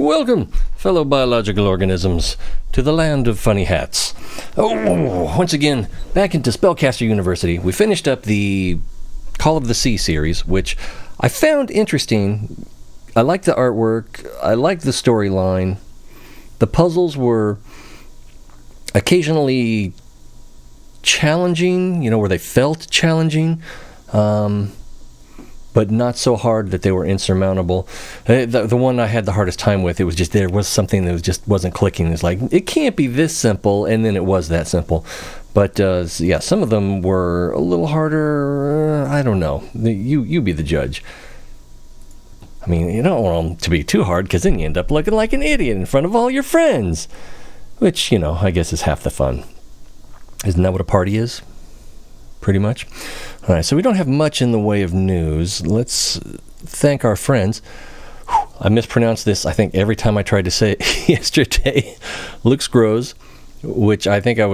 Welcome, fellow biological organisms, to the land of funny hats. Once again, back into Spellcaster University. We finished up the Call of the Sea series, which I found interesting. I liked the artwork. I liked the storyline. The puzzles were occasionally challenging, where they felt challenging. But not so hard that they were insurmountable. The one I had the hardest time with, it was just there was something that just wasn't clicking. It's like, it can't be this simple, and then it was that simple. But yeah, some of them were a little harder. I don't know. You be the judge. I mean, you don't want them to be too hard, because then you end up looking like an idiot in front of all your friends. Which, I guess is half the fun. Isn't that what a party is? Pretty much. All right, so we don't have much in the way of news. Let's thank our friends. I mispronounced this, I think, every time I tried to say it yesterday. Luke's Grows, which I think I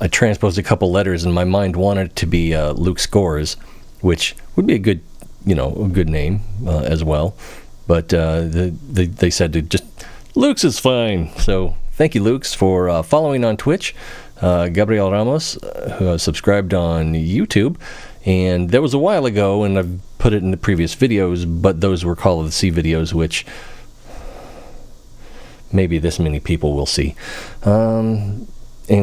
transposed a couple letters, and my mind wanted it to be Luke Scores, which would be a good, a good name as well. But they said to just, Luke's is fine. So thank you, Luke's, for following on Twitch. Gabriel Ramos, who subscribed on YouTube, and that was a while ago, and I've put it in the previous videos, but those were Call of the Sea videos, which maybe this many people will see. And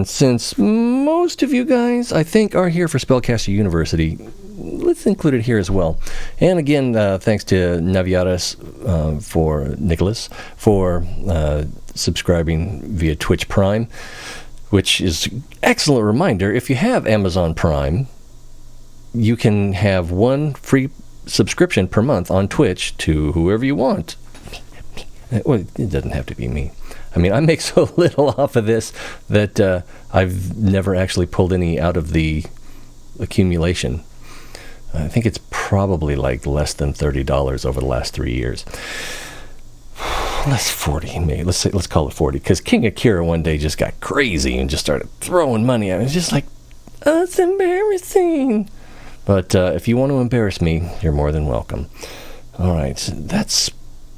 since most of you guys, I think, are here for Spellcaster University, let's include it here as well. And again, thanks to Nicholas for subscribing via Twitch Prime, which is an excellent reminder. If you have Amazon Prime, you can have one free subscription per month on Twitch to whoever you want. Well, it doesn't have to be me. I mean, I make so little off of this that I've never actually pulled any out of the accumulation. I think it's probably like less than $30 over the last 3 years. Less 40, maybe. Let's call it 40, because King Akira one day just got crazy and just started throwing money at me. It was just like, oh, it's embarrassing. But if you want to embarrass me, you're more than welcome. All right, so that's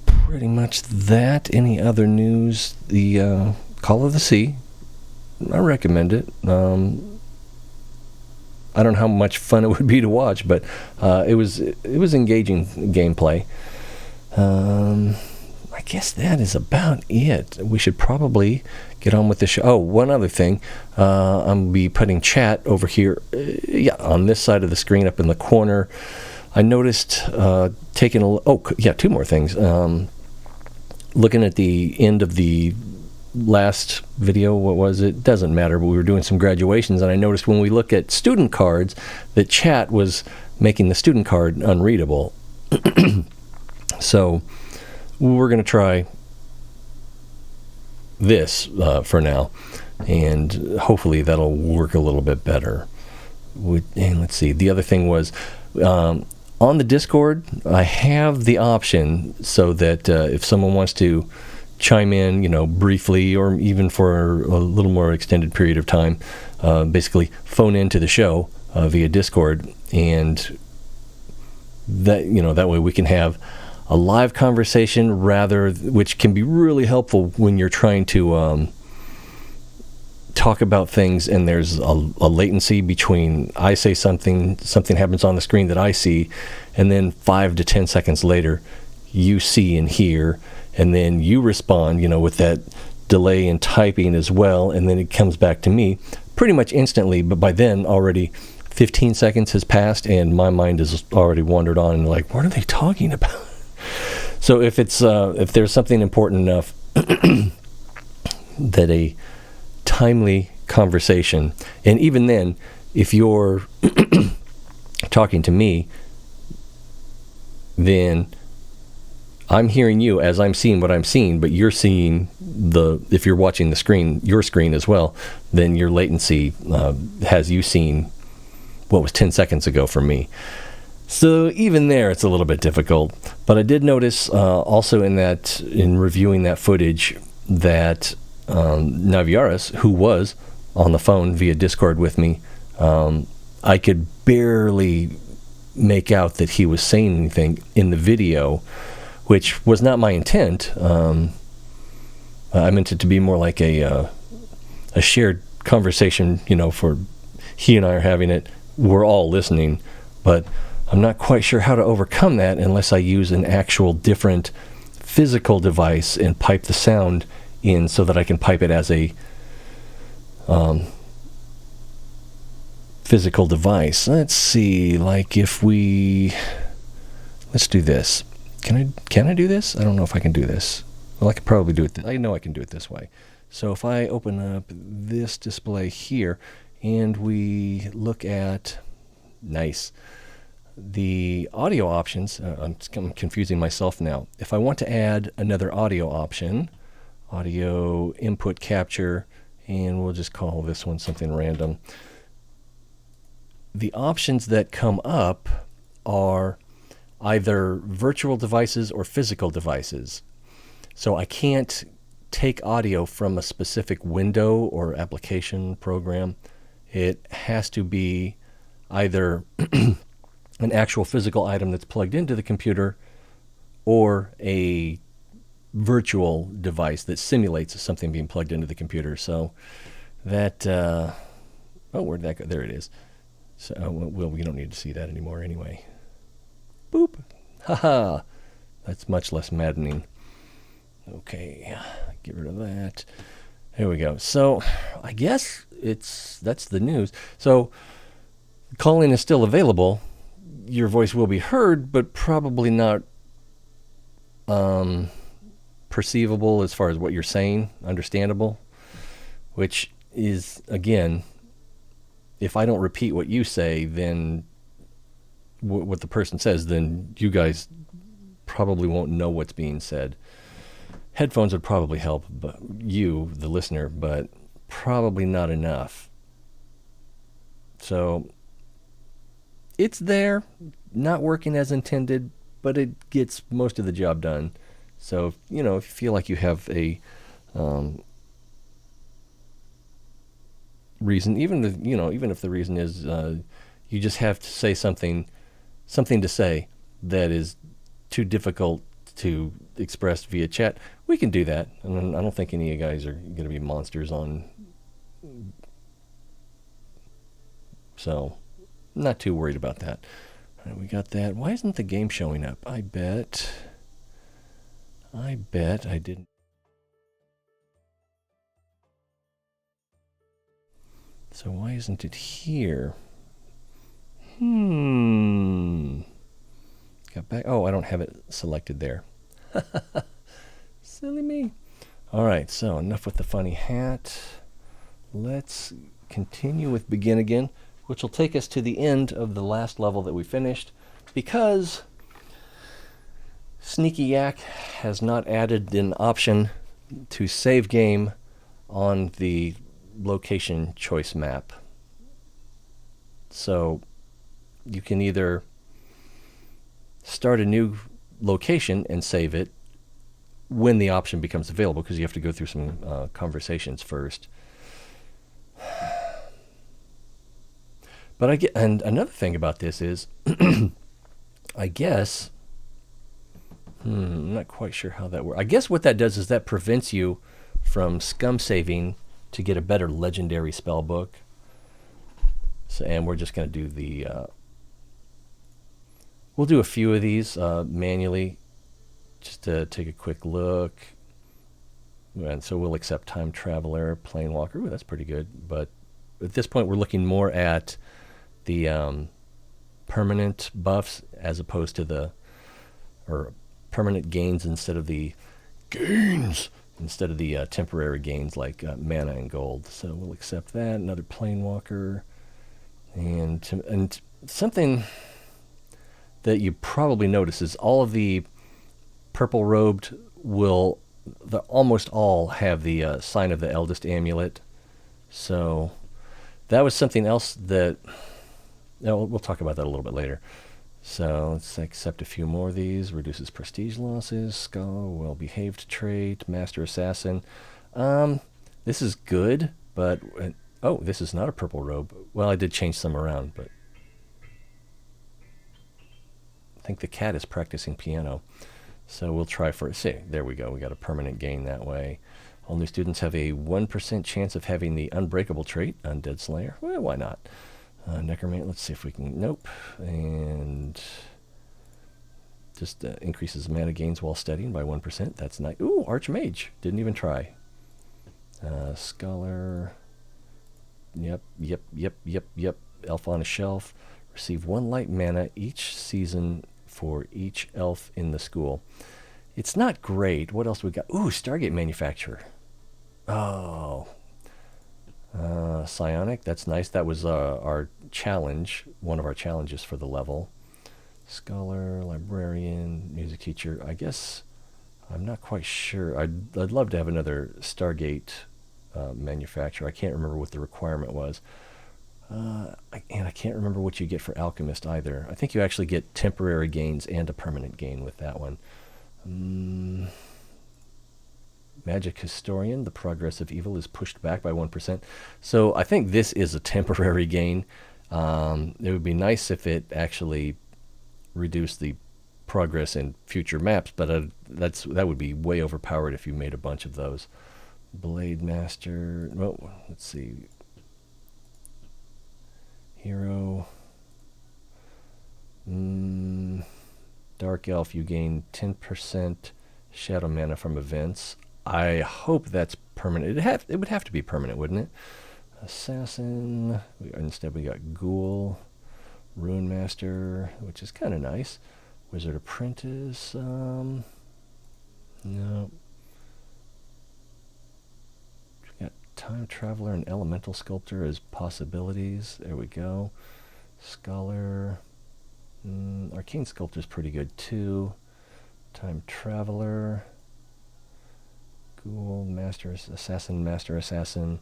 pretty much that. Any other news? The Call of the Sea, I recommend it. I don't know how much fun it would be to watch, but it was engaging gameplay. I guess that is about it. We should probably get on with the show. Oh, one other thing. I'll be putting chat over here, on this side of the screen up in the corner. I noticed two more things. Looking at the end of the last video, what was it? Doesn't matter, but we were doing some graduations, and I noticed when we look at student cards that chat was making the student card unreadable. So we're going to try this for now, and hopefully that'll work a little bit better. And let's see. The other thing was, on the Discord, I have the option so that if someone wants to chime in, briefly or even for a little more extended period of time, basically phone into the show via Discord, and that way we can have a live conversation, which can be really helpful when you're trying to talk about things and there's a latency between I say something happens on the screen that I see, and then 5 to 10 seconds later you see and hear, and then you respond, with that delay in typing as well, and then it comes back to me pretty much instantly, but by then already 15 seconds has passed and my mind has already wandered on and like, what are they talking about? So if there's something important enough that a timely conversation, and even then, if you're talking to me, then I'm hearing you as I'm seeing what I'm seeing, but you're seeing if you're watching the screen, your screen as well, then your latency has you seen what was 10 seconds ago for me. So even there, it's a little bit difficult. But I did notice also in reviewing that footage that Naviaris, who was on the phone via Discord with me, I could barely make out that he was saying anything in the video, which was not my intent. I meant it to be more like a shared conversation, for he and I are having it. We're all listening, but I'm not quite sure how to overcome that unless I use an actual different physical device and pipe the sound in so that I can pipe it as a physical device. Let's see, like let's do this. Can I do this? I don't know if I can do this. Well, I could probably do it. I know I can do it this way. So if I open up this display here and we look at, nice, the audio options, I'm confusing myself now. If I want to add another audio option, audio input capture, and we'll just call this one something random. The options that come up are either virtual devices or physical devices. So I can't take audio from a specific window or application program. It has to be either an actual physical item that's plugged into the computer or a virtual device that simulates something being plugged into the computer. So that, where'd that go? There it is. So, well, we don't need to see that anymore anyway. Boop. Haha. That's much less maddening. Okay, get rid of that. There we go. So I guess that's the news. So calling is still available. Your voice will be heard, but probably not perceivable as far as what you're saying, understandable, which is, again, if I don't repeat what you say, then what the person says, then you guys probably won't know what's being said. Headphones would probably help you, the listener, but probably not enough. So it's there, not working as intended, but it gets most of the job done. So, if you feel like you have a reason, even if the reason is you just have to say something to say that is too difficult to express via chat, we can do that. And I don't think any of you guys are going to be monsters on. So, not too worried about that. All right, we got that. Why isn't the game showing up? I bet I didn't. So why isn't it here? Got back. Oh, I don't have it selected there. Silly me. All right, so enough with the funny hat. Let's continue with Begenegin, which will take us to the end of the last level that we finished, because Sneaky Yak has not added an option to save game on the location choice map. So you can either start a new location and save it when the option becomes available, because you have to go through some conversations first. But and another thing about this is, I guess, I'm not quite sure how that works. I guess what that does is that prevents you from scum saving to get a better legendary spell book. So, and we're just going to do we'll do a few of these manually, just to take a quick look. And so we'll accept Time Traveler, Planewalker. Ooh, that's pretty good. But at this point, we're looking more at the permanent buffs as opposed to or permanent gains instead of the temporary gains like mana and gold. So we'll accept that. Another Planewalker. And something that you probably notice is all of the purple robed almost all have the sign of the eldest amulet. So that was something else that we'll talk about that a little bit later. So let's accept a few more of these. Reduces prestige losses, skull, well-behaved trait, master assassin. This is good, but this is not a purple robe. Well, I did change some around, but I think the cat is practicing piano. So we'll try for it. See, there we go. We got a permanent gain that way. All new students have a 1% chance of having the unbreakable trait, Undead Slayer. Well, why not? Necromancy, let's see if we can... Nope. And just increases mana gains while studying by 1%. That's nice. Ooh, Archmage. Didn't even try. Scholar. Yep. Elf on a shelf. Receive 1 light mana each season for each elf in the school. It's not great. What else do we got? Ooh, Stargate Manufacturer. Oh. Psionic, that's nice. That was our challenge, one of our challenges for the level. Scholar, librarian, music teacher. I guess I'm not quite sure. I'd love to have another Stargate manufacturer. I can't remember what the requirement was. And I can't remember what you get for alchemist either. I think you actually get temporary gains and a permanent gain with that one. Magic historian, the progress of evil is pushed back by 1%. So I think this is a temporary gain. It would be nice if it actually reduced the progress in future maps, but that would be way overpowered if you made a bunch of those. Blade Master. Oh, let's see. Hero. Dark Elf, you gain 10% shadow mana from events. I hope that's permanent. It would have to be permanent, wouldn't it? Assassin. Instead we got Ghoul. Rune Master, which is kind of nice. Wizard Apprentice. No. We got Time Traveler and Elemental Sculptor as possibilities. There we go. Scholar. Arcane Sculptor is pretty good too. Time Traveler. Ghoul, Master Assassin, Master Assassin.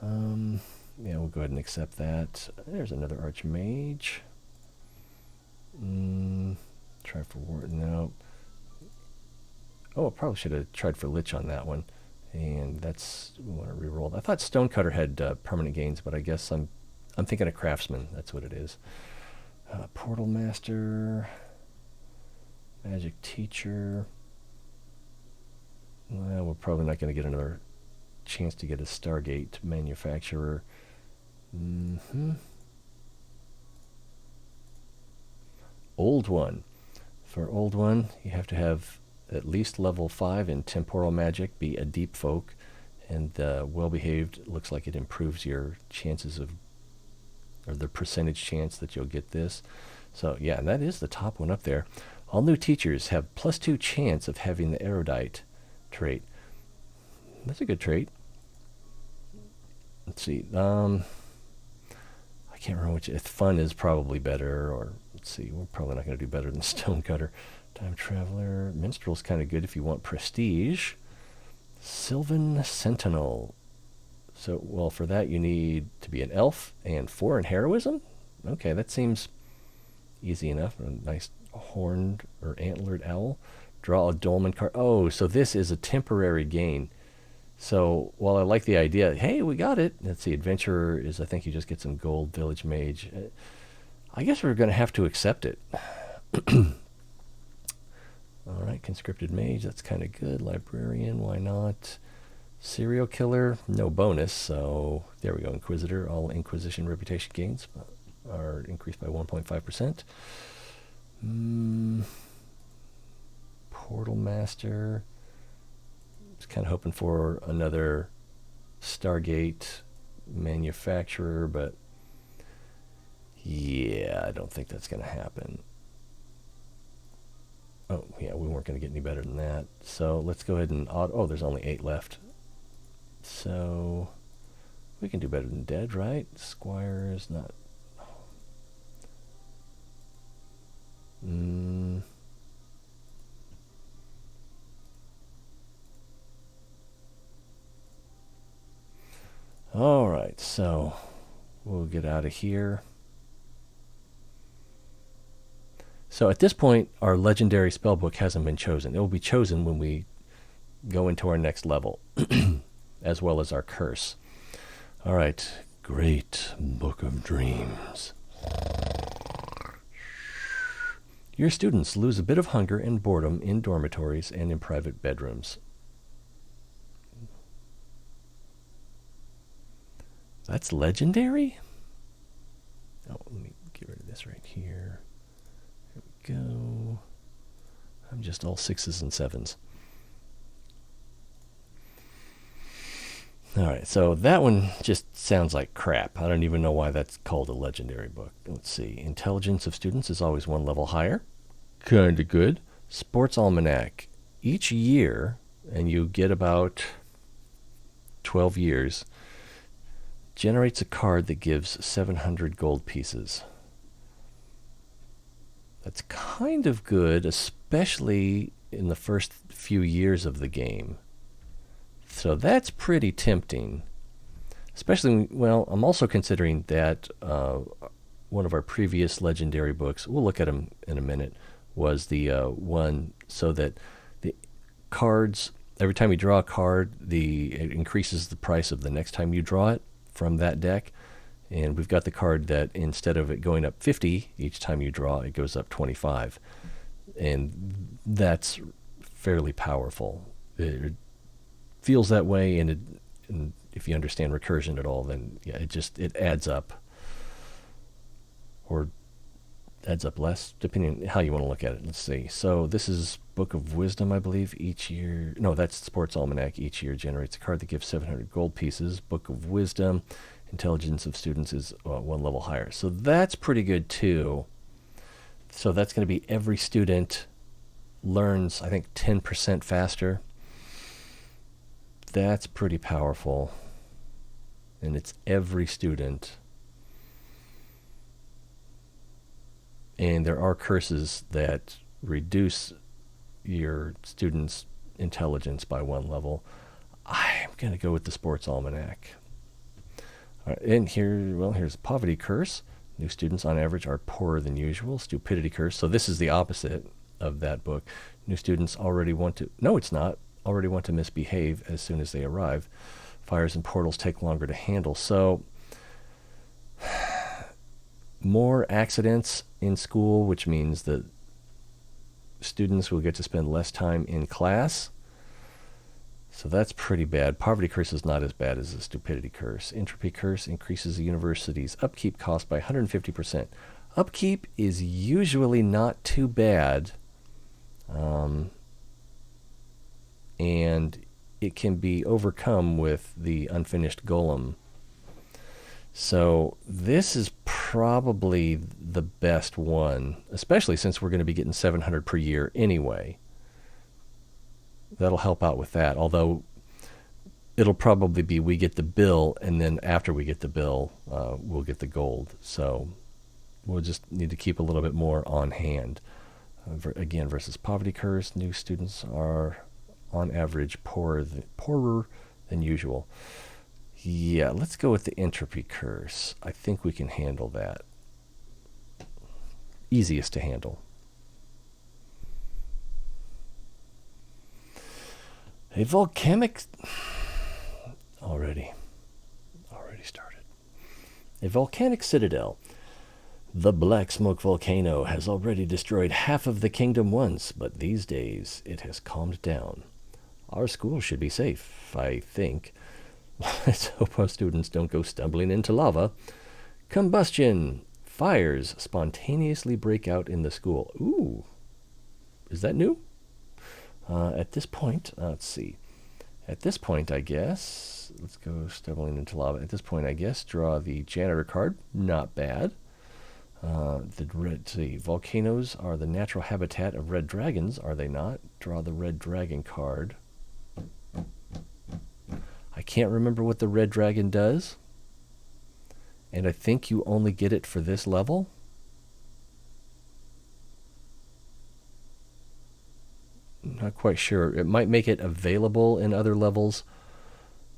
Yeah, we'll go ahead and accept that. There's another Archmage. Try for Ward. No. Oh, I probably should have tried for Lich on that one. And that's... we want to reroll. I thought Stonecutter had permanent gains, but I guess I'm thinking of Craftsman. That's what it is. Portal Master. Magic Teacher. Well, we're probably not going to get another chance to get a Stargate manufacturer. Old One. For Old One, you have to have at least level 5 in temporal magic, be a deep folk, and well-behaved. Looks like it improves your chances of, or the percentage chance that you'll get this. So yeah, and that is the top one up there. All new teachers have +2 chance of having the erudite trait. That's a good trait. Let's see. I can't remember which. Fun is probably better, or let's see. We're probably not going to do better than Stonecutter. Time Traveler. Minstrel's kind of good if you want prestige. Sylvan Sentinel. So, well, for that you need to be an elf and 4 in heroism. Okay, that seems easy enough. A nice horned or antlered owl. Draw a dolmen card. Oh, so this is a temporary gain. So while I like the idea, hey, we got it. Let's see, adventurer is, I think you just get some gold. Village mage. I guess we're going to have to accept it. All right, conscripted mage, that's kind of good. Librarian, why not? Serial killer, no bonus. So there we go. Inquisitor, all Inquisition reputation gains are increased by 1.5%. Portal Master. Just kind of hoping for another Stargate manufacturer, but yeah, I don't think that's going to happen. Oh, yeah, we weren't going to get any better than that. So let's go ahead and... oh, there's only 8 left. So we can do better than dead, right? Squire is not... All right, so we'll get out of here. So at this point, our legendary spellbook hasn't been chosen. It will be chosen when we go into our next level, as well as our curse. All right, Great Book of Dreams. Your students lose a bit of hunger and boredom in dormitories and in private bedrooms. That's legendary? Oh, let me get rid of this right here. There we go. I'm just all 6s and 7s. Alright, so that one just sounds like crap. I don't even know why that's called a legendary book. Let's see. Intelligence of students is always one level higher. Kinda good. Sports Almanac. Each year, and you get about 12 years, generates a card that gives 700 gold pieces. That's kind of good, especially in the first few years of the game. So that's pretty tempting. Especially, well, I'm also considering that one of our previous legendary books, we'll look at them in a minute, was the one so that the cards, every time you draw a card, it increases the price of the next time you draw it from that deck. And we've got the card that instead of it going up 50 each time you draw, it goes up 25. And that's fairly powerful. It feels that way, and if you understand recursion at all, then yeah, it adds up. Or adds up less, depending on how you want to look at it. Let's see. So this is Book of Wisdom, I believe. Each year, no, that's Sports Almanac. Each year generates a card that gives 700 gold pieces. Book of Wisdom, intelligence of students is one level higher. So that's pretty good too. So that's going to be every student learns, I think, 10% faster. That's pretty powerful. And it's every student. And there are curses that reduce your students' intelligence by one level. I'm going to go with the Sports Almanac. All right, and here's Poverty Curse. New students on average are poorer than usual. Stupidity Curse. So this is the opposite of that book. New students already want to misbehave as soon as they arrive. Fires and portals take longer to handle. So more accidents in school, which means that students will get to spend less time in class. So that's pretty bad. Poverty Curse is not as bad as the Stupidity Curse. Entropy Curse increases the university's upkeep cost by 150%. Upkeep is usually not too bad. And it can be overcome with the unfinished golem. So this is probably the best one, especially since we're going to be getting 700 per year anyway. That'll help out with that, although it'll probably be we get the bill, and then after we get the bill, we'll get the gold. So we'll just need to keep a little bit more on hand. Again, versus Poverty Curse, new students are on average poorer than usual. Yeah, let's go with the Entropy Curse. I think we can handle that. Easiest to handle. A volcanic... Already started. A volcanic citadel. The Black Smoke Volcano has already destroyed half of the kingdom once, but these days it has calmed down. Our school should be safe, I think. Let's hope our students don't go stumbling into lava. Combustion. Fires spontaneously break out in the school. Ooh. Is that new? At this point, let's see. At this point, I guess, let's go stumbling into lava. At this point, I guess, draw the janitor card. Not bad. Let's see. Volcanoes are the natural habitat of red dragons, are they not? Draw the red dragon card. I can't remember what the red dragon does. And I think you only get it for this level. Not quite sure. It might make it available in other levels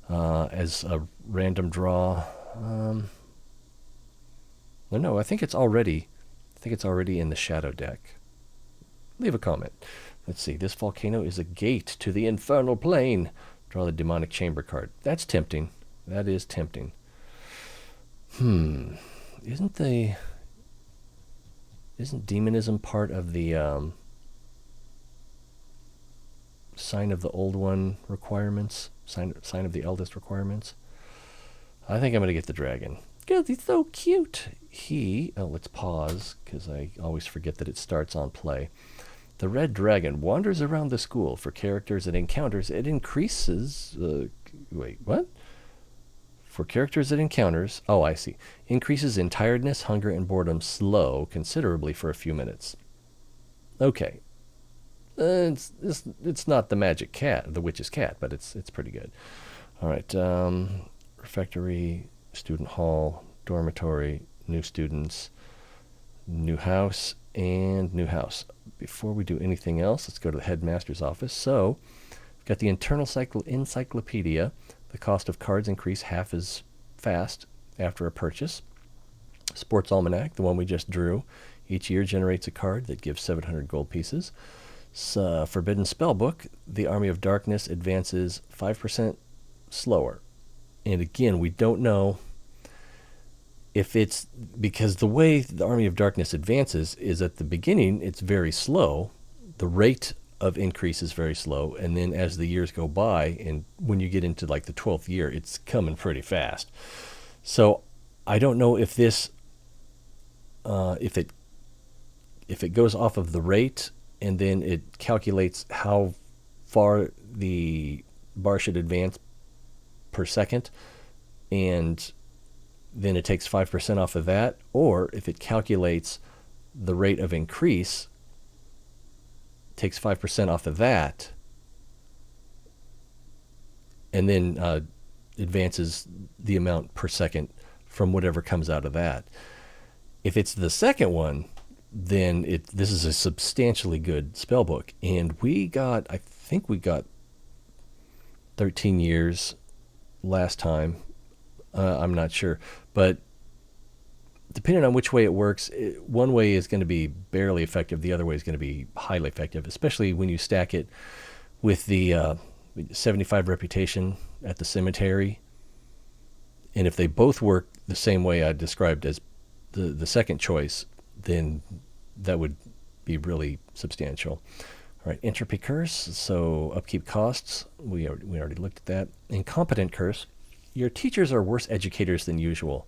as a random draw. No, I think it's already in the shadow deck. Leave a comment. Let's see. This volcano is a gate to the infernal plane. Draw the demonic chamber card. That's tempting. That is tempting. Isn't the... isn't demonism part of the sign of the old one requirements? Sign of the eldest requirements? I think I'm going to get the dragon. Because he's so cute. Let's pause, because I always forget that it starts on play. The red dragon wanders around the school. For characters it encounters, it increases... wait, what? For characters it encounters... Oh, I see. Increases in tiredness, hunger, and boredom slow considerably for a few minutes. Okay. It's not the magic cat, the witch's cat, but it's pretty good. All right. Refectory, student hall, dormitory, new students, new house, and new house. Before we do anything else, let's go to the headmaster's office. So, we've got the internal encyclopedia. The cost of cards increase half as fast after a purchase. Sports almanac, the one we just drew. Each year generates a card that gives 700 gold pieces. Forbidden spellbook, the Army of Darkness advances 5% slower. And again, we don't know if it's because the way the Army of Darkness advances is at the beginning, it's very slow. The rate of increase is very slow. And then as the years go by, and when you get into like the 12th year, it's coming pretty fast. So I don't know if this, if it goes off of the rate and then it calculates how far the bar should advance per second, and then it takes 5% off of that, or if it calculates the rate of increase, takes 5% off of that, and then advances the amount per second from whatever comes out of that. If it's the second one, then this is a substantially good spellbook. And I think we got 13 years last time. I'm not sure. But depending on which way it works, one way is going to be barely effective. The other way is going to be highly effective, especially when you stack it with the 75 reputation at the cemetery. And if they both work the same way I described as the second choice, then that would be really substantial. All right, entropy curse, so upkeep costs. We already looked at that. Incompetent curse. Your teachers are worse educators than usual.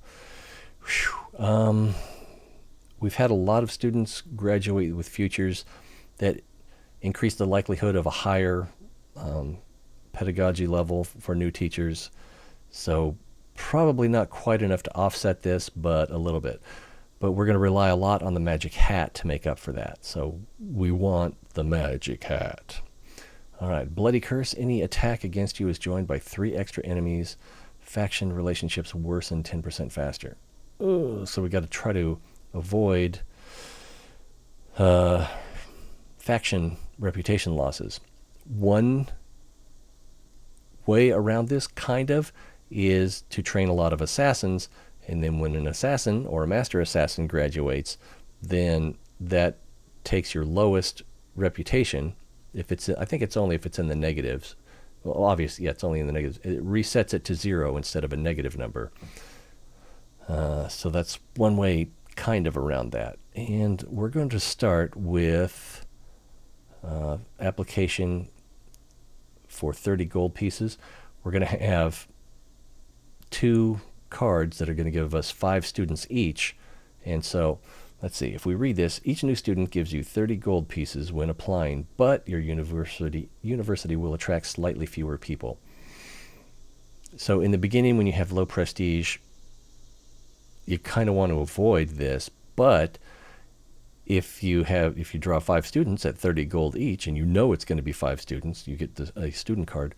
We've had a lot of students graduate with futures that increase the likelihood of a higher pedagogy level for new teachers. So probably not quite enough to offset this, but a little bit. But we're going to rely a lot on the magic hat to make up for that. So we want the magic hat. All right, bloody curse. Any attack against you is joined by 3 extra enemies. Faction relationships worsen 10% faster. So we got to try to avoid faction reputation losses. One way around this, kind of, is to train a lot of assassins, and then when an assassin or a master assassin graduates, then that takes your lowest reputation. I think it's only if it's in the negatives. Well, obviously, yeah, it's only in the negatives. It resets it to 0 instead of a negative number. So that's one way kind of around that. And we're going to start with application for 30 gold pieces. We're going to have 2 cards that are going to give us 5 students each. And so, let's see, if we read this, each new student gives you 30 gold pieces when applying, but your university will attract slightly fewer people. So in the beginning, when you have low prestige, you kind of want to avoid this, but if you draw 5 students at 30 gold each, and you know it's going to be 5 students, you get a student card,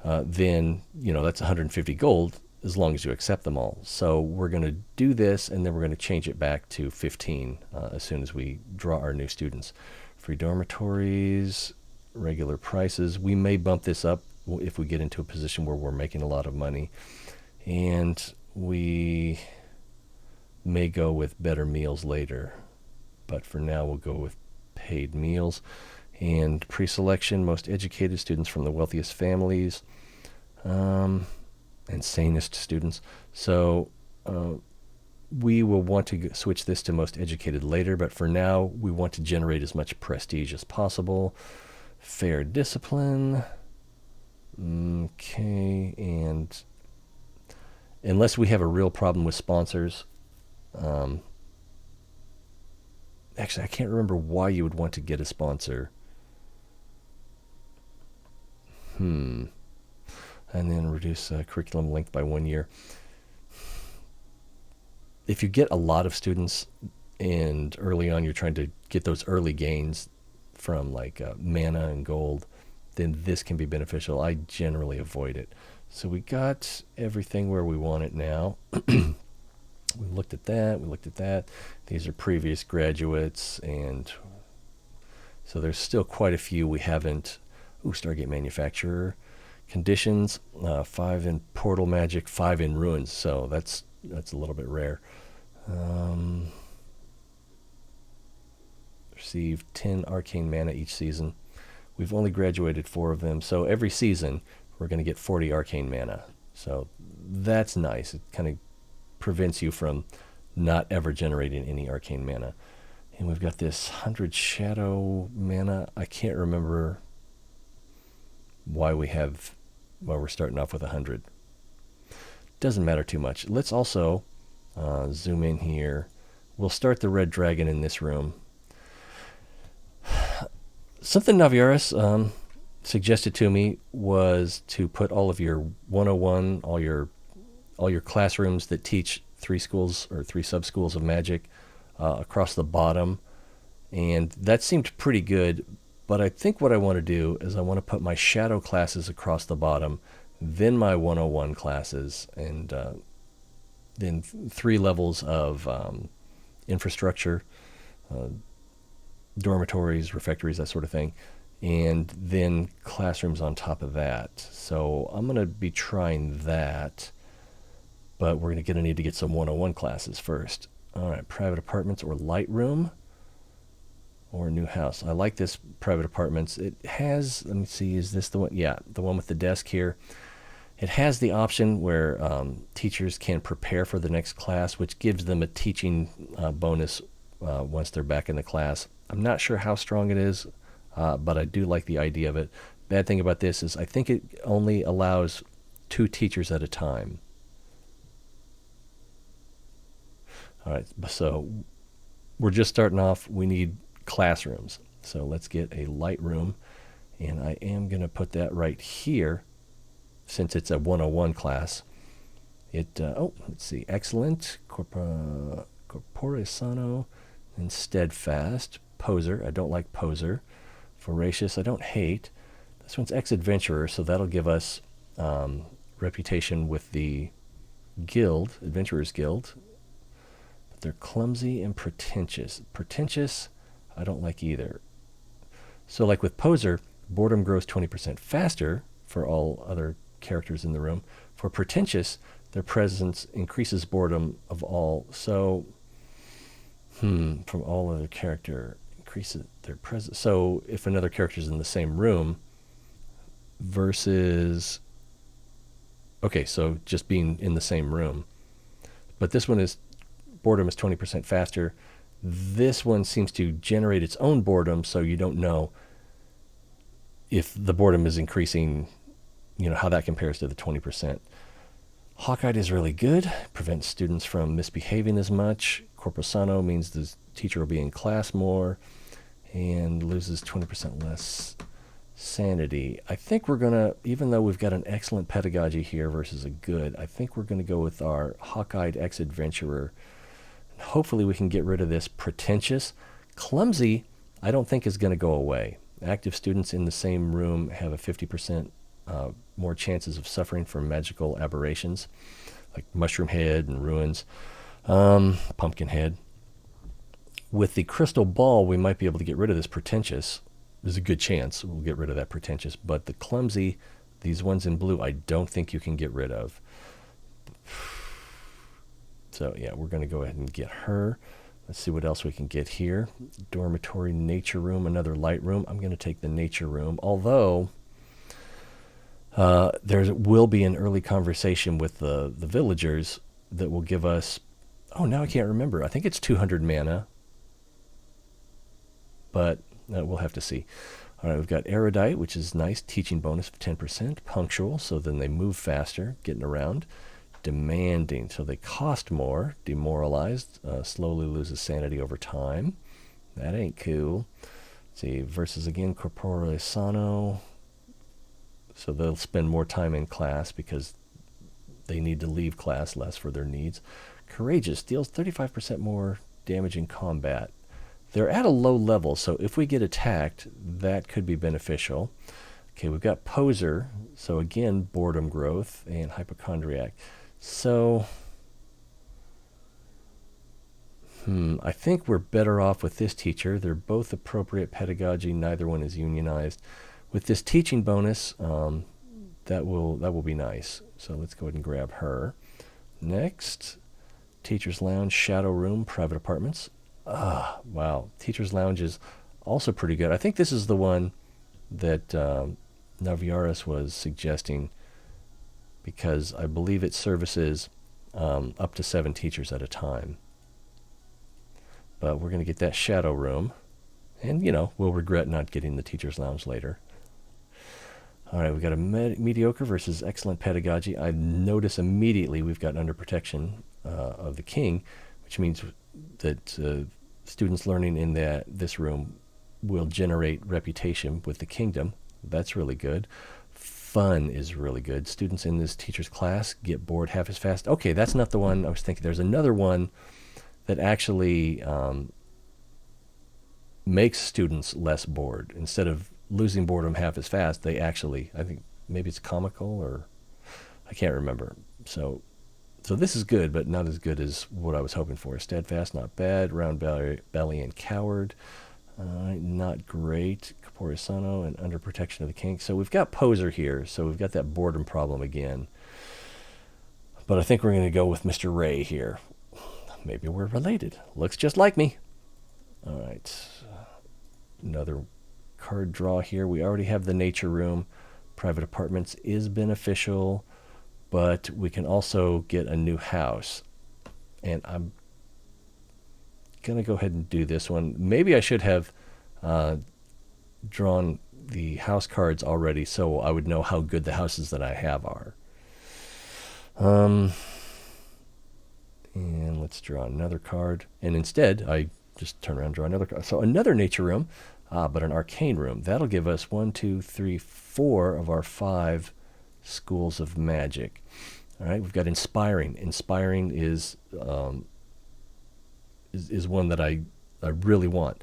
then that's 150 gold as long as you accept them all. So we're going to do this, and then we're going to change it back to 15 as soon as we draw our new students. Free dormitories, regular prices. We may bump this up if we get into a position where we're making a lot of money, and we may go with better meals later, but for now we'll go with paid meals. And pre-selection, most educated students from the wealthiest families, and sanest students. So we will want to switch this to most educated later, but for now, we want to generate as much prestige as possible. Fair discipline. Okay, and unless we have a real problem with sponsors, actually, I can't remember why you would want to get a sponsor. And then reduce curriculum length by 1 year. If you get a lot of students and early on you're trying to get those early gains from like mana and gold, then this can be beneficial. I generally avoid it. So we got everything where we want it now. We looked at that. We looked at that. These are previous graduates, and so there's still quite a few we haven't. Ooh, Stargate Manufacturer. Conditions, 5 in Portal Magic, 5 in Ruins. So that's a little bit rare. Receive 10 arcane mana each season. We've only graduated 4 of them, so every season we're going to get 40 arcane mana. So that's nice. It kind of prevents you from not ever generating any arcane mana. And we've got this 100 shadow mana. I can't remember why we're starting off with 100. Doesn't matter too much. Let's also zoom in here. We'll start the red dragon in this room. Something Naviaris suggested to me was to put all of your 101, all your classrooms that teach 3 schools or 3 sub-schools of magic across the bottom, and that seemed pretty good. But I think what I want to do is I want to put my shadow classes across the bottom, then my 101 classes, and then 3 levels of infrastructure, dormitories, refectories, that sort of thing, and then classrooms on top of that. So I'm going to be trying that, but we're going to need to get some 101 classes first. All right, private apartments or Lightroom or new house. I like this private apartments. It has, let me see, is this the one? Yeah, the one with the desk here. It has the option where teachers can prepare for the next class, which gives them a teaching bonus once they're back in the class. I'm not sure how strong it is, but I do like the idea of it. Bad thing about this is I think it only allows 2 teachers at a time. All right, so we're just starting off. We need classrooms. So let's get a Lightroom, and I am going to put that right here since it's a 101 class. Let's see, excellent, corpore sano, and steadfast. Poser, I don't like poser. Voracious, I don't hate. This one's ex-adventurer, so that'll give us reputation with the guild, Adventurers Guild. But they're clumsy and pretentious. Pretentious, I don't like either. So like with poser, boredom grows 20% faster for all other characters in the room. For pretentious, their presence increases boredom of all. So, from all other character increases their presence. So if another character is in the same room versus, okay, so just being in the same room. But this one is, boredom is 20% faster. This one seems to generate its own boredom, so you don't know if the boredom is increasing, how that compares to the 20%. Hawkeye is really good, prevents students from misbehaving as much. Corposano means the teacher will be in class more and loses 20% less sanity. I think we're going to, even though we've got an excellent pedagogy here versus a good, I think we're going to go with our Hawkeyed ex-adventurer. Hopefully we can get rid of this pretentious. Clumsy, I don't think is going to go away. Active students in the same room have a 50% more chances of suffering from magical aberrations, like Mushroom Head and Ruins, Pumpkin Head. With the Crystal Ball, we might be able to get rid of this pretentious. There's a good chance we'll get rid of that pretentious, but the clumsy, these ones in blue, I don't think you can get rid of. So yeah, we're going to go ahead and get her. Let's see what else we can get here. Dormitory, nature room, another light room. I'm going to take the nature room, although there will be an early conversation with the villagers that will give us Oh, now I can't remember. I think it's 200 mana, but we'll have to see. All right, we've got erudite, which is nice, teaching bonus of 10%. Punctual, so then they move faster, getting around. Demanding, so they cost more. Demoralized, slowly loses sanity over time. That ain't cool. Let's see, versus again, corpore sano. So they'll spend more time in class because they need to leave class less for their needs. Courageous, deals 35% more damage in combat. They're at a low level, so if we get attacked, that could be beneficial. Okay, we've got poser, so again, boredom growth, and hypochondriac. So, I think we're better off with this teacher. They're both appropriate pedagogy. Neither one is unionized. With this teaching bonus, that will be nice. So let's go ahead and grab her. Next, Teacher's Lounge, Shadow Room, Private Apartments. Wow. Teacher's Lounge is also pretty good. I think this is the one that Naviaris was suggesting, because I believe it services up to 7 teachers at a time. But we're going to get that Shadow Room. And, we'll regret not getting the Teacher's Lounge later. All right, we've got a mediocre versus excellent pedagogy. I notice immediately we've got under protection of the king, which means that students learning in this room will generate reputation with the kingdom. That's really good. Fun is really good. Students in this teacher's class get bored half as fast. Okay, that's not the one I was thinking. There's another one that actually makes students less bored. Instead of losing boredom half as fast, they actually, I think maybe it's comical, or I can't remember. So this is good, but not as good as what I was hoping for. Steadfast, not bad. Round belly and coward, not great. Caporisano and under protection of the king. So we've got poser here, so we've got that boredom problem again. But I think we're going to go with Mr. Ray here. Maybe we're related. Looks just like me. All right. Another card draw here. We already have the nature room. Private apartments is beneficial, but we can also get a new house. And I'm going to go ahead and do this one. Maybe I should have drawn the house cards already so I would know how good the houses that I have are. And let's draw another card. And instead, I just turn around and draw another card. So another nature room, but an arcane room. That'll give us 1, 2, 3, 4 of our 5 schools of magic. All right, we've got inspiring. Inspiring is one that I really want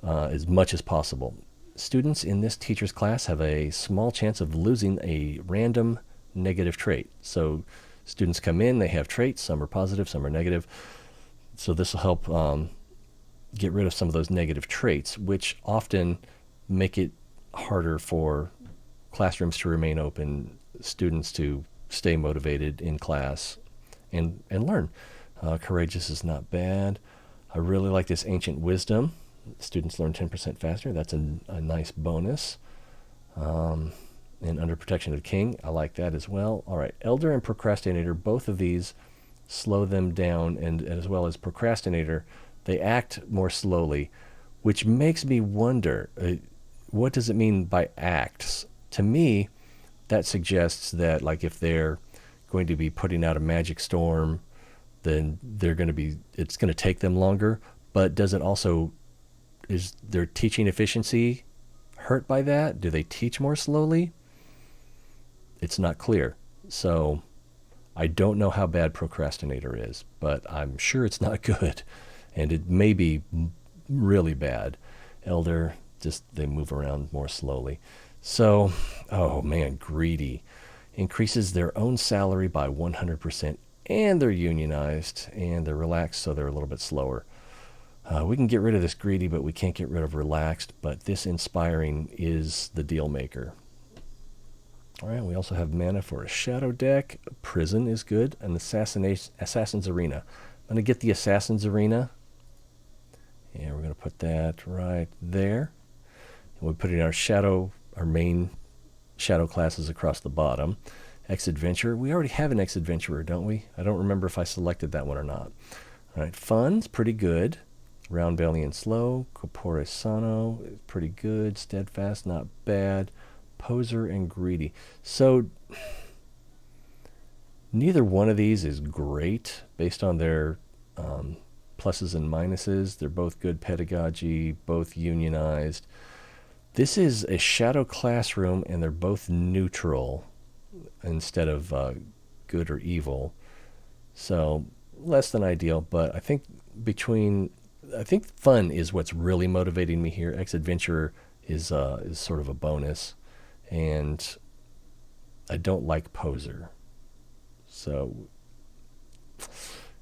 as much as possible. Students in this teacher's class have a small chance of losing a random negative trait. So students come in, they have traits, some are positive, some are negative. So this will help get rid of some of those negative traits, which often make it harder for classrooms to remain open, students to stay motivated in class and learn. Courageous is not bad. I really like this ancient wisdom. Students learn 10% faster. That's a nice bonus. And under protection of the king, I like that as well. All right, elder and procrastinator, both of these slow them down, and as well as procrastinator, they act more slowly, which makes me wonder, what does it mean by acts? To me, that suggests that, like, if they're going to be putting out a magic storm, then it's going to take them longer. But does it also, is their teaching efficiency hurt by that? Do they teach more slowly? It's not clear. So I don't know how bad procrastinator is, but I'm sure it's not good. And it may be really bad. Elder, just they move around more slowly. So, oh man, greedy. Increases their own salary by 100%, and they're unionized, and they're relaxed, so they're a little bit slower. We can get rid of this greedy, but we can't get rid of relaxed. But this inspiring is the deal maker. All right, we also have mana for a shadow deck. Prison is good. And Assassin's Arena. I'm going to get the Assassin's Arena. And we're going to put that right there. And we put in our main shadow classes across the bottom. Ex-Adventurer. We already have an Ex-Adventurer, don't we? I don't remember if I selected that one or not. All right, fun's pretty good. Round belly and slow. Corpore sano is pretty good. Steadfast, not bad. Poser and greedy. So neither one of these is great based on their pluses and minuses. They're both good pedagogy, both unionized. This is a shadow classroom, and they're both neutral instead of good or evil. So less than ideal, but I think fun is what's really motivating me here. Ex-adventurer is sort of a bonus, and I don't like poser. So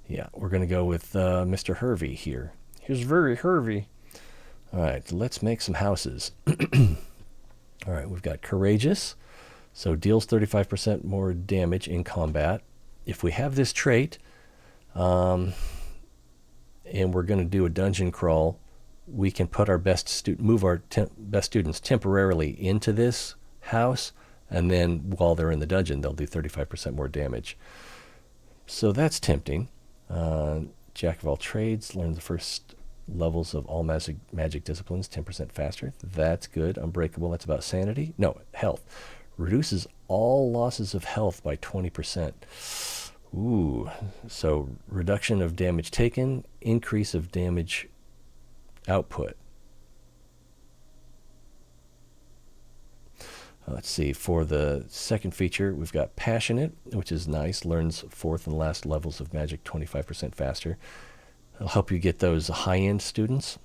yeah, we're going to go with Mr. Hervey here. Here's very Hervey. All right, let's make some houses. All right, we've got courageous, so deals 35% more damage in combat. If we have this trait, and we're going to do a dungeon crawl, we can put our move our best students temporarily into this house, and then while they're in the dungeon, they'll do 35% more damage. So that's tempting. Jack of all trades, learn the first levels of all magic disciplines 10% faster. That's good. Unbreakable, that's about sanity. No, health. Reduces all losses of health by 20%. Ooh, so reduction of damage taken, increase of damage output. Let's see, for the second feature, we've got Passionate, which is nice, learns fourth and last levels of magic 25% faster. It'll help you get those high-end students.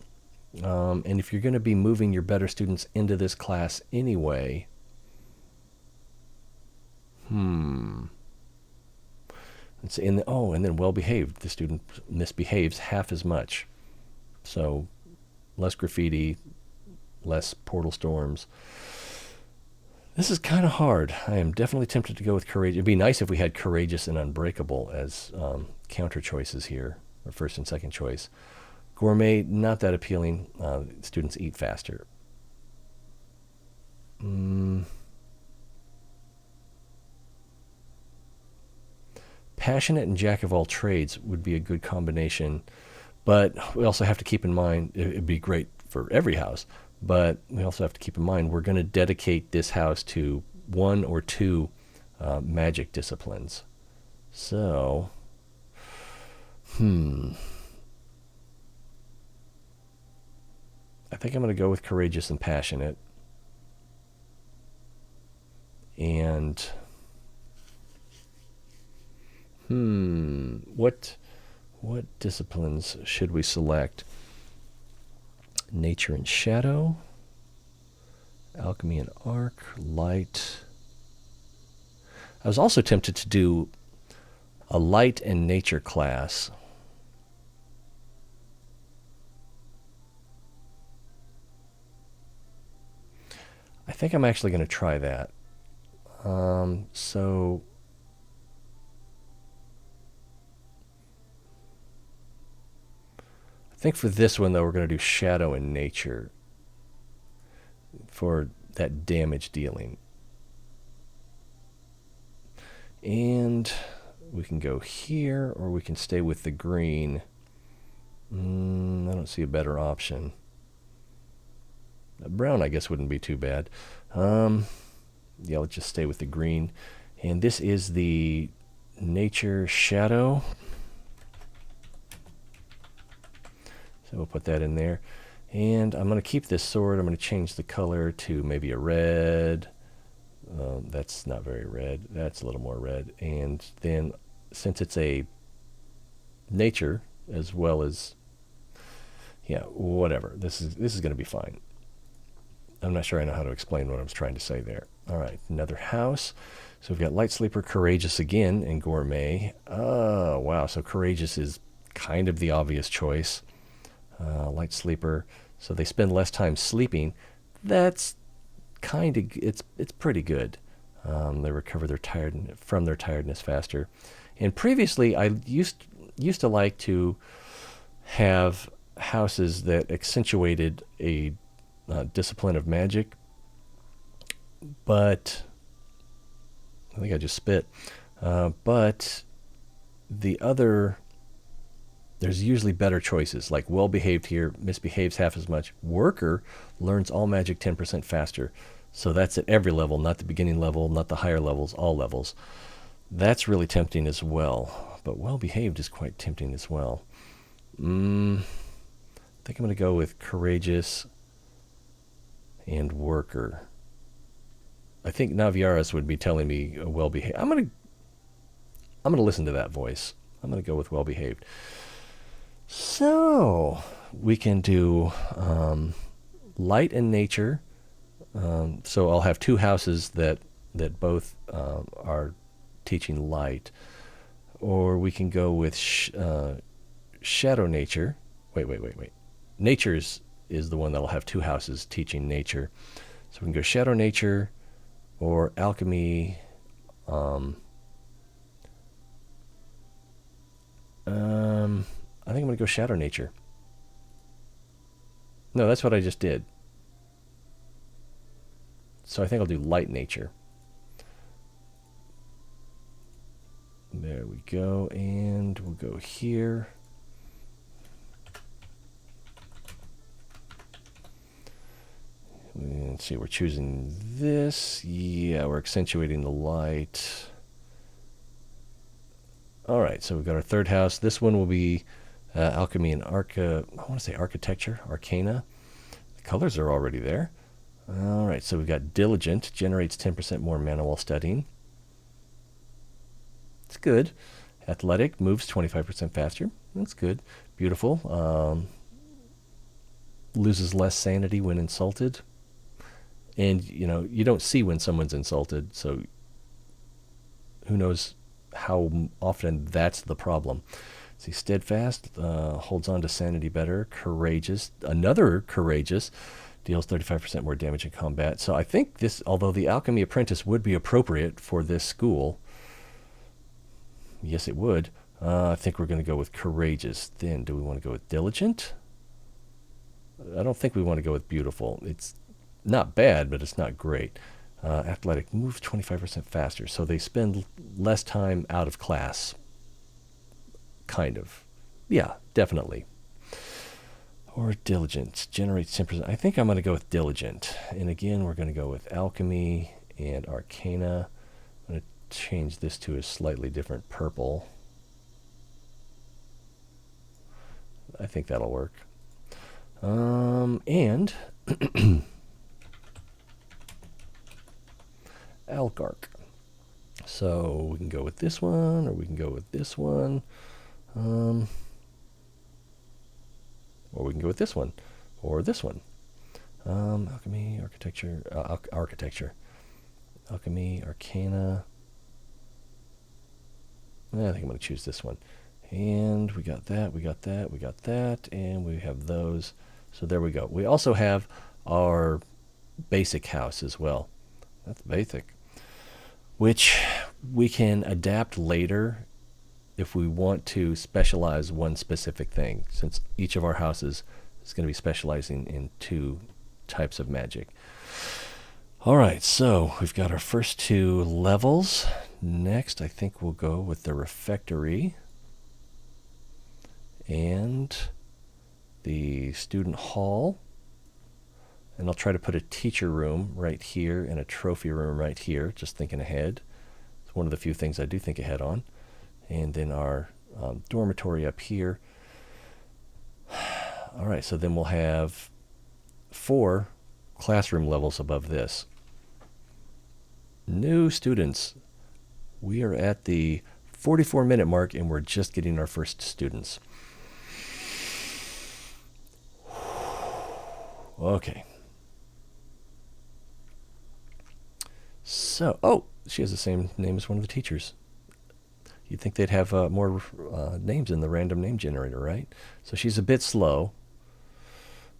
And if you're going to be moving your better students into this class anyway, and then well-behaved. The student misbehaves half as much. So less graffiti, less portal storms. This is kind of hard. I am definitely tempted to go with courageous. It'd be nice if we had courageous and unbreakable as counter choices here, or first and second choice. Gourmet, not that appealing. Students eat faster. Passionate and Jack of all trades would be a good combination, but we also have to keep in mind it'd be great for every house. But we also have to keep in mind we're going to dedicate this house to one or two magic disciplines. So, I think I'm going to go with courageous and passionate. And what disciplines should we select? Nature and shadow, alchemy and arc, light. I was also tempted to do a light and nature class. I think I'm actually going to try that. So I think for this one, though, we're going to do shadow and nature for that damage dealing. And we can go here, or we can stay with the green. I don't see a better option. Brown, I guess, wouldn't be too bad. Yeah, let's just stay with the green. And this is the nature shadow. So we'll put that in there. And I'm going to keep this sword. I'm going to change the color to maybe a red. That's not very red. That's a little more red. And then since it's a nature as well as, yeah, whatever. This is going to be fine. I'm not sure I know how to explain what I was trying to say there. All right, another house. So we've got light sleeper, courageous again, and gourmet. Oh, wow. So courageous is kind of the obvious choice. Light sleeper, so they spend less time sleeping. That's kind of, it's pretty good. They recover their tiredness faster. And previously, I used to like to have houses that accentuated a discipline of magic, but I think I just spit. But the other there's usually better choices, like well-behaved here, misbehaves half as much. Worker learns all magic 10% faster. So that's at every level, not the beginning level, not the higher levels, all levels. That's really tempting as well. But well-behaved is quite tempting as well. I think I'm going to go with courageous and worker. I think Naviaris would be telling me well-behaved. I'm going to listen to that voice. I'm going to go with well-behaved. So we can do light and nature. So I'll have two houses that both are teaching light. Or we can go with shadow nature. Wait. Nature is the one that'll have two houses teaching nature. So we can go shadow nature or alchemy. I think I'm going to go shadow nature. No, that's what I just did. So I think I'll do light nature. There we go, and we'll go here. Let's see, we're choosing this. Yeah, we're accentuating the light. All right, so we've got our third house. This one will be alchemy and I want to say architecture, arcana. The colors are already there. All right, so we've got diligent, generates 10% more mana while studying. It's good. Athletic, moves 25% faster. That's good. Beautiful. Loses less sanity when insulted. And, you don't see when someone's insulted, so who knows how often that's the problem. See, steadfast, holds on to sanity better. Courageous, another courageous, deals 35% more damage in combat. So I think this, although the alchemy apprentice would be appropriate for this school, yes it would, I think we're going to go with courageous. Then do we want to go with diligent? I don't think we want to go with beautiful. It's not bad, but it's not great. Athletic, moves 25% faster, so they spend less time out of class. Kind of. Yeah, definitely. Or diligent, generates 10%. I think I'm going to go with diligent. And again, we're going to go with alchemy and arcana. I'm going to change this to a slightly different purple. I think that'll work. And Algark. So we can go with this one, or we can go with this one. Or we can go with this one, or this one. Alchemy, architecture, architecture. Alchemy, arcana. I think I'm going to choose this one. And we got that, we got that, we got that, and we have those. So there we go. We also have our basic house as well. That's basic. Which we can adapt later if we want to specialize one specific thing, since each of our houses is going to be specializing in two types of magic. All right, so we've got our first two levels. Next, I think we'll go with the refectory and the student hall. And I'll try to put a teacher room right here and a trophy room right here, just thinking ahead. It's one of the few things I do think ahead on. And then our dormitory up here. All right, so then we'll have 4 classroom levels above this. New students. We are at the 44-minute mark, and we're just getting our first students. Okay. So, she has the same name as one of the teachers. You'd think they'd have more names in the random name generator, right? So she's a bit slow,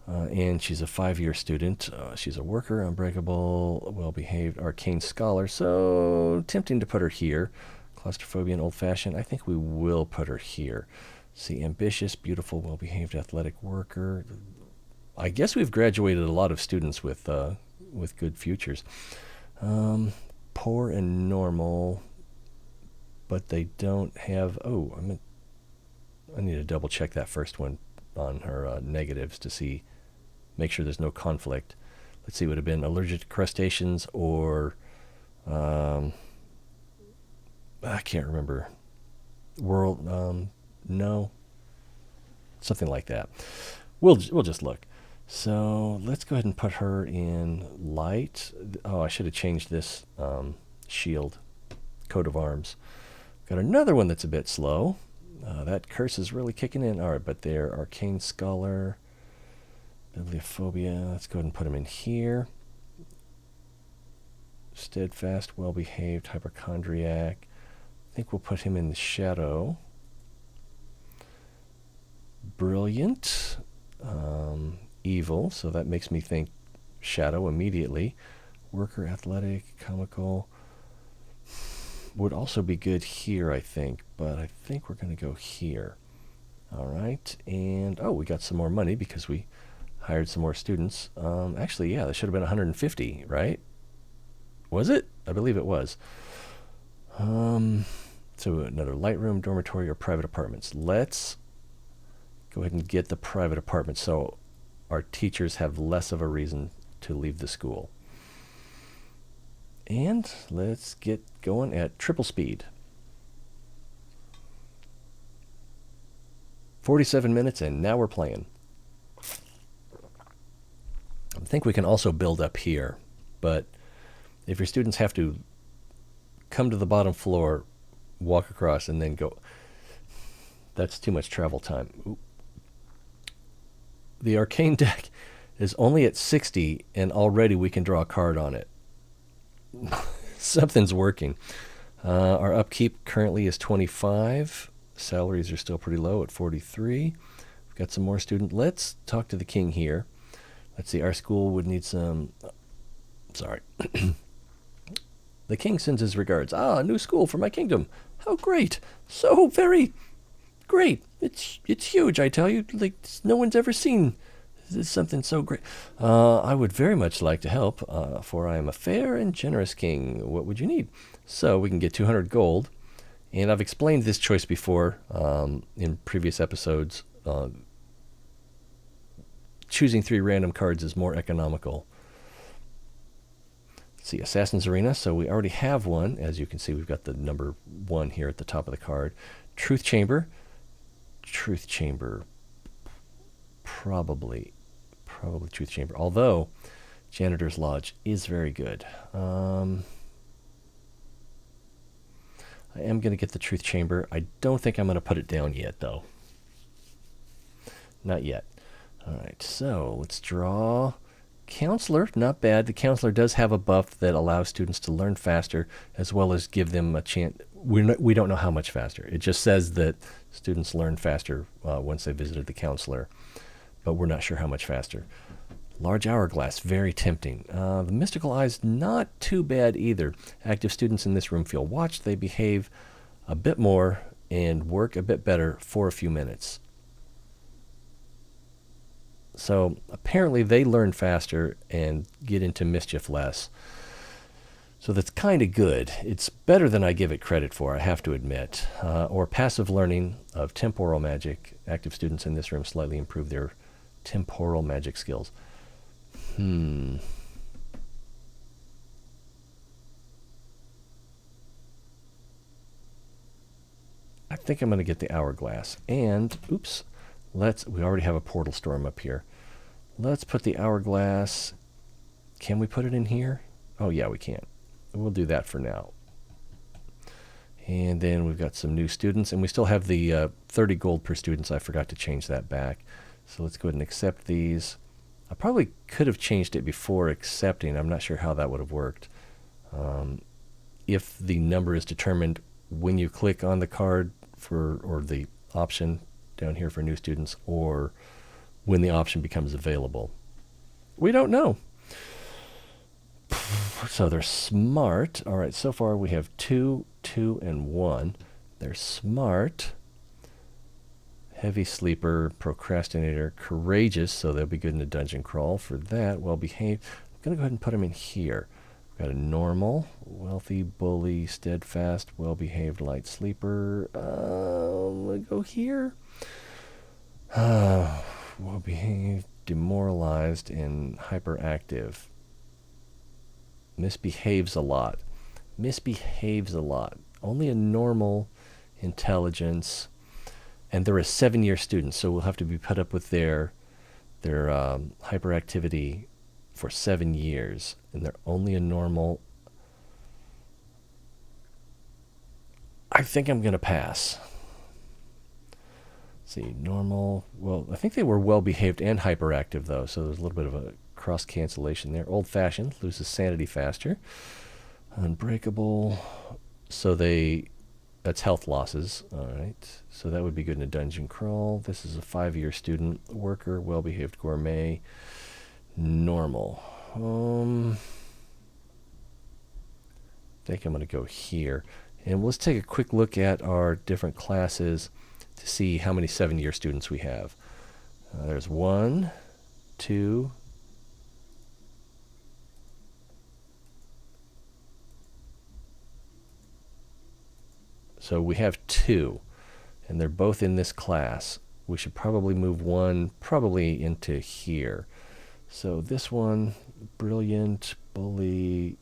and she's a 5-year student. She's a worker, unbreakable, well-behaved, arcane scholar. So tempting to put her here. Claustrophobia and old-fashioned. I think we will put her here. See, ambitious, beautiful, well-behaved, athletic worker. I guess we've graduated a lot of students with good futures. Poor and normal. But they don't have... I need to double check that first one on her negatives to see, make sure there's no conflict. Let's see, would have been allergic to crustaceans or I can't remember. No, something like that. We'll just look. So let's go ahead and put her in light. Oh, I should have changed this shield, coat of arms. Got another one that's a bit slow. That curse is really kicking in. All right, but they're arcane scholar, bibliophobia. Let's go ahead and put them in here. Steadfast, well-behaved, hypochondriac. I think we'll put him in the shadow. Brilliant, evil, so that makes me think shadow immediately. Worker, athletic, comical would also be good here, I think, but I think we're going to go here. All right, and we got some more money because we hired some more students. Actually, yeah, that should have been 150, right? Was it? I believe it was. So another Lightroom, dormitory, or private apartments. Let's go ahead and get the private apartment so our teachers have less of a reason to leave the school. And let's get going at triple speed. 47 minutes and now we're playing. I think we can also build up here, but if your students have to come to the bottom floor, walk across, and then go, that's too much travel time. Ooh. The arcane deck is only at 60, and already we can draw a card on it. Something's working. Our upkeep currently is 25. Salaries are still pretty low at 43. We've got some more students. Let's talk to the king here. Let's see, our school would need some... Sorry. The king sends his regards. A new school for my kingdom. How great. So very great. It's huge, I tell you. Like, no one's ever seen something so great. I would very much like to help, for I am a fair and generous king. What would you need? So we can get 200 gold. And I've explained this choice before in previous episodes. Choosing 3 random cards is more economical. Let's see, Assassin's Arena. So we already have one. As you can see, we've got the number 1 here at the top of the card. Truth Chamber. Truth Chamber. Probably Truth Chamber. Although Janitor's Lodge is very good. I am going to get the Truth Chamber. I don't think I'm going to put it down yet, though. Not yet. All right, so let's draw Counselor. Not bad. The Counselor does have a buff that allows students to learn faster, as well as give them a chance. We don't know how much faster. It just says that students learn faster once they visited the Counselor, but we're not sure how much faster. Large Hourglass, very tempting. The Mystical Eyes, not too bad either. Active students in this room feel watched. They behave a bit more and work a bit better for a few minutes. So apparently they learn faster and get into mischief less. So that's kind of good. It's better than I give it credit for, I have to admit. Or passive learning of temporal magic. Active students in this room slightly improve their temporal magic skills. I think I'm going to get the Hourglass. And, oops, we already have a Portal Storm up here. Let's put the Hourglass. Can we put it in here? Oh, yeah, we can. We'll do that for now. And then we've got some new students, and we still have the 30 gold per student. I forgot to change that back. So let's go ahead and accept these. I probably could have changed it before accepting. I'm not sure how that would have worked. If the number is determined when you click on the card or the option down here for new students, or when the option becomes available. We don't know. So they're smart. All right, so far we have 2, 2, and 1. They're smart. Heavy sleeper, procrastinator, courageous, so they'll be good in a dungeon crawl for that. Well behaved. I'm going to go ahead and put them in here. We've got a normal, wealthy, bully, steadfast, well behaved, light sleeper. We'll go here. Well behaved, demoralized, and hyperactive. Misbehaves a lot. Misbehaves a lot. Only a normal intelligence. And they're a 7-year student, so we'll have to be put up with their hyperactivity for 7 years. And they're only a normal. I think I'm going to pass. Let's see, normal. Well, I think they were well behaved and hyperactive, though, so there's a little bit of a cross cancellation there. Old fashioned, loses sanity faster. Unbreakable. So that's health losses. All right. So that would be good in a dungeon crawl. This is a 5-year student. Worker, well behaved gourmet. Normal. I think I'm going to go here. And let's take a quick look at our different classes to see how many 7-year students we have. There's 1, 2, so we have 2, and they're both in this class. We should probably move one probably into here. So this one, brilliant, bully,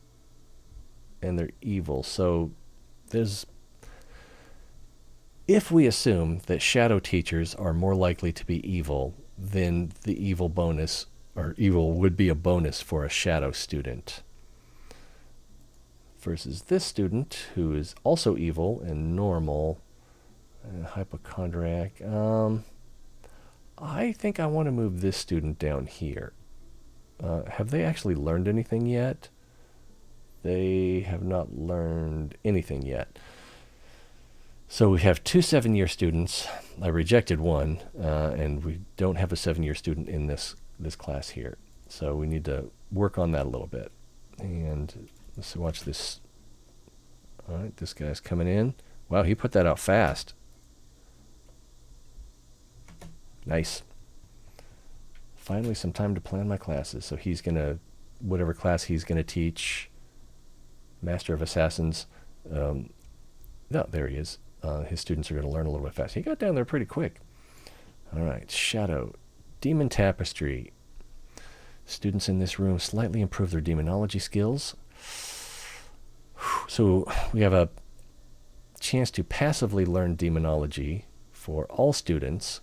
and they're evil. So if we assume that shadow teachers are more likely to be evil, then the evil bonus, or evil would be a bonus for a shadow student. Versus this student, who is also evil and normal, and hypochondriac. I think I want to move this student down here. Have they actually learned anything yet? They have not learned anything yet. So we have 2 7-year students. I rejected one, and we don't have a 7-year student in this class here. So we need to work on that a little bit. And let's watch this. All right, this guy's coming in. Wow, he put that out fast. Nice. Finally, some time to plan my classes. So he's going to, whatever class he's going to teach, Master of Assassins. No, there he is. His students are going to learn a little bit fast. He got down there pretty quick. All right, Shadow. Demon Tapestry. Students in this room slightly improve their demonology skills. So we have a chance to passively learn demonology for all students,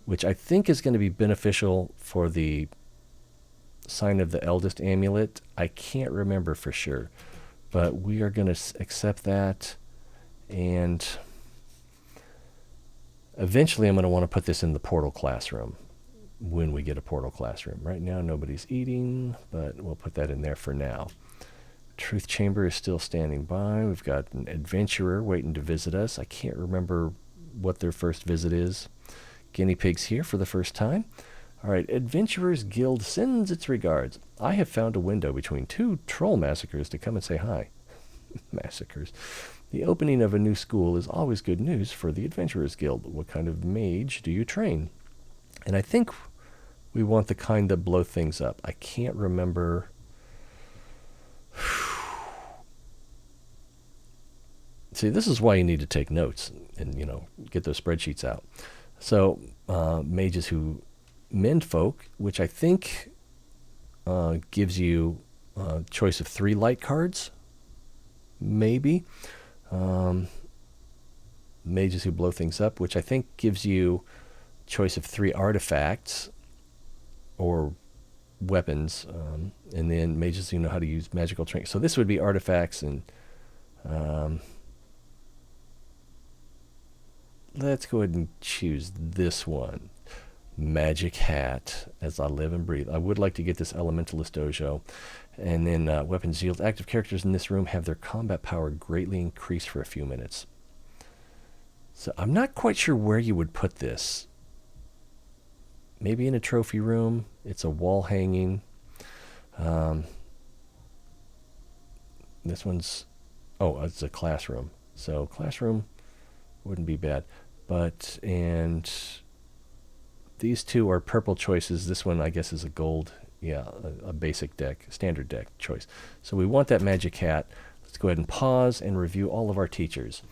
which I think is going to be beneficial for the Sign of the Eldest amulet. I can't remember for sure, but we are going to accept that. And eventually I'm going to want to put this in the portal classroom when we get a portal classroom. Right now nobody's eating, but we'll put that in there for now. Truth Chamber is still standing by. We've got an adventurer waiting to visit us. I can't remember what their first visit is. Guinea Pig's here for the first time. All right, Adventurers Guild sends its regards. I have found a window between 2 troll massacres to come and say hi. Massacres. The opening of a new school is always good news for the Adventurers Guild. What kind of mage do you train? And I think we want the kind that blow things up. I can't remember. See, this is why you need to take notes and, get those spreadsheets out. So, mages who mend folk, which I think gives you a choice of 3 light cards, maybe. Mages who blow things up, which I think gives you choice of 3 artifacts or weapons, and then mages who know how to use magical trinkets. So this would be artifacts, and let's go ahead and choose this one. Magic hat, as I live and breathe. I would like to get this Elementalist Dojo. And then weapons yield. Active characters in this room have their combat power greatly increased for a few minutes. So I'm not quite sure where you would put this. Maybe in a trophy room. It's a wall hanging. This one's... Oh, it's a classroom. So classroom wouldn't be bad. And these 2 are purple choices. This one, I guess, is a gold... Yeah, a basic deck, standard deck choice. So we want that magic hat. Let's go ahead and pause and review all of our teachers.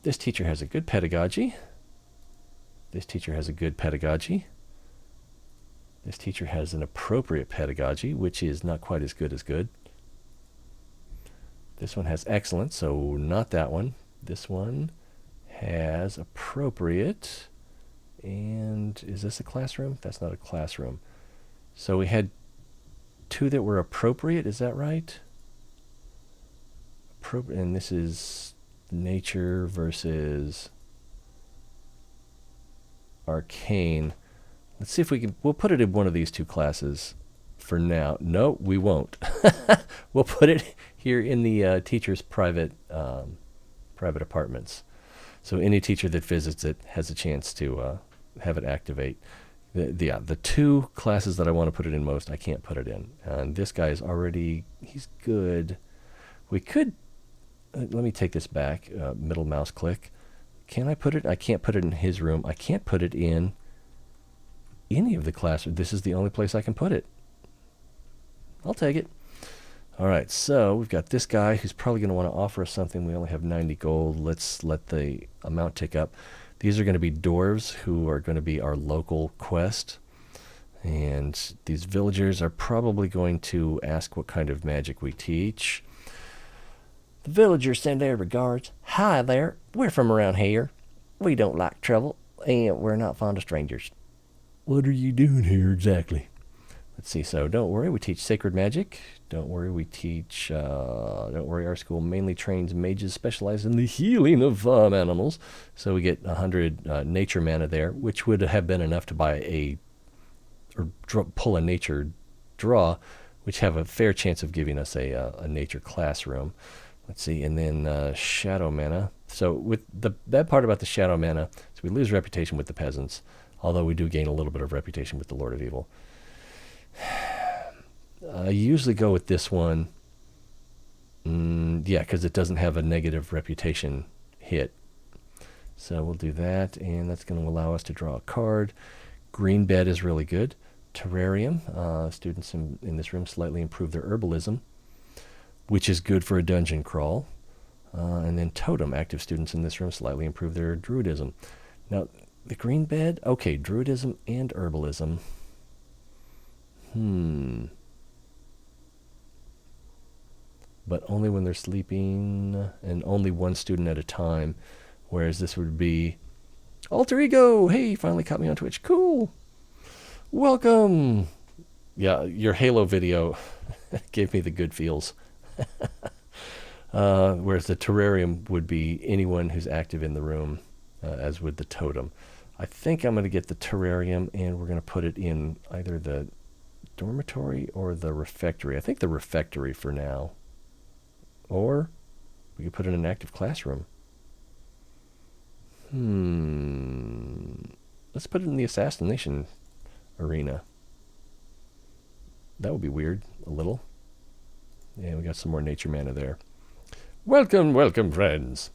This teacher has a good pedagogy. This teacher has a good pedagogy. This teacher has an appropriate pedagogy, which is not quite as good as good. This one has excellent, so not that one. This one has appropriate. And is this a classroom? That's not a classroom. So we had 2 that were appropriate, is that right? And this is nature versus arcane. Let's see if we'll put it in one of these 2 classes for now. No, we won't. We'll put it here in the teacher's private apartments. So any teacher that visits it has a chance to have it activate. The 2 classes that I want to put it in most, I can't put it in. And this guy is already, he's good. We could, let me take this back, middle mouse click. Can I put it? I can't put it in his room. I can't put it in any of the classes. This is the only place I can put it. I'll take it. All right, so we've got this guy who's probably going to want to offer us something. We only have 90 gold. Let's let the amount tick up. These are going to be dwarves who are going to be our local quest. And these villagers are probably going to ask what kind of magic we teach. The villagers send their regards. Hi there, we're from around here. We don't like trouble, and we're not fond of strangers. What are you doing here exactly? Let's see, so don't worry, we teach sacred magic. Don't worry, we teach, don't worry, our school mainly trains mages specialized in the healing of animals. So we get 100 nature mana there, which would have been enough to buy pull a nature draw, which have a fair chance of giving us a nature classroom. Let's see, and then shadow mana. So with that part about the shadow mana, so we lose reputation with the peasants, although we do gain a little bit of reputation with the Lord of Evil. I usually go with this one, yeah, because it doesn't have a negative reputation hit. So we'll do that, and that's going to allow us to draw a card. Green bed is really good. Terrarium, students in this room slightly improve their herbalism, which is good for a dungeon crawl. And then totem, active students in this room slightly improve their druidism. Now, the green bed, okay, druidism and herbalism. But only when they're sleeping, and only one student at a time. Whereas this would be alter ego. Hey, finally caught me on Twitch. Cool. Welcome. Yeah, your Halo video gave me the good feels. Whereas the terrarium would be anyone who's active in the room, as would the totem. I think I'm going to get the terrarium, and we're going to put it in either the dormitory or the refectory. I think the refectory for now. Or we could put it in an active classroom. Let's put it in the assassination arena. That would be weird, a little. Yeah, we got some more nature mana there. Welcome, welcome, friends.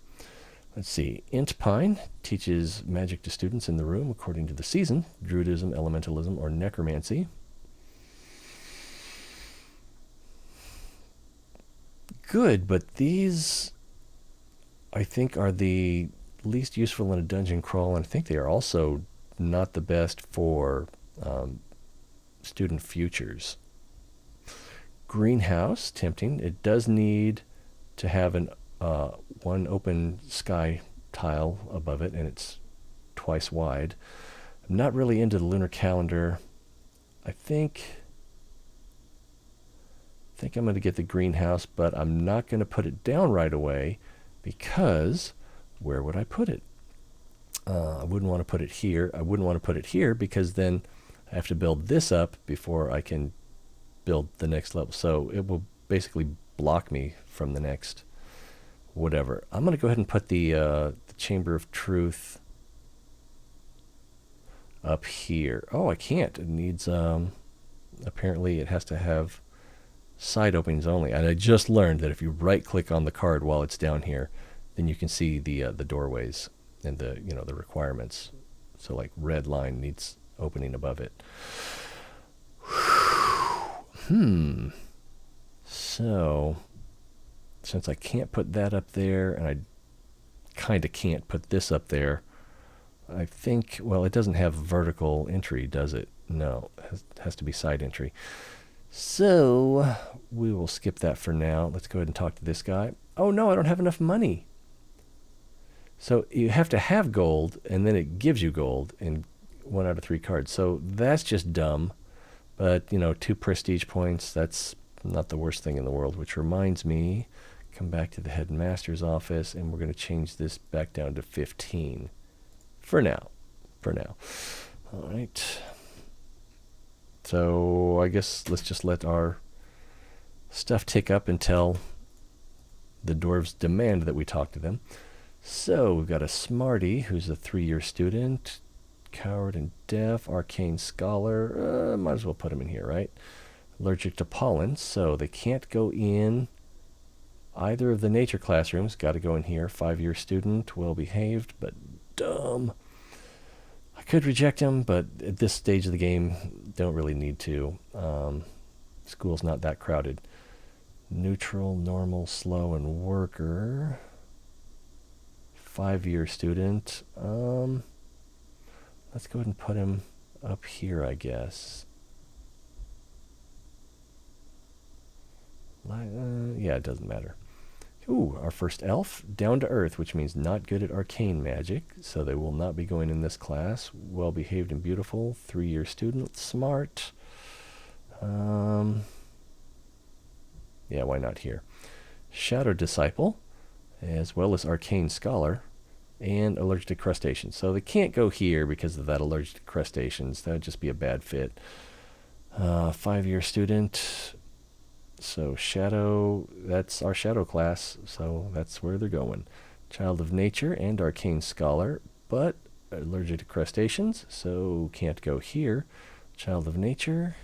Let's see. Int Pine teaches magic to students in the room according to the season. Druidism, elementalism, or necromancy. Good, but these, I think, are the least useful in a dungeon crawl, and I think they are also not the best for student futures. Greenhouse, tempting. It does need to have one open sky tile above it, and it's twice wide. I'm not really into the lunar calendar. I think I'm going to get the greenhouse, but I'm not going to put it down right away because where would I put it? I wouldn't want to put it here. I wouldn't want to put it here because then I have to build this up before I can build the next level. So it will basically block me from the next whatever. I'm going to go ahead and put the Chamber of Truth up here. Oh, I can't. It needs, apparently it has to have side openings only. And I just learned that if you right click on the card while it's down here, then you can see the doorways and the requirements. So like red line needs opening above it. So since I can't put that up there, and I kind of can't put this up there, I think, well, it doesn't have vertical entry, does it? No, it has to be side entry. So we will skip that for now. Let's go ahead and talk to this guy. Oh no, I don't have enough money. So you have to have gold, and then it gives you gold in 1 out of 3 cards. So that's just dumb. But, 2 prestige points, that's not the worst thing in the world. Which reminds me, come back to the headmaster's office, and we're going to change this back down to 15. For now. All right. So I guess let's just let our stuff tick up until the dwarves demand that we talk to them. So we've got a smarty who's a 3-year student, coward and deaf, arcane scholar. Might as well put him in here, right? Allergic to pollen, so they can't go in either of the nature classrooms. Got to go in here. 5-year student, well behaved, but dumb. I could reject him, but at this stage of the game, don't really need to. School's not that crowded. Neutral, normal, slow, and worker. 5-year student. Let's go ahead and put him up here, I guess. Yeah, it doesn't matter. Ooh, our first elf, down to earth, which means not good at arcane magic, so they will not be going in this class. Well behaved and beautiful, 3-year student, smart. Yeah, why not here? Shadow disciple, as well as arcane scholar, and allergic to crustaceans. So they can't go here because of that allergic to crustaceans. That would just be a bad fit. 5-year student. So shadow, that's our shadow class, so that's where they're going. Child of nature and arcane scholar, but allergic to crustaceans, so can't go here. Child of nature,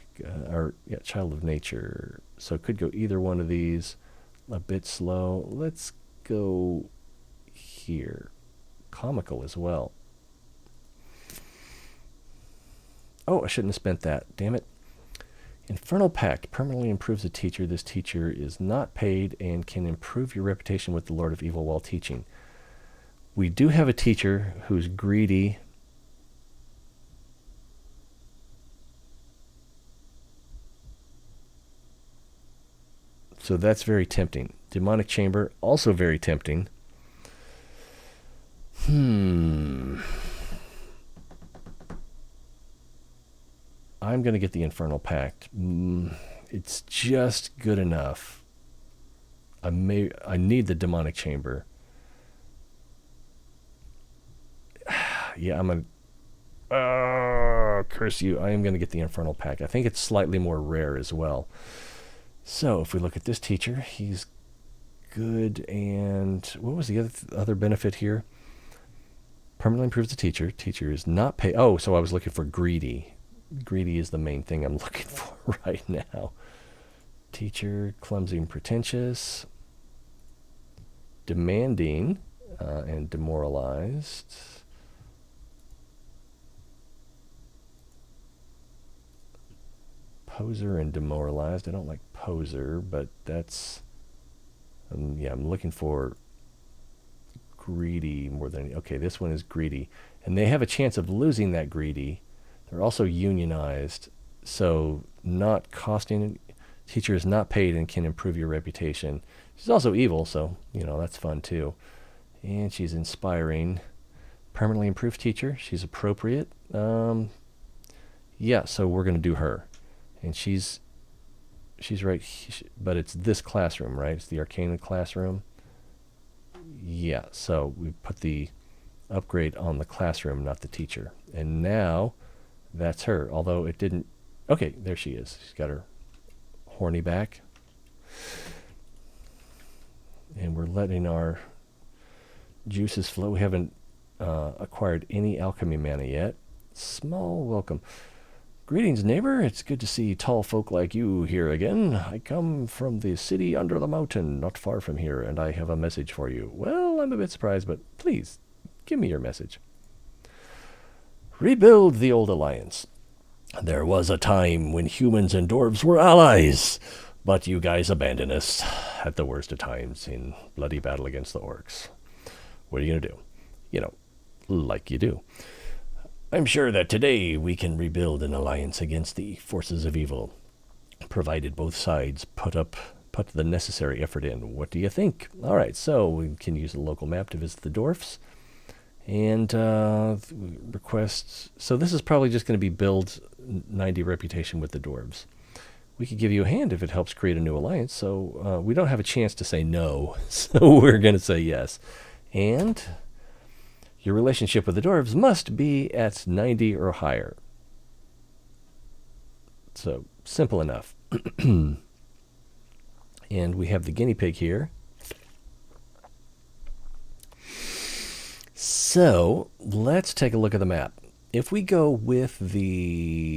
child of nature. So could go either one of these. A bit slow. Let's go here. Comical as well. Oh, I shouldn't have spent that. Damn it. Infernal Pact permanently improves a teacher. This teacher is not paid and can improve your reputation with the Lord of Evil while teaching. We do have a teacher who's greedy. So that's very tempting. Demonic Chamber, also very tempting. I'm going to get the Infernal Pact. It's just good enough. I need the Demonic Chamber. Yeah, I'm going to... curse you. I am going to get the Infernal Pact. I think it's slightly more rare as well. So, if we look at this teacher, he's good, and... What was the other benefit here? Permanently improves the teacher. Teacher is not paid... Oh, so I was looking for greedy. Greedy is the main thing I'm looking for right now. Teacher, clumsy and pretentious. Demanding and demoralized. Poser and demoralized. I don't like poser, but that's... yeah, I'm looking for greedy more than... Okay, this one is greedy. And they have a chance of losing that greedy. They're also unionized, so not costing... Teacher is not paid and can improve your reputation. She's also evil, so, that's fun too. And she's inspiring. Permanently improved teacher. She's appropriate. Yeah, so we're going to do her. And she's right, but it's this classroom, right? It's the Arcana classroom. Yeah, so we put the upgrade on the classroom, not the teacher. And now... That's her, although it didn't... Okay, there she is. She's got her horny back. And we're letting our juices flow. We haven't acquired any alchemy mana yet. Small welcome. Greetings, neighbor. It's good to see tall folk like you here again. I come from the city under the mountain, not far from here, and I have a message for you. Well, I'm a bit surprised, but please, give me your message. Rebuild the old alliance. There was a time when humans and dwarves were allies, but you guys abandoned us at the worst of times in bloody battle against the orcs. What are you going to do? like you do. I'm sure that today we can rebuild an alliance against the forces of evil, provided both sides put the necessary effort in. What do you think? All right, so we can use the local map to visit the Dwarves. And requests. So this is probably just going to be build 90 reputation with the Dwarves. We could give you a hand if it helps create a new alliance. So we don't have a chance to say no. So we're going to say yes. And your relationship with the Dwarves must be at 90 or higher. So simple enough. And we have the guinea pig here. So let's take a look at the map. If we go with the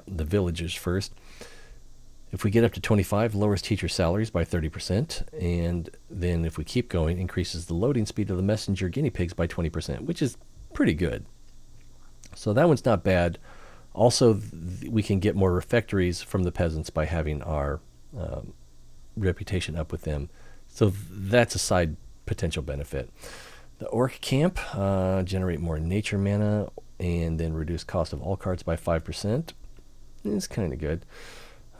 villagers first, if we get up to 25, lowers teacher salaries by 30%, and then if we keep going, increases the loading speed of the messenger guinea pigs by 20%, which is pretty good. So that one's not bad. Also, we can get more refectories from the peasants by having our reputation up with them. So that's a side potential benefit. The orc camp, generate more nature mana and then reduce cost of all cards by 5%. It's kind of good.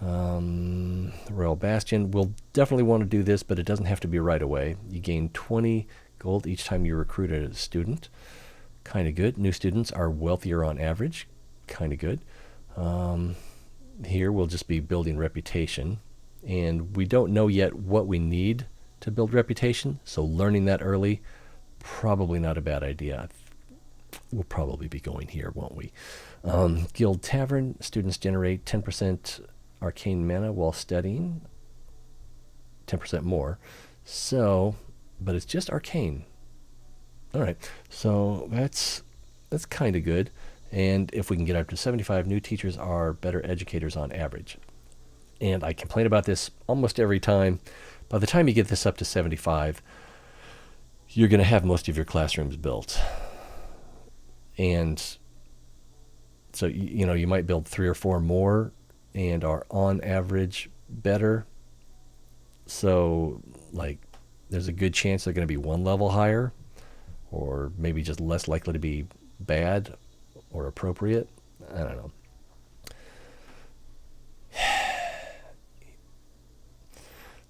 The Royal Bastion, we'll definitely want to do this, but it doesn't have to be right away. You gain 20 gold each time you recruit a student. Kind of good. New students are wealthier on average. Kind of good. Here we'll just be building reputation. And we don't know yet what we need to build reputation, so learning that early, probably not a bad idea. We'll probably be going here, won't we? Guild Tavern, students generate 10% arcane mana while studying. 10% more. So, but it's just arcane. All right, so that's kind of good. And if we can get up to 75, new teachers are better educators on average. And I complain about this almost every time. By the time you get this up to 75, you're going to have most of your classrooms built. And so, you might build 3 or 4 more and are on average better. So, there's a good chance they're going to be 1 level higher, or maybe just less likely to be bad or appropriate. I don't know.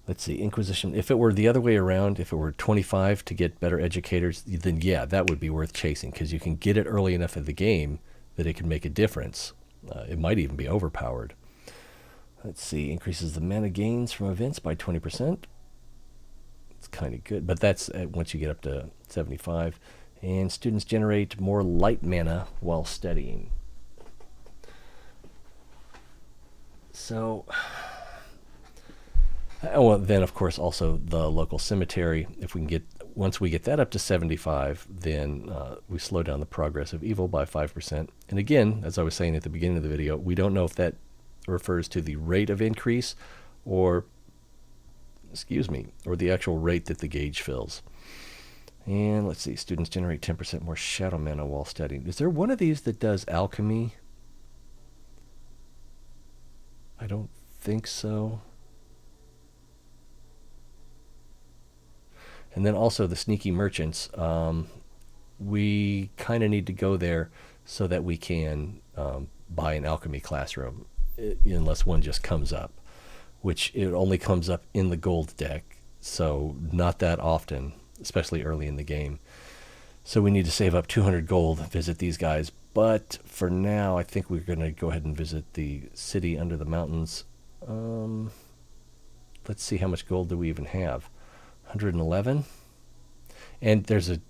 Let's see, Inquisition. If it were the other way around, if it were 25 to get better educators, then yeah, that would be worth chasing, because you can get it early enough in the game that it can make a difference. It might even be overpowered. Let's see, increases the mana gains from events by 20%. It's kind of good, but that's once you get up to 75. And students generate more light mana while studying. So... well, then, of course, also the local cemetery. If we can once we get that up to 75, then we slow down the progress of evil by 5%. And again, as I was saying at the beginning of the video, we don't know if that refers to the rate of increase or the actual rate that the gauge fills. And let's see, students generate 10% more shadow mana while studying. Is there one of these that does alchemy? I don't think so. And then also the sneaky merchants. We kind of need to go there so that we can buy an alchemy classroom, unless one just comes up, which it only comes up in the gold deck, so not that often, especially early in the game. So we need to save up 200 gold, visit these guys. But for now, I think we're going to go ahead and visit the city under the mountains. Let's see, how much gold do we even have? 111, and there's a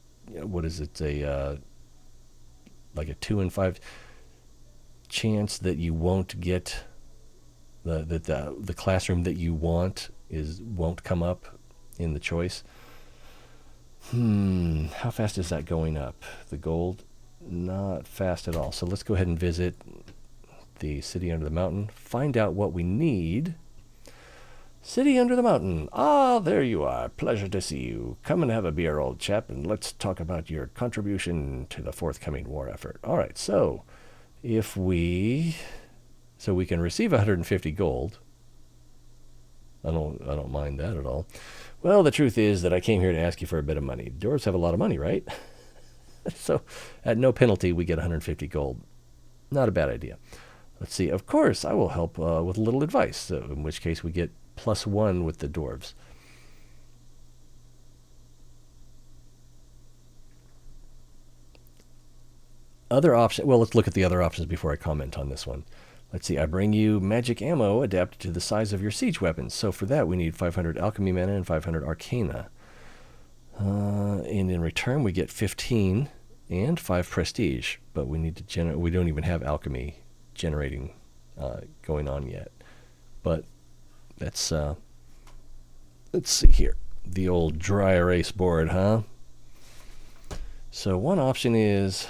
like a 2 in 5 chance that you won't get the classroom that you won't come up in the choice. How fast is that going up? The gold, not fast at all. So let's go ahead and visit the city under the mountain, find out what we need. City under the mountain. Ah, there you are. Pleasure to see you. Come and have a beer, old chap, and let's talk about your contribution to the forthcoming war effort. All right, so we can receive 150 gold. I don't mind that at all. Well, the truth is that I came here to ask you for a bit of money. Dwarves have a lot of money, right? So at no penalty, we get 150 gold. Not a bad idea. Let's see. Of course, I will help with a little advice, so in which case we get +1 with the dwarves. Other option. Well, let's look at the other options before I comment on this one. Let's see. I bring you magic ammo adapted to the size of your siege weapons. So for that, we need 500 alchemy mana and 500 arcana. And in return, we get 15 and 5 prestige. But we need to generate. We don't even have alchemy generating going on yet. But that's let's see here. The old dry erase board, huh? So one option is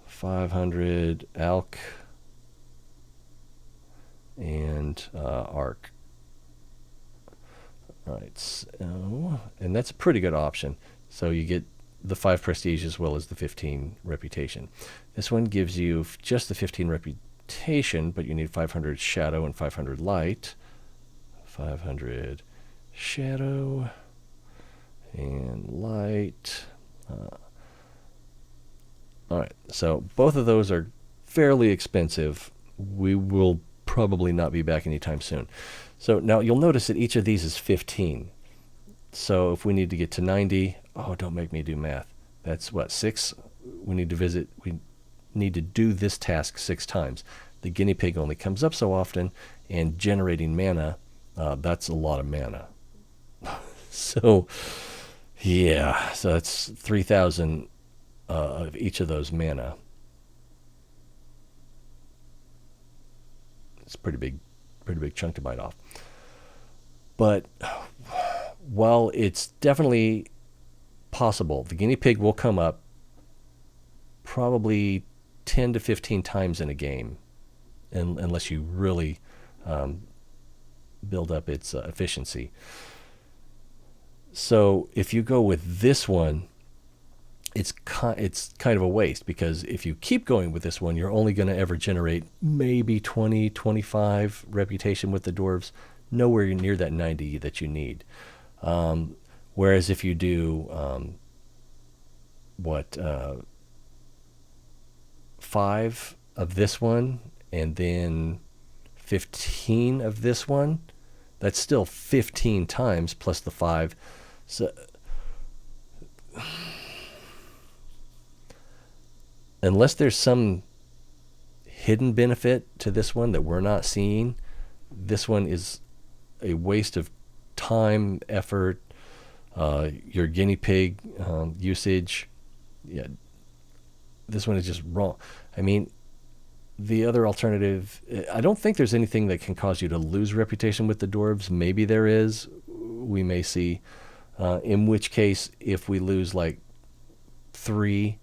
500 alch and arc. Alright, so, and that's a pretty good option. So you get the 5 prestige as well as the 15 reputation. This one gives you just the 15 reputation, but you need 500 shadow and 500 light. 500 shadow and light. Alright, so both of those are fairly expensive. We will probably not be back anytime soon. So now you'll notice that each of these is 15. So if we need to get to 90, oh, don't make me do math. That's what, 6? We need to do this task 6 times. The guinea pig only comes up so often, and generating mana, that's a lot of mana. So, yeah, so that's 3,000 of each of those mana. It's a pretty big chunk to bite off. But while it's definitely possible, the guinea pig will come up probably 10 to 15 times in a game, unless you really build up its efficiency. So if you go with this one, it's kind of a waste, because if you keep going with this one, you're only going to ever generate maybe 20, 25 reputation with the dwarves, nowhere near that 90 that you need. Whereas if you do 5 of this one and then 15 of this one, that's still 15 times plus the 5. So unless there's some hidden benefit to this one that we're not seeing, this one is a waste of time, effort, your guinea pig usage. Yeah, this one is just wrong. I mean, the other alternative, I don't think there's anything that can cause you to lose reputation with the dwarves. Maybe there is. We may see. In which case, if we lose like 3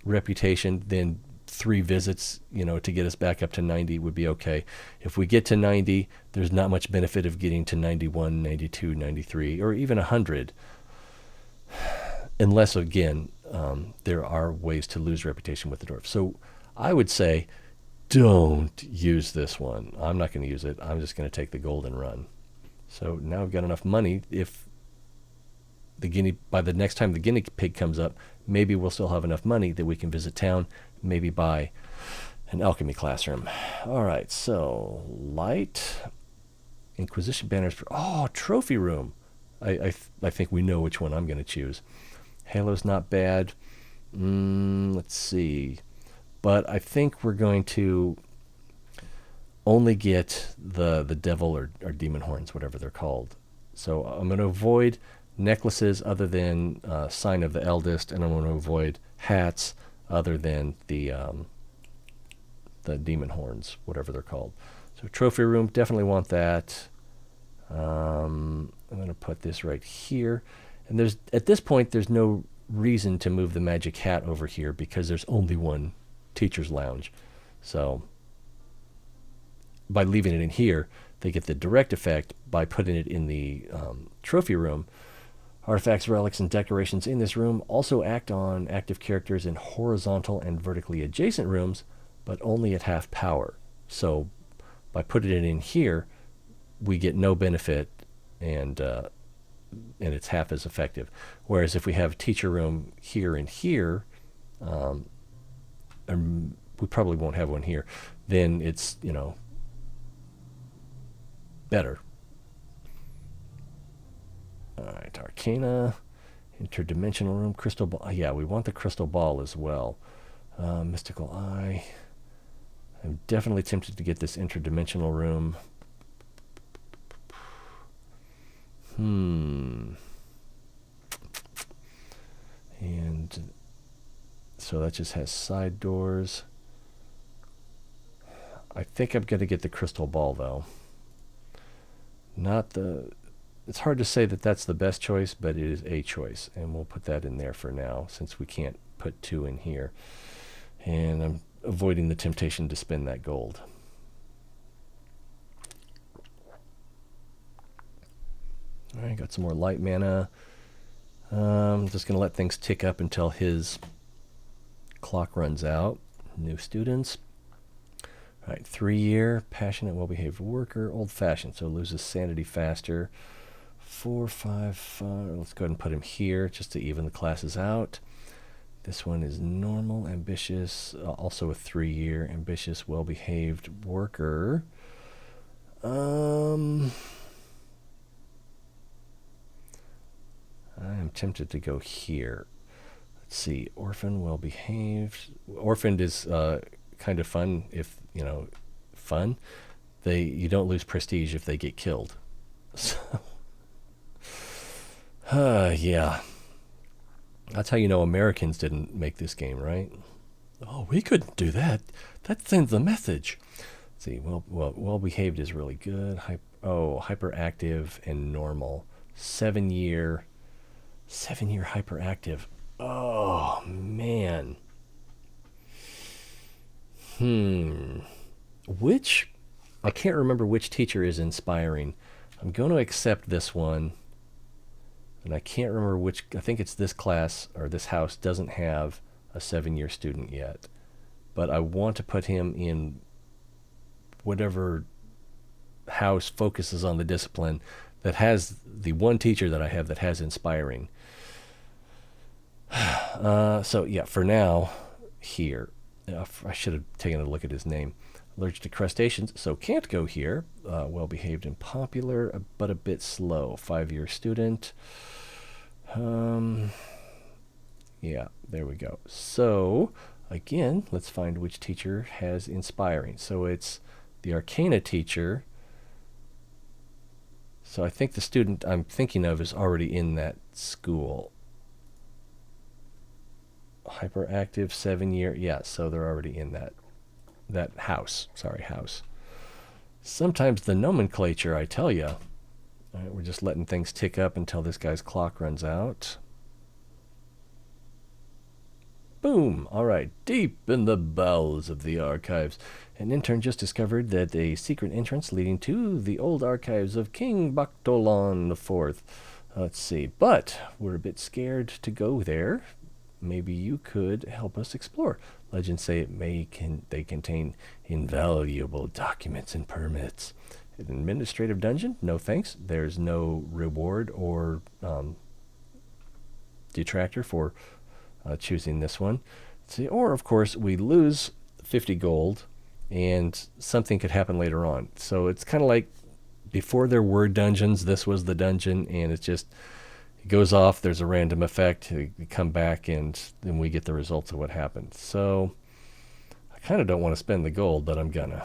reputation, then 3 visits, to get us back up to 90 would be okay. If we get to 90, there's not much benefit of getting to 91, 92, 93, or even 100. Unless, again, there are ways to lose reputation with the dwarf. So I would say, don't use this one. I'm not going to use it. I'm just going to take the gold and run. So now I've got enough money. If by the next time the guinea pig comes up, maybe we'll still have enough money that we can visit town, maybe buy an alchemy classroom. All right, so light, Inquisition banners for trophy room. I think we know which one I'm going to choose. Halo's not bad. Let's see, but I think we're going to only get the devil or demon horns, whatever they're called. So I'm going to avoid necklaces other than Sign of the Eldest, and I'm going to avoid hats other than the demon horns, whatever they're called. So trophy room, definitely want that. I'm going to put this right here, and at this point there's no reason to move the magic hat over here because there's only one teacher's lounge. So by leaving it in here, they get the direct effect. By putting it in the trophy room, artifacts, relics, and decorations in this room also act on active characters in horizontal and vertically adjacent rooms, but only at half power. So by putting it in here, we get no benefit, and it's half as effective. Whereas if we have teacher room here and here, and we probably won't have one here, then it's, better. All right, Arcana, interdimensional room, crystal ball. Yeah, we want the crystal ball as well. Mystical eye. I'm definitely tempted to get this interdimensional room. And so that just has side doors. I think I'm going to get the crystal ball, though. It's hard to say that that's the best choice, but it is a choice. And we'll put that in there for now, since we can't put 2 in here. And I'm avoiding the temptation to spend that gold. All right, got some more light mana. I'm just going to let things tick up until his clock runs out. New students. All right, 3-year, passionate, well-behaved worker, old-fashioned, so loses sanity faster. 4, 5, 5. Let's go ahead and put him here just to even the classes out. This one is normal, ambitious, also a 3-year, ambitious, well-behaved worker. I am tempted to go here. Let's see, orphan, well-behaved. Orphaned is kind of fun if, fun. You don't lose prestige if they get killed. So, yeah. That's how you know Americans didn't make this game, right? Oh, we couldn't do that. That sends a message. Let's see, well-behaved is really good. Hyperactive and normal. 7-year hyperactive. Oh, man. I can't remember which teacher is inspiring. I'm going to accept this one. And I can't remember which. I think it's this class or this house doesn't have a 7-year student yet. But I want to put him in whatever house focuses on the discipline that has the one teacher that I have that has inspiring. So yeah, for now, here. I should have taken a look at his name. Allergic to crustaceans, so can't go here. Well-behaved and popular, but a bit slow. 5-year student. Yeah, there we go. So, again, let's find which teacher has inspiring. So it's the Arcana teacher. So I think the student I'm thinking of is already in that school. Hyperactive, 7-year. Yeah, so they're already in that house. Sorry, house. Sometimes the nomenclature, I tell you. All right, we're just letting things tick up until this guy's clock runs out. Boom! All right, deep in the bowels of the archives, an intern just discovered that a secret entrance leading to the old archives of King Baktolan IV. Let's see, but we're a bit scared to go there. Maybe you could help us explore. Legends say they contain invaluable documents and permits. An administrative dungeon? No thanks. There's no reward or detractor for choosing this one. See, or of course we lose 50 gold and something could happen later on. So it's kind of like before there were dungeons, this was the dungeon, and it goes off, there's a random effect, you come back, and then we get the results of what happened. So I kind of don't want to spend the gold, but I'm gonna.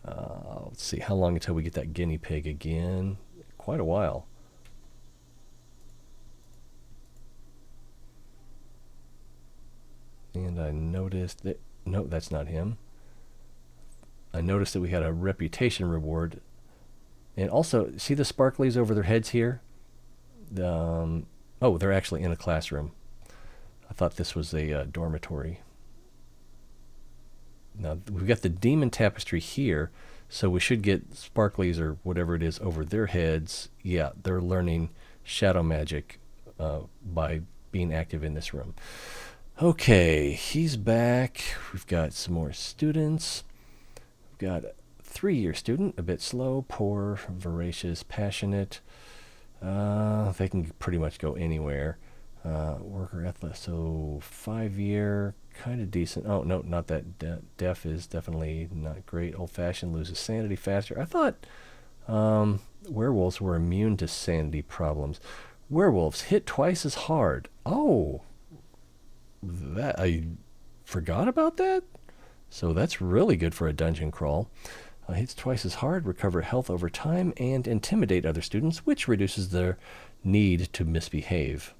Let's see, how long until we get that guinea pig again? Quite a while. And I noticed that, no, that's not him. I noticed that we had a reputation reward. And also, see the sparklies over their heads here? Oh, they're actually in a classroom. I thought this was a dormitory. Now, we've got the demon tapestry here, so we should get sparklies or whatever it is over their heads. Yeah, they're learning shadow magic by being active in this room. Okay, he's back. We've got some more students. We've got 3-year student, a bit slow, poor, voracious, passionate. They can pretty much go anywhere. Worker athlete, so 5-year, kind of decent. Oh, no, not that. Deaf is definitely not great. Old-fashioned, loses sanity faster. I thought werewolves were immune to sanity problems. Werewolves hit twice as hard. Oh, that I forgot about that. So that's really good for a dungeon crawl. Hits twice as hard, recover health over time, and intimidate other students, which reduces their need to misbehave.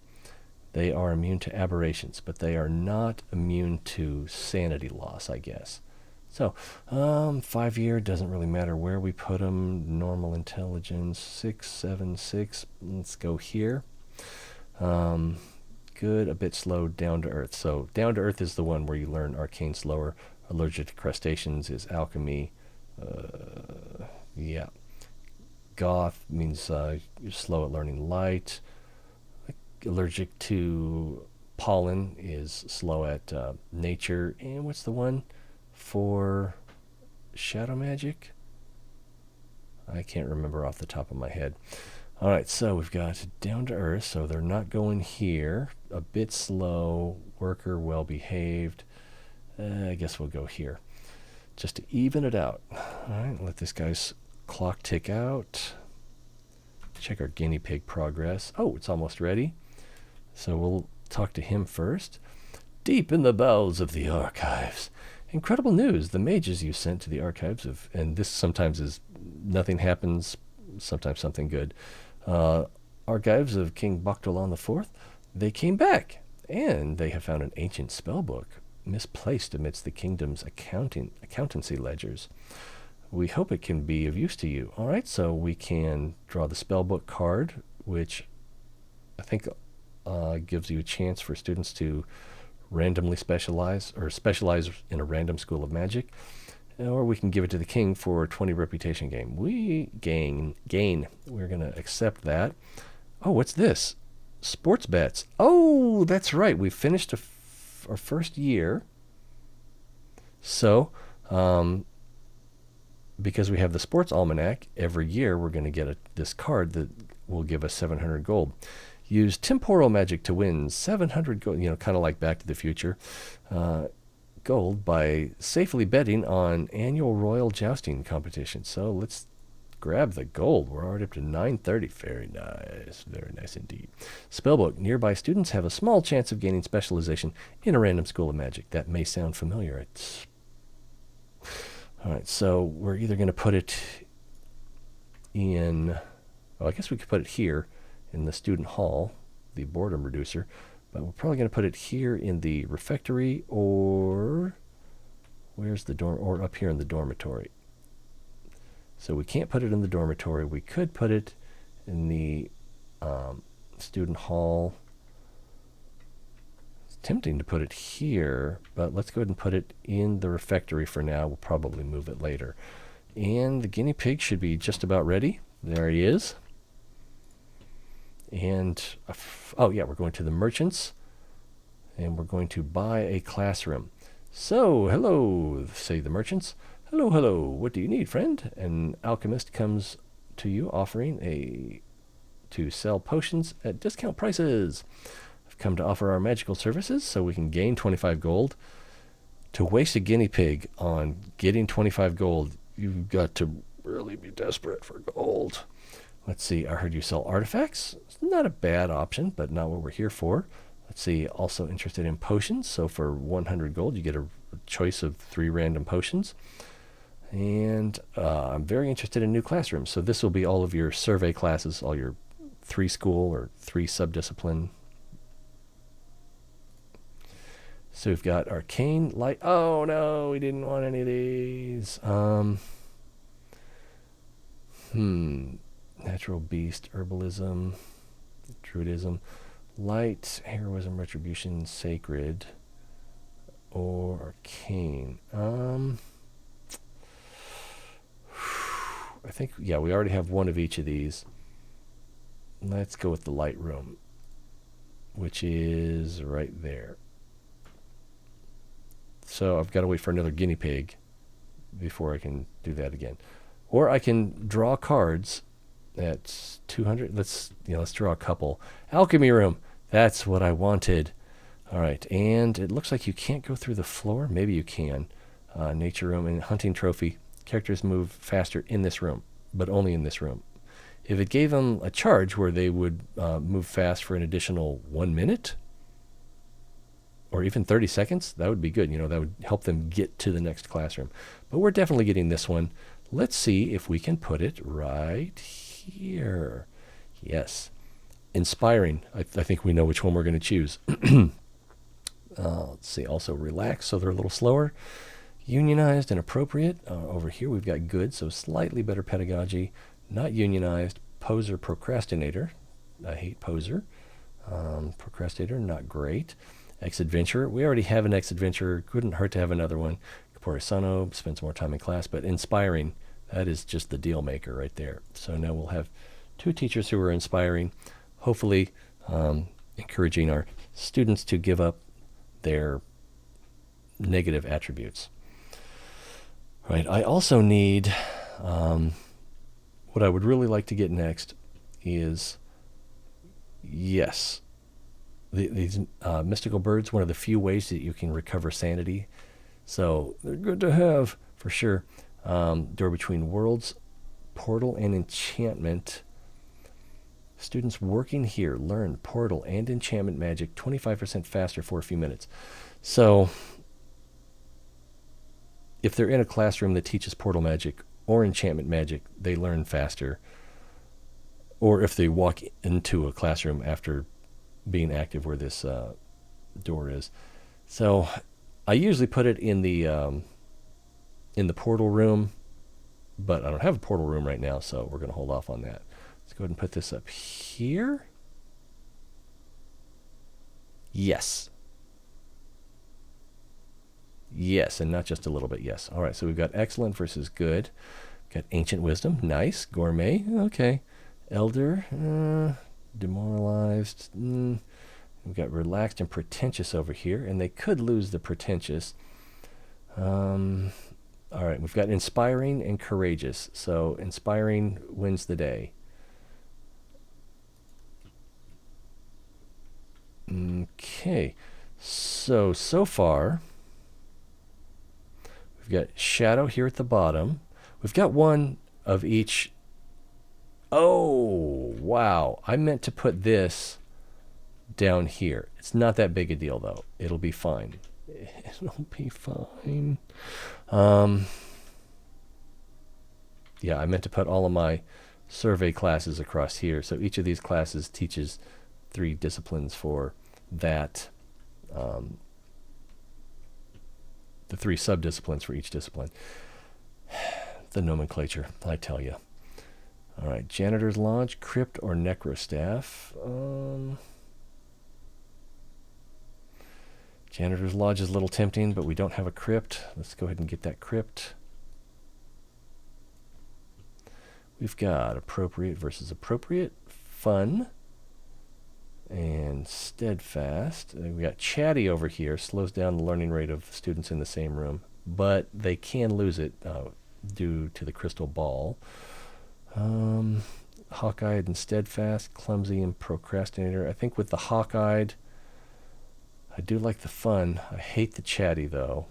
They are immune to aberrations, but they are not immune to sanity loss, I guess. So, 5-year, doesn't really matter where we put them. Normal intelligence, 6, 7, 6. Let's go here. Good, a bit slow, down to earth. So, down to earth is the one where you learn arcane slower. Allergic to crustaceans is alchemy. Yeah. Goth means you're slow at learning light. Allergic to pollen is slow at nature. And what's the one for shadow magic? I can't remember off the top of my head. All right, so we've got down to earth, so they're not going here. A bit slow, worker, well behaved. I guess we'll go here just to even it out. All right, let this guy's clock tick out. Check our guinea pig progress. Oh, it's almost ready. So we'll talk to him first. Deep in the bowels of the archives. Incredible news. The mages you sent to the archives of, and this sometimes is nothing happens, sometimes something good. Archives of King Boktolan IV, they came back, and they have found an ancient spell book misplaced amidst the kingdom's accountancy ledgers. We hope it can be of use to you. All right, so we can draw the spellbook card, which I think gives you a chance for students to randomly specialize or specialize in a random school of magic, or we can give it to the king for 20 reputation gain. We gain. We're going to accept that. Oh, what's this? Sports bets. Oh, that's right. We finished our first year. So, because we have the sports almanac, every year we're going to get this card that will give us 700 gold. Use temporal magic to win 700 gold, kind of like Back to the Future, gold by safely betting on annual royal jousting competition. So let's grab the gold. We're already up to 930. Very nice indeed. Spellbook. Nearby students have a small chance of gaining specialization in a random school of magic. That may sound familiar. All right, so we're either going to put it in, well, I guess we could put it here in the student hall, the boredom reducer, but we're probably going to put it here in the refectory, or where's the dorm, or up here in the dormitory. So we can't put it in the dormitory. We could put it in the student hall. It's tempting to put it here, but let's go ahead and put it in the refectory for now. We'll probably move it later. And the guinea pig should be just about ready. There he is. And, oh yeah, we're going to the merchants, and we're going to buy a classroom. So, hello, say the merchants. Hello, hello, what do you need, friend? An alchemist comes to you offering to sell potions at discount prices. I've come to offer our magical services so we can gain 25 gold. To waste a guinea pig on getting 25 gold, you've got to really be desperate for gold. Let's see, I heard you sell artifacts. It's not a bad option, but not what we're here for. Let's see, also interested in potions. So for 100 gold, you get a choice of 3 random potions. And I'm very interested in new classrooms. So this will be all of your survey classes, all your 3 school or 3 subdiscipline. So we've got arcane, light. Oh no, we didn't want any of these. Natural beast, herbalism, druidism, light, heroism, retribution, sacred, or arcane. I think, yeah, we already have one of each of these. Let's go with the Lightroom, which is right there. So I've got to wait for another guinea pig before I can do that again. Or I can draw cards That's 200. Let's draw a couple. Alchemy room. That's what I wanted. All right, and it looks like you can't go through the floor. Maybe you can. Nature room and hunting trophy. Characters move faster in this room, but only in this room. If it gave them a charge where they would move fast for an additional 1 minute or even 30 seconds, that would be good. That would help them get to the next classroom. But we're definitely getting this one. Let's see if we can put it right here. Yes. Inspiring. I think we know which one we're going to choose. Let's see. Also relax, so they're a little slower. Unionized and appropriate. Over here we've got good, so slightly better pedagogy. Not unionized. Poser, procrastinator. I hate poser. Procrastinator, not great. Ex-adventurer. We already have an ex-adventurer. Couldn't hurt to have another one. Caporisano, spends more time in class. But inspiring, that is just the deal maker right there. So now we'll have 2 teachers who are inspiring, hopefully encouraging our students to give up their negative attributes. Right. I also need, what I would really like to get next is, yes, these mystical birds, one of the few ways that you can recover sanity. So they're good to have, for sure. Door between worlds, portal and enchantment. Students working here learn portal and enchantment magic 25% faster for a few minutes. So if they're in a classroom that teaches portal magic or enchantment magic, they learn faster. Or if they walk into a classroom after being active where this door is. So I usually put it in the portal room, but I don't have a portal room right now, so we're going to hold off on that. Let's go ahead and put this up here. Yes. Yes, and not just a little bit, yes. All right, so we've got excellent versus good. Got ancient wisdom, nice. Gourmet, okay. Elder, demoralized. We've got relaxed and pretentious over here, and they could lose the pretentious. All right, we've got inspiring and courageous. So inspiring wins the day. Okay, so far, we've got shadow here at the bottom. We've got one of each. Oh, wow. I meant to put this down here. It's not that big a deal, though. It'll be fine. It'll be fine. Yeah, I meant to put all of my survey classes across here. So each of these classes teaches 3 disciplines for that. The 3 sub-disciplines for each discipline. The nomenclature, I tell you. All right, Janitor's Lodge, Crypt, or Necrostaff. Janitor's Lodge is a little tempting, but we don't have a Crypt. Let's go ahead and get that Crypt. We've got appropriate versus appropriate, fun, and steadfast. We got Chatty over here, slows down the learning rate of students in the same room, but they can lose it due to the crystal ball. Hawk-eyed and steadfast, clumsy and procrastinator. I think with the hawk-eyed, I do like the fun. I hate the chatty, though.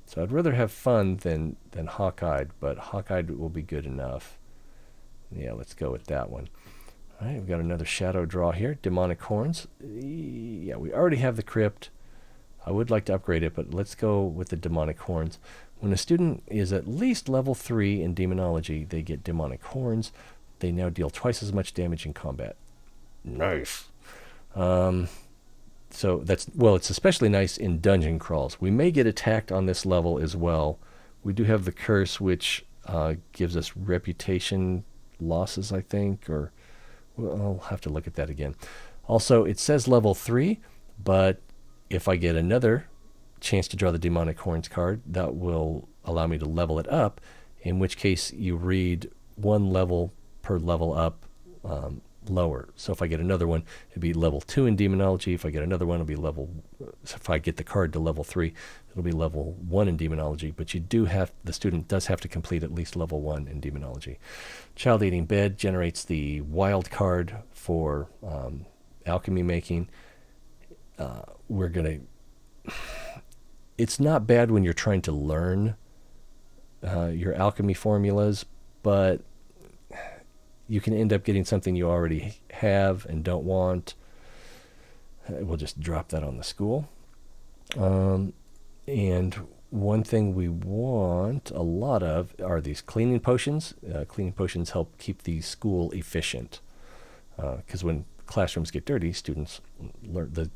So I'd rather have fun than hawk-eyed, but hawk-eyed will be good enough. Yeah, let's go with that one. All right, we've got another shadow draw here. Demonic horns. Yeah, we already have the crypt. I would like to upgrade it, but let's go with the demonic horns. When a student is at least level 3 in demonology, they get demonic horns. They now deal twice as much damage in combat. Nice. So that's, well, it's especially nice in dungeon crawls. We may get attacked on this level as well. We do have the curse, which gives us reputation losses, I think, or well, I'll have to look at that again. Also, it says level 3, but if I get another chance to draw the demonic horns card, that will allow me to level it up, in which case you read 1 level per level up lower. So if I get another one, it'd be level 2 in demonology. If I get another one, it'll be if I get the card to level 3, it'll be level 1 in demonology. But the student does have to complete at least level 1 in demonology. Child Eating Bed generates the wild card for alchemy making. It's not bad when you're trying to learn your alchemy formulas, but you can end up getting something you already have and don't want. We'll just drop that on the school. And one thing we want a lot of are these cleaning potions. Cleaning potions help keep the school efficient. Because when classrooms get dirty, the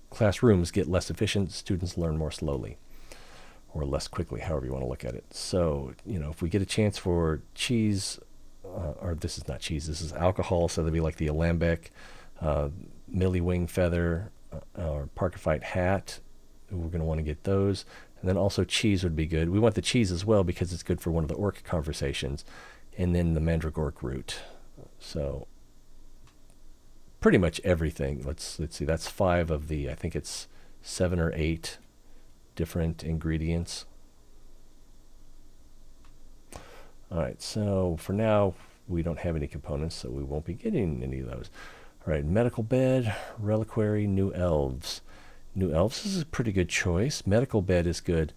classrooms get less efficient, students learn more slowly. Or less quickly, however you want to look at it. So, if we get a chance for cheese, or this is not cheese, this is alcohol, so that'd be like the alembic, Millie Wing Feather, or Parkerfight Hat. We're going to want to get those. And then also cheese would be good. We want the cheese as well because it's good for one of the orc conversations. And then the Mandragork root. So, pretty much everything. Let's see, that's 5 of the, I think it's 7 or 8 different ingredients. All right, so for now, we don't have any components, so we won't be getting any of those. All right, medical bed, reliquary, new elves. New elves is a pretty good choice. Medical bed is good.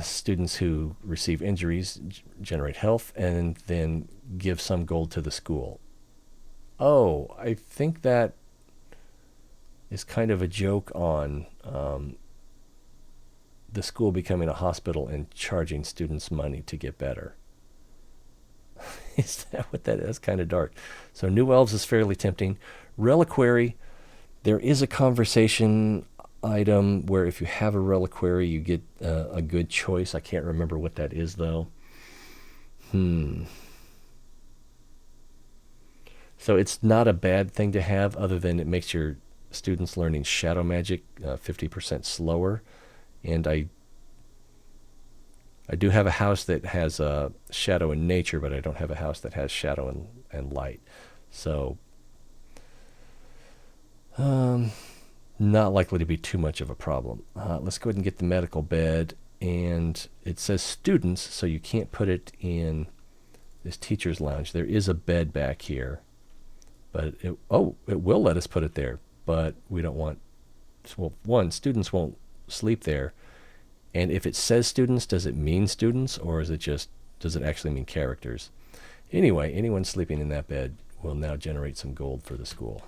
Students who receive injuries generate health and then give some gold to the school. Oh, I think that is kind of a joke on the school becoming a hospital and charging students money to get better. Is that what that is? Kind of dark. So new elves is fairly tempting. Reliquary, there is a conversation item where if you have a reliquary, you get a good choice. I can't remember what that is, though. So it's not a bad thing to have, other than it makes your students learning shadow magic 50% slower. And I do have a house that has shadow and nature, but I don't have a house that has shadow and light. So, not likely to be too much of a problem. Let's go ahead and get the medical bed. And it says students, so you can't put it in this teacher's lounge. There is a bed back here. But it will let us put it there. But we don't want... Well, one, students won't sleep there. And if it says students, does it mean students, or does it actually mean characters? Anyway, anyone sleeping in that bed will now generate some gold for the school.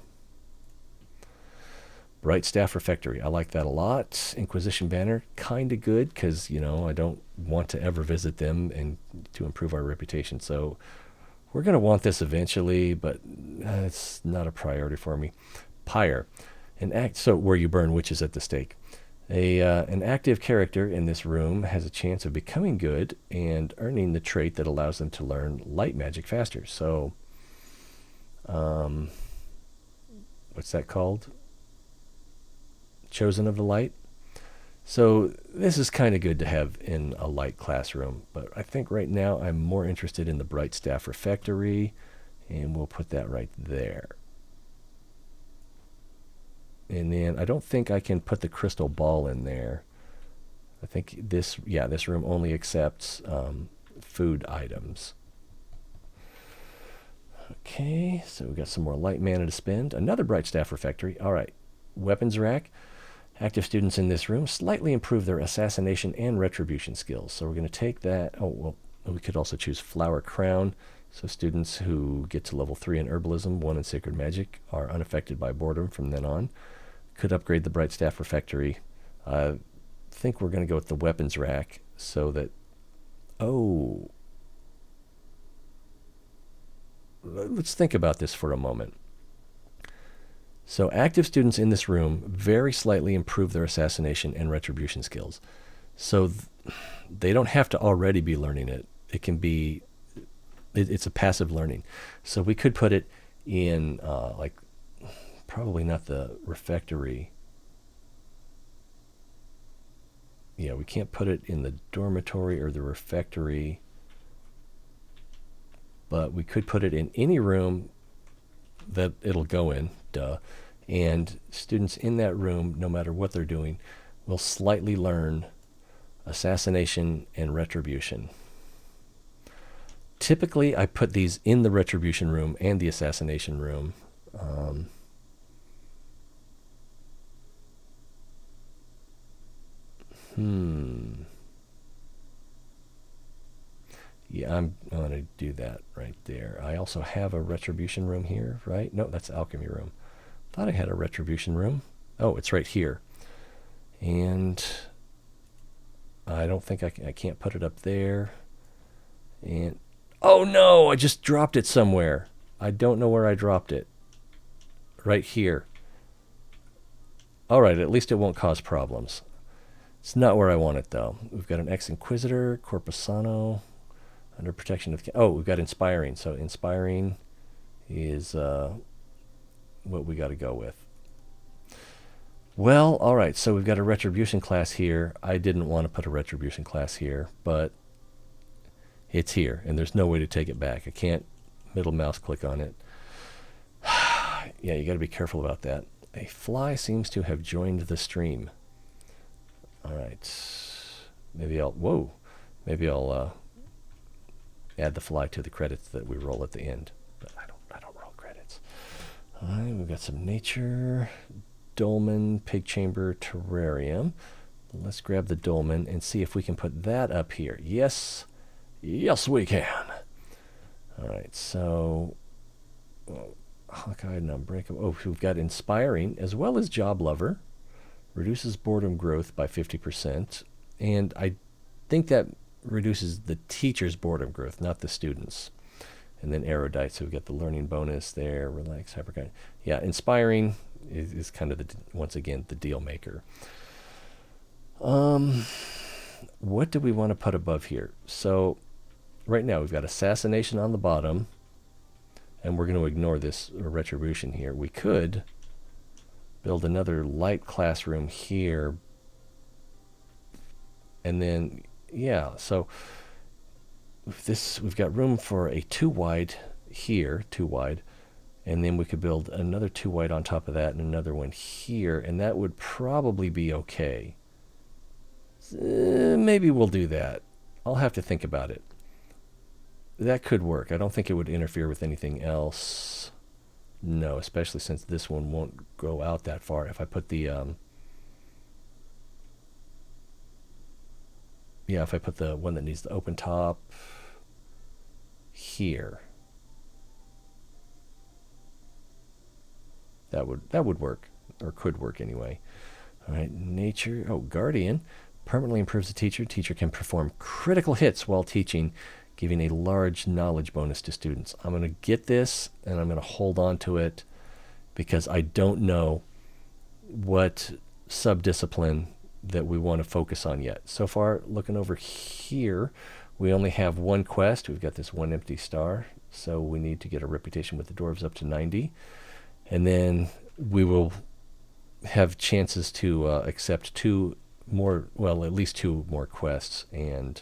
Bright Staff Refectory, I like that a lot. Inquisition Banner, kind of good, because, I don't want to ever visit them and to improve our reputation. So we're going to want this eventually, but it's not a priority for me. Pyre, where you burn witches at the stake. An active character in this room has a chance of becoming good and earning the trait that allows them to learn light magic faster. So, what's that called? Chosen of the Light. So this is kind of good to have in a light classroom, but I think right now I'm more interested in the Bright Staff Refectory, and we'll put that right there. And then I don't think I can put the crystal ball in there. I think this room only accepts food items. Okay, so we've got some more light mana to spend. Another Bright Staff Refectory. All right, weapons rack. Active students in this room slightly improve their assassination and retribution skills. So we're going to take that. Oh, well, we could also choose Flower Crown. So students who get to level 3 in Herbalism, 1 in Sacred Magic, are unaffected by boredom from then on. Could upgrade the Bright Staff Refectory. I think we're going to go with the weapons rack so that... Oh. Let's think about this for a moment. So active students in this room very slightly improve their assassination and retribution skills. So they don't have to already be learning it. It can be... It's a passive learning. So we could put it in, probably not the refectory. Yeah, we can't put it in the dormitory or the refectory. But we could put it in any room that it'll go in, duh. And students in that room, no matter what they're doing, will slightly learn assassination and retribution. Typically, I put these in the retribution room and the assassination room. Yeah, I'm going to do that right there. I also have a retribution room here, right? No, that's alchemy room. Thought I had a retribution room. Oh, it's right here. And I don't think I can't put it up there. And oh no, I just dropped it somewhere. I don't know where I dropped it. Right here. All right, at least it won't cause problems. It's not where I want it though. We've got an ex-inquisitor, corpus sano, under protection of... Oh, we've got inspiring. So inspiring is what we got to go with. Well, all right. So we've got a retribution class here. I didn't want to put a retribution class here, but it's here, and there's no way to take it back. I can't middle mouse click on it. Yeah, you got to be careful about that. A fly seems to have joined the stream. All right. Maybe I'll add the fly to the credits that we roll at the end. But I don't roll credits. All right, we've got some nature, dolmen, pig chamber, terrarium. Let's grab the dolmen and see if we can put that up here. Yes, we can. All right, so Hawkeye and Unbreakable. Oh, we've got inspiring as well as job lover. Reduces boredom growth by 50%. And I think that reduces the teacher's boredom growth, not the students. And then erudite, so we get the learning bonus there. Relax, hyperkind. Yeah, inspiring is kind of once again the deal maker. What do we want to put above here? So right now we've got assassination on the bottom, and we're going to ignore this retribution here. We could build another light classroom here, and then yeah, so we've got room for a 2 wide here, 2 wide, and then we could build another 2 wide on top of that and another one here, and that would probably be okay. Maybe we'll do that. I'll have to think about it. That could work. I don't think it would interfere with anything else. No, especially since this one won't go out that far. If I put the if I put the one that needs the open top here, that would work, or could work anyway. All right, nature. Oh, guardian permanently improves the teacher. Teacher can perform critical hits while teaching, giving a large knowledge bonus to students. I'm going to get this, and I'm going to hold on to it because I don't know what sub-discipline that we want to focus on yet. So far, looking over here, we only have 1 quest. We've got this 1 empty star, so we need to get a reputation with the Dwarves up to 90. And then we will have chances to accept 2 more, well, at least 2 more quests, and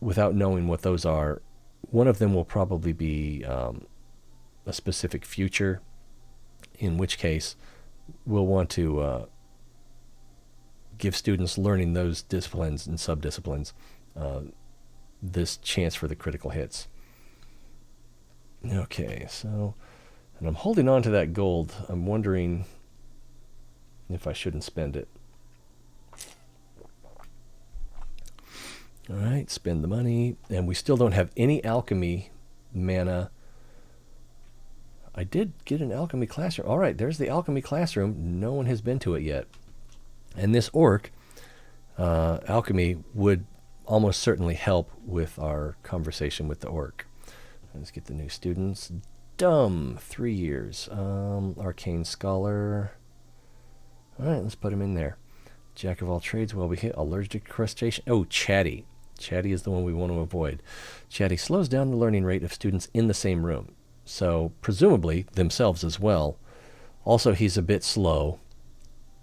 without knowing what those are, one of them will probably be a specific future, in which case we'll want to give students learning those disciplines and sub-disciplines this chance for the critical hits. Okay, so, and I'm holding on to that gold. I'm wondering if I shouldn't spend it. All right, spend the money. And we still don't have any alchemy mana. I did get an alchemy classroom. All right, there's the alchemy classroom. No one has been to it yet. And this orc, alchemy, would almost certainly help with our conversation with the orc. Let's get the new students. Dumb, 3 years. Arcane Scholar. All right, let's put him in there. Jack of all trades, well, we hit allergic crustacean. Oh, Chatty. Chatty is the one we want to avoid. Chatty slows down the learning rate of students in the same room. So presumably themselves as well. Also, he's a bit slow.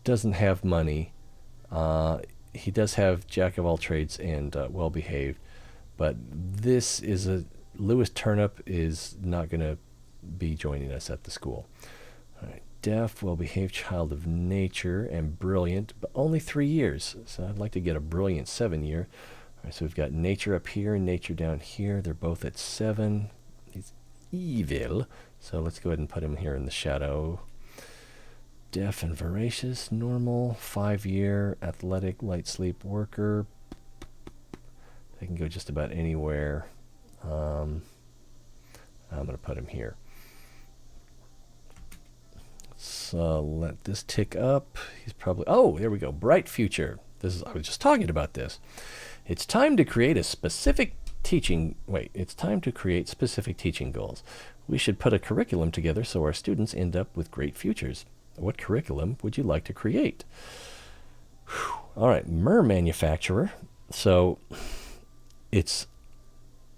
Doesn't have money. He does have Jack of all trades and well-behaved. But this is Lewis Turnip is not going to be joining us at the school. All right. Deaf, well-behaved child of nature, and brilliant, but only 3 years. So I'd like to get a brilliant 7-year. All right, so we've got nature up here and nature down here. They're both at 7. He's evil. So let's go ahead and put him here in the shadow. Deaf and voracious, normal, 5-year, athletic, light sleep worker. They can go just about anywhere. I'm going to put him here. So let this tick up. He's probably, oh, here we go. Bright future. I was just talking about this. It's time to create specific teaching goals. We should put a curriculum together so our students end up with great futures. What curriculum would you like to create? Whew. All right, manufacturer. So it's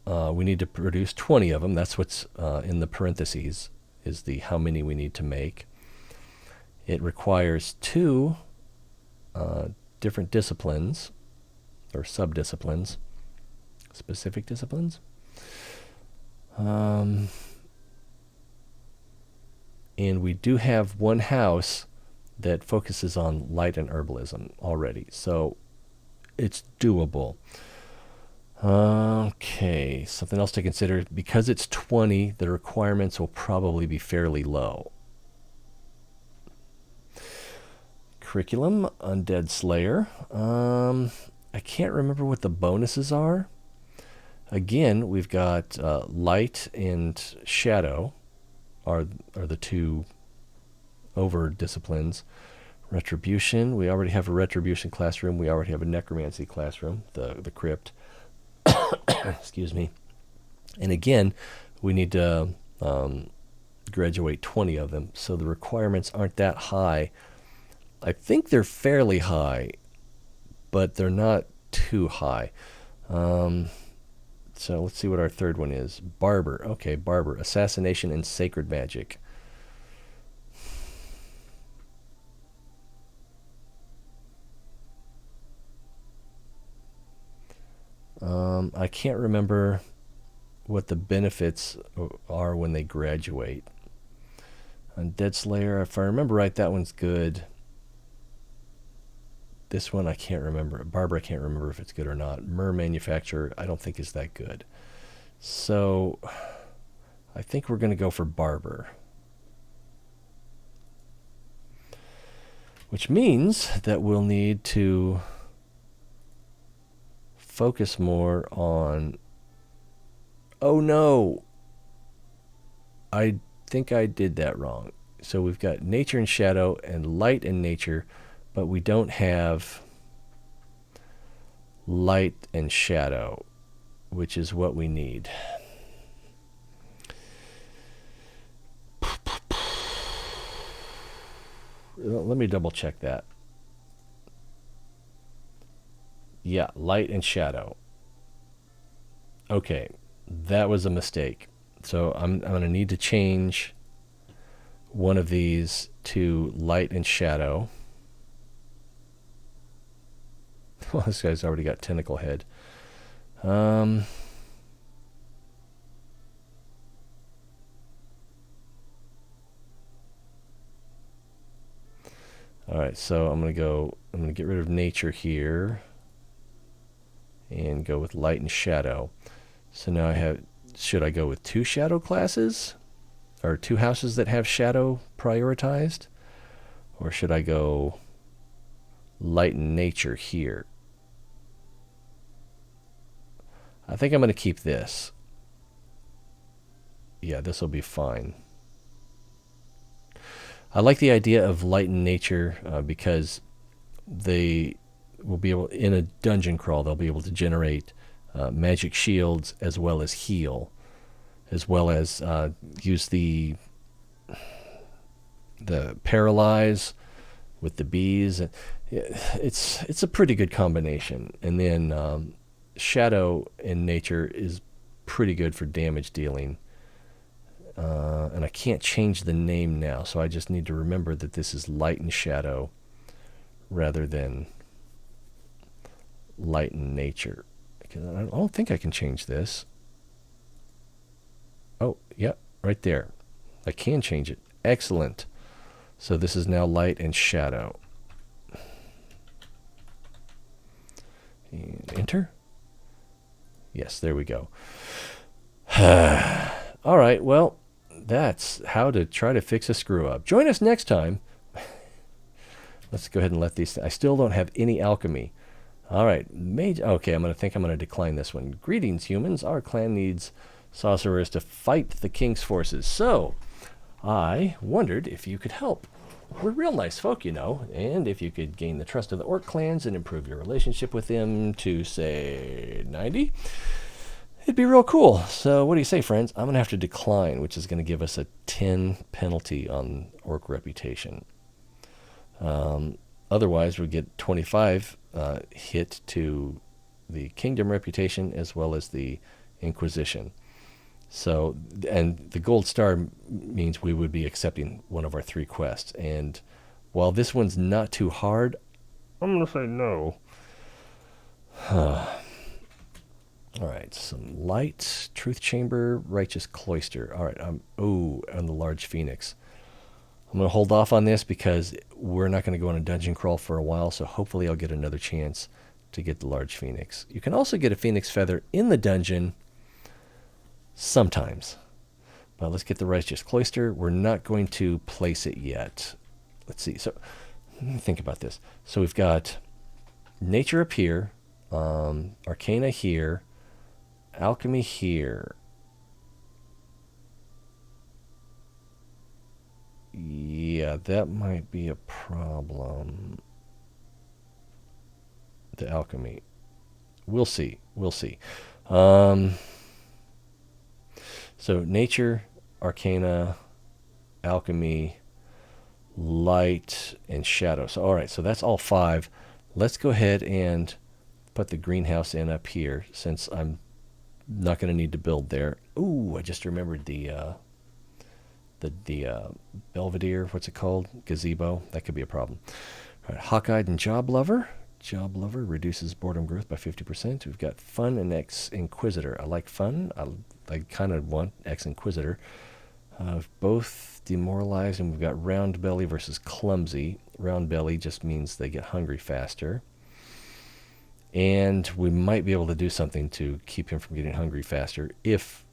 we need to produce 20 of them. That's what's in the parentheses, is the how many we need to make. It requires 2 different disciplines or sub-disciplines, specific disciplines. And we do have one house that focuses on light and herbalism already, so it's doable. Okay, something else to consider. Because it's 20, the requirements will probably be fairly low. Curriculum, Undead Slayer. I can't remember what the bonuses are. Again, we've got light and shadow are the 2 over disciplines. Retribution, we already have a retribution classroom. We already have a necromancy classroom, the crypt. Excuse me. And again, we need to graduate 20 of them, so the requirements aren't that high. I think they're fairly high, but they're not too high. So let's see what our third one is. Barber. Okay, Barber. Assassination and sacred magic. I can't remember what the benefits are when they graduate. Undead Slayer, if I remember right, that one's good. This one I can't remember. Barber, I can't remember if it's good or not. Manufacturer, I don't think is that good. So I think we're going to go for Barber. Which means that we'll need to focus more on... Oh no! I think I did that wrong. So we've got nature and shadow and light and nature, but we don't have light and shadow, which is what we need. Let me double check that. Yeah, light and shadow. Okay, that was a mistake. So I'm going to need to change one of these to light and shadow. Well, this guy's already got tentacle head. All right, so I'm going to get rid of nature here and go with light and shadow. So now I have, should I go with 2 shadow classes or 2 houses that have shadow prioritized? Or should I go light and nature here? I think I'm going to keep this. Yeah, this will be fine. I like the idea of light and nature because they will be able, in a dungeon crawl, they'll be able to generate magic shields as well as heal, as well as use the paralyze with the bees. It's a pretty good combination. And then shadow in nature is pretty good for damage dealing. And I can't change the name now, so I just need to remember that this is light and shadow rather than light and nature. Because I don't think I can change this. Oh, yep, right there. I can change it. Excellent. So this is now light and shadow. And enter. Yes, there we go. All right, well, that's how to try to fix a screw up. Join us next time. Let's go ahead and let these. I still don't have any alchemy. All right, okay, I'm going to decline this one. Greetings, humans. Our clan needs sorcerers to fight the king's forces. So, I wondered if you could help. We're real nice folk, you know, and if you could gain the trust of the orc clans and improve your relationship with them to, say, 90, it'd be real cool. So what do you say, friends? I'm going to have to decline, which is going to give us a 10 penalty on orc reputation. Otherwise, we get 25 hit to the kingdom reputation as well as the Inquisition. So, and the gold star means we would be accepting one of our 3 quests. And while this one's not too hard, I'm going to say no. All right, some light, truth chamber, righteous cloister. All right, on the large phoenix. I'm going to hold off on this because we're not going to go on a dungeon crawl for a while, so hopefully I'll get another chance to get the large phoenix. You can also get a phoenix feather in the dungeon sometimes. But let's get the righteous cloister. We're not going to place it yet. Let's see. So let me think about this. So we've got nature up here, arcana here, alchemy here. Yeah, that might be a problem. The alchemy. We'll see. We'll see. So nature, arcana, alchemy, light, and shadow. So all right, so that's all 5. Let's go ahead and put the greenhouse in up here since I'm not going to need to build there. Ooh, I just remembered the Belvedere, what's it called? Gazebo. That could be a problem. All right, hawk-eyed and job lover. Job lover reduces boredom growth by 50%. We've got fun and ex-inquisitor. I like fun. I kind of want ex-inquisitor. Both demoralized, and we've got round belly versus clumsy. Round belly just means they get hungry faster. And we might be able to do something to keep him from getting hungry faster if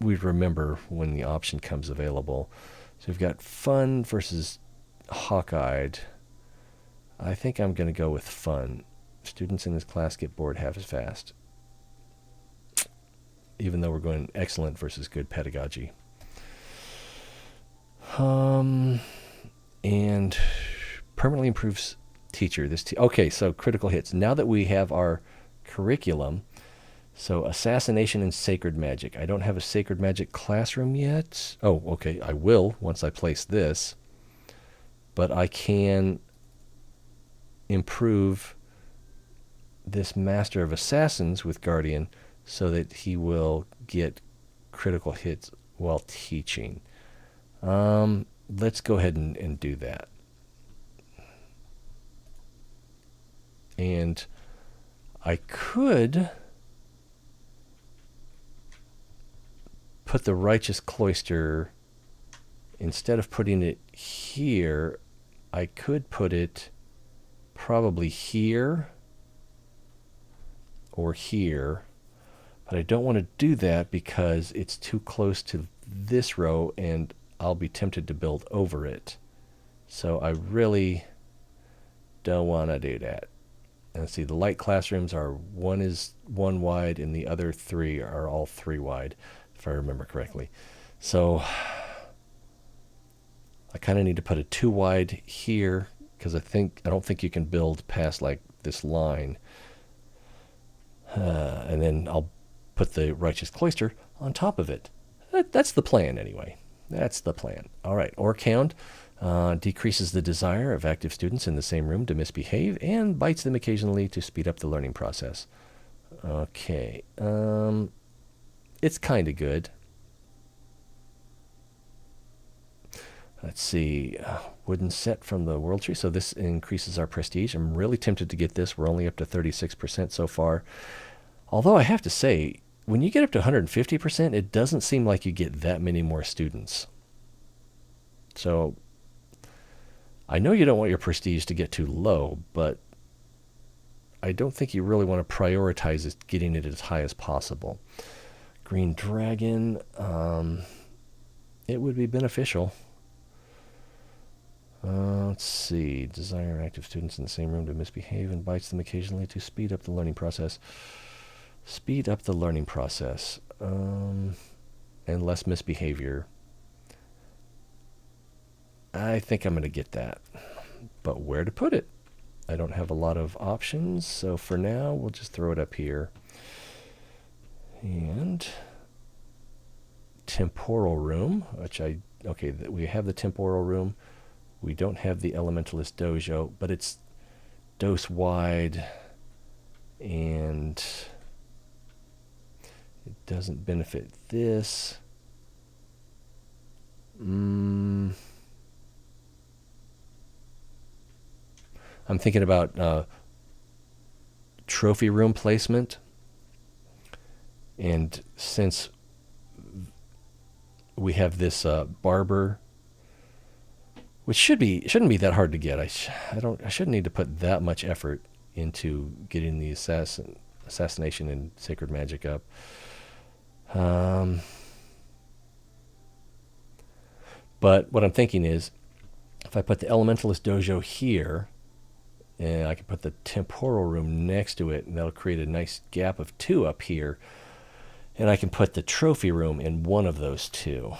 we remember when the option comes available. So we've got fun versus hawk-eyed. I think I'm going to go with fun. Students in this class get bored half as fast. Even though we're going excellent versus good pedagogy. And permanently improves teacher. Okay, so critical hits. Now that we have our curriculum, so assassination and sacred magic. I don't have a sacred magic classroom yet. Oh, okay, I will once I place this. But I can improve this Master of Assassins with Guardian so that he will get critical hits while teaching. Let's go ahead and do that. And I could put the righteous cloister, instead of putting it here, I could put it probably here or here, but I don't want to do that because it's too close to this row and I'll be tempted to build over it. So I really don't want to do that. And see, the light classrooms are one is 1 wide and the other 3 are all 3 wide, if I remember correctly. So I kind of need to put a 2 wide here because I don't think you can build past like this line. And then I'll put the righteous cloister on top of it. That's the plan anyway. That's the plan. All right, Orc Hound decreases the desire of active students in the same room to misbehave and bites them occasionally to speed up the learning process. Okay, it's kind of good. Let's see, wooden set from the World Tree. So this increases our prestige. I'm really tempted to get this. We're only up to 36% so far. Although I have to say, when you get up to 150%, it doesn't seem like you get that many more students. So I know you don't want your prestige to get too low, but I don't think you really want to prioritize getting it as high as possible. Green Dragon, it would be beneficial. Let's see. Desire active students in the same room to misbehave, invites them occasionally to speed up the learning process. Speed up the learning process. And less misbehavior. I think I'm going to get that. But where to put it? I don't have a lot of options, so for now we'll just throw it up here. And temporal room, which okay, we have the temporal room. We don't have the elementalist dojo, but it's dose wide and it doesn't benefit this. I'm thinking about trophy room placement. And since we have this barber, which shouldn't be that hard to get. I shouldn't need to put that much effort into getting the assassination and sacred magic up. But what I'm thinking is, if I put the elementalist dojo here, and I can put the temporal room next to it, and that'll create a nice gap of 2 up here. And I can put the trophy room in one of those 2.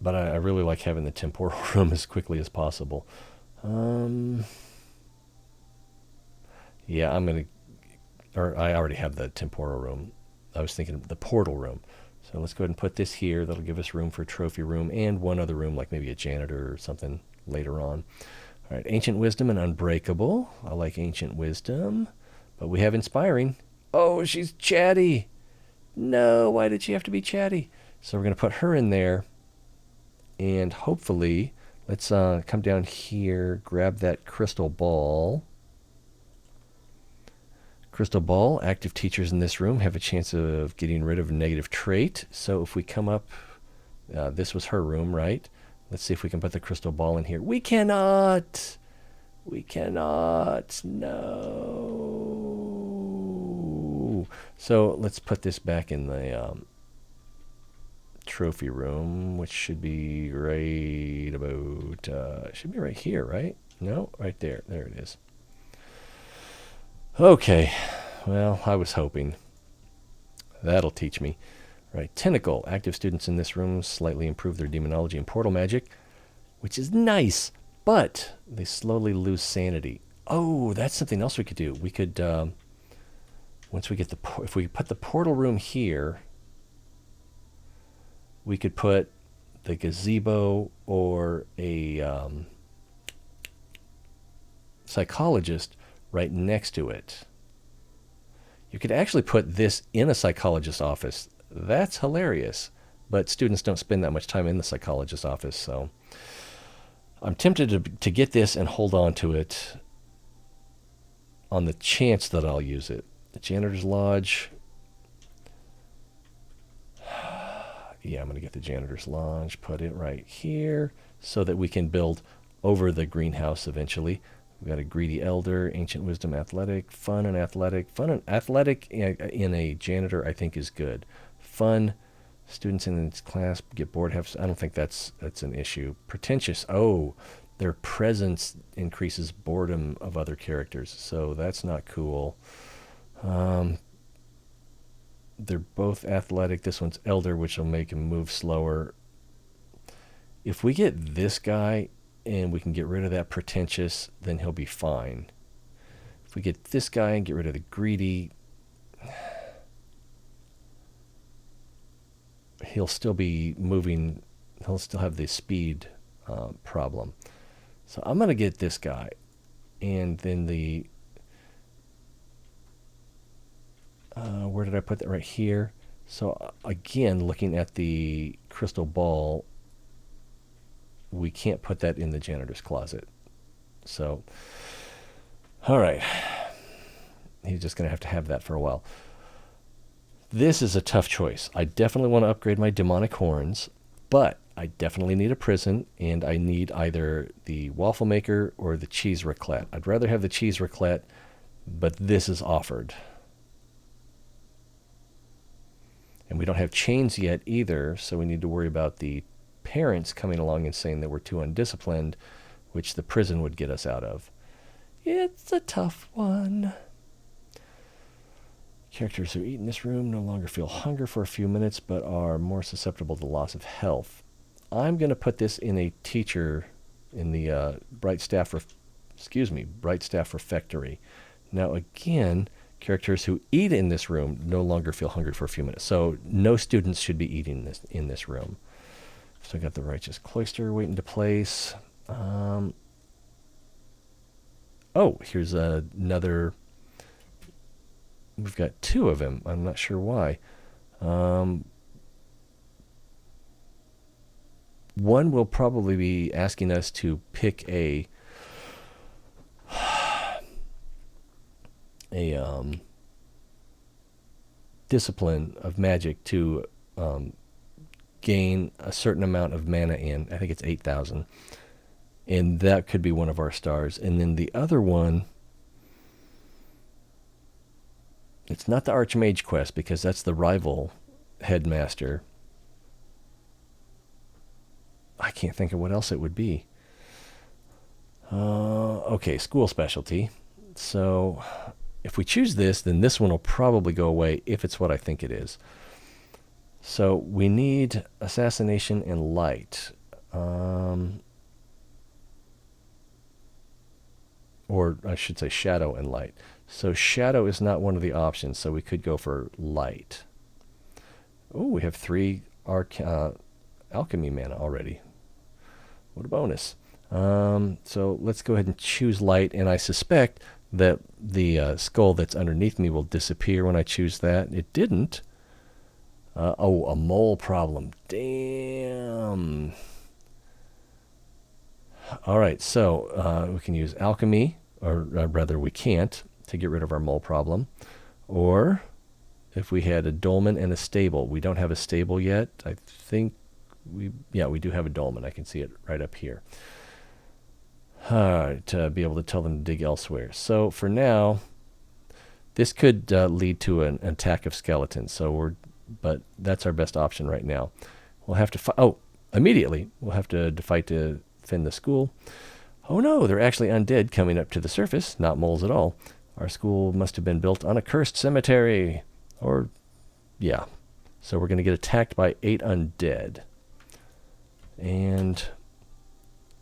But I really like having the temporal room as quickly as possible. Yeah, I'm going to... Or I already have the temporal room. I was thinking of the portal room. So let's go ahead and put this here. That'll give us room for a trophy room and one other room, like maybe a janitor or something later on. All right, Ancient Wisdom and Unbreakable. I like Ancient Wisdom. But we have Inspiring. Oh, she's chatty. No, why did she have to be chatty? So we're going to put her in there. And hopefully, let's come down here, grab that crystal ball. Crystal ball, active teachers in this room have a chance of getting rid of a negative trait. So if we come up, this was her room, right? Let's see if we can put the crystal ball in here. We cannot. We cannot. No. So let's put this back in the trophy room, which should be right about, should be right here, right? No, right there. There it is. Okay, well, I was hoping. That'll teach me. Right, Tentacle. Active students in this room slightly improve their demonology and portal magic, which is nice, but they slowly lose sanity. Oh, that's something else we could do. We could, once we get if we put the portal room here, we could put the gazebo or a psychologist right next to it. You could actually put this in a psychologist's office. That's hilarious. But students don't spend that much time in the psychologist's office, so I'm tempted to get this and hold on to it on the chance that I'll use it. The janitor's lodge. Yeah, I'm going to get the janitor's lodge, put it right here so that we can build over the greenhouse eventually. We've got a greedy elder, ancient wisdom, athletic, fun and athletic. Fun and athletic in a janitor, I think, is good. Fun, students in this class get bored. I don't think that's an issue. Pretentious, oh, their presence increases boredom of other characters, so that's not cool. They're both athletic. This one's elder, which will make him move slower. If we get this guy and we can get rid of that pretentious, then he'll be fine. If we get this guy and get rid of the greedy, he'll still be moving. He'll still have the speed problem. So I'm going to get this guy. And then the... where did I put that? Right here. So again, looking at the crystal ball, we can't put that in the janitor's closet. So, all right. He's just going to have that for a while. This is a tough choice. I definitely want to upgrade my demonic horns, but I definitely need a prison, and I need either the waffle maker or the cheese raclette. I'd rather have the cheese raclette, but this is offered. And we don't have chains yet either, so we need to worry about the parents coming along and saying that we're too undisciplined, which the prison would get us out of. It's a tough one. Characters who eat in this room no longer feel hunger for a few minutes, but are more susceptible to loss of health. I'm going to put this in a teacher in the Bright Staff Refectory. Now again, characters who eat in this room no longer feel hungry for a few minutes. So no students should be eating in this room. So I got the Righteous Cloister waiting to place. Here's another. We've got two of them. I'm not sure why. One will probably be asking us to pick a discipline of magic to gain a certain amount of mana in. I think it's 8,000. And that could be one of our stars. And then the other one, it's not the Archmage quest because that's the rival Headmaster. I can't think of what else it would be. Okay, school specialty. So if we choose this, then this one will probably go away if it's what I think it is. So we need assassination and light. Or I should say shadow and light. So shadow is not one of the options, so we could go for light. Oh, we have 3 alchemy mana already. What a bonus. So let's go ahead and choose light, and I suspect that the skull that's underneath me will disappear when I choose that. It didn't. A mole problem. Damn. All right, so we can use alchemy, or rather we can't, to get rid of our mole problem. Or if we had a dolmen and a stable. We don't have a stable yet. I think we do have a dolmen. I can see it right up here. To be able to tell them to dig elsewhere. So for now, this could lead to an attack of skeletons. But that's our best option right now. We'll have to fight. Oh, immediately we'll have to fight to defend the school. Oh no, they're actually undead coming up to the surface, not moles at all. Our school must have been built on a cursed cemetery. So we're going to get attacked by 8 undead. And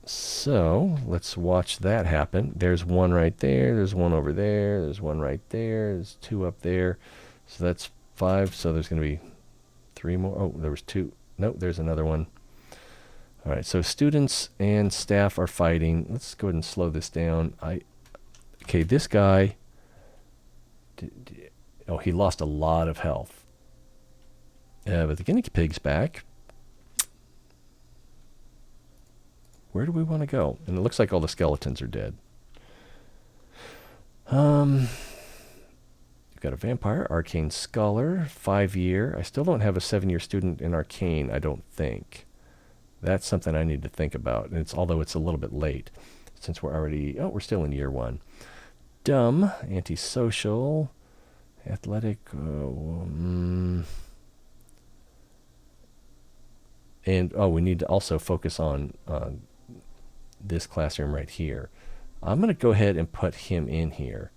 so let's watch that happen. There's one right there. There's one over there. There's one right there. There's 2 up there. So that's 5. So there's going to be 3 more. Oh, there was 2. Nope, there's another one. All right, so students and staff are fighting. Let's go ahead and slow this down. Okay, this guy, he lost a lot of health. But the guinea pig's back. Where do we want to go? And it looks like all the skeletons are dead. You've got a vampire, arcane scholar, 5-year. I still don't have a 7-year student in arcane, I don't think. That's something I need to think about. And although it's a little bit late, since we're still in year 1. Dumb, antisocial, athletic, and we need to also focus on this classroom right here. I'm going to go ahead and put him in here.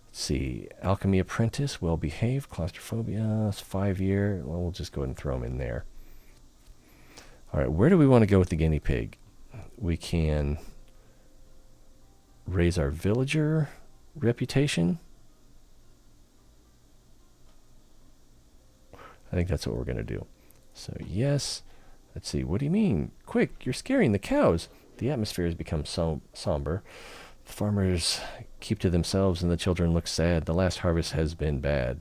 Let's see, alchemy apprentice, well behaved, claustrophobia, 5-year. Well, we'll just go ahead and throw him in there. All right, where do we want to go with the guinea pig? We can raise our villager reputation. I think that's what we're going to do. So yes. Let's see, what do you mean? Quick, you're scaring the cows. The atmosphere has become somber. The farmers keep to themselves and the children look sad. The last harvest has been bad.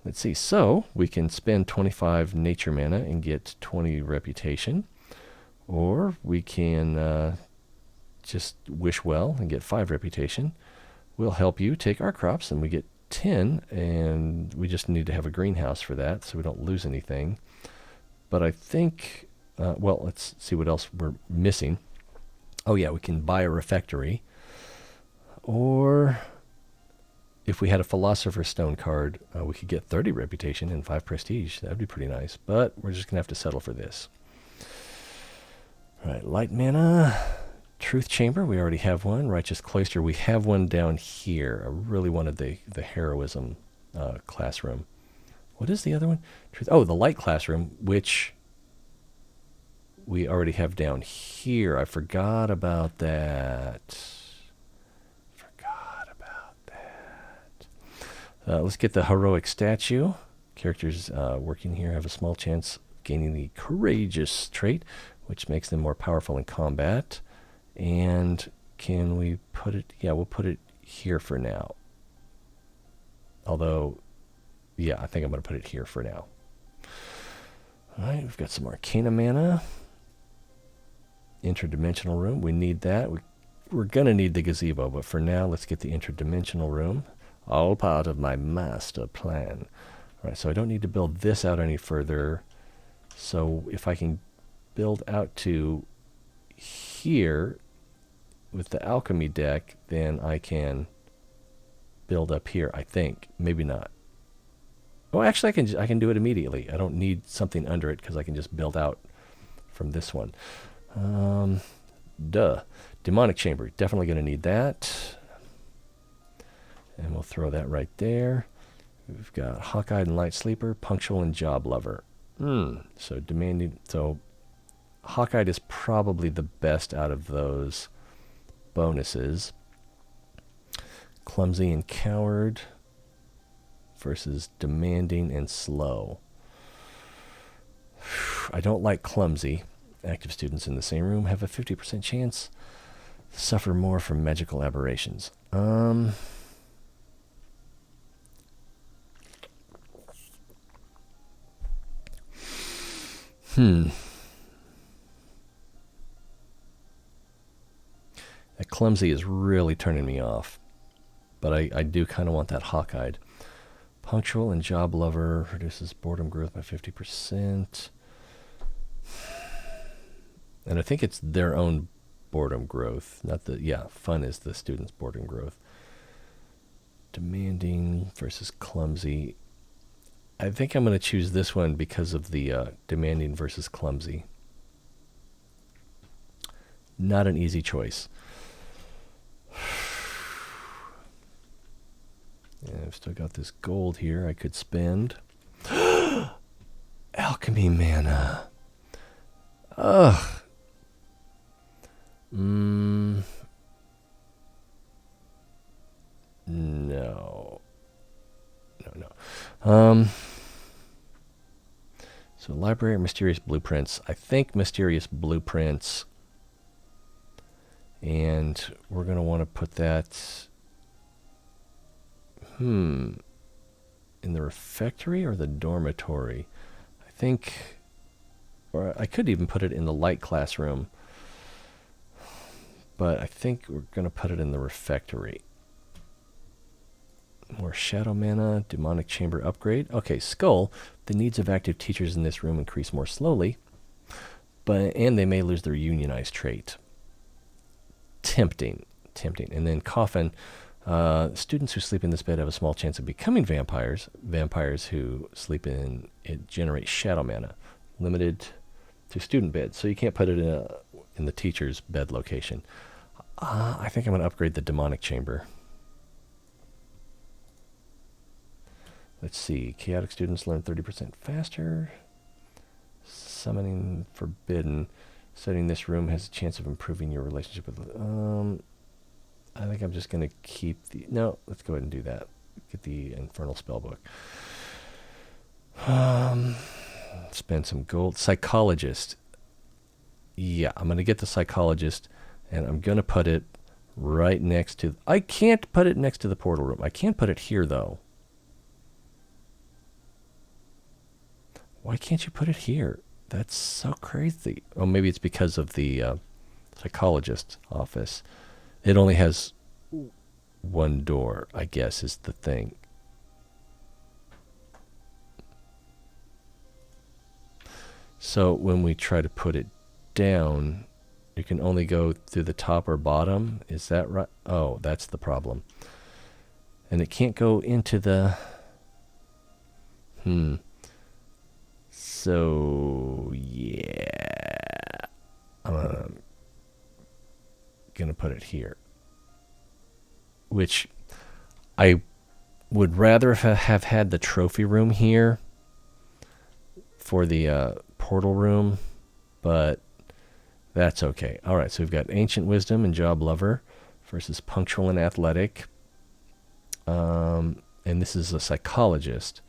Let's see, so we can spend 25 nature mana and get 20 reputation. Or we can just wish well and get 5 reputation. We'll help you take our crops, and we get 10, and we just need to have a greenhouse for that so we don't lose anything. But I think, well, let's see what else we're missing. Oh yeah, we can buy a refectory. Or if we had a Philosopher's Stone card, we could get 30 reputation and 5 prestige. That would be pretty nice. But we're just going to have to settle for this. All right, light mana. Truth Chamber, we already have one. Righteous Cloister, we have one down here. I really wanted the Heroism classroom. What is the other one? Oh, the Light Classroom, which we already have down here. I forgot about that. Let's get the Heroic Statue. Characters working here have a small chance of gaining the Courageous trait, which makes them more powerful in combat. And can we put it? Yeah, we'll put it here for now. Although, yeah, I think I'm going to put it here for now. All right, we've got some Arcana mana. Interdimensional room, we need that. We're going to need the gazebo, but for now, let's get the interdimensional room. All part of my master plan. All right, so I don't need to build this out any further. So if I can build out to here with the alchemy deck, then I can build up here, I think. Maybe not. Oh, actually, I can do it immediately. I don't need something under it because I can just build out from this one. Demonic Chamber, definitely going to need that. And we'll throw that right there. We've got Hawk-Eyed and Light Sleeper, Punctual and Job Lover. So demanding. So Hawk-Eyed is probably the best out of those bonuses. Clumsy and Coward versus Demanding and Slow. I don't like Clumsy. Active students in the same room have a 50% chance to suffer more from magical aberrations. That Clumsy is really turning me off. But I do kind of want that Hawk-Eyed. Punctual and Job Lover reduces boredom growth by 50%. And I think it's their own boredom growth. Not the, yeah, fun is the student's boredom growth. Demanding versus Clumsy. I think I'm going to choose this one because of the Demanding versus Clumsy. Not an easy choice. Yeah, I've still got this gold here I could spend. Alchemy mana. Ugh. No. So Library of Mysterious Blueprints. I think Mysterious Blueprints. And we're going to want to put that in the refectory or the dormitory. I think, or I could even put it in the light classroom. But I think we're going to put it in the refectory. More shadow mana, demonic chamber upgrade. Okay, skull. The needs of active teachers in this room increase more slowly, and they may lose their unionized trait. Tempting. And then coffin. Students who sleep in this bed have a small chance of becoming vampires. Vampires who sleep in it generate shadow mana. Limited to student beds, so you can't put it in the teacher's bed location. I think I'm going to upgrade the demonic chamber. Let's see. Chaotic students learn 30% faster. Summoning forbidden. Setting this room has a chance of improving your relationship with... I think I'm just going to keep the... No, let's go ahead and do that. Get the Infernal Spellbook. Spend some gold. Psychologist. Yeah, I'm going to get the Psychologist, and I'm going to put it right next to... I can't put it next to the portal room. I can't put it here, though. Why can't you put it here? That's so crazy. Oh, maybe it's because of the psychologist office. It only has one door, I guess, is the thing. So when we try to put it down, you can only go through the top or bottom. Is that right? Oh, that's the problem. And it can't go into the... So, yeah. I'm going to put it here. Which I would rather have had the trophy room here for the portal room, but that's okay. All right, so we've got Ancient Wisdom and Job Lover versus Punctual and Athletic. And this is a psychologist.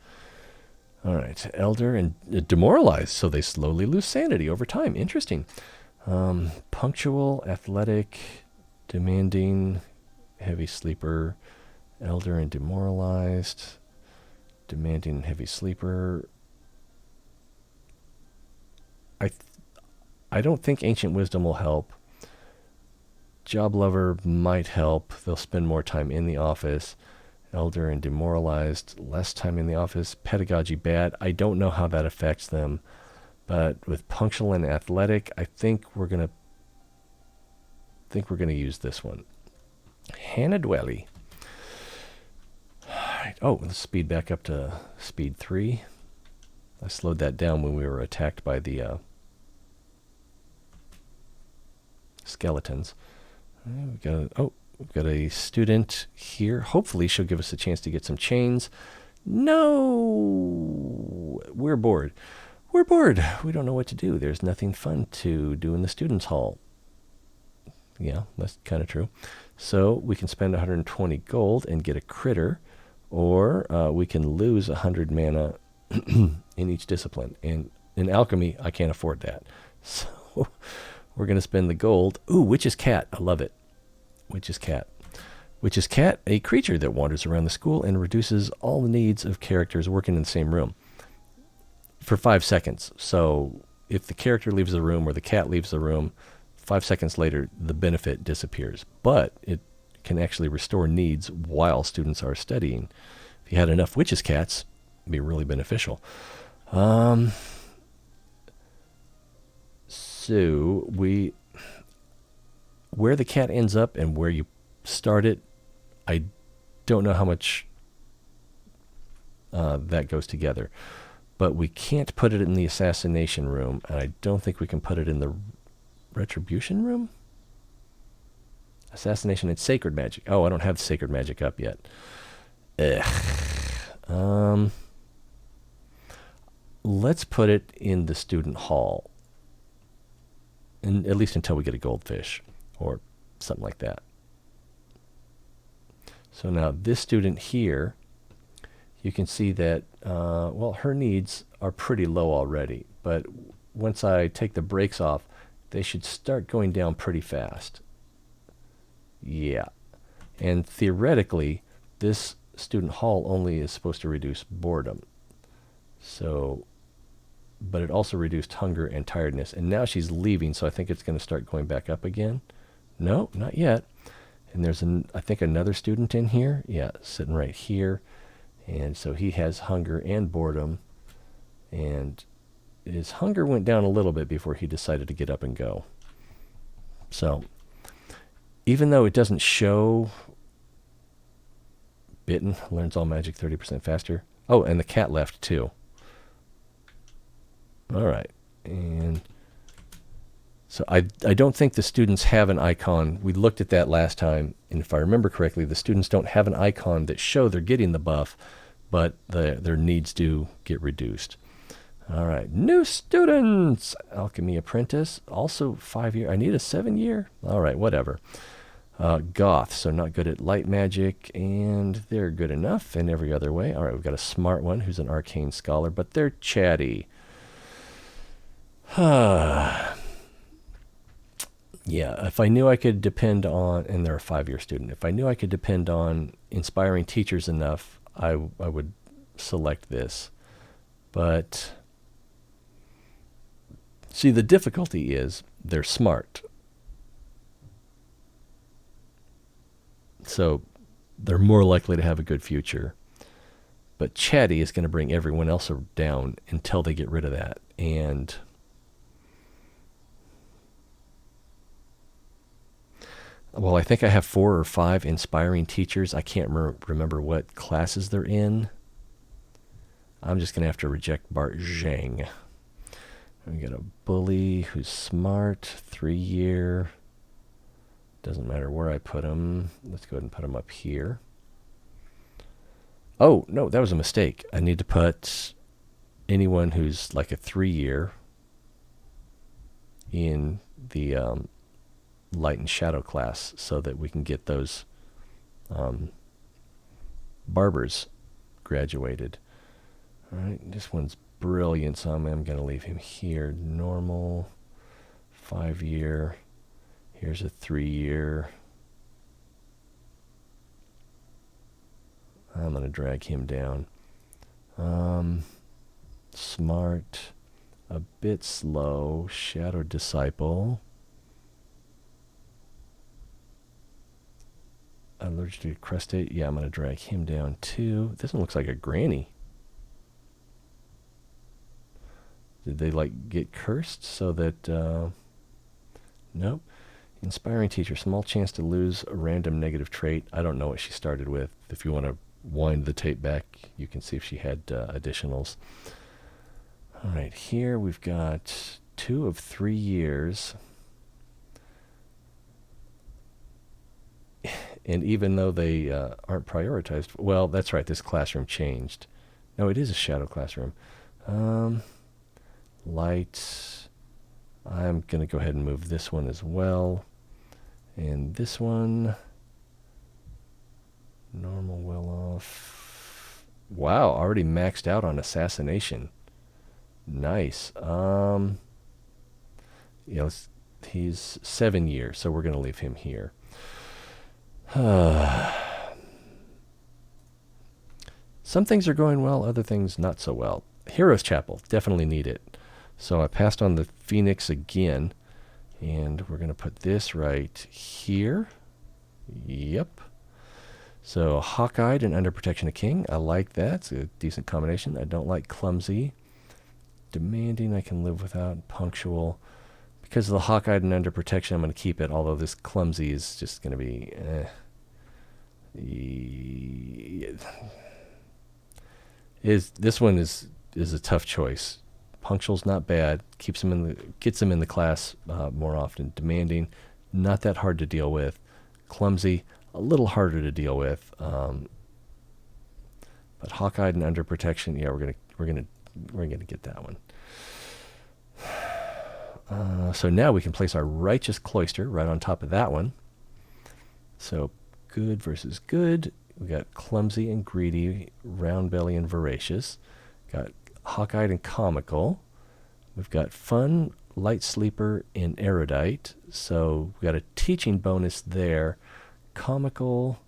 All right, Elder and Demoralized, so they slowly lose sanity over time. Interesting. Punctual, Athletic, Demanding, Heavy Sleeper, Elder and Demoralized, Demanding, Heavy Sleeper. I don't think Ancient Wisdom will help. Job Lover might help. They'll spend more time in the office. Elder and Demoralized, less time in the office. Pedagogy bad. I don't know how that affects them. But with Punctual and Athletic, I think we're gonna use this one. Hannah Dwelly. Alright. Oh, let's speed back up to speed 3. I slowed that down when we were attacked by the skeletons. We've got a student here. Hopefully she'll give us a chance to get some chains. No! We're bored. We're bored. We don't know what to do. There's nothing fun to do in the students' hall. Yeah, that's kind of true. So we can spend 120 gold and get a critter, or we can lose 100 mana in each discipline. And in alchemy, I can't afford that. So we're going to spend the gold. Ooh, Witch's Cat. I love it. Witch's Cat. Witch's Cat, a creature that wanders around the school and reduces all the needs of characters working in the same room for 5 seconds. So if the character leaves the room or the cat leaves the room, 5 seconds later, the benefit disappears. But it can actually restore needs while students are studying. If you had enough Witch's Cats, it'd be really beneficial. So where the cat ends up and where you start it, I don't know how much that goes together. But we can't put it in the assassination room, and I don't think we can put it in the retribution room? Assassination and sacred magic. Oh, I don't have sacred magic up yet. Let's put it in the student hall. And at least until we get a goldfish or something like that. So now this student here, you can see that, well, her needs are pretty low already. But once I take the brakes off, they should start going down pretty fast. Yeah. And theoretically, this student hall only is supposed to reduce boredom. So, but it also reduced hunger and tiredness. And now she's leaving, so I think it's going to start going back up again. No, not yet. And there's, I think, another student in here. Yeah, sitting right here. And so he has hunger and boredom. And his hunger went down a little bit before he decided to get up and go. So, even though it doesn't show bitten, learns all magic 30% faster. Oh, and the cat left too. All right. And so I don't think the students have an icon. We looked at that last time, and if I remember correctly, the students don't have an icon that show they're getting the buff, but their needs do get reduced. All right, new students. Alchemy Apprentice, also 5-year. I need a 7-year. All right, whatever. Goth, so not good at light magic, and they're good enough in every other way. All right, we've got a smart one who's an arcane scholar, but they're chatty. Yeah, if I knew I could depend on, and they're a 5-year student, if I knew I could depend on inspiring teachers enough, I would select this. But See, the difficulty is they're smart. So they're more likely to have a good future. But Chatty is going to bring everyone else down until they get rid of that. And well, I think I have 4 or 5 inspiring teachers. I can't remember what classes they're in. I'm just going to have to reject Bart Zhang. We got a bully who's smart, 3-year. Doesn't matter where I put him. Let's go ahead and put him up here. Oh, no, that was a mistake. I need to put anyone who's like a 3-year in the light and shadow class so that we can get those barbers graduated. All right, this one's brilliant, so I'm going to leave him here. Normal, 5-year. Here's a 3-year. I'm going to drag him down. Smart, a bit slow, shadow disciple. Allergic to crustate. Yeah, I'm going to drag him down too. This one looks like a granny. Did they like get cursed so that... Nope. Inspiring teacher. Small chance to lose a random negative trait. I don't know what she started with. If you want to wind the tape back, you can see if she had additionals. All right, here we've got 2 of 3 years. And even though they aren't prioritized, well, that's right, this classroom changed. No, it is a shadow classroom. Light. I'm going to go ahead and move this one as well. And this one. Normal, well off. Wow, already maxed out on assassination. Nice. Yeah, he's 7 years, so we're going to leave him here. Some things are going well, other things not so well. Heroes Chapel, definitely need it. So I passed on the Phoenix again, and we're going to put this right here. Yep. So Hawk-Eyed and Under Protection of King, I like that. It's a decent combination. I don't like Clumsy. Demanding, I can live without. Punctual. Because of the Hawk-Eyed and Under Protection, I'm going to keep it, although this Clumsy is just going to be... This one is a tough choice. Punctual's not bad. Gets him in the class more often. Demanding, not that hard to deal with. Clumsy, a little harder to deal with. But Hawk-Eyed and Under Protection, yeah, we're gonna get that one. So now we can place our Righteous Cloister right on top of that one. So good versus good. We got Clumsy and Greedy, Round Belly and Voracious. Got Hawk-Eyed and Comical. We've got Fun, Light Sleeper, and Erudite. So we've got a teaching bonus there. Comical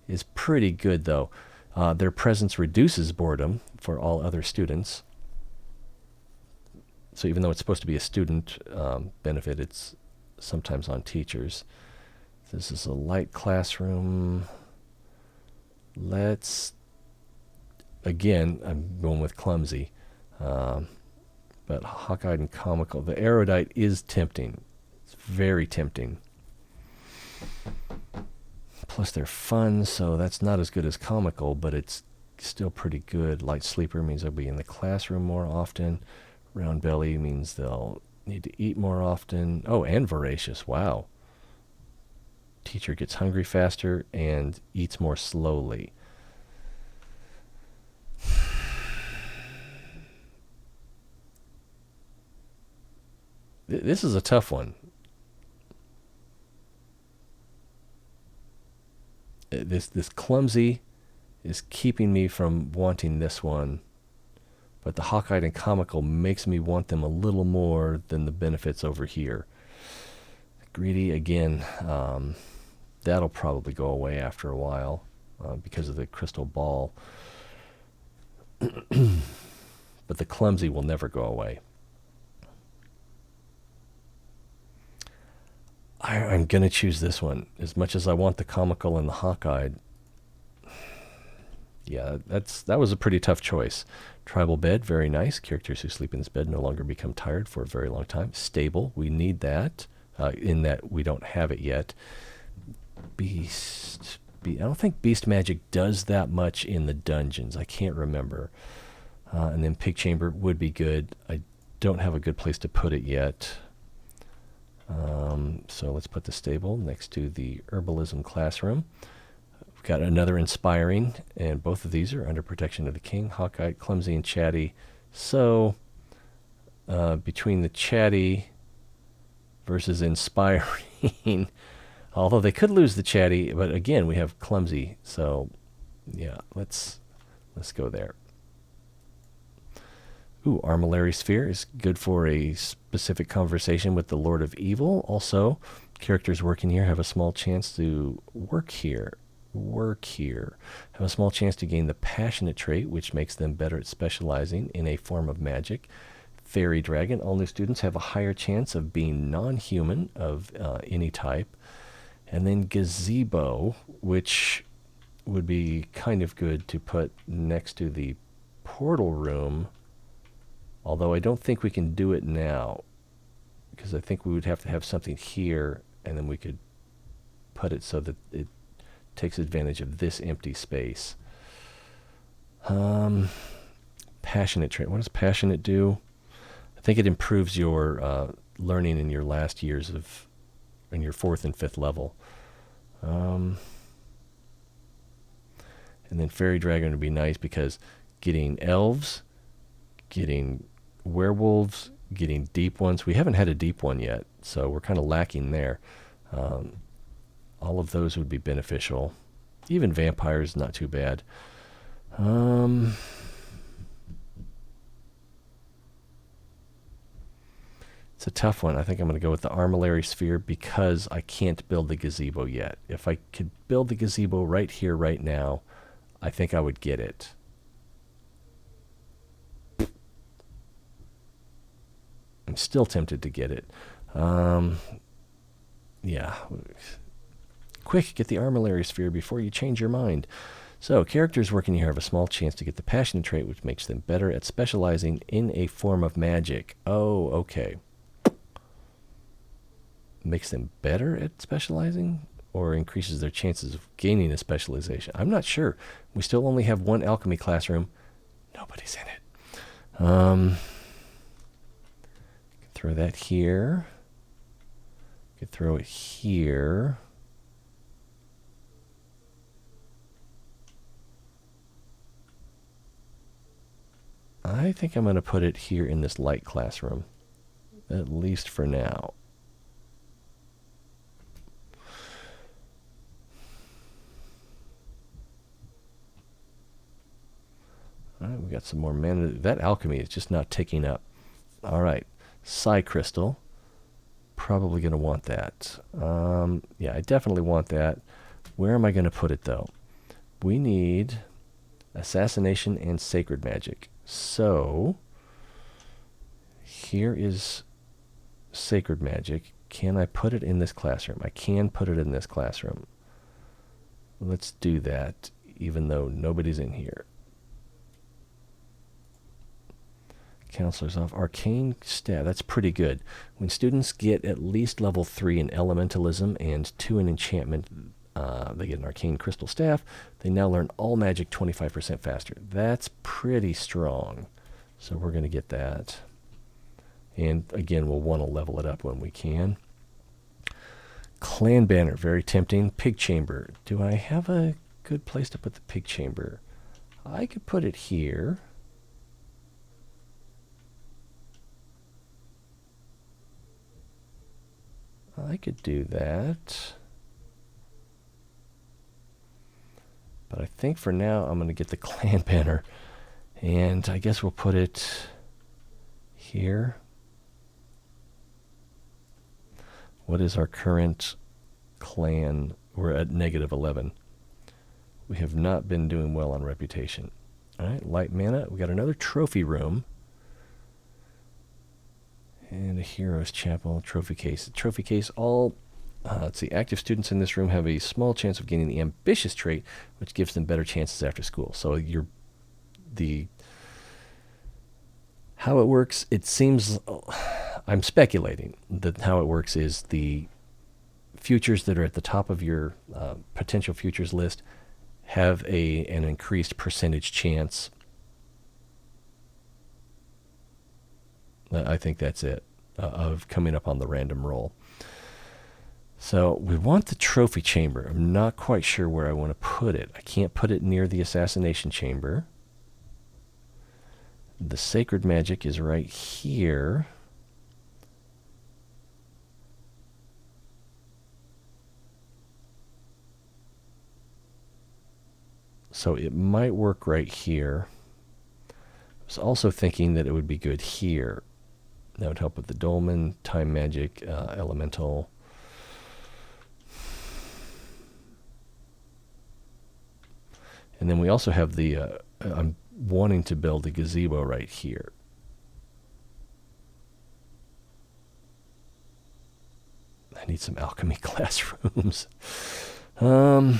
is pretty good, though. Their presence reduces boredom for all other students. So even though it's supposed to be a student benefit, it's sometimes on teachers. This is a light classroom. Again, I'm going with Clumsy. But Hawk-Eyed and Comical. The Erudite is tempting. It's very tempting. Plus they're fun, so that's not as good as Comical, but it's still pretty good. Light Sleeper means they'll be in the classroom more often. Round Belly means they'll need to eat more often. Oh, and Voracious. Wow. Teacher gets hungry faster and eats more slowly. This is a tough one. This Clumsy is keeping me from wanting this one, but the Hawk-Eyed and Comical makes me want them a little more than the benefits over here. Greedy, again, that'll probably go away after a while because of the crystal ball. But the Clumsy will never go away. I'm going to choose this one. As much as I want the comical and the hawk-eyed, yeah, that was a pretty tough choice. Tribal bed, very nice. Characters who sleep in this bed no longer become tired for a very long time. Stable, we need that, in that we don't have it yet. Beast, I don't think beast magic does that much in the dungeons. I can't remember. And then pig chamber would be good. I don't have a good place to put it yet. So let's put the stable next to the herbalism classroom. We've got another inspiring, and both of these are under protection of the king. Hawkeye, clumsy, and chatty. So between the chatty versus inspiring, although they could lose the chatty, but again we have clumsy. So yeah, let's go there. Ooh, Armillary Sphere is good for a specific conversation with the Lord of Evil. Also, characters working here have a small chance to work here. Have a small chance to gain the passionate trait, which makes them better at specializing in a form of magic. Fairy Dragon, all new students have a higher chance of being non-human of any type. And then Gazebo, which would be kind of good to put next to the portal room. Although I don't think we can do it now, because I think we would have to have something here, and then we could put it so that it takes advantage of this empty space. Passionate trait. What does passionate do? I think it improves your learning in your last years in your 4th and 5th level. And then Fairy Dragon would be nice because getting elves, getting werewolves, getting deep ones. We haven't had a deep one yet, so we're kind of lacking there. All of those would be beneficial. Even vampires, not too bad. It's a tough one. I think I'm going to go with the Armillary Sphere because I can't build the gazebo yet. If I could build the gazebo right here, right now, I think I would get it. I'm still tempted to get it. Yeah. Quick, get the Armillary Sphere before you change your mind. So, characters working here have a small chance to get the passionate trait, which makes them better at specializing in a form of magic. Oh, okay. Makes them better at specializing? Or increases their chances of gaining a specialization? I'm not sure. We still only have one alchemy classroom. Nobody's in it. Throw that here. Could throw it here. I think I'm going to put it here in this light classroom, at least for now. All right, we got some more mana. That alchemy is just not ticking up. All right. Sigh crystal, probably going to want that. Yeah, I definitely want that. Where am I going to put it though? We need assassination and sacred magic. So here is sacred magic. Can I put it in this classroom? I can put it in this classroom. Let's do that, even though nobody's in here. Counselors off. Arcane staff. That's pretty good. When students get at least level 3 in elementalism and 2 in enchantment, they get an arcane crystal staff. They now learn all magic 25% faster. That's pretty strong. So we're going to get that. And again, we'll want to level it up when we can. Clan banner. Very tempting. Pig chamber. Do I have a good place to put the pig chamber? I could put it here. I could do that. But I think for now I'm going to get the clan banner. And I guess we'll put it here. What is our current clan? We're at -11. We have not been doing well on reputation. All right, light mana. We got another trophy room. And a hero's chapel, trophy case. Trophy case, all Let's see. Active students in this room have a small chance of gaining the ambitious trait, which gives them better chances after school. So how it works, it seems, I'm speculating that how it works is the futures that are at the top of your potential futures list have an increased percentage chance. I think that's it, of coming up on the random roll. So we want the trophy chamber. I'm not quite sure where I want to put it. I can't put it near the assassination chamber. The sacred magic is right here. So it might work right here. I was also thinking that it would be good here. That would help with the dolmen, time magic, elemental. And then we also have the, I'm wanting to build a gazebo right here. I need some alchemy classrooms. And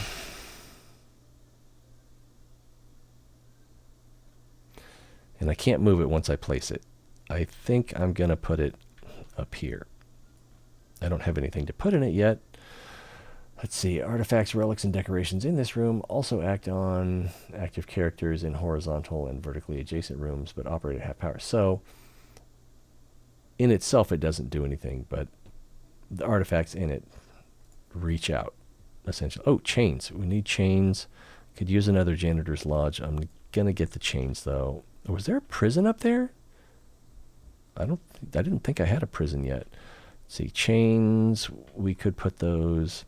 I can't move it once I place it. I think I'm going to put it up here. I don't have anything to put in it yet. Let's see. Artifacts, relics, and decorations in this room also act on active characters in horizontal and vertically adjacent rooms, but operate at half power. So, in itself, it doesn't do anything, but the artifacts in it reach out, essentially. Oh, chains. We need chains. Could use another janitor's lodge. I'm going to get the chains, though. Was there a prison up there? I didn't think I had a prison yet. Let's see, chains. We could put those.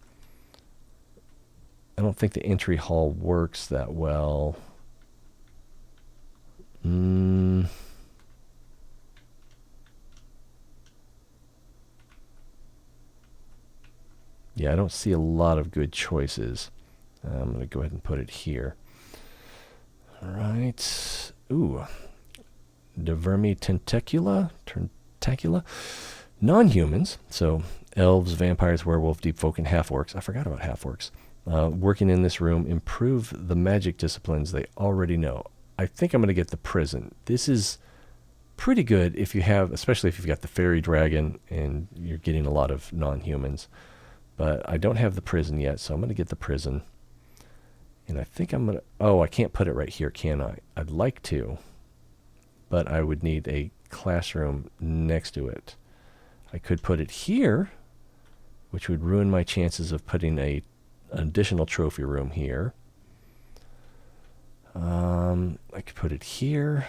I don't think the entry hall works that well. Yeah, I don't see a lot of good choices. I'm going to go ahead and put it here. All right. Ooh. Divermi tentacula. Non-humans. So elves, vampires, werewolf, deep folk, and half-orcs. I forgot about half-orcs. Working in this room, improve the magic disciplines they already know. I think I'm going to get the prison. This is pretty good if you have, especially if you've got the fairy dragon and you're getting a lot of non-humans. But I don't have the prison yet, so I'm going to get the prison. And I think I'm going to... Oh, I can't put it right here, can I? I'd like to, but I would need a classroom next to it. I could put it here, which would ruin my chances of putting an additional trophy room here. I could put it here.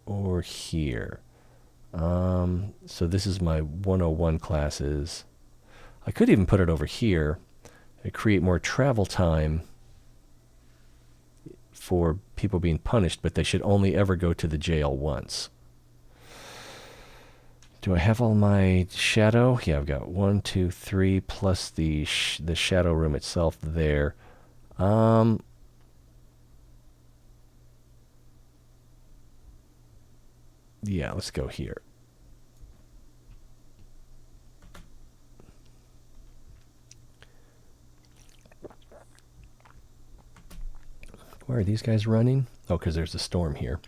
Or here. So this is my 101 classes. I could even put it over here and create more travel time for people being punished, but they should only ever go to the jail once. Do I have all my shadow? Yeah, I've got 1, 2, 3 plus the shadow room itself there. Yeah, let's go here. Where are these guys running? Oh, because there's a storm here.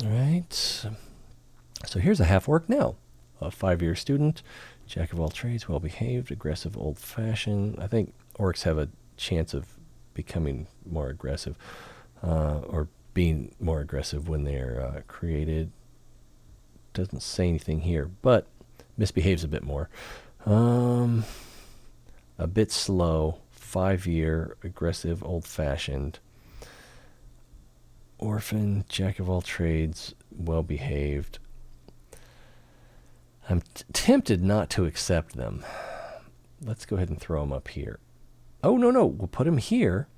All right. So here's a half-orc now. A 5-year student, jack of all trades, well-behaved, aggressive, old-fashioned. I think orcs have a chance of becoming more aggressive, or being more aggressive when they're created. Doesn't say anything here, but misbehaves a bit more. A bit slow, 5-year, aggressive, old-fashioned. Orphan, jack of all trades, well-behaved. I'm tempted not to accept them. Let's go ahead and throw them up here. Oh, no, we'll put them here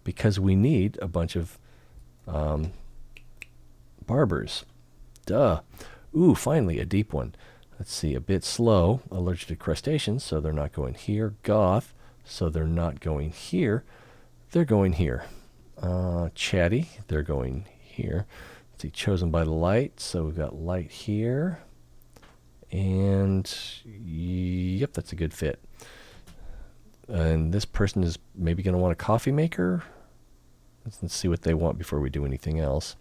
because we need a bunch of barbers. Duh. Ooh, finally, a deep one. Let's see, a bit slow, allergic to crustaceans, so they're not going here. Goth, so they're not going here. They're going here. Chatty, they're going here. Let's see, chosen by light, so we've got light here. And yep, that's a good fit. And this person is maybe going to want a coffee maker. Let's see what they want before we do anything else.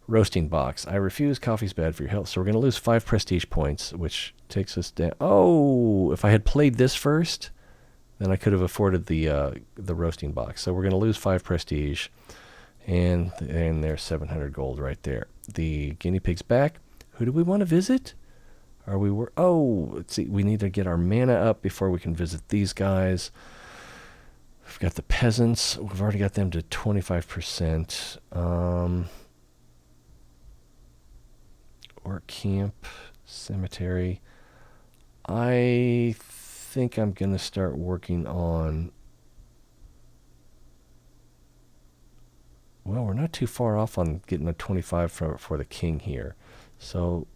Roasting box. I refuse. Coffee's bad for your health. So we're going to lose 5 prestige points, which takes us down. Oh, if I had played this first, then I could have afforded the roasting box. So we're going to lose 5 prestige. And there's 700 gold right there. The guinea pig's back. Who do we want to visit? Let's see. We need to get our mana up before we can visit these guys. We've got the peasants. We've already got them to 25%. Orc camp, cemetery. I think I'm going to start working on... Well, we're not too far off on getting a 25 for the king here. So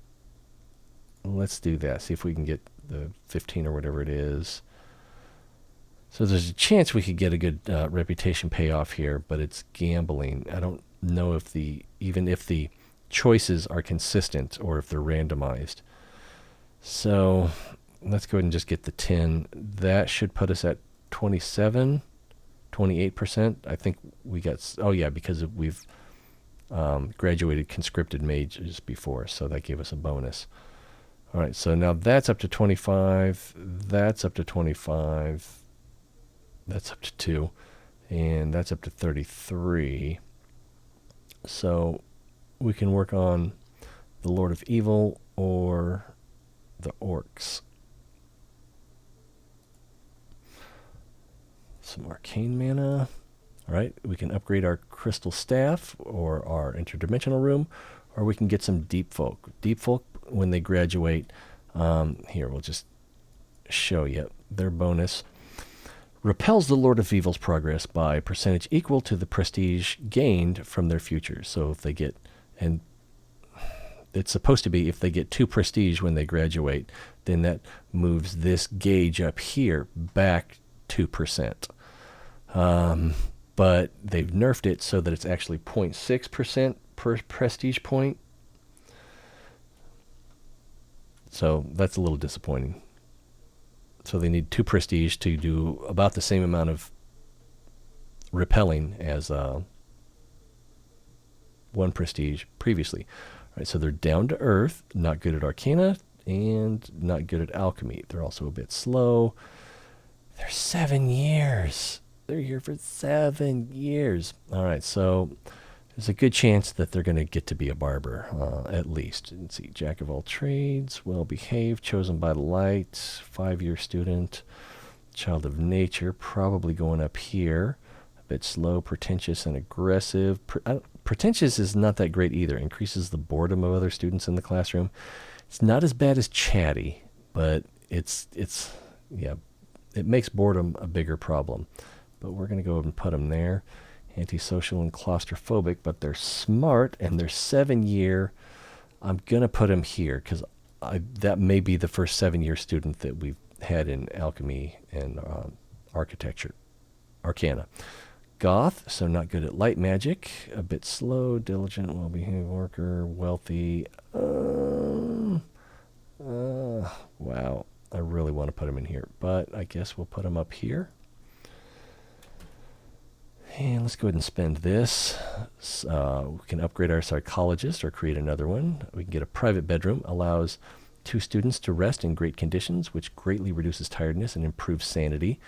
let's do that. See if we can get the 15 or whatever it is. So there's a chance we could get a good reputation payoff here, but it's gambling. I don't know if even if the choices are consistent or if they're randomized. So let's go ahead and just get the 10. That should put us at 28%. I think we got, because we've graduated conscripted mages before, so that gave us a bonus. All right, so now that's up to 25. That's up to 25. That's up to 2. And that's up to 33. So we can work on the Lord of Evil or the orcs. Some arcane mana. All right, we can upgrade our crystal staff or our interdimensional room, or we can get some deep folk. Deep folk, when they graduate, here, we'll just show you their bonus. Repels the Lord of Evil's progress by percentage equal to the prestige gained from their future. So if they get, and it's supposed to be if they get 2 prestige when they graduate, then that moves this gauge up here back 2%. But they've nerfed it so that it's actually 0.6% per prestige point. So that's a little disappointing. So they need 2 prestige to do about the same amount of repelling as 1 prestige previously. All right, so they're down to earth, not good at arcana, and not good at alchemy. They're also a bit slow. They're 7 years. They're here for 7 years. All right, so there's a good chance that they're going to get to be a barber, at least. Let's see, jack of all trades, well-behaved, chosen by the light, 5-year student, child of nature, probably going up here. A bit slow, pretentious, and aggressive. Pretentious is not that great either. Increases the boredom of other students in the classroom. It's not as bad as chatty, but it makes boredom a bigger problem. But we're going to go ahead and put them there. Antisocial and claustrophobic, but they're smart and they're 7-year. I'm going to put them here because that may be the first 7-year student that we've had in alchemy and architecture, arcana. Goth, so not good at light magic, a bit slow, diligent, well-behaved worker, wealthy. Wow, I really want to put him in here, but I guess we'll put him up here. And let's go ahead and spend this. We can upgrade our psychologist or create another one. We can get a private bedroom, allows 2 students to rest in great conditions, which greatly reduces tiredness and improves sanity.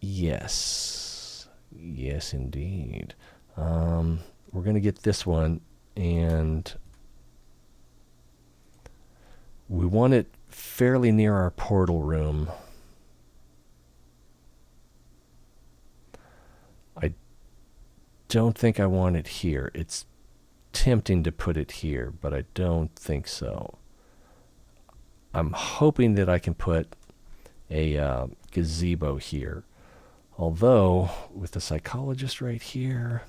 Yes. Yes, indeed. We're going to get this one, and we want it fairly near our portal room. I don't think I want it here. It's tempting to put it here, but I don't think so. I'm hoping that I can put a gazebo here. Although, with the psychologist right here...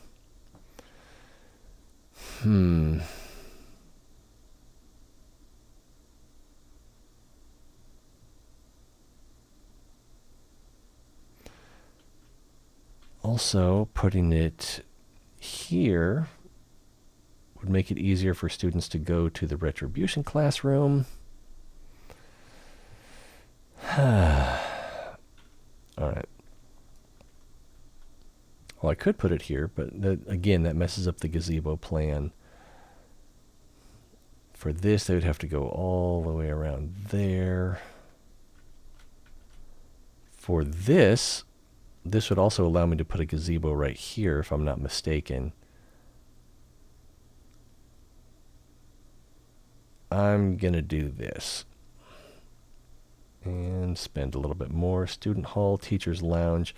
Also, putting it here would make it easier for students to go to the retribution classroom. All right. Well, I could put it here, but again, that messes up the gazebo plan. For this, they would have to go all the way around there. For this would also allow me to put a gazebo right here, if I'm not mistaken. I'm going to do this. And spend a little bit more. Student hall, teacher's lounge,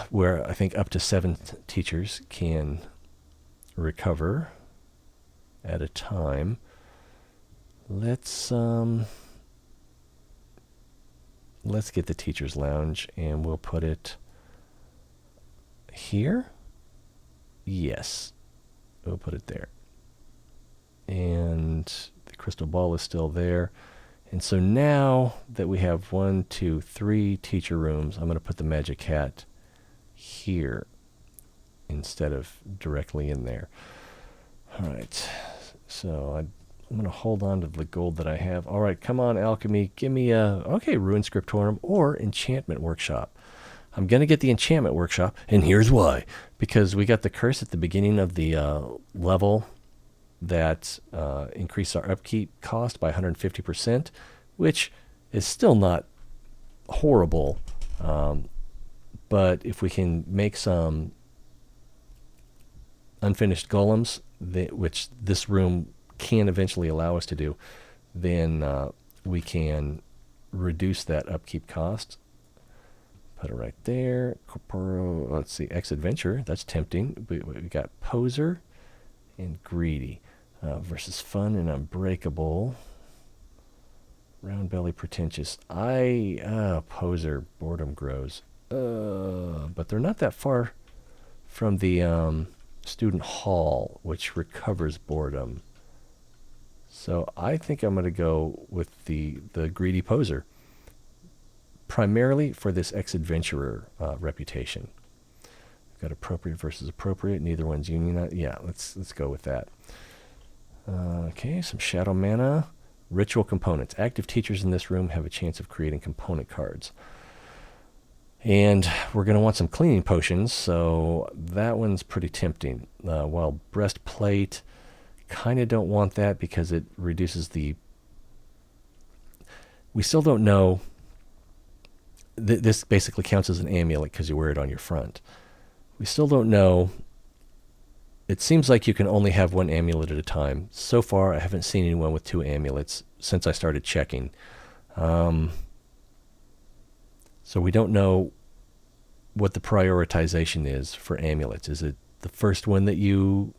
where I think up to 7 teachers can recover at a time. Let's get the teacher's lounge, and we'll put it here. Yes, we'll put it there. And the crystal ball is still there. And so now that we have 1, 2, 3 teacher rooms, I'm going to put the magic hat here instead of directly in there. All right, so I'm going to hold on to the gold that I have. All right, come on, alchemy. Give me okay, Ruin Scriptorum or Enchantment Workshop. I'm going to get the Enchantment Workshop, and here's why. Because we got the curse at the beginning of the level that increased our upkeep cost by 150%, which is still not horrible. But if we can make some unfinished golems, which this room can eventually allow us to do, then we can reduce that upkeep cost. Put it right there. Let's see, X-Adventure, that's tempting. We got Poser and Greedy versus Fun and Unbreakable. Round Belly, Pretentious. Poser, Boredom Grows. But they're not that far from the student hall, which recovers boredom. So I think I'm going to go with the Greedy Poser, primarily for this ex-adventurer reputation. We've got appropriate versus appropriate. Neither one's unionized. Yeah, let's go with that. Okay, some shadow mana. Ritual components. Active teachers in this room have a chance of creating component cards. And we're going to want some cleaning potions, so that one's pretty tempting. While breastplate, kind of don't want that because it reduces the... We still don't know... This basically counts as an amulet because you wear it on your front. We still don't know... It seems like you can only have one amulet at a time. So far, I haven't seen anyone with 2 amulets since I started checking. So we don't know what the prioritization is for amulets. Is it the first one that you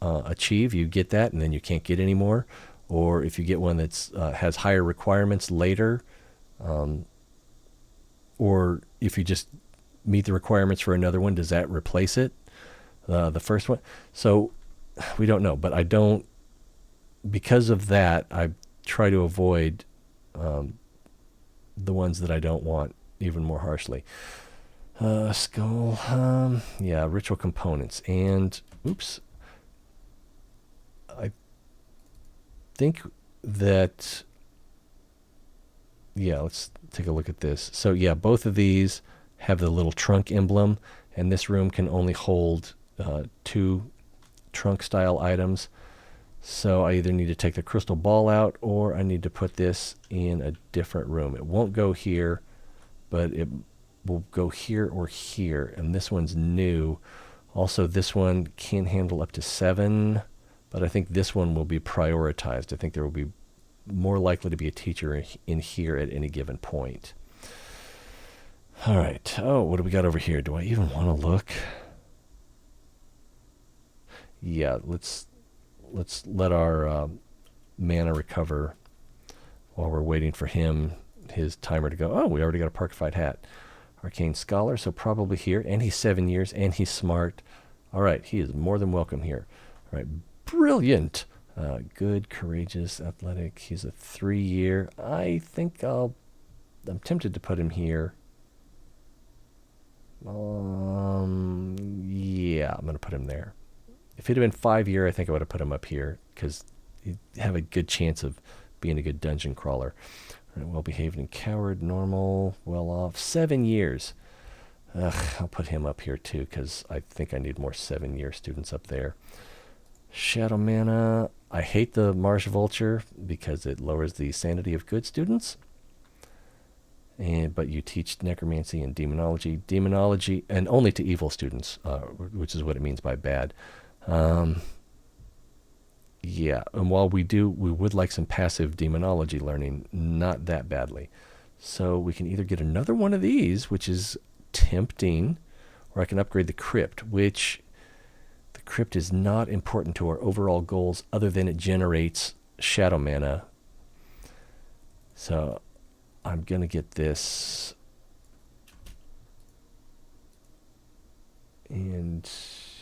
achieve, you get that, and then you can't get any more? Or if you get one that's has higher requirements later, or if you just meet the requirements for another one, does that replace it? The first one? So we don't know, but I don't, because of that, I try to avoid the ones that I don't want even more harshly. Skull, yeah, ritual components, and, oops, I think that, yeah, let's take a look at this. So yeah, both of these have the little trunk emblem, and this room can only hold 2 trunk style items. So I either need to take the crystal ball out, or I need to put this in a different room. It won't go here, but it will go here or here, and this one's new. Also, this one can handle up to 7, but I think this one will be prioritized. I think there will be more likely to be a teacher in here at any given point. All right. Oh, what do we got over here? Do I even want to look? Yeah, let's let our mana recover while we're waiting for his timer to go. Oh, we already got a Parkified Hat. Arcane Scholar, so probably here. And he's 7 years, and he's smart. All right, he is more than welcome here. All right, brilliant. Good, courageous, athletic. He's a 3-year. I think I'm tempted to put him here. Yeah, I'm going to put him there. If he'd have been 5-year, I think I would have put him up here because he'd have a good chance of being a good dungeon crawler. Well-behaved and coward, normal, well-off. 7 years. Ugh, I'll put him up here too, because I think I need more 7-year students up there. Shadow mana. I hate the Marsh Vulture because it lowers the sanity of good students. But you teach necromancy and demonology. Demonology, and only to evil students, which is what it means by bad. Yeah, and while we would like some passive demonology learning, not that badly. So we can either get another one of these, which is tempting, or I can upgrade the crypt, which the crypt is not important to our overall goals other than it generates shadow mana. So I'm going to get this. And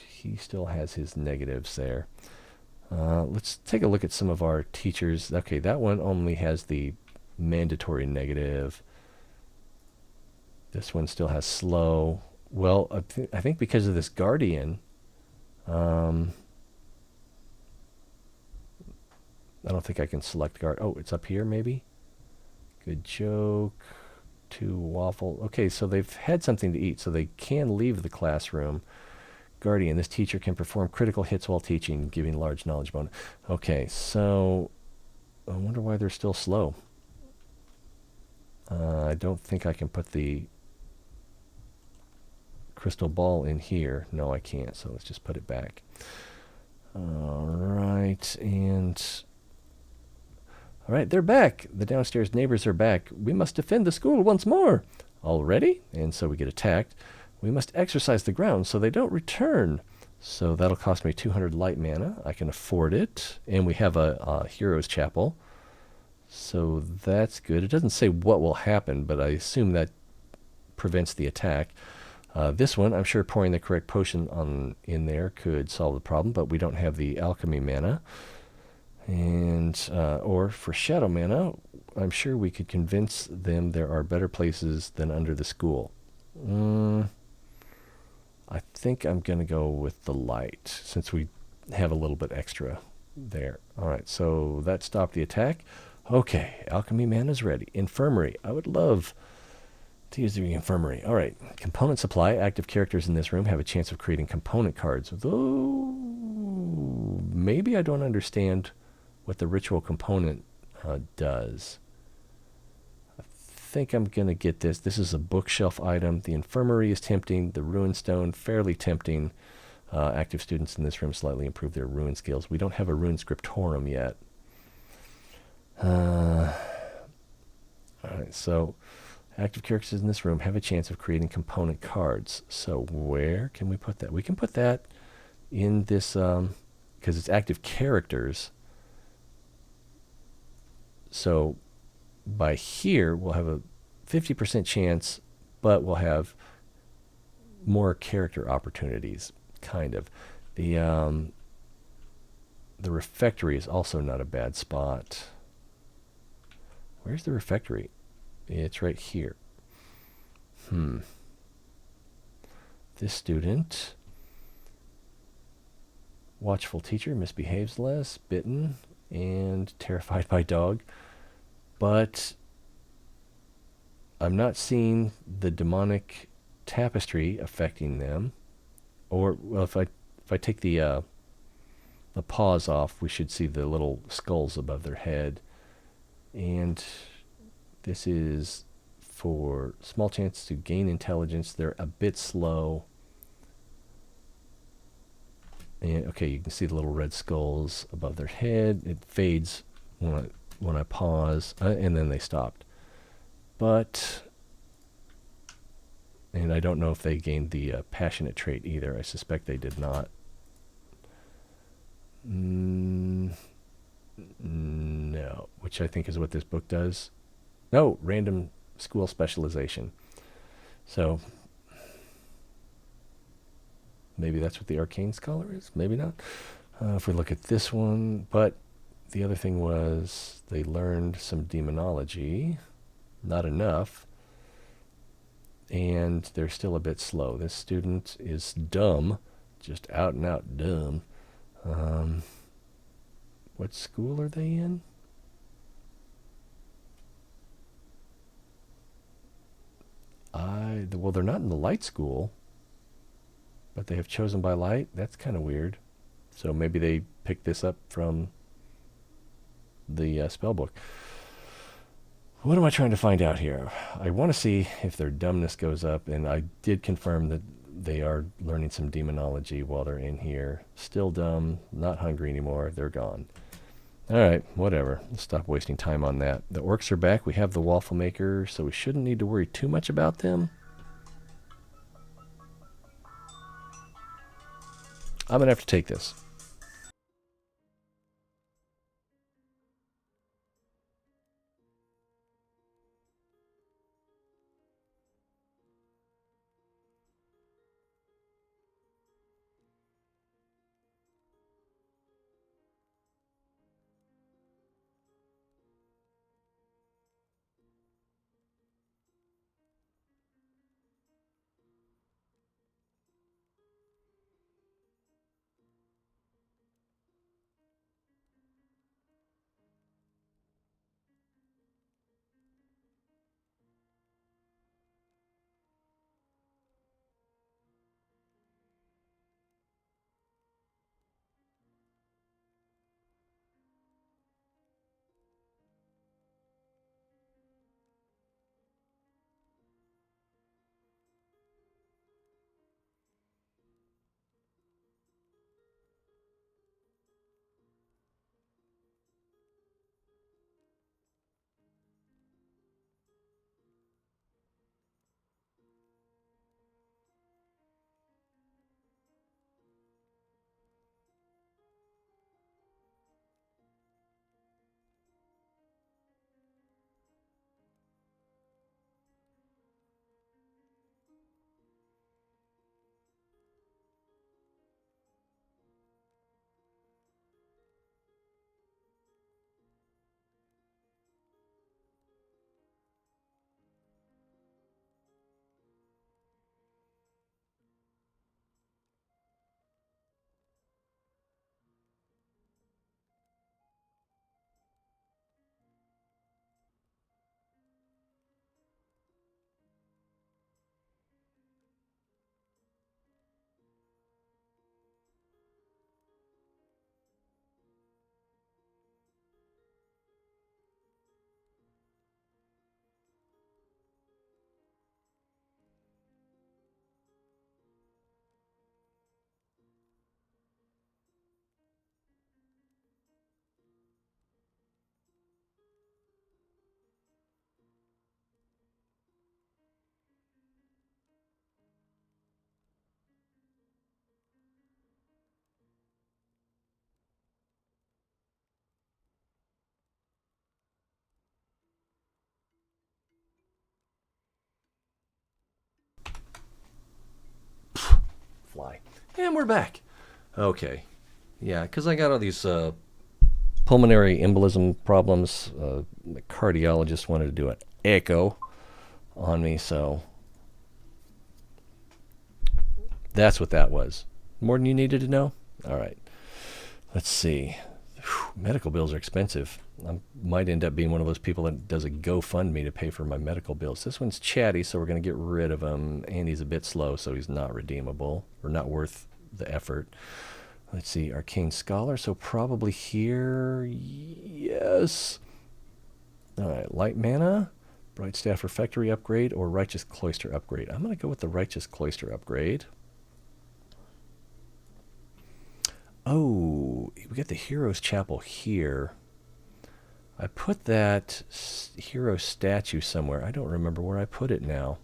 he still has his negatives there. Let's take a look at some of our teachers. Okay, that one only has the mandatory negative. This one still has slow. Well, I think because of this guardian, I don't think I can select guard. Oh, it's up here maybe? Good joke. 2 waffle. Okay, so they've had something to eat, so they can leave the classroom. Guardian, this teacher can perform critical hits while teaching, giving large knowledge bonus. Okay, so I wonder why they're still slow. I don't think I can put the crystal ball in here. No, I can't, so let's just put it back. All right, they're back. The downstairs neighbors are back. We must defend the school once more. Already? And so we get attacked. We must exercise the ground so they don't return. So that'll cost me 200 light mana. I can afford it. And we have a hero's chapel. So that's good. It doesn't say what will happen, but I assume that prevents the attack. This one, I'm sure pouring the correct potion in there could solve the problem, but we don't have the alchemy mana. And or for shadow mana, I'm sure we could convince them there are better places than under the school. I think I'm going to go with the light, since we have a little bit extra there. All right, so that stopped the attack. Okay, alchemy mana's ready. Infirmary. I would love to use the infirmary. All right, component supply. Active characters in this room have a chance of creating component cards. Though maybe I don't understand what the ritual component does. I think I'm going to get this. This is a bookshelf item. The infirmary is tempting. The ruin stone, fairly tempting. Active students in this room slightly improve their ruin skills. We don't have a rune scriptorum yet. All right, so active characters in this room have a chance of creating component cards. So where can we put that? We can put that in this, because it's active characters. So by here, we'll have a 50% chance, but we'll have more character opportunities, kind of. The refectory is also not a bad spot. Where's the refectory? It's right here. This student, watchful teacher, misbehaves less, bitten, and terrified by dog. But I'm not seeing the demonic tapestry affecting them. Or, well, if I take the paws off, we should see the little skulls above their head. And this is for small chance to gain intelligence. They're a bit slow. And okay, you can see the little red skulls above their head. It fades when I pause, and then they stopped. But, and I don't know if they gained the passionate trait either. I suspect they did not. No, which I think is what this book does. No, random school specialization. So maybe that's what the arcane scholar is. Maybe not. If we look at this one, but the other thing was they learned some demonology. Not enough. And they're still a bit slow. This student is dumb, just out and out dumb. What school are they in? Well, they're not in the light school, but they have chosen by light. That's kind of weird. So maybe they picked this up from the spell book. What am I trying to find out here? I want to see if their dumbness goes up, and I did confirm that they are learning some demonology while they're in here. Still dumb, not hungry anymore. They're gone. All right, whatever. Let's stop wasting time on that. The orcs are back. We have the waffle maker, so we shouldn't need to worry too much about them. I'm going to have to take this. Fly. And we're back. Okay. Yeah, because I got all these pulmonary embolism problems. The cardiologist wanted to do an echo on me, so that's what that was. More than you needed to know? All right. Let's see. Whew, medical bills are expensive. I might end up being one of those people that does a GoFundMe to pay for my medical bills. This one's Chatty, so we're going to get rid of him. And he's a bit slow, so he's not redeemable or not worth the effort. Let's see, Arcane Scholar, so probably here. Yes. All right, Light Mana, Bright Staff Refectory upgrade, or Righteous Cloister upgrade. I'm going to go with the Righteous Cloister upgrade. Oh, we got the Hero's Chapel here. I put that hero statue somewhere. I don't remember where I put it now.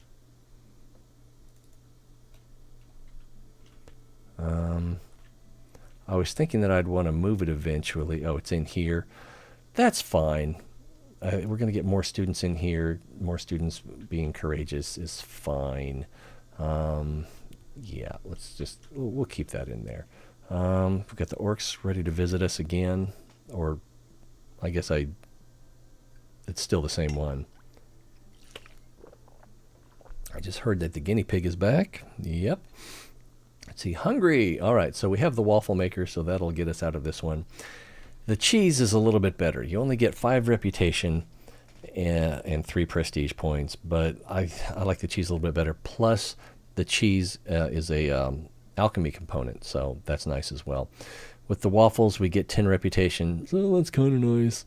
I was thinking that I'd want to move it eventually. Oh, it's in here. That's fine. We're going to get more students in here. More students being courageous is fine. Yeah, we'll keep that in there. We've got the orcs ready to visit us again. Or, I guess it's still the same one. I just heard that the guinea pig is back. Yep. Let's see, hungry. All right, so we have the waffle maker, so that'll get us out of this one. The cheese is a little bit better. You only get 5 reputation, and 3 prestige points. But I like the cheese a little bit better. Plus, the cheese is a alchemy component, so that's nice as well. With the waffles, we get 10 reputation, so that's kind of nice.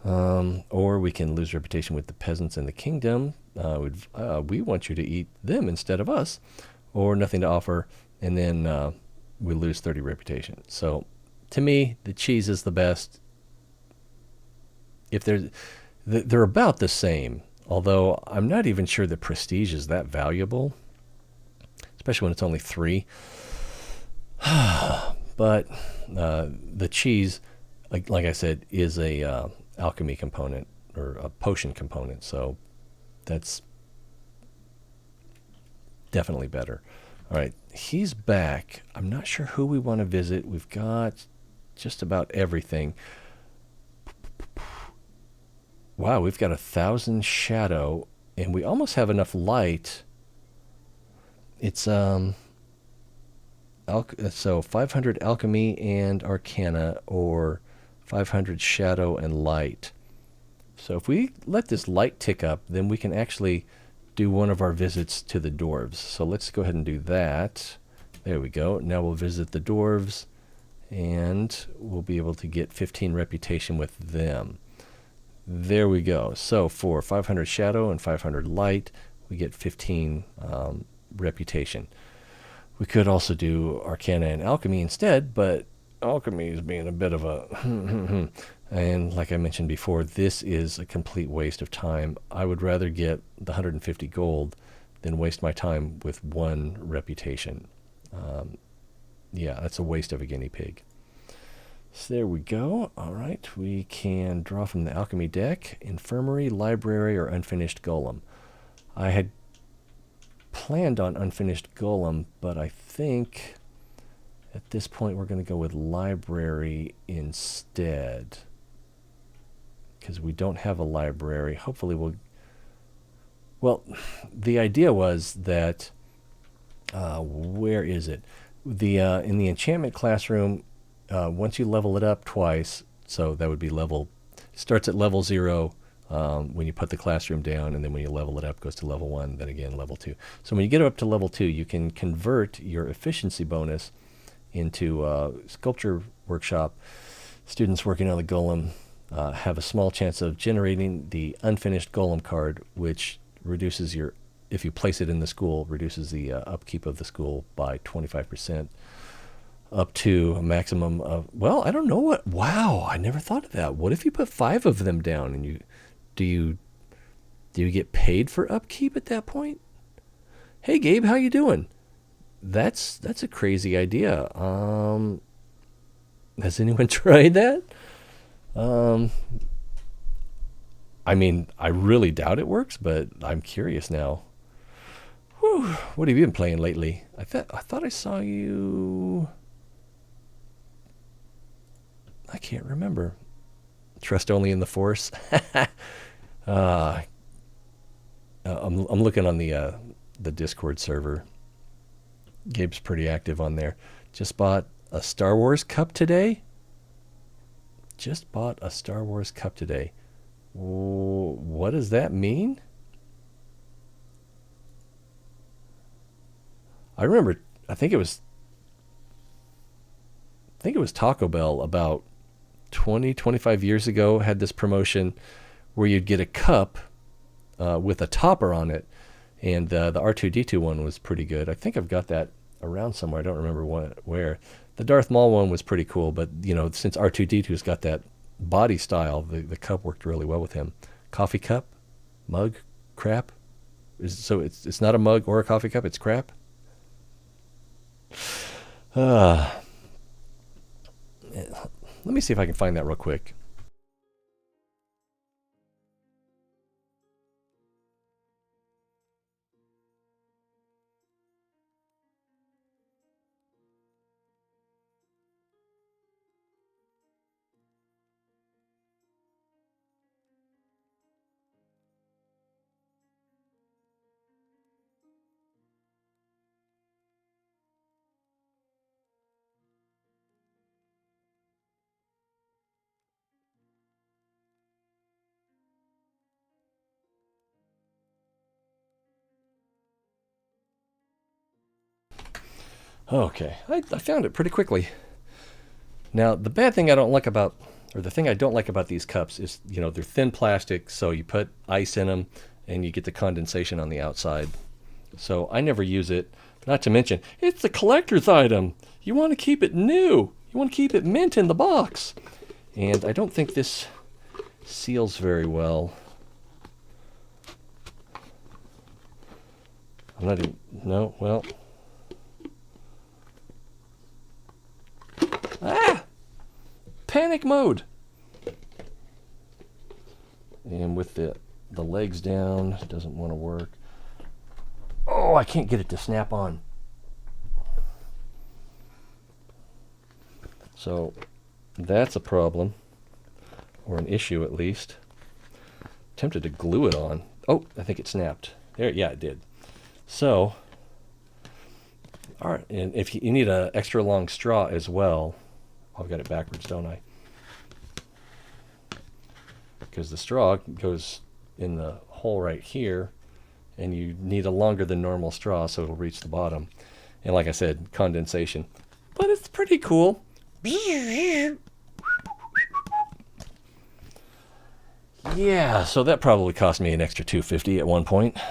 Or we can lose reputation with the peasants in the kingdom. We want you to eat them instead of us, or nothing to offer, and then we lose 30 reputation. So, to me, the cheese is the best. If they're about the same, although I'm not even sure that prestige is that valuable, especially when it's only 3. But the cheese, like I said, is a alchemy component or a potion component, so that's definitely better. All right, he's back. I'm not sure who we want to visit. We've got just about everything. Wow, we've got 1,000 shadow, and we almost have enough light. It's so 500 alchemy and arcana, or 500 shadow and light. So if we let this light tick up, then we can actually do one of our visits to the dwarves. So let's go ahead and do that. There we go. Now we'll visit the dwarves, and we'll be able to get 15 reputation with them. There we go. So for 500 shadow and 500 light, we get 15 reputation. We could also do arcana and alchemy instead, but alchemy is being a bit of a and like I mentioned before, this is a complete waste of time. I would rather get the 150 gold than waste my time with 1 reputation. Yeah, that's a waste of a guinea pig. So there we go. All right, we can draw from the alchemy deck: infirmary, library, or unfinished golem. I had planned on unfinished golem, but I think at this point we're going to go with library instead, because we don't have a library. Hopefully well, the idea was that where is it? In the enchantment classroom, once you level it up twice, so that would be starts at level 0 when you put the classroom down, and then when you level it up, goes to level 1, then again level 2. So when you get up to level 2, you can convert your efficiency bonus into sculpture workshop. Students working on the golem have a small chance of generating the unfinished golem card, which reduces if you place it in the school, reduces the upkeep of the school by 25%, up to a maximum of, well, I don't know what. Wow, I never thought of that. What if you put 5 of them down, and do you get paid for upkeep at that point? Hey Gabe, how you doing? That's a crazy idea. Has anyone tried that? I mean, I really doubt it works, but I'm curious now. Whew, what have you been playing lately? I thought I saw you. I can't remember. Trust only in the Force. I'm looking on the Discord server. Gabe's pretty active on there. Just bought a Star Wars cup today. What does that mean? I remember. I think it was Taco Bell about 25 years ago had this promotion where you'd get a cup with a topper on it, and the R2-D2 one was pretty good. I think I've got that around somewhere. I don't remember where. The Darth Maul one was pretty cool, but since R2-D2's got that body style, the cup worked really well with him. Coffee cup, mug, crap. So it's not a mug or a coffee cup. It's crap. Let me see if I can find that real quick. Okay, I found it pretty quickly. Now, the bad thing I don't like about, or the thing I don't like about these cups is, they're thin plastic, so you put ice in them and you get the condensation on the outside. So I never use it. Not to mention, it's a collector's item. You want to keep it new. You want to keep it mint in the box. And I don't think this seals very well. I'm not even, no, well. Ah! Panic mode. And with the legs down, it doesn't want to work. Oh, I can't get it to snap on. So that's a problem, or an issue at least. Tempted to glue it on. Oh, I think it snapped. There, yeah, it did. So, all right, and if you need an extra long straw as well, I've got it backwards, don't I? Because the straw goes in the hole right here, and you need a longer than normal straw so it'll reach the bottom. And like I said, condensation. But it's pretty cool. Yeah, so that probably cost me an extra $250 at one point. But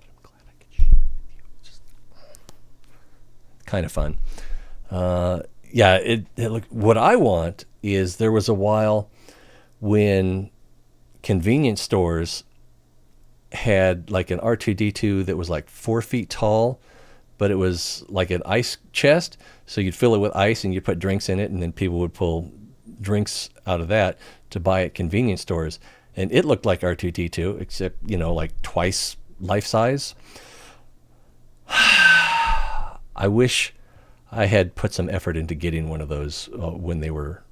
I'm glad I could share with you. It's just kind of fun. Yeah, look, what I want is, there was a while when convenience stores had like an R2D2 that was like 4 feet tall, but it was like an ice chest. So you'd fill it with ice and you'd put drinks in it, and then people would pull drinks out of that to buy at convenience stores. And it looked like R2D2, except, like twice life size. I wish I had put some effort into getting one of those when they were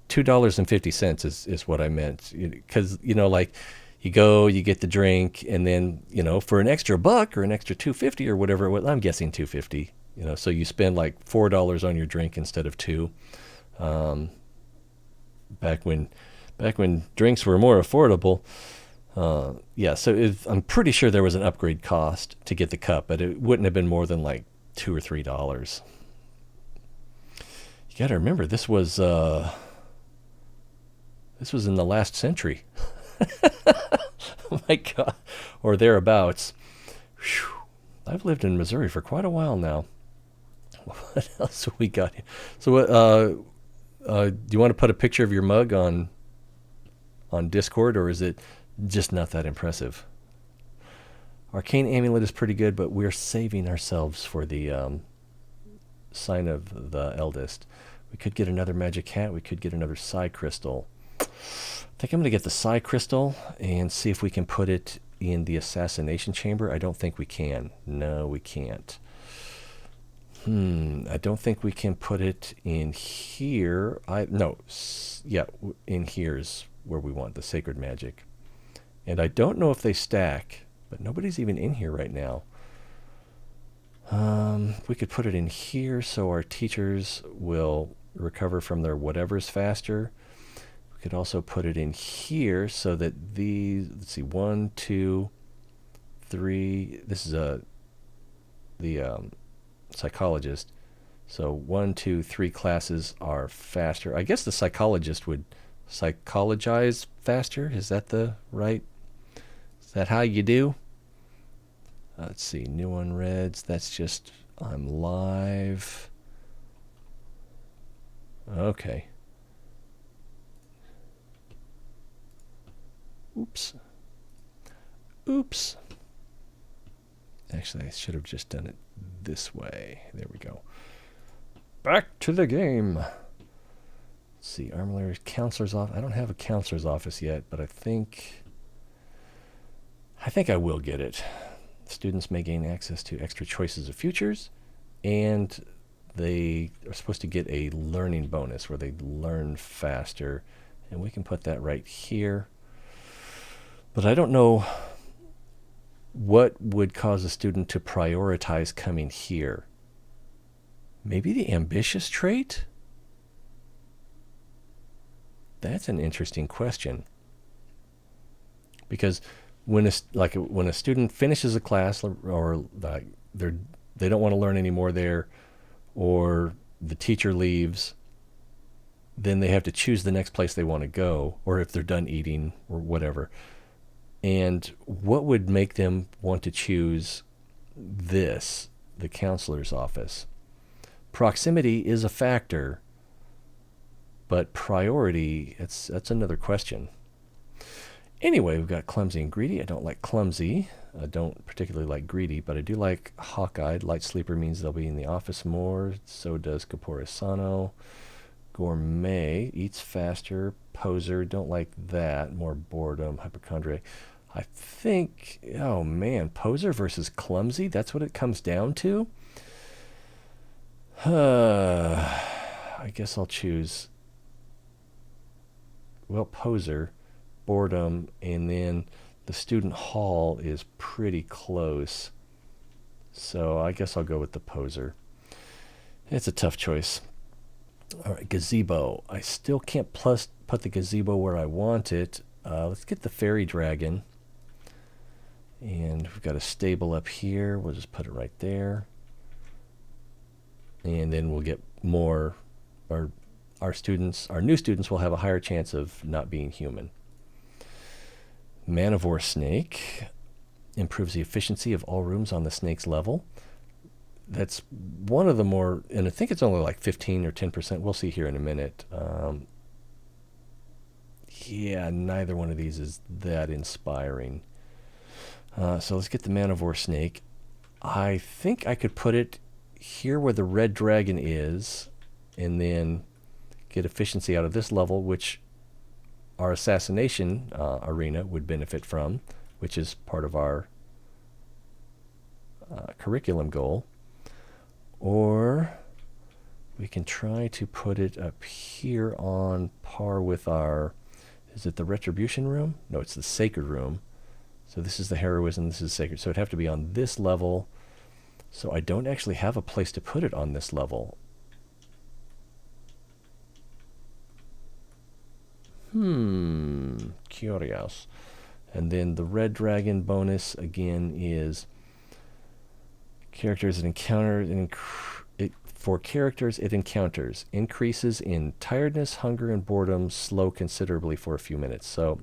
$2.50 is what I meant. Because, like, you go, you get the drink, and then, for an extra $1 or an extra $2.50 or whatever, I'm guessing $2.50, so you spend like $4 on your drink instead of $2. Back when drinks were more affordable. Yeah, so I'm pretty sure there was an upgrade cost to get the cup, but it wouldn't have been more than like $2 or $3. You got to remember, this was in the last century. Oh my God, or thereabouts. Whew. I've lived in Missouri for quite a while now. What else have we got here? So, do you want to put a picture of your mug on Discord, or is it just not that impressive? Arcane Amulet is pretty good, but we're saving ourselves for the Sign of the Eldest. We could get another magic hat. We could get another sigh crystal. I think I'm going to get the sigh crystal and see if we can put it in the assassination chamber. I don't think we can. No, we can't. I don't think we can put it in here. In here is where we want the sacred magic. And I don't know if they stack, but nobody's even in here right now. We could put it in here so our teachers will recover from their whatevers faster. We could also put it in here so that these, let's see, 1, 2, 3, this is the psychologist. So 1, 2, 3 classes are faster. I guess the psychologist would psychologize faster. Is that the right? Is that how you do? Let's see, new unreads. That's just, I'm live. Okay. Oops. Actually, I should have just done it this way. There we go. Back to the game. Let's see, Armillary Counselor's Office. I don't have a counselor's office yet, but I think I will get it. Students may gain access to extra choices of futures, and they are supposed to get a learning bonus where they learn faster, and we can put that right here. But I don't know what would cause a student to prioritize coming here. Maybe the ambitious trait? That's an interesting question. Because when when a student finishes a class, or they don't want to learn anymore there, or the teacher leaves, then they have to choose the next place they want to go, or if they're done eating or whatever. And what would make them want to choose this, the counselor's office? Proximity is a factor, but priority, that's another question. Anyway, we've got clumsy and greedy. I don't like clumsy. I don't particularly like greedy, but I do like hawk-eyed. Light sleeper means they'll be in the office more. So does Capore Sano. Gourmet, eats faster. Poser, don't like that. More boredom. Hypochondriac. I think, oh man, poser versus clumsy, that's what it comes down to? I guess I'll choose, well, poser, boredom, and then the student hall is pretty close. So I guess I'll go with the poser. It's a tough choice. All right, gazebo. I still can't put the gazebo where I want it. Let's get the fairy dragon. And we've got a stable up here. We'll just put it right there. And then we'll get more, our new students will have a higher chance of not being human. Manivore snake improves the efficiency of all rooms on the snake's level. That's one of the more, and I think it's only like 15 or 10%. We'll see here in a minute. Yeah, neither one of these is that inspiring. So let's get the Manivore snake. I think I could put it here where the red dragon is, and then get efficiency out of this level, which our assassination arena would benefit from, which is part of our curriculum goal. Or we can try to put it up here on par with our, is it the retribution room? No, it's the sacred room. So this is the heroism, this is sacred. So it'd have to be on this level. So I don't actually have a place to put it on this level. Curious. And then the red dragon bonus again is characters it encounters. For characters it encounters, increases in tiredness, hunger, and boredom, slow considerably for a few minutes. So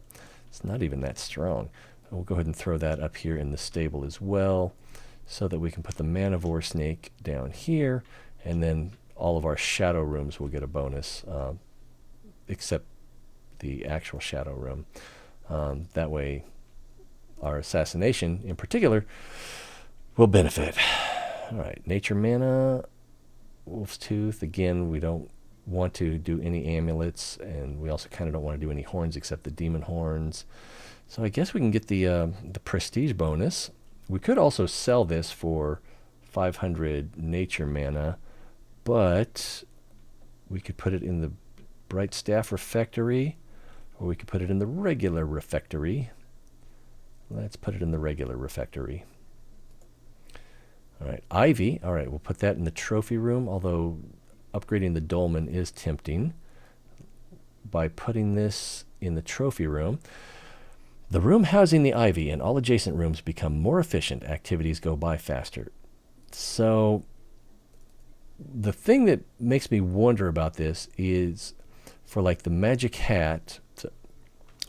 it's not even that strong. We'll go ahead and throw that up here in the stable as well, so that we can put the Manivore snake down here, and then all of our shadow rooms will get a bonus, except the actual shadow room. That way our assassination in particular will benefit. All right, nature mana, wolf's tooth. Again, we don't want to do any amulets, and we also kind of don't want to do any horns except the demon horns. So I guess we can get the prestige bonus. We could also sell this for 500 nature mana, but we could put it in the bright staff refectory, or we could put it in the regular refectory. Let's put it in the regular refectory. All right, ivy. All right, we'll put that in the trophy room, although upgrading the dolmen is tempting. By putting this in the trophy room, the room housing the ivy and all adjacent rooms become more efficient. Activities go by faster. So the thing that makes me wonder about this is for like the magic hat,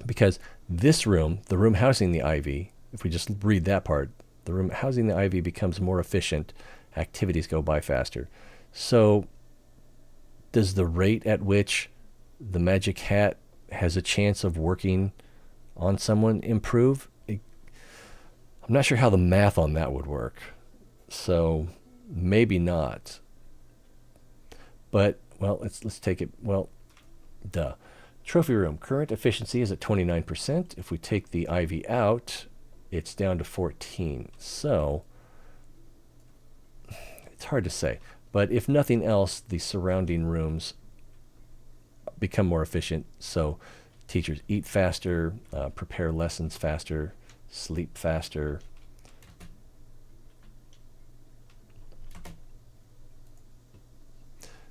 because this room, the room housing the ivy, if we just read that part, the room housing the ivy becomes more efficient. Activities go by faster. So does the rate at which the magic hat has a chance of working on someone improve? I'm not sure how the math on that would work. So maybe not. But, well, let's take it, well, duh. Trophy room, current efficiency is at 29%. If we take the ivy out, it's down to 14. So it's hard to say. But if nothing else, the surrounding rooms become more efficient. So teachers eat faster, prepare lessons faster, sleep faster.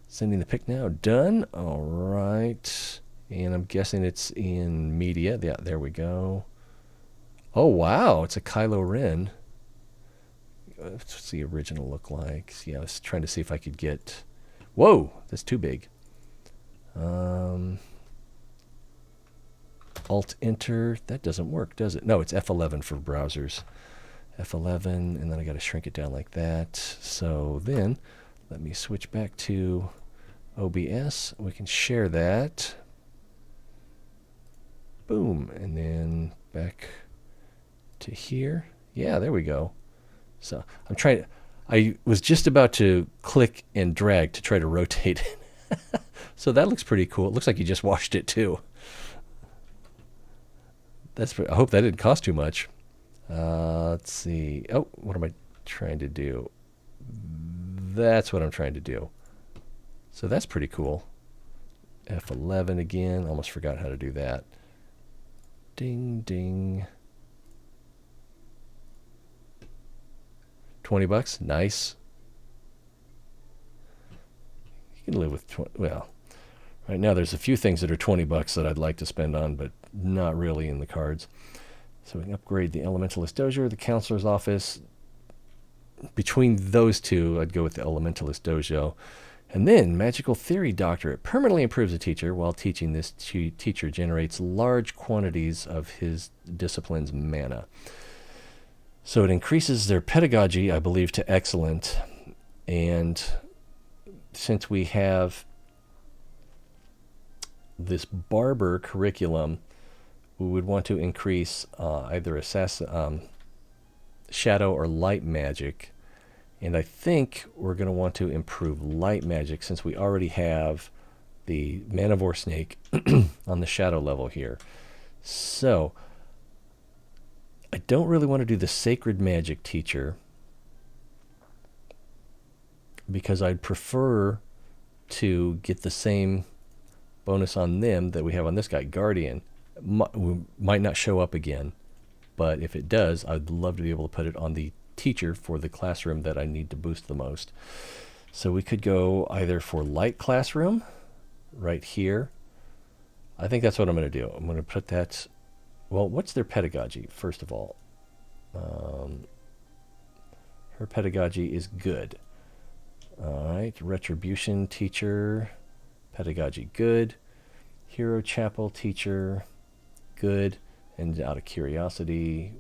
Sending the pick now. Done. All right. And I'm guessing it's in media. Yeah, there we go. Oh, wow. It's a Kylo Ren. What's the original look like? Yeah, I was trying to see if I could get... Whoa, that's too big. Alt-Enter. That doesn't work, does it? No, it's F11 for browsers. F11, and then I got to shrink it down like that. So then, let me switch back to OBS. We can share that. Boom, and then back to here. Yeah, there we go. So I'm trying. I was just about to click and drag to try to rotate it. So that looks pretty cool. It looks like you just washed it too. I hope that didn't cost too much. Let's see. Oh, what am I trying to do? That's what I'm trying to do. So that's pretty cool. F11 again. Almost forgot how to do that. Ding, ding. $20. Nice. You can live with 20. Well, right now there's a few things that are $20 that I'd like to spend on, but not really in the cards. So we can upgrade the Elementalist Dojo, the Counselor's Office. Between those two, I'd go with the Elementalist Dojo. And then Magical Theory Doctorate permanently improves a teacher. While teaching, this teacher generates large quantities of his discipline's mana. So it increases their pedagogy, I believe, to excellent. And since we have this barber curriculum, we would want to increase either shadow or light magic. And I think we're going to want to improve light magic since we already have the Manivore Snake on the shadow level here. So I don't really want to do the Sacred Magic Teacher because I'd prefer to get the same bonus on them that we have on this guy, Guardian. Might not show up again, but if it does, I'd love to be able to put it on the teacher for the classroom that I need to boost the most. So we could go either for Light Classroom right here. I think that's what I'm going to do. I'm going to put that... Well, what's their pedagogy, first of all? Her pedagogy is good. All right, Retribution Teacher, pedagogy good. Hero Chapel Teacher, good. And out of curiosity,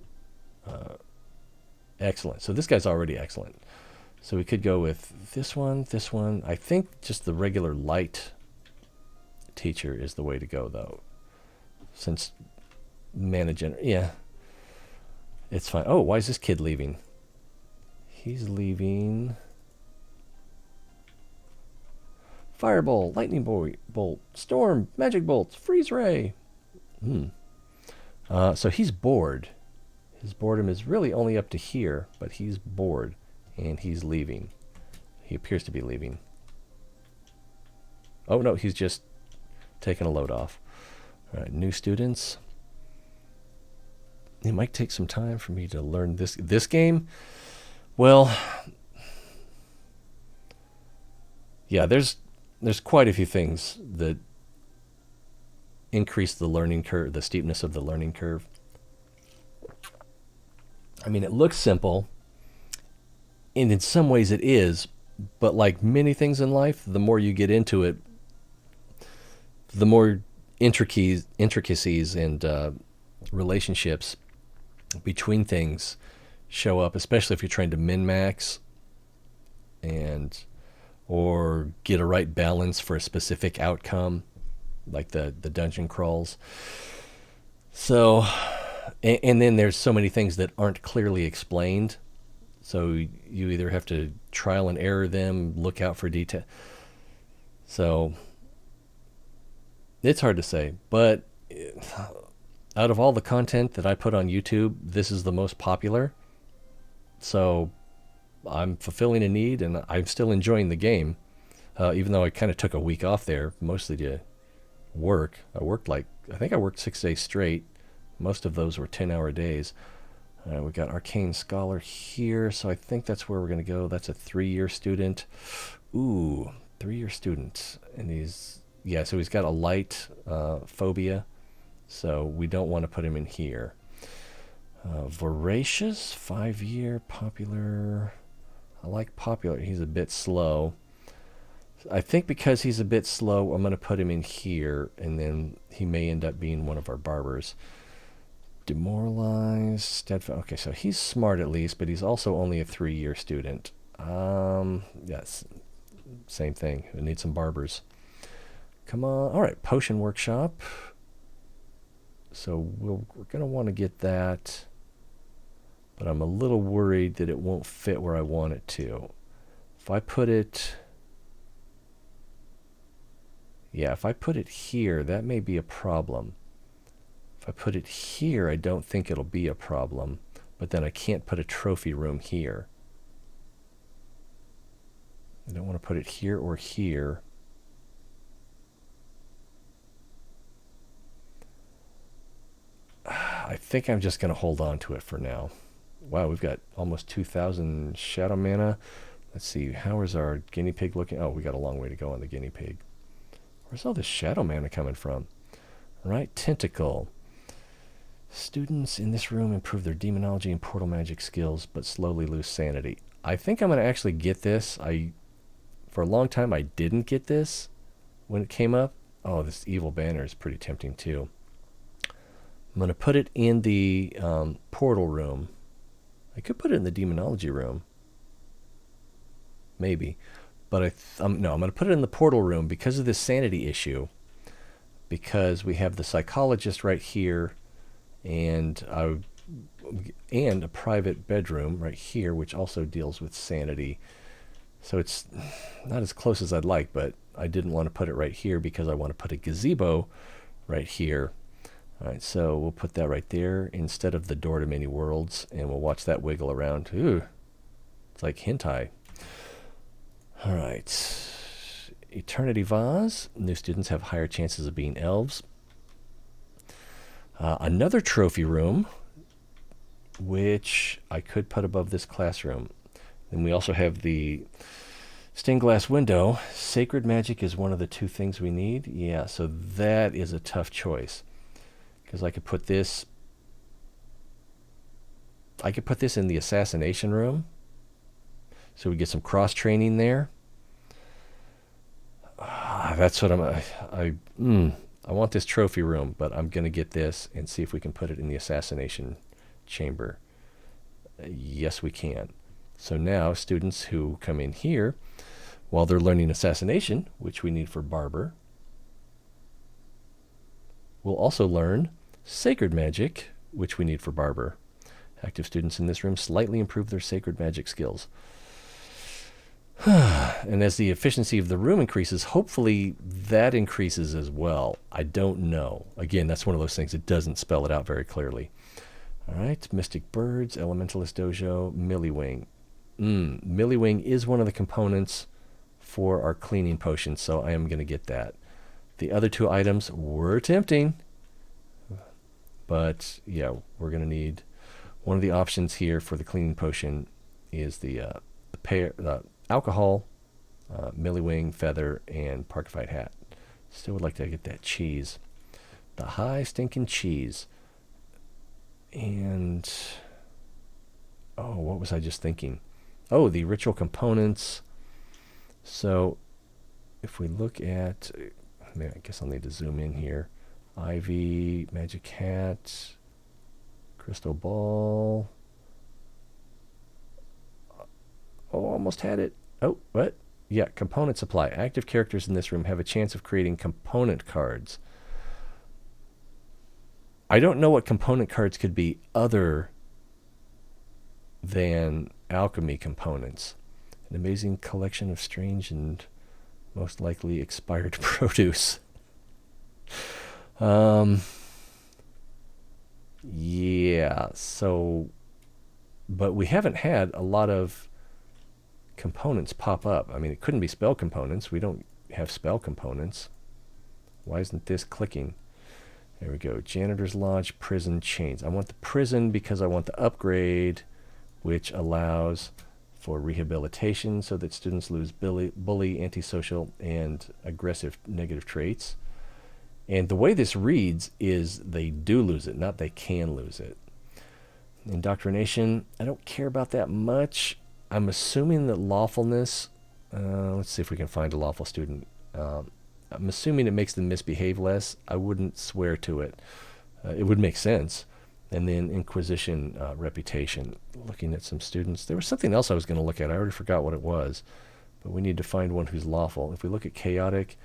excellent. So this guy's already excellent. So we could go with this one, this one. I think just the regular Light Teacher is the way to go, though. Since... yeah, it's fine. Oh, why is this kid leaving? He's leaving. Fireball, lightning bolt, storm, magic bolts, freeze ray. So he's bored. His boredom is really only up to here, but he's bored and he's leaving. He appears to be leaving. Oh no, he's just taking a load off. All right, new students. It might take some time for me to learn this game. Well, yeah, there's quite a few things that increase the learning curve, the steepness of the learning curve. I mean, it looks simple, and in some ways it is, but like many things in life, the more you get into it, the more intricacies and relationships between things show up, especially if you're trying to min-max or get a right balance for a specific outcome, like the dungeon crawls. So, and then there's so many things that aren't clearly explained. So you either have to trial and error them, look out for detail. So it's hard to say, but out of all the content that I put on YouTube, this is the most popular. So I'm fulfilling a need, and I'm still enjoying the game, even though I kind of took a week off there, mostly to work. I think I worked 6 days straight. Most of those were 10-hour days. We got Arcane Scholar here, so I think that's where we're going to go. That's a 3-year student. Ooh, 3-year student. And so he's got a light phobia. So we don't want to put him in here. Voracious, 5-year, popular. I like popular. He's a bit slow. I think because he's a bit slow, I'm going to put him in here, and then he may end up being one of our barbers. Demoralized, steadfast. Okay, so he's smart at least, but he's also only a 3-year student. Yes, same thing. We need some barbers. Come on. All right, potion workshop. So we're going to want to get that, but I'm a little worried that it won't fit where I want it to. If I put it... Yeah, if I put it here, that may be a problem. If I put it here, I don't think it'll be a problem. But then I can't put a trophy room here. I don't want to put it here or here. I think I'm just going to hold on to it for now. Wow, we've got almost 2,000 shadow mana. Let's see, how is our guinea pig looking? Oh, we got a long way to go on the guinea pig. Where's all this shadow mana coming from? Right, tentacle. Students in this room improve their demonology and portal magic skills, but slowly lose sanity. I think I'm going to actually get this. For a long time, I didn't get this when it came up. Oh, this evil banner is pretty tempting too. I'm going to put it in the portal room. I could put it in the demonology room. Maybe. But no, I'm going to put it in the portal room because of this sanity issue. Because we have the psychologist right here, and a private bedroom right here, which also deals with sanity. So it's not as close as I'd like, but I didn't want to put it right here because I want to put a gazebo right here. All right, so we'll put that right there instead of the door to many worlds, and we'll watch that wiggle around. Ooh, it's like hentai. All right. Eternity Vase. New students have higher chances of being elves. Another trophy room, which I could put above this classroom. Then we also have the stained glass window. Sacred magic is one of the 2 things we need. Yeah, so that is a tough choice. Because I could put this in the assassination room. So we get some cross training there. That's what I want this trophy room, but I'm going to get this and see if we can put it in the assassination chamber. Yes, we can. So now students who come in here, while they're learning assassination, which we need for barber, will also learn sacred magic, which we need for barber. Active students in this room slightly improve their sacred magic skills. And as the efficiency of the room increases, hopefully that increases as well. I don't know. Again, that's one of those things that doesn't spell it out very clearly. All right, Mystic Birds, Elementalist Dojo, Milliwing. Milliwing is one of the components for our cleaning potion, so I am going to get that. The other 2 items were tempting, but yeah, we're going to need one of the options here for the cleaning potion is the alcohol, Milliwing, feather, and parkified hat. Still would like to get that cheese. The high stinking cheese. And, oh, what was I just thinking? Oh, the ritual components. So, if we look at, I guess I'll need to zoom in here. Ivy, magic hat, crystal ball. Oh, almost had it. Oh, what? Yeah, component supply. Active characters in this room have a chance of creating component cards. I don't know what component cards could be other than alchemy components. An amazing collection of strange and most likely expired produce. Yeah, so, but we haven't had a lot of components pop up. I mean, it couldn't be spell components. We don't have spell components. Why isn't this clicking? There we go. Janitor's Lodge, prison, chains. I want the prison because I want the upgrade, which allows for rehabilitation so that students lose bully, antisocial, and aggressive negative traits. And the way this reads is they do lose it, not they can lose it. Indoctrination, I don't care about that much. I'm assuming that lawfulness, let's see if we can find a lawful student. I'm assuming it makes them misbehave less. I wouldn't swear to it. It would make sense. And then Inquisition reputation. Looking at some students. There was something else I was going to look at. I already forgot what it was. But we need to find one who's lawful. If we look at chaotic,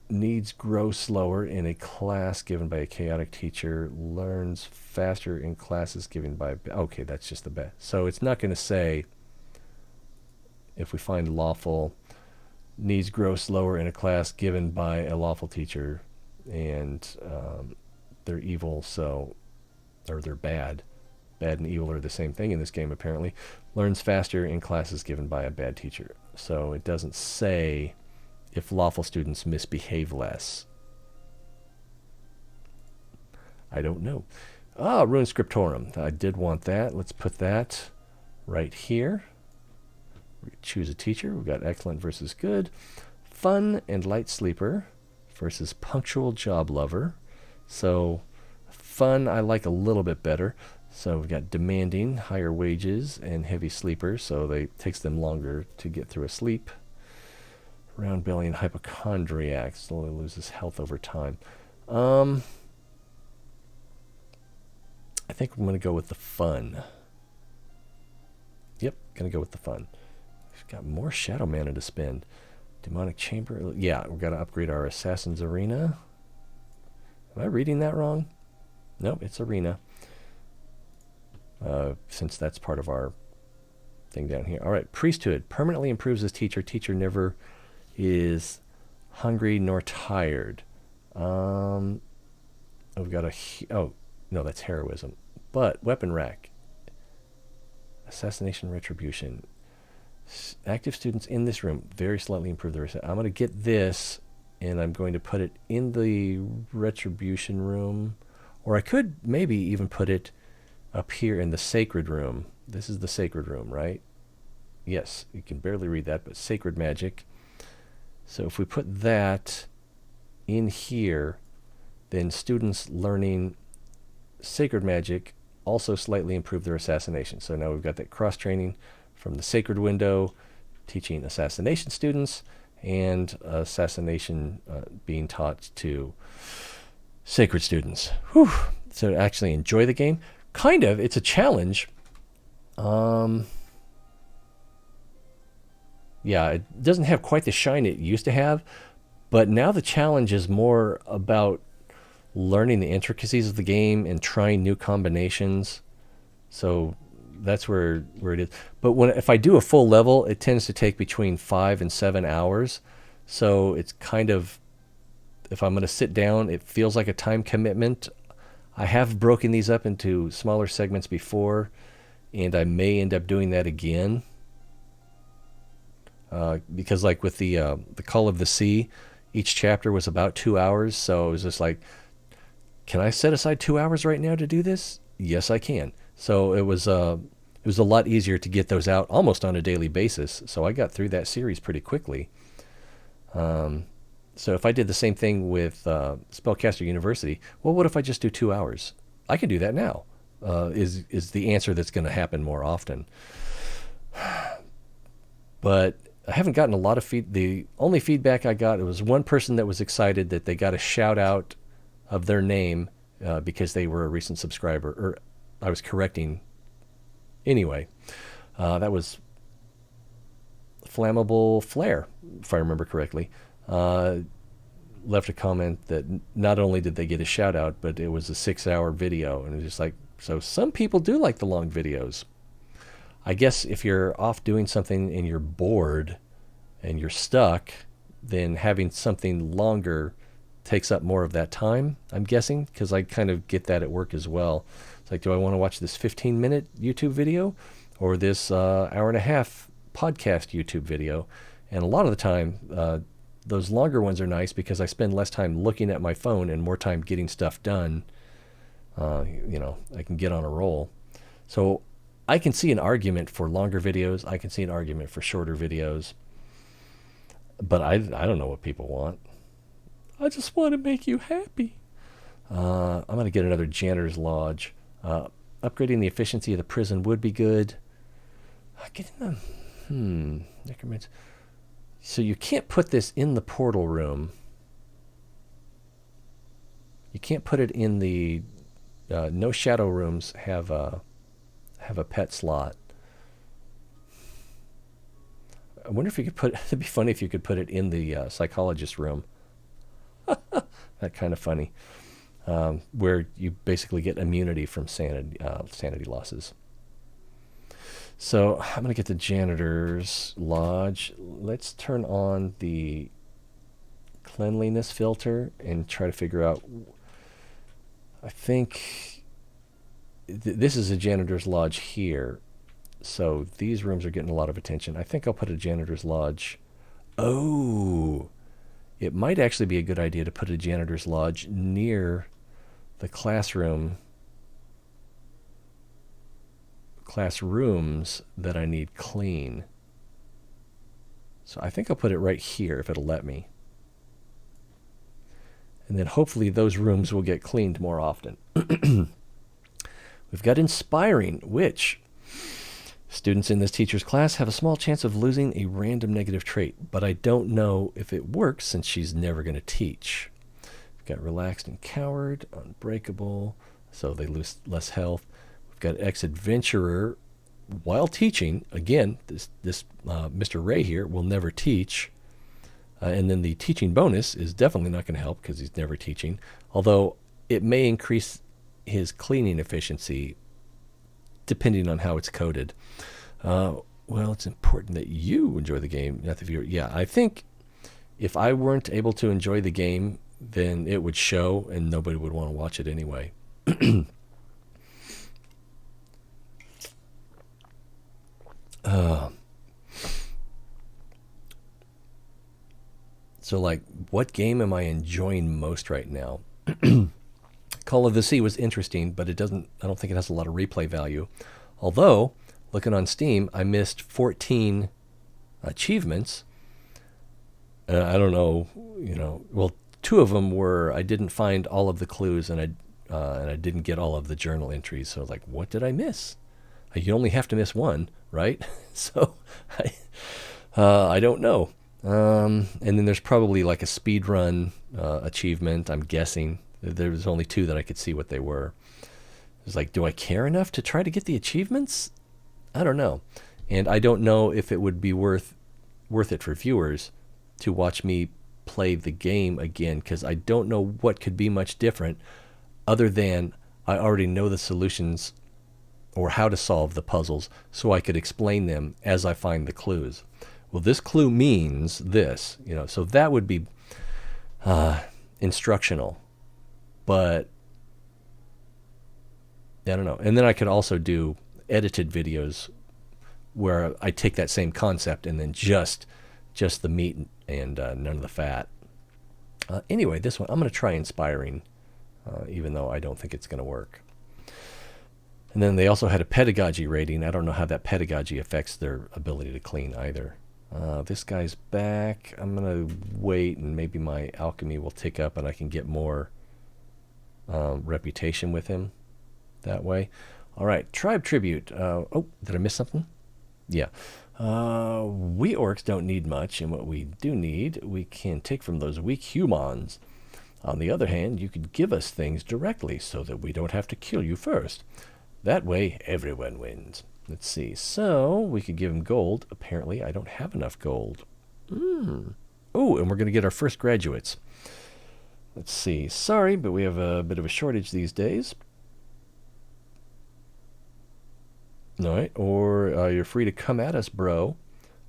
needs grow slower in a class given by a chaotic teacher. Learns faster in classes given by... Okay, that's just the best. So it's not going to say, if we find lawful, needs grow slower in a class given by a lawful teacher. And they're evil, so... Or they're bad. Bad and evil are the same thing in this game, apparently. Learns faster in classes given by a bad teacher. So it doesn't say if lawful students misbehave less. I don't know. Rune Scriptorum. I did want that. Let's put that right here. We choose a teacher. We've got excellent versus good. Fun and light sleeper versus punctual job lover. So fun I like a little bit better. So we've got demanding, higher wages, and heavy sleepers, so it takes them longer to get through a sleep. Round belly and hypochondriac, slowly loses health over time. I think I'm going to go with the fun. Yep, going to go with the fun. We've got more shadow mana to spend. Demonic chamber, yeah, we've got to upgrade our assassin's arena. Am I reading that wrong? Nope, it's arena. Since that's part of our thing down here. All right, priesthood permanently improves as teacher. Teacher never is hungry nor tired. We've got oh no, that's heroism. But weapon rack, assassination, retribution. Active students in this room very slightly improve their. I'm going to get this, and I'm going to put it in the retribution room, or I could maybe even put it up here in the sacred room. This is the sacred room, right? Yes, you can barely read that, but sacred magic. So if we put that in here, then students learning sacred magic also slightly improve their assassination. So now we've got that cross-training from the sacred window, teaching assassination students, and assassination being taught to sacred students. Whew. So to actually enjoy the game. Kind of, it's a challenge. Yeah, it doesn't have quite the shine it used to have, but now the challenge is more about learning the intricacies of the game and trying new combinations. So that's where it is. But if I do a full level, it tends to take between 5 and 7 hours. So it's kind of, if I'm going to sit down, it feels like a time commitment. I have broken these up into smaller segments before, and I may end up doing that again. Because like with the Call of the Sea, each chapter was about 2 hours, so it was just like, can I set aside 2 hours right now to do this? Yes, I can. So it was a lot easier to get those out almost on a daily basis. So I got through that series pretty quickly. So if I did the same thing with Spellcaster University, well, what if I just do 2 hours? I can do that now. Is the answer that's going to happen more often. But I haven't gotten a lot of the only feedback I got, it was one person that was excited that they got a shout out of their name because they were a recent subscriber, or I was correcting. Anyway, that was Flammable Flare, if I remember correctly. Left a comment that not only did they get a shout out, but it was a 6-hour video, and it was just like, so some people do like the long videos. I guess if you're off doing something and you're bored and you're stuck, then having something longer takes up more of that time, I'm guessing, because I kind of get that at work as well. It's like, do I want to watch this 15-minute YouTube video or this hour-and-a-half podcast YouTube video? And a lot of the time, those longer ones are nice because I spend less time looking at my phone and more time getting stuff done. I can get on a roll. So I can see an argument for longer videos. I can see an argument for shorter videos. But I don't know what people want. I just want to make you happy. I'm going to get another janitor's lodge. I upgrading the efficiency of the prison would be good. Getting them... necromancy. So you can't put this in the portal room. You can't put it in the... no shadow rooms have a pet slot. I wonder if you could put... It'd be funny if you could put it in the psychologist room. That kind of funny. Where you basically get immunity from sanity losses. So I'm going to get the janitor's lodge. Let's turn on the cleanliness filter and try to figure out... I think this is a janitor's lodge here. So these rooms are getting a lot of attention. I think I'll put a janitor's lodge. Oh, it might actually be a good idea to put a janitor's lodge near the classrooms that I need clean. So I think I'll put it right here if it'll let me. And then hopefully those rooms will get cleaned more often. We've got inspiring, which students in this teacher's class have a small chance of losing a random negative trait, but I don't know if it works since she's never going to teach. We've got relaxed and coward, unbreakable, so they lose less health. We've got ex-adventurer while teaching. Again, this Mr. Ray here will never teach. And then the teaching bonus is definitely not going to help because he's never teaching. Although it may increase his cleaning efficiency depending on how it's coded. Well, it's important that you enjoy the game, not the viewer. Yeah, I think if I weren't able to enjoy the game, then it would show and nobody would want to watch it anyway. So, like, what game am I enjoying most right now? Call of the Sea was interesting, but I don't think it has a lot of replay value. Although, looking on Steam, I missed 14 achievements. I don't know, well, 2 of them were I didn't find all of the clues and I didn't get all of the journal entries. So, like, what did I miss? You only have to miss 1, right? So, I don't know. And then there's probably like a speed run achievement, I'm guessing. There was only 2 that I could see what they were. It was like, do I care enough to try to get the achievements? I don't know. And I don't know if it would be worth it for viewers to watch me play the game again, because I don't know what could be much different other than I already know the solutions or how to solve the puzzles, so I could explain them as I find the clues. Well, this clue means this, so that would be instructional. But I don't know. And then I could also do edited videos where I take that same concept and then just the meat and none of the fat. Anyway, this one, I'm going to try inspiring, even though I don't think it's going to work. And then they also had a pedagogy rating. I don't know how that pedagogy affects their ability to clean either. This guy's back. I'm going to wait, and maybe my alchemy will tick up and I can get more reputation with him that way. All right, tribe tribute. Oh, did I miss something? Yeah. We orcs don't need much, and what we do need, we can take from those weak humans. On the other hand, you could give us things directly so that we don't have to kill you first. That way, everyone wins. Let's see. So, we could give him gold. Apparently, I don't have enough gold. Oh, and we're going to get our first graduates. Let's see. Sorry, but we have a bit of a shortage these days. All right. Or you're free to come at us, bro.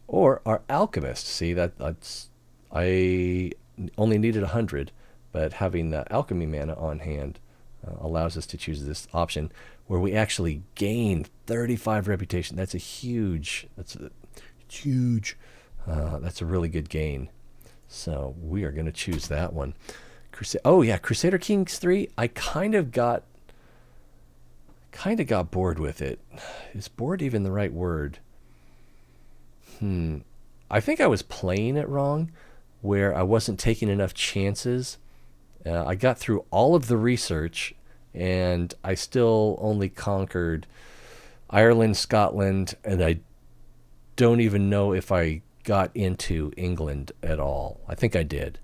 Or our alchemist. See, that's... I only needed 100, but having the alchemy mana on hand allows us to choose this option where we actually gain 35 reputation. That's a huge... That's a really good gain. So we are going to choose that one. Oh yeah, Crusader Kings 3. I kind of got bored with it. Is bored even the right word? I think I was playing it wrong, where I wasn't taking enough chances. I got through all of the research and I still only conquered Ireland, Scotland, and I don't even know if I got into England at all. I think I did.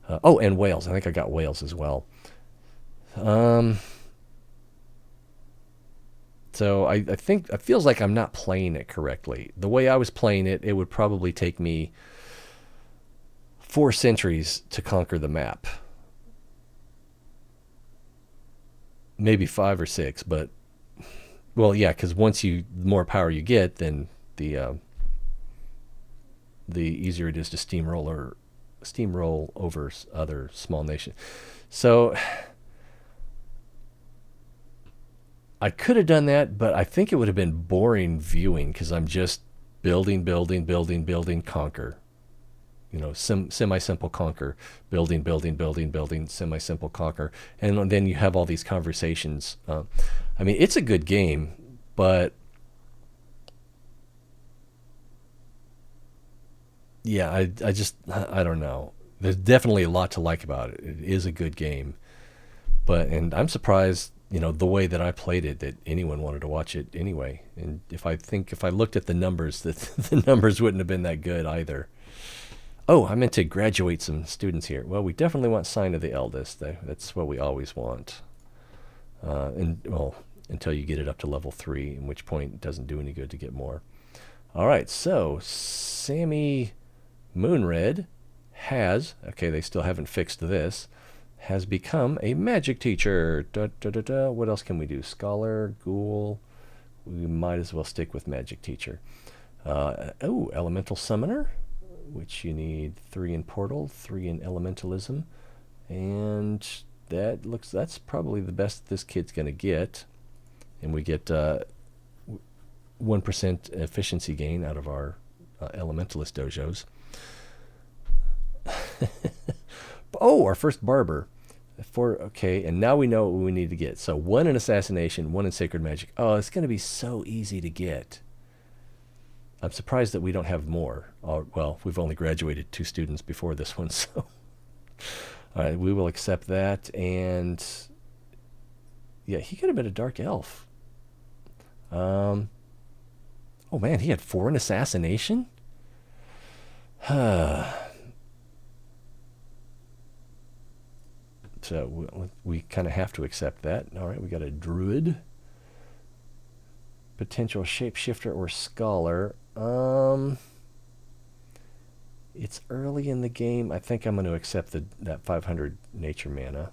And Wales. I think I got Wales as well. So I think it feels like I'm not playing it correctly. The way I was playing it, it would probably take me 4 centuries to conquer the map. Maybe 5 or 6, but well, yeah, because the more power you get, then the easier it is to steamroll over other small nations. So I could have done that, but I think it would have been boring viewing because I'm just building, conquer. Semi-simple conquer, building, semi-simple conquer. And then you have all these conversations. I mean, it's a good game, but yeah, I don't know. There's definitely a lot to like about it. It is a good game. And I'm surprised, the way that I played it, that anyone wanted to watch it anyway. And if I looked at the numbers, that the numbers wouldn't have been that good either. Oh, I meant to graduate some students here. Well, we definitely want Sign of the Eldest. That's what we always want. Until you get it up to level 3, in which point it doesn't do any good to get more. All right, so Sammy Moonred they still haven't fixed this, has become a magic teacher. What else can we do? Scholar, ghoul. We might as well stick with magic teacher. Elemental summoner, which you need 3 in portal, 3 in elementalism, and that's probably the best this kid's going to get. And we get 1% efficiency gain out of our elementalist dojos. Our first barber. And now we know what we need to get. So 1 in assassination, 1 in sacred magic. Oh, it's going to be so easy to get. I'm surprised that we don't have more. Well, we've only graduated 2 students before this one, so all right, we will accept that. And yeah, he could have been a dark elf. Oh man, he had 4 in assassination. So we kind of have to accept that. All right, we got a druid, potential shapeshifter or scholar. It's early in the game. I think I'm going to accept that 500 nature mana.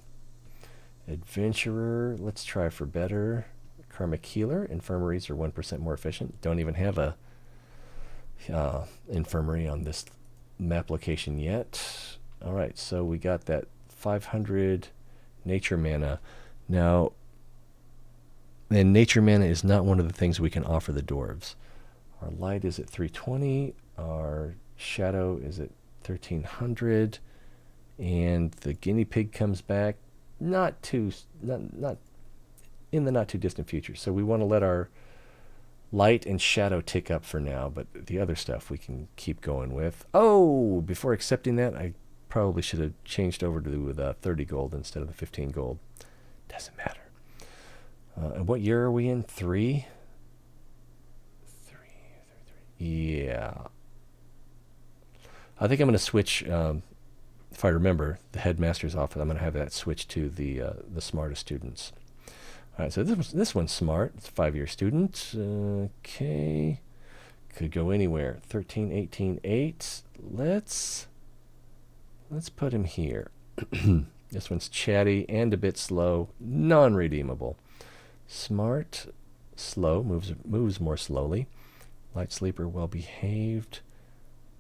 Adventurer, let's try for better. Karmic healer, infirmaries are 1% more efficient. Don't even have a infirmary on this map location yet. All right, so we got that 500 nature mana. Now, and nature mana is not one of the things we can offer the dwarves. Our light is at 320. Our shadow is at 1300. And the guinea pig comes back not in the not too distant future. So we want to let our light and shadow tick up for now, but the other stuff we can keep going with. Oh, before accepting that, I probably should have changed over to 30 gold instead of the 15 gold. Doesn't matter. And what year are we in? 3? 3. Yeah. I think I'm going to switch, if I remember, the headmaster's office. I'm going to have that switch to the smartest students. All right, so this one's smart. It's a 5-year student. Okay. Could go anywhere. 13, 18, 8. Let's put him here. This one's chatty and a bit slow. Non-redeemable. Smart, slow, moves more slowly. Light sleeper, well-behaved.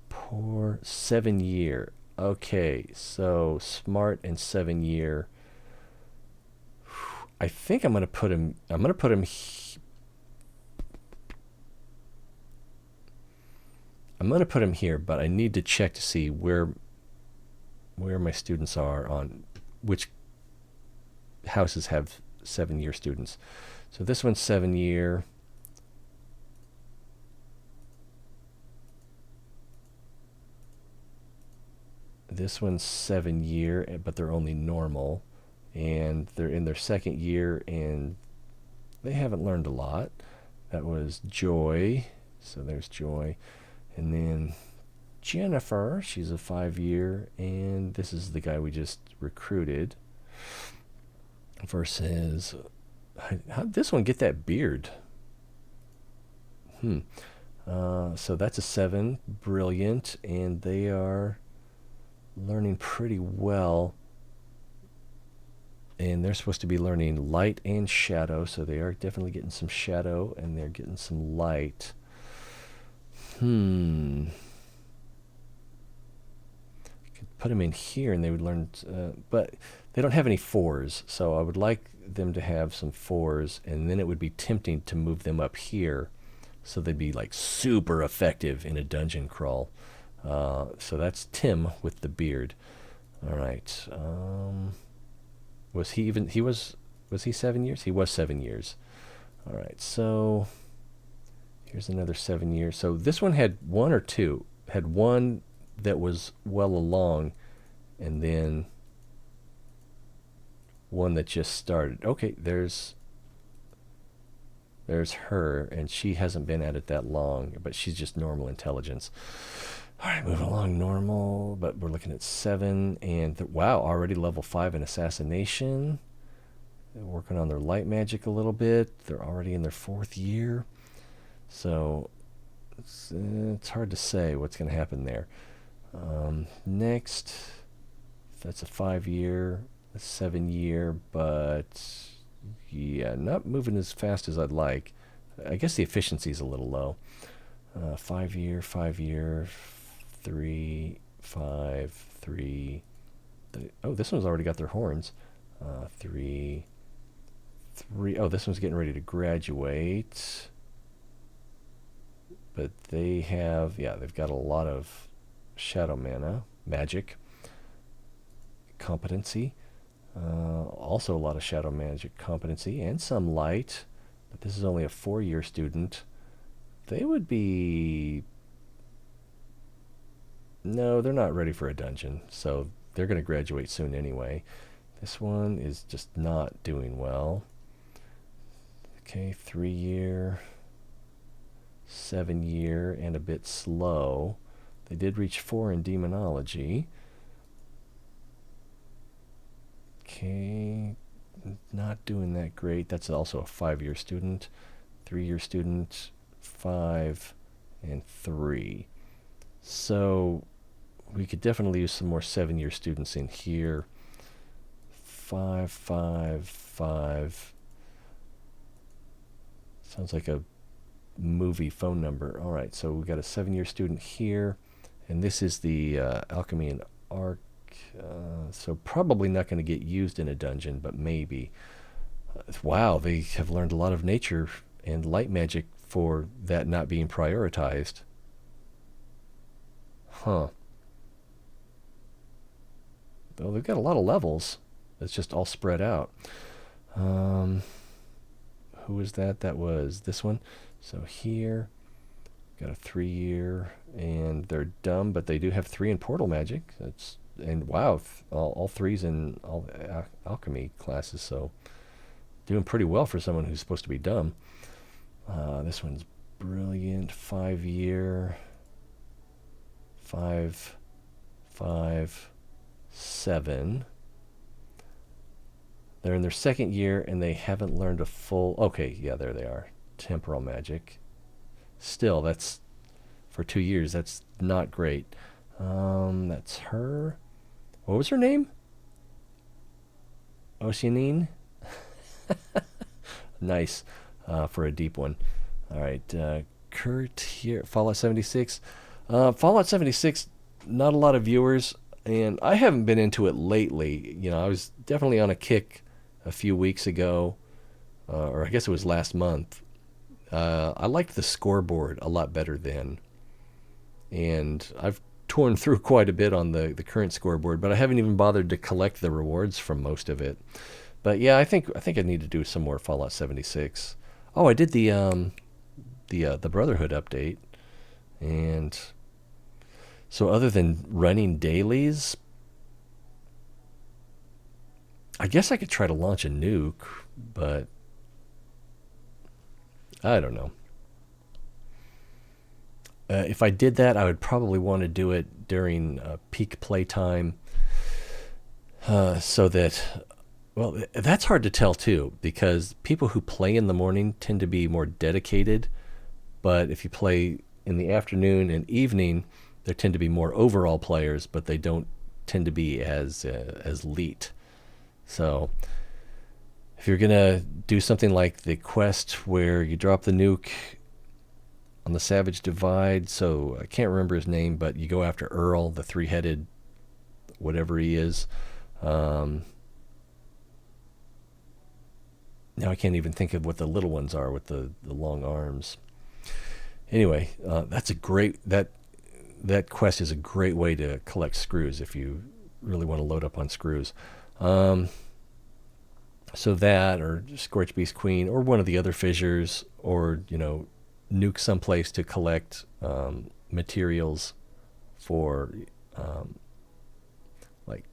Poor, 7-year. Okay, so smart and 7-year. I think I'm going to put him. I'm going to put him. I'm going to put him here, but I need to check to see where my students are on which houses have 7-year students. So this one's 7-year. This one's 7-year, but they're only normal. and they're in their second year, and they haven't learned a lot. That was Joy. So there's Joy. And then Jennifer, she's a 5-year, and this is the guy we just recruited. Versus, how'd this one get that beard? So that's a 7, brilliant, and they are learning pretty well. And they're supposed to be learning light and shadow, so they are definitely getting some shadow, and they're getting some light. Could put them in here, and they would learn, but they don't have any 4s, so I would like them to have some 4s, and then it would be tempting to move them up here, so they'd be like super effective in a dungeon crawl. So that's Tim with the beard. All right. Was he 7 years? He was 7 years. All right, so here's another 7 years. So this one had 1 or 2. Had one that was well along, and then one that just started. Okay, there's her, and she hasn't been at it that long, but she's just normal intelligence. All right, moving along, normal, but we're looking at 7, and wow, already level 5 in assassination. They're working on their light magic a little bit. They're already in their 4th year, so it's hard to say what's going to happen there. Next, that's a 5-year, a 7-year, but yeah, not moving as fast as I'd like. I guess the efficiency is a little low. 5-year, 5-year. 3, 5, 3. Oh, this one's already got their horns. 3, 3. Oh, this one's getting ready to graduate. But they have, yeah, they've got a lot of shadow mana, magic, competency. Also a lot of shadow magic competency and some light. But this is only a 4-year student. They would be... No, they're not ready for a dungeon, so they're going to graduate soon anyway. This one is just not doing well. Okay, 3-year, 7-year, and a bit slow. They did reach 4 in demonology. Okay, not doing that great. That's also a 5-year student, 3-year student, 5, and 3. So we could definitely use some more 7-year students in here. 5, 5, 5. Sounds like a movie phone number. All right, so we've got a 7-year student here, and this is the alchemy and arc. So probably not going to get used in a dungeon, but maybe. Wow, they have learned a lot of nature and light magic for that not being prioritized. Huh. Well, they've got a lot of levels. It's just all spread out. Who was that? That was this one. So here, got a 3-year, and they're dumb, but they do have 3 in portal magic. And wow, all 3s in all alchemy classes. So doing pretty well for someone who's supposed to be dumb. This one's brilliant. 5-year. 5, 5, 7. They're in their 2nd year, and they haven't learned a full... Okay, yeah, there they are. Temporal magic. Still, that's... For 2 years, that's not great. That's her. What was her name? Oceanine? Nice. For a deep one. All right, Kurt here. Fallout 76. Fallout 76, not a lot of viewers, and I haven't been into it lately. You know, I was definitely on a kick a few weeks ago, or I guess it was last month. I liked the scoreboard a lot better then, and I've torn through quite a bit on the current scoreboard, but I haven't even bothered to collect the rewards from most of it. But yeah, I think I need to do some more Fallout 76. Oh, I did the Brotherhood update, and so other than running dailies, I guess I could try to launch a nuke, but I don't know. If I did that, I would probably want to do it during peak playtime, so that, well, that's hard to tell too, because people who play in the morning tend to be more dedicated, but if you play in the afternoon and evening, there tend to be more overall players, but they don't tend to be as elite. So if you're gonna do something like the quest where you drop the nuke on the Savage Divide, so I can't remember his name, but you go after Earl, the three-headed whatever he is. Now I can't even think of what the little ones are with the long arms. Anyway, that's a great that quest is a great way to collect screws if you really want to load up on screws. So that, or Scorch Beast Queen, or one of the other fissures, or nuke someplace to collect materials for like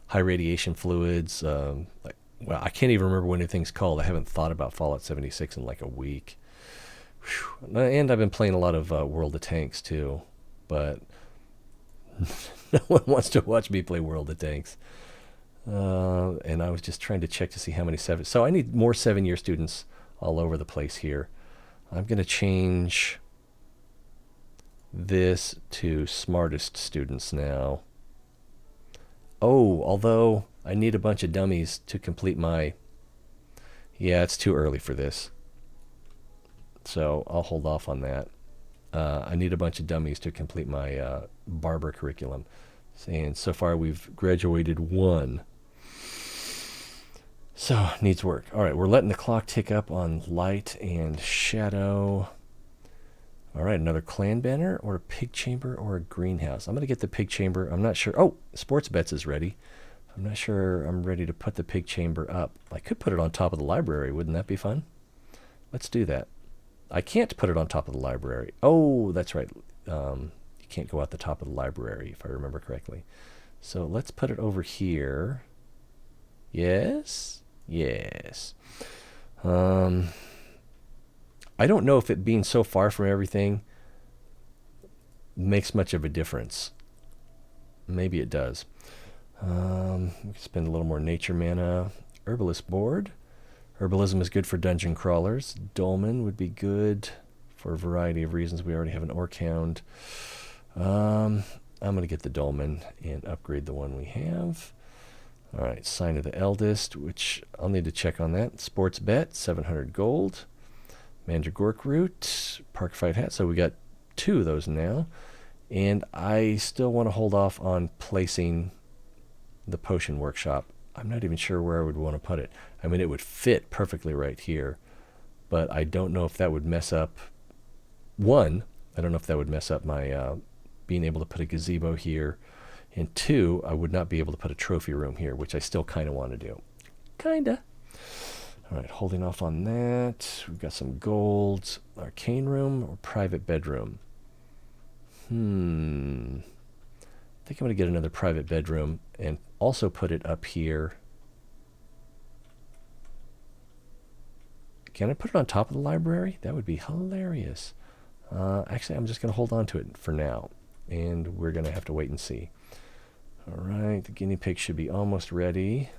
high radiation fluids. Well, I can't even remember what anything's called. I haven't thought about Fallout 76 in like a week. Whew. And I've been playing a lot of World of Tanks too, but no one wants to watch me play World of Tanks. And I was just trying to check to see how many seven. So I need more 7-year students all over the place here. I'm going to change this to smartest students now. Oh, although I need a bunch of dummies to complete my... Yeah, it's too early for this. So I'll hold off on that. I need a bunch of dummies to complete my barber curriculum. And so far we've graduated 1. So, needs work. All right, we're letting the clock tick up on light and shadow. All right, another clan banner, or a pig chamber, or a greenhouse. I'm going to get the pig chamber. I'm not sure. Oh, sports bets is ready. I'm not sure I'm ready to put the pig chamber up. I could put it on top of the library. Wouldn't that be fun? Let's do that. I can't put it on top of the library. Oh, that's right. You can't go out the top of the library, if I remember correctly. So let's put it over here. Yes. Yes. I don't know if it being so far from everything makes much of a difference. Maybe it does. We can spend a little more nature mana. Herbalist board. Herbalism is good for dungeon crawlers. Dolmen would be good for a variety of reasons. We already have an Orc Hound. I'm going to get the Dolmen and upgrade the one we have. All right, Sign of the Eldest, which I'll need to check on that. Sports Bet, 700 gold. Mandragork Root, Park Fight Hat. So we got 2 of those now. And I still want to hold off on placing the Potion Workshop. I'm not even sure where I would want to put it. I mean, it would fit perfectly right here. But I don't know if that would mess up... One, I don't know if that would mess up my being able to put a gazebo here. And 2, I would not be able to put a trophy room here, which I still kind of want to do. Kinda. All right, holding off on that. We've got some gold. Arcane room or private bedroom? I think I'm going to get another private bedroom and also put it up here. Can I put it on top of the library? That would be hilarious. Actually, I'm just going to hold on to it for now. And we're going to have to wait and see. All right, the guinea pig should be almost ready.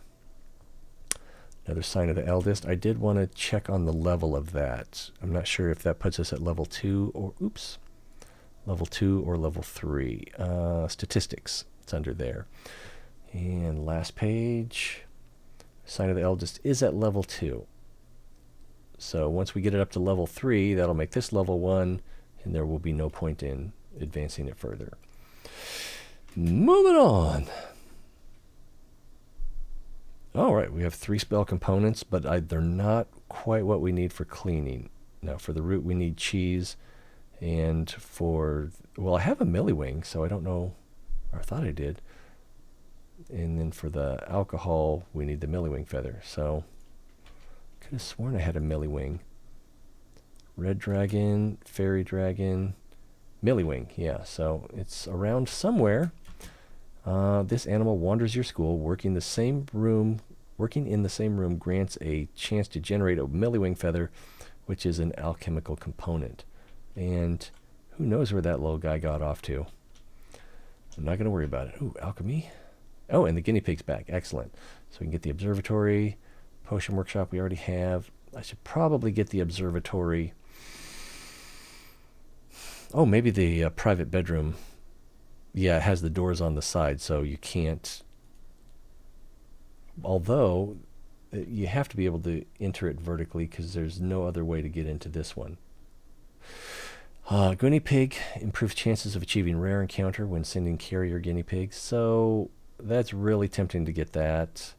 Another Sign of the Eldest. I did want to check on the level of that. I'm not sure if that puts us at level 2 or... Oops. Level 2 or level 3. Statistics. It's under there. And last page. Sign of the Eldest is at level 2. So once we get it up to level 3, that'll make this level 1, and there will be no point in advancing it further. Moving on. All right, we have 3 spell components, but they're not quite what we need for cleaning. Now, for the root, we need cheese, and for... Well, I have a Milliwing, so I don't know... Or I thought I did. And then for the alcohol, we need the Milliwing feather. So, could have sworn I had a Milliwing. Red dragon, fairy dragon... Milliwing, yeah, so it's around somewhere. This animal wanders your school, working Working in the same room grants a chance to generate a melee-wing feather, which is an alchemical component. And who knows where that little guy got off to. I'm not going to worry about it. Ooh, alchemy. Oh, and the guinea pig's back. Excellent. So we can get the observatory. Potion workshop we already have. I should probably get the observatory. Oh, maybe the private bedroom. Yeah, it has the doors on the side, so you can't. Although, you have to be able to enter it vertically because there's no other way to get into this one. Guinea pig improves chances of achieving rare encounter when sending carrier guinea pigs. So that's really tempting to get that.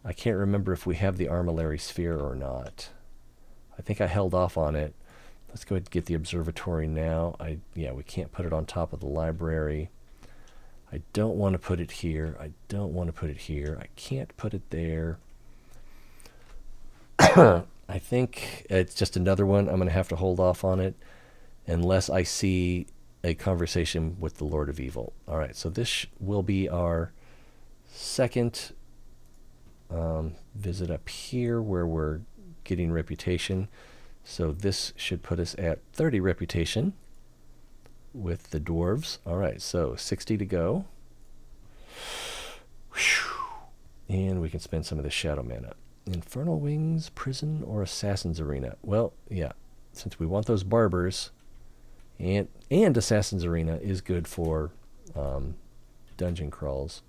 I can't remember if we have the armillary sphere or not. I think I held off on it. Let's go ahead and get the observatory now. Yeah, we can't put it on top of the library. I don't want to put it here. I don't want to put it here. I can't put it there. I think it's just another one. I'm going to have to hold off on it unless I see a conversation with the Lord of Evil. All right, so this will be our second visit up here where we're getting reputation. So this should put us at 30 reputation with the dwarves. All right, so 60 to go. And we can spend some of the shadow mana. Infernal Wings, Prison, or Assassin's Arena. Well, yeah, since we want those Barbers, and Assassin's Arena is good for dungeon crawls.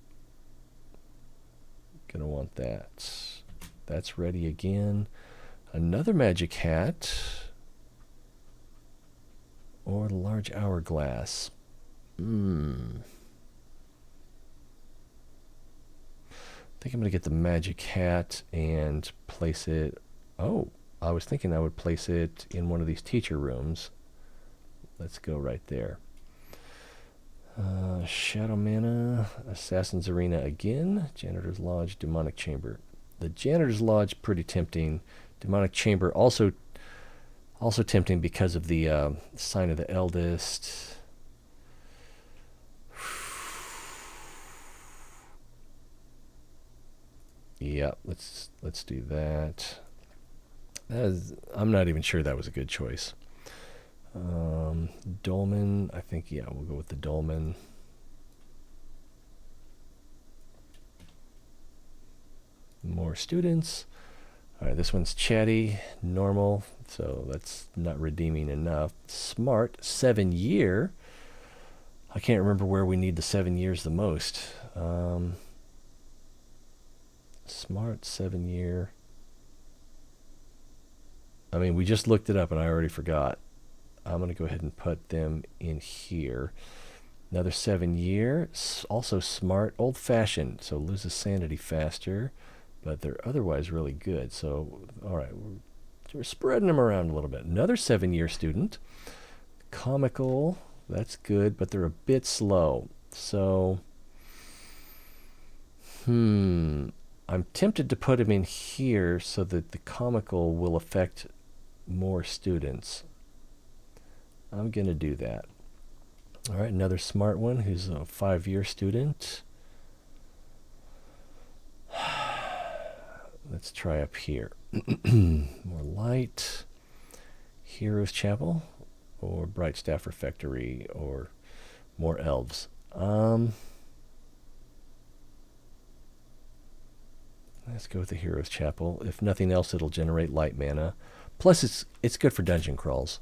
Gonna want that. That's ready again. Another magic hat. Or the large hourglass. I think I'm going to get the magic hat and place it. Oh, I was thinking I would place it in one of these teacher rooms. Let's go right there. Shadow mana, Assassin's Arena again, Janitor's Lodge, Demonic Chamber. The Janitor's Lodge, pretty tempting. Demonic Chamber also tempting because of the Sign of the Eldest. Yeah, let's do that. I'm not even sure that was a good choice. Dolmen, I think, yeah, we'll go with the Dolmen. More students. All right, this one's Chatty, normal, so that's not redeeming enough. Smart, 7 year. I can't remember where we need the 7 years the most. Smart, 7 year. I mean, we just looked it up and I already forgot. I'm going to go ahead and put them in here. Another 7 year. Also smart, old-fashioned, so loses sanity faster. But they're otherwise really good. So, all right, we're spreading them around a little bit. Another 7 year student. Comical, that's good, but they're a bit slow. So, I'm tempted to put them in here so that the comical will affect more students. I'm going to do that. All right, another smart one who's a 5 year student. Let's try up here. More light. Heroes Chapel or Bright Staff Refectory or more elves. Let's go with the Heroes Chapel. If nothing else, it'll generate light mana. Plus, it's good for dungeon crawls.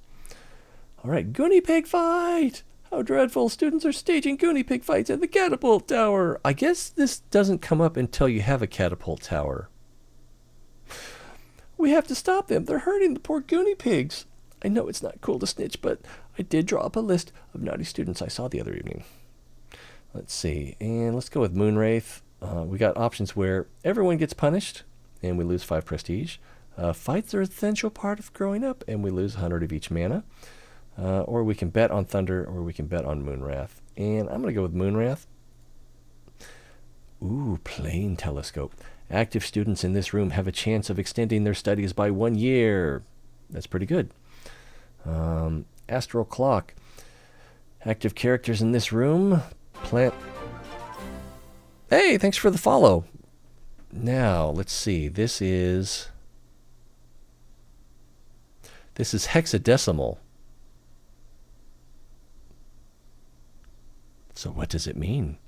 All right, Goonie Pig fight! How dreadful! Students are staging Goonie Pig fights at the catapult tower. I guess this doesn't come up until you have a catapult tower. We have to stop them. They're hurting the poor Goonie Pigs. I know it's not cool to snitch, but I did draw up a list of naughty students I saw the other evening. Let's see, and let's go with Moonwraith. We got options where everyone gets punished, and we lose 5 prestige. Fights are an essential part of growing up, and we lose 100 of each mana. Or we can bet on Thunder, or we can bet on Moonwrath. And I'm going to go with Moonwrath. Ooh, Plane Telescope. Active students in this room have a chance of extending their studies by 1 year. That's pretty good. Astral Clock. Active characters in this room. Plant. Hey, thanks for the follow. Now, let's see. This is hexadecimal. So what does it mean?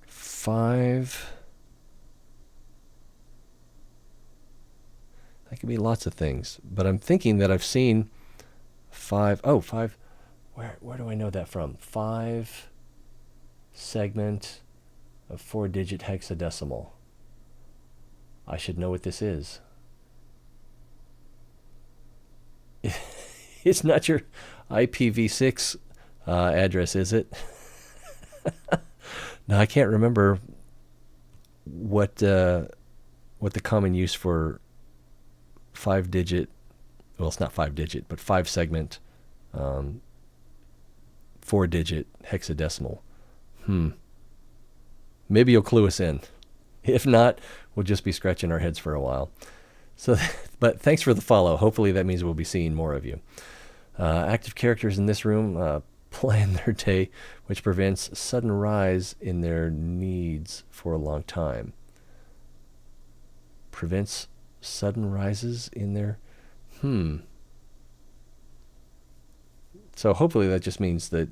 5. That could be lots of things, but I'm thinking that I've seen 5. Oh, 5. Where do I know that from? 5 segment of 4-digit hexadecimal. I should know what this is. It's not your IPv6 address, is it? No, I can't remember what the common use for 5-digit. Well, it's not 5-digit, but 5 segment, 4-digit hexadecimal. Maybe you'll clue us in. If not, we'll just be scratching our heads for a while. So, but thanks for the follow. Hopefully that means we'll be seeing more of you. Active characters in this room plan their day, which prevents sudden rise in their needs for a long time. Prevents sudden rises in their... So hopefully that just means that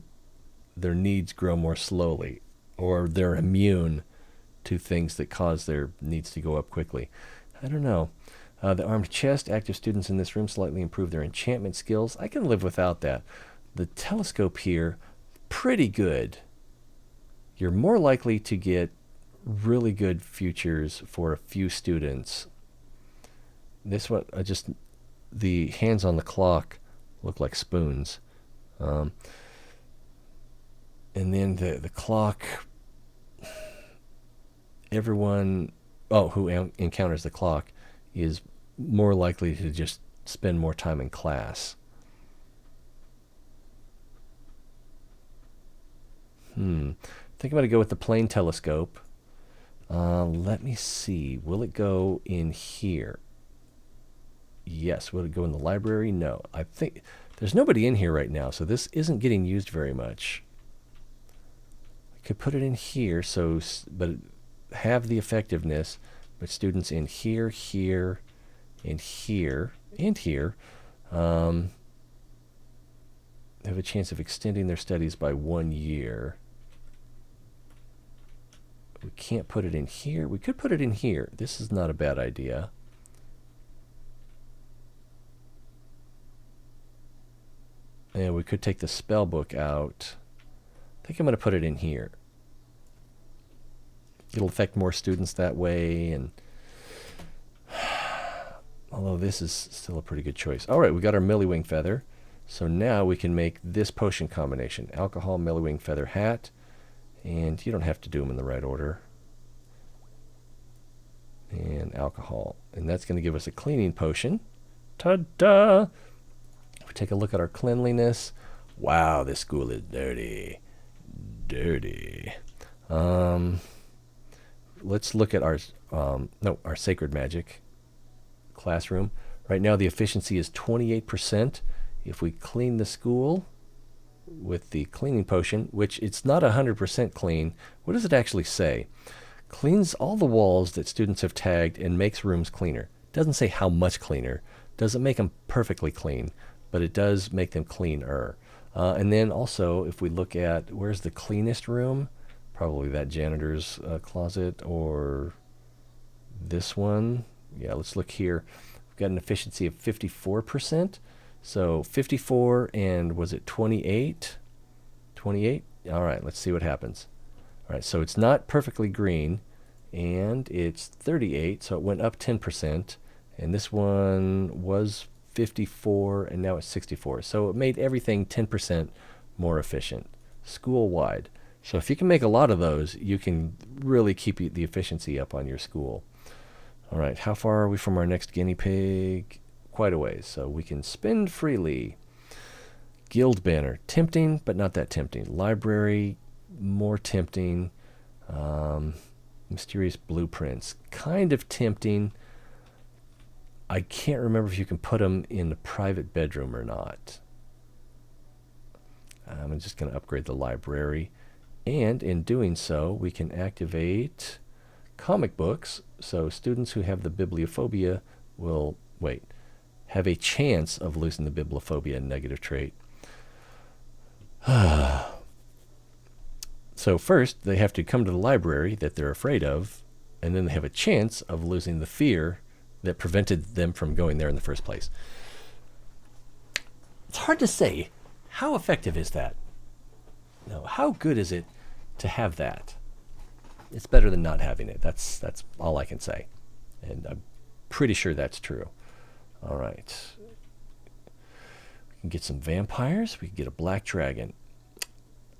their needs grow more slowly, or they're immune to things that cause their needs to go up quickly. I don't know. The armed chest, active students in this room slightly improve their enchantment skills. I can live without that. The telescope here, pretty good. You're more likely to get really good futures for a few students. This one, the hands on the clock look like spoons. And then the clock, everyone who encounters the clock is more likely to just spend more time in class. I think I'm going to go with the plane telescope. Let me see. Will it go in here? Yes. Will it go in the library? No. I think there's nobody in here right now, so this isn't getting used very much. I could put it in here, but have the effectiveness, but students in here, here, and here, and here have a chance of extending their studies by 1 year. We can't put it in here. We could put it in here. This is not a bad idea. And we could take the spell book out. I think I'm going to put it in here. It'll affect more students that way, and although this is still a pretty good choice. All right, we got our Millywing feather. So now we can make this potion combination. Alcohol, Millywing feather, hat. And you don't have to do them in the right order. And alcohol. And that's going to give us a cleaning potion. Ta-da! We take a look at our cleanliness. Wow, this school is dirty. Dirty. Let's look at our sacred magic classroom. Right now the efficiency is 28%. If we clean the school with the cleaning potion, which it's not 100% clean, what does it actually say? Cleans all the walls that students have tagged and makes rooms cleaner. Doesn't say how much cleaner. Doesn't make them perfectly clean, but it does make them cleaner. And then also, if we look at where's the cleanest room, probably that janitor's closet or this one. Yeah, let's look here. We've got an efficiency of 54%. So 54 and was it 28? 28? All right, let's see what happens. All right, so it's not perfectly green, and it's 38, so it went up 10%. And this one was 54, and now it's 64. So it made everything 10% more efficient, school-wide. So if you can make a lot of those, you can really keep the efficiency up on your school. All right, how far are we from our next guinea pig? Quite a ways, so we can spend freely. Guild banner, tempting, but not that tempting. Library, more tempting. Mysterious blueprints, kind of tempting. I can't remember if you can put them in the private bedroom or not. I'm just going to upgrade the library. And in doing so, we can activate comic books. So students who have the bibliophobia will, have a chance of losing the bibliophobia negative trait. So first, they have to come to the library that they're afraid of, and then they have a chance of losing the fear that prevented them from going there in the first place. It's hard to say. How effective is that? No, how good is it to have that? It's better than not having it. That's all I can say. And I'm pretty sure that's true. All right. We can get some vampires. We can get a black dragon.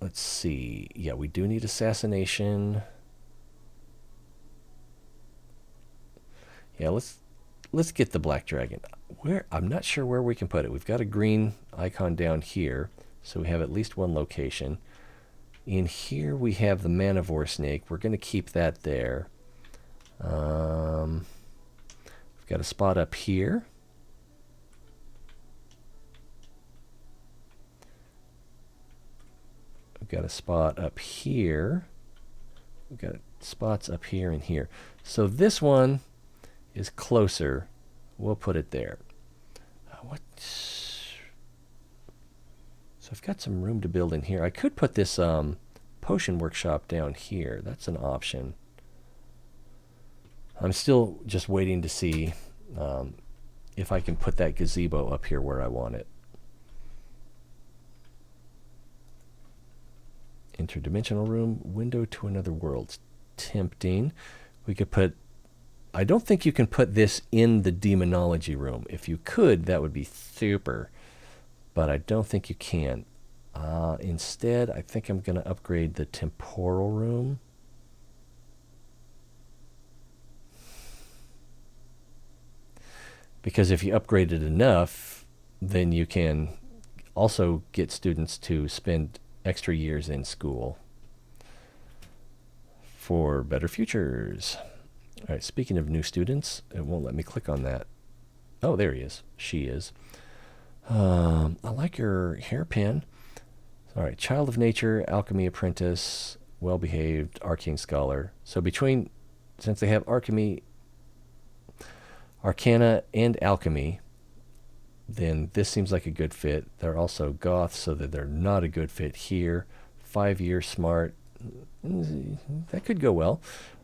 Let's see. Yeah, we do need assassination. Yeah, let's get the black dragon. I'm not sure where we can put it. We've got a green icon down here, so we have at least one location. In here we have the manivore snake. We're going to keep that there. We've got a spot up here. We've got a spot up here. We've got spots up here and here. So this one is closer. We'll put it there. So I've got some room to build in here. I could put this potion workshop down here. That's an option. I'm still just waiting to see if I can put that gazebo up here where I want it. Interdimensional room, window to another world. Tempting. We could put... I don't think you can put this in the demonology room. If you could, that would be super. But I don't think you can. Instead, I think I'm going to upgrade the temporal room. Because if you upgrade it enough, then you can also get students to spend extra years in school for better futures. All right, speaking of new students, it won't let me click on that. Oh, there he is. She is. I like your hairpin. All right, child of nature, alchemy apprentice, well-behaved, arcane scholar. So since they have alchemy, arcana, and alchemy, then this seems like a good fit. They're also goth, so that they're not a good fit here. 5-year smart. That could go well.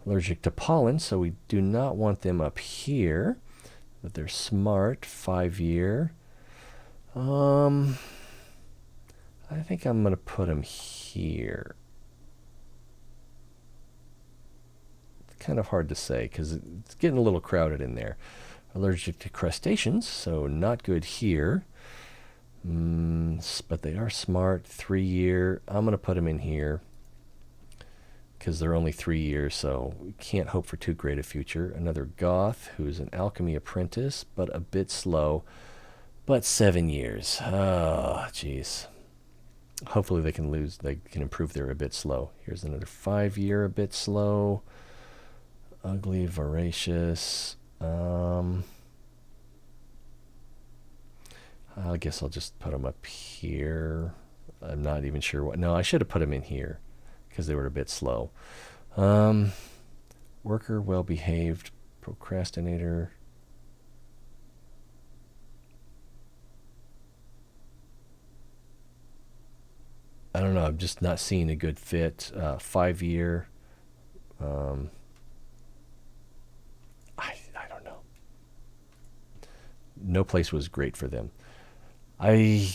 Allergic to pollen, so we do not want them up here. But they're smart. 5-year. I think I'm going to put them here. It's kind of hard to say because it's getting a little crowded in there. Allergic to crustaceans, so not good here. But they are smart. 3-year. I'm going to put them in here because they're only 3 years, so we can't hope for too great a future. Another goth who's an alchemy apprentice, but a bit slow. But 7 years. Oh, jeez. Hopefully they can improve their a bit slow. Here's another 5-year, a bit slow. Ugly, voracious. I guess I'll just put them up here. I'm not even sure what. No, I should have put them in here because they were a bit slow. Worker, well-behaved, procrastinator. I don't know. I'm just not seeing a good fit. 5-year. I don't know. No place was great for them. I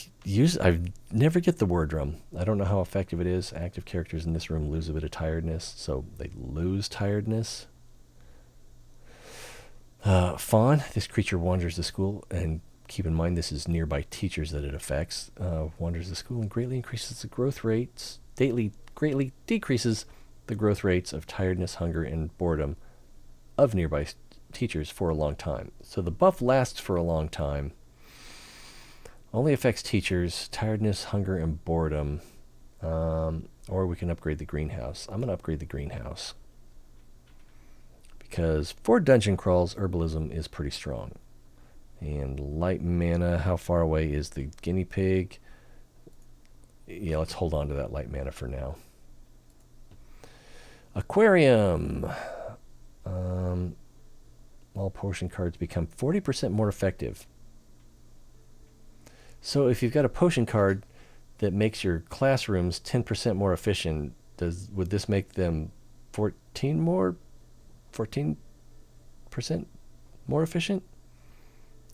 never get the word drum. I don't know how effective it is. Active characters in this room lose a bit of tiredness, so they lose tiredness. Fawn. This creature wanders the school, and keep in mind this is nearby teachers that it affects. Wanders the school and greatly increases the growth rates. Greatly decreases the growth rates of tiredness, hunger, and boredom of nearby teachers for a long time. So the buff lasts for a long time. Only affects teachers, tiredness, hunger, and boredom. Or we can upgrade the greenhouse. I'm going to upgrade the greenhouse. Because for dungeon crawls, herbalism is pretty strong. And light mana, how far away is the guinea pig? Yeah, let's hold on to that light mana for now. Aquarium. All potion cards become 40% more effective. So if you've got a potion card that makes your classrooms 10% more efficient, would this make them 14% more efficient?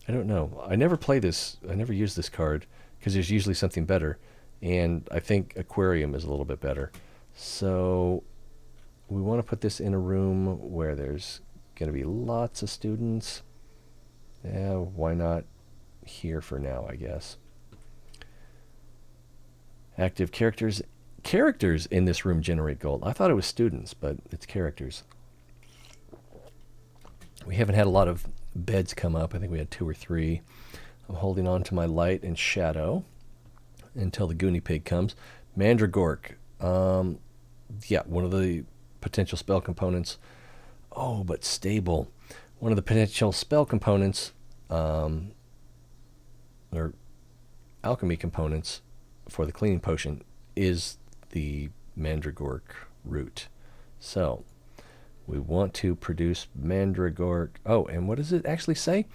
I don't know. I never play this. I never use this card because there's usually something better. And I think Aquarium is a little bit better. So we want to put this in a room where there's going to be lots of students. Yeah, why not here for now, I guess. Active characters. Characters in this room generate gold. I thought it was students, but it's characters. We haven't had a lot of beds come up. I think we had 2 or 3. I'm holding on to my light and shadow until the Goonie Pig comes. Mandragork. Yeah, one of the potential spell components. Oh, but stable. One of the potential spell components, or alchemy components for the cleaning potion is the Mandragork root. So we want to produce Mandragork. Oh, and what does it actually say?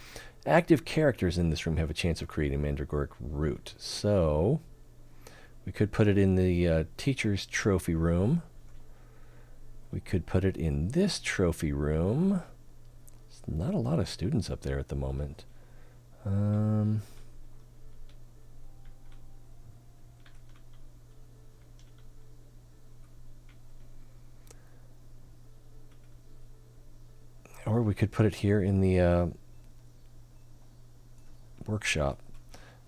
Active characters in this room have a chance of creating Mandragork root. So we could put it in the teacher's trophy room. We could put it in this trophy room. There's not a lot of students up there at the moment. Or we could put it here in the workshop.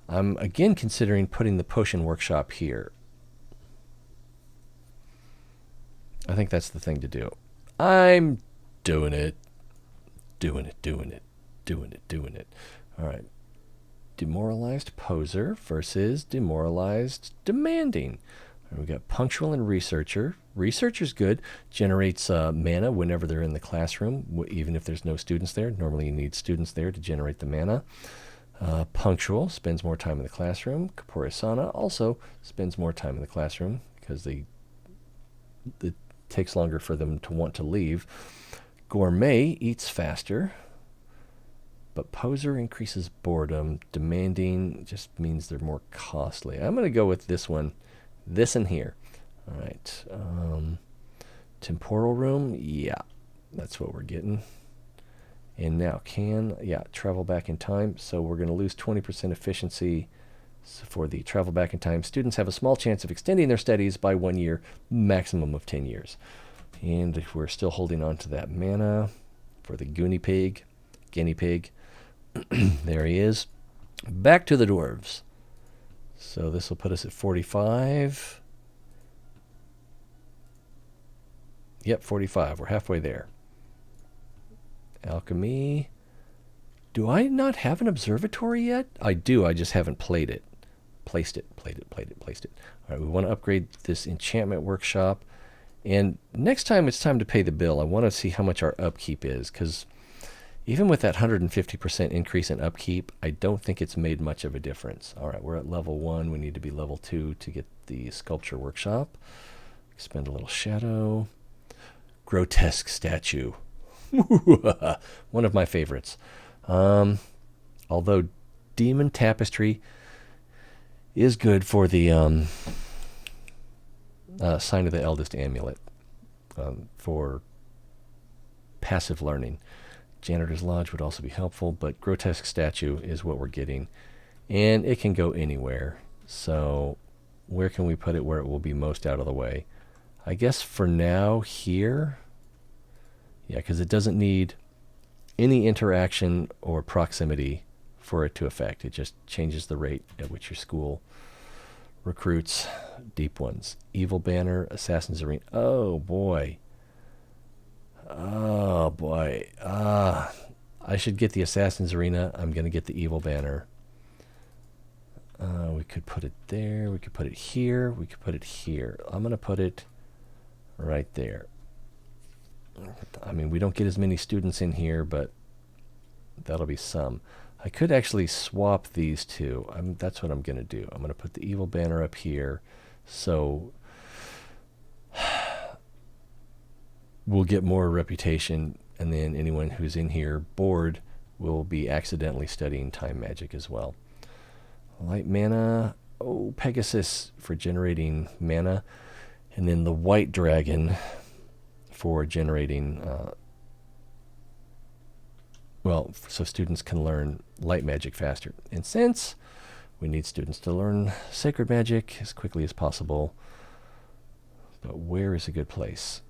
I'm again considering putting the potion workshop here. I think that's the thing to do. I'm doing it. Doing it. All right. Demoralized poser versus demoralized demanding. We got punctual and researcher. Researcher's good. Generates mana whenever they're in the classroom, even if there's no students there. Normally you need students there to generate the mana. Punctual spends more time in the classroom. Kaporisana also spends more time in the classroom because it takes longer for them to want to leave. Gourmet eats faster, but poser increases boredom. Demanding just means they're more costly. I'm going to go with this one, this and here. All right. Temporal room, yeah, that's what we're getting. And now travel back in time. So we're going to lose 20% efficiency for the travel back in time. Students have a small chance of extending their studies by 1 year, maximum of 10 years. And we're still holding on to that mana for the guinea pig. There he is. Back to the dwarves. So this will put us at 45. Yep, 45. We're halfway there. Alchemy. Do I not have an observatory yet? I do. I just haven't placed it. All right, we want to upgrade this enchantment workshop. And next time it's time to pay the bill, I want to see how much our upkeep is, because even with that 150% increase in upkeep, I don't think it's made much of a difference. All right, we're at level 1. We need to be level 2 to get the sculpture workshop. Expend a little shadow. Grotesque statue. One of my favorites. Although demon tapestry is good for the sign of the eldest amulet for passive learning. Janitor's Lodge would also be helpful, but grotesque statue is what we're getting, and it can go anywhere. So where can we put it where it will be most out of the way? I guess for now here. Yeah, because it doesn't need any interaction or proximity for it to affect. It just changes the rate at which your school recruits deep ones. Evil Banner, Assassin's Arena. Oh boy. I should get the Assassin's Arena. I'm going to get the Evil Banner. We could put it there. We could put it here. We could put it here. I'm going to put it right there. I mean, we don't get as many students in here, but that'll be some. I could actually swap these two. That's what I'm going to do. I'm going to put the Evil Banner up here. So will get more reputation, and then anyone who's in here bored will be accidentally studying time magic as well. Light mana, oh, Pegasus for generating mana, and then the white dragon for generating, so students can learn light magic faster. And since we need students to learn sacred magic as quickly as possible, but where is a good place?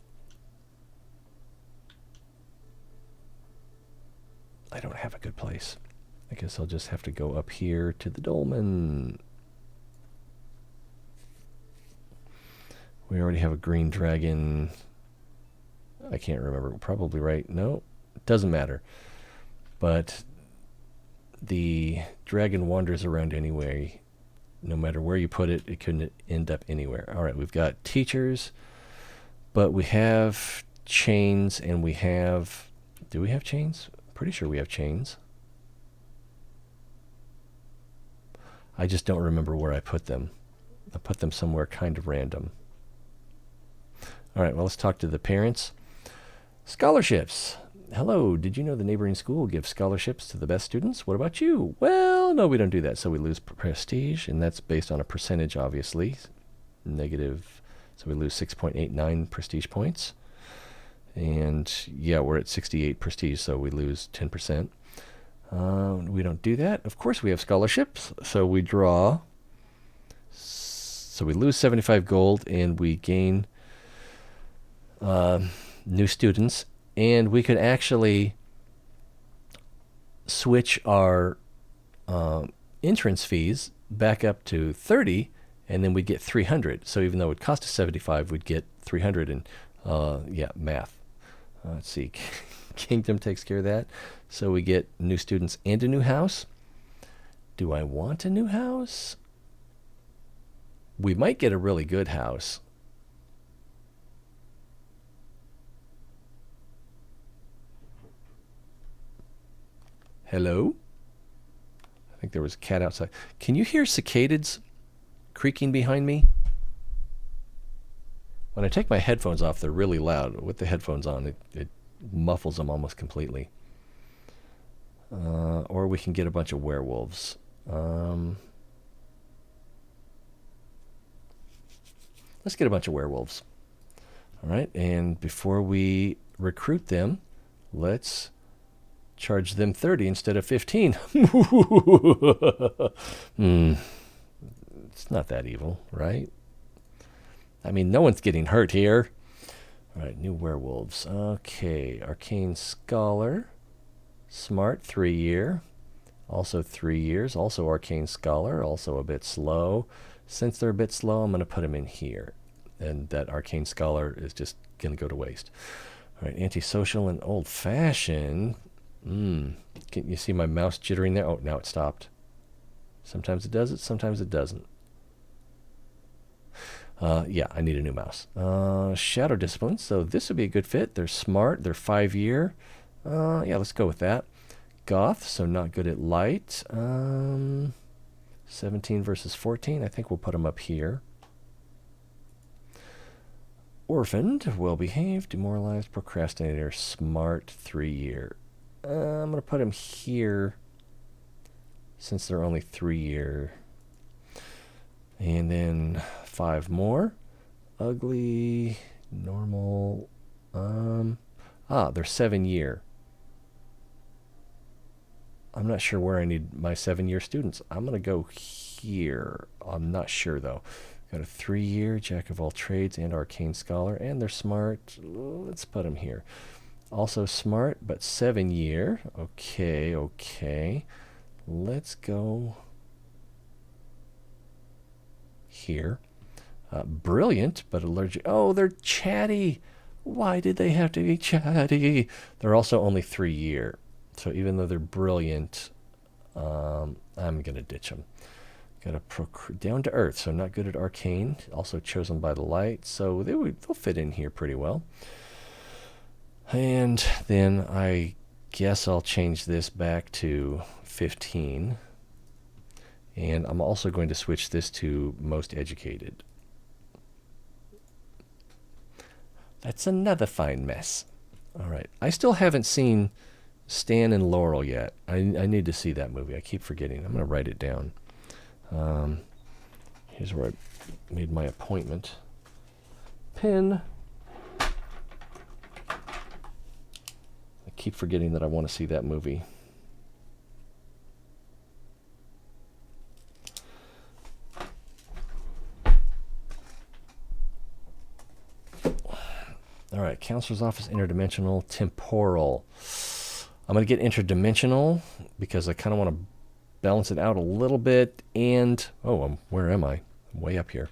I don't have a good place. I guess I'll just have to go up here to the dolmen. We already have a green dragon. I can't remember. Probably right. No, it doesn't matter. But the dragon wanders around anyway. No matter where you put it, it couldn't end up anywhere. All right, we've got teachers, but we have chains, and we have... Do we have chains? Pretty sure we have chains. I just don't remember where I put them. I put them somewhere kind of random. All right, well, let's talk to the parents. Scholarships. Hello, did you know the neighboring school gives scholarships to the best students? What about you? Well, no, we don't do that, so we lose prestige, and that's based on a percentage, obviously. Negative, so we lose 6.89 prestige points. And yeah, we're at 68 prestige, so we lose 10%. We don't do that. Of course, we have scholarships, so we draw. So we lose 75 gold, and we gain new students. And we could actually switch our entrance fees back up to 30, and then we'd get 300. So even though it cost us 75, we'd get 300. And math. Let's see. Kingdom takes care of that. So we get new students and a new house. Do I want a new house? We might get a really good house. Hello? I think there was a cat outside. Can you hear cicadas creaking behind me? When I take my headphones off, they're really loud. With the headphones on, it muffles them almost completely. Or we can get a bunch of werewolves. Let's get a bunch of werewolves. All right, and before we recruit them, let's charge them 30 instead of 15. It's not that evil, right? I mean, no one's getting hurt here. All right, new werewolves. Okay, Arcane Scholar. Smart, 3 year. Also 3 years. Also Arcane Scholar. Also a bit slow. Since they're a bit slow, I'm going to put them in here. And that Arcane Scholar is just going to go to waste. All right, Antisocial and Old-Fashioned. Can you see my mouse jittering there? Oh, now it stopped. Sometimes it does it, sometimes it doesn't. Yeah, I need a new mouse. Shadow Discipline. So this would be a good fit. They're smart. They're 5 year. Yeah, let's go with that. Goth. So not good at light. 17 versus 14. I think we'll put them up here. Orphaned. Well-behaved. Demoralized. Procrastinator. Smart. 3 year. I'm going to put them here since they're only 3 year. And then 5 more. Ugly, normal. They're 7 year. I'm not sure where I need my 7 year students. I'm going to go here. I'm not sure though. Got a 3 year, Jack of all trades and Arcane Scholar, and they're smart. Let's put them here. Also smart, but 7 year. Okay. Let's go here. Brilliant, but allergic. Oh, they're chatty. Why did they have to be chatty? They're also only 3 year. So even though they're brilliant, I'm going to ditch them. Got a down to earth, so not good at arcane. Also chosen by the light, so they'll fit in here pretty well. And then I guess I'll change this back to 15. And I'm also going to switch this to most educated. That's another fine mess. All right. I still haven't seen Stan and Laurel yet. I need to see that movie. I keep forgetting. I'm going to write it down. Here's where I made my appointment. Pen. I keep forgetting that I want to see that movie. All right, counselor's office, interdimensional, temporal. I'm going to get interdimensional because I kind of want to balance it out a little bit. And, where am I? I'm way up here.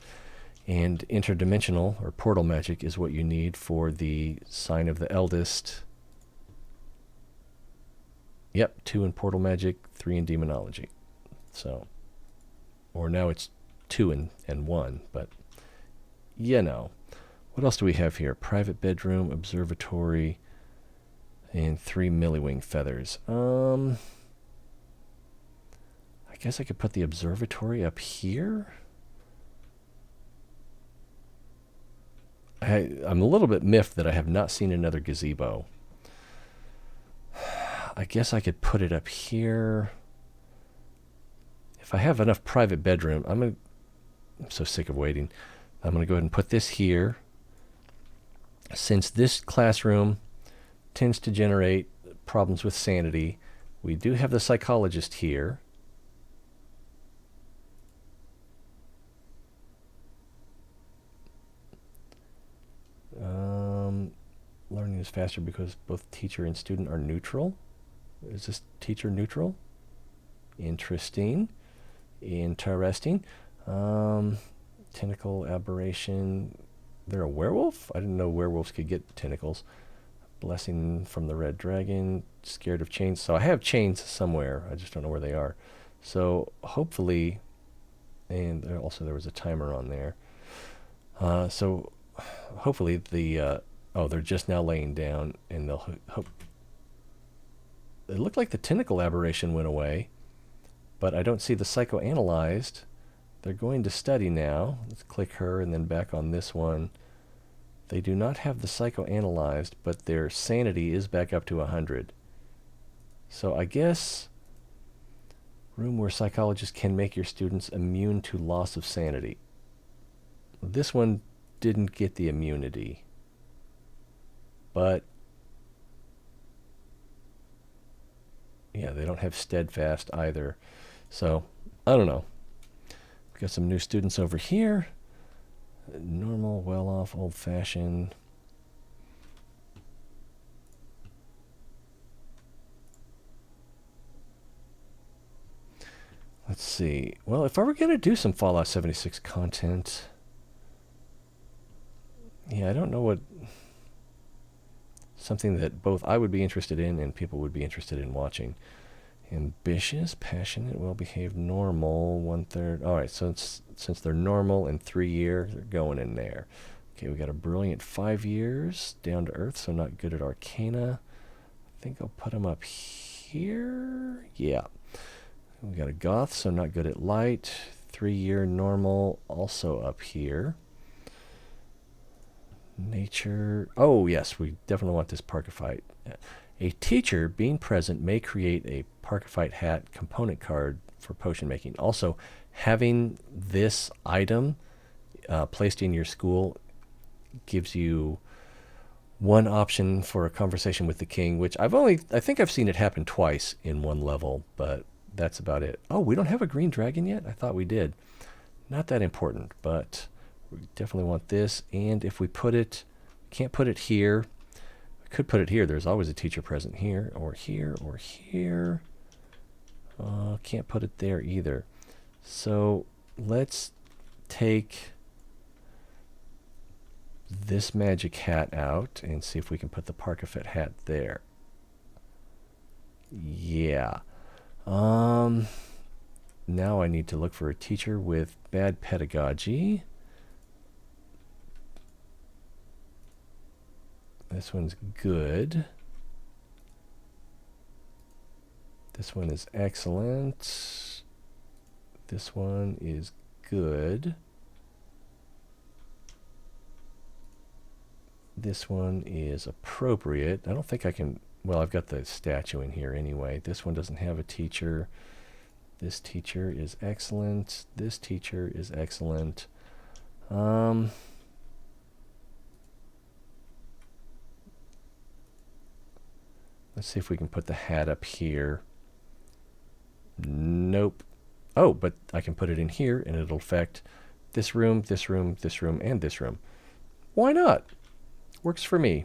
And interdimensional, or portal magic, is what you need for the sign of the eldest. Yep, 2 in portal magic, 3 in demonology. So, or now it's 2 and 1, but, you know. What else do we have here? Private bedroom, observatory, and 3 milliwing feathers. I guess I could put the observatory up here. I'm a little bit miffed that I have not seen another gazebo. I guess I could put it up here. If I have enough private bedroom, I'm so sick of waiting. I'm going to go ahead and put this here. Since this classroom tends to generate problems with sanity, we do have the psychologist here. Learning is faster because both teacher and student are neutral. Is this teacher neutral? Interesting. Interesting. Tentacle aberration. They're a werewolf? I didn't know werewolves could get tentacles. Blessing from the red dragon. Scared of chains. So I have chains somewhere. I just don't know where they are. So hopefully, and also there was a timer on there. So hopefully they're just now laying down, and they'll hope. It looked like the tentacle aberration went away, but I don't see the psychoanalyzed. They're going to study now. Let's click her and then back on this one. They do not have the psychoanalyzed, but their sanity is back up to 100. So I guess room where psychologists can make your students immune to loss of sanity. This one didn't get the immunity. But yeah, they don't have steadfast either. So I don't know. Got some new students over here. Normal, well-off, old-fashioned. Let's see. Well, if I were going to do some Fallout 76 content, yeah, I don't know what. Something that both I would be interested in and people would be interested in watching. Ambitious, passionate, well-behaved, normal, 1/3. All right, so since they're normal and 3 year, they're going in there. Okay, we got a brilliant 5 years, down to earth, so not good at Arcana. I think I'll put them up here. Yeah. We got a goth, so not good at light. 3 year normal, also up here. Nature. Oh, yes, we definitely want this Parkifite. A teacher being present may create a Parkifite hat component card for potion making. Also, having this item placed in your school gives you one option for a conversation with the king, which I think I've seen it happen twice in one level, but that's about it. Oh, we don't have a green dragon yet? I thought we did. Not that important, but we definitely want this. And if we put it, can't put it here. We could put it here. There's always a teacher present here, or here, or here. Can't put it there either. So let's take this magic hat out and see if we can put the Parkifite hat there. Yeah. Now I need to look for a teacher with bad pedagogy. This one's good. This one is excellent. This one is good. This one is appropriate. I don't think I can... Well, I've got the statue in here anyway. This one doesn't have a teacher. This teacher is excellent. This teacher is excellent. Let's see if we can put the hat up here. Nope. Oh, but I can put it in here and it'll affect this room, this room, this room, and this room. Why not? Works for me.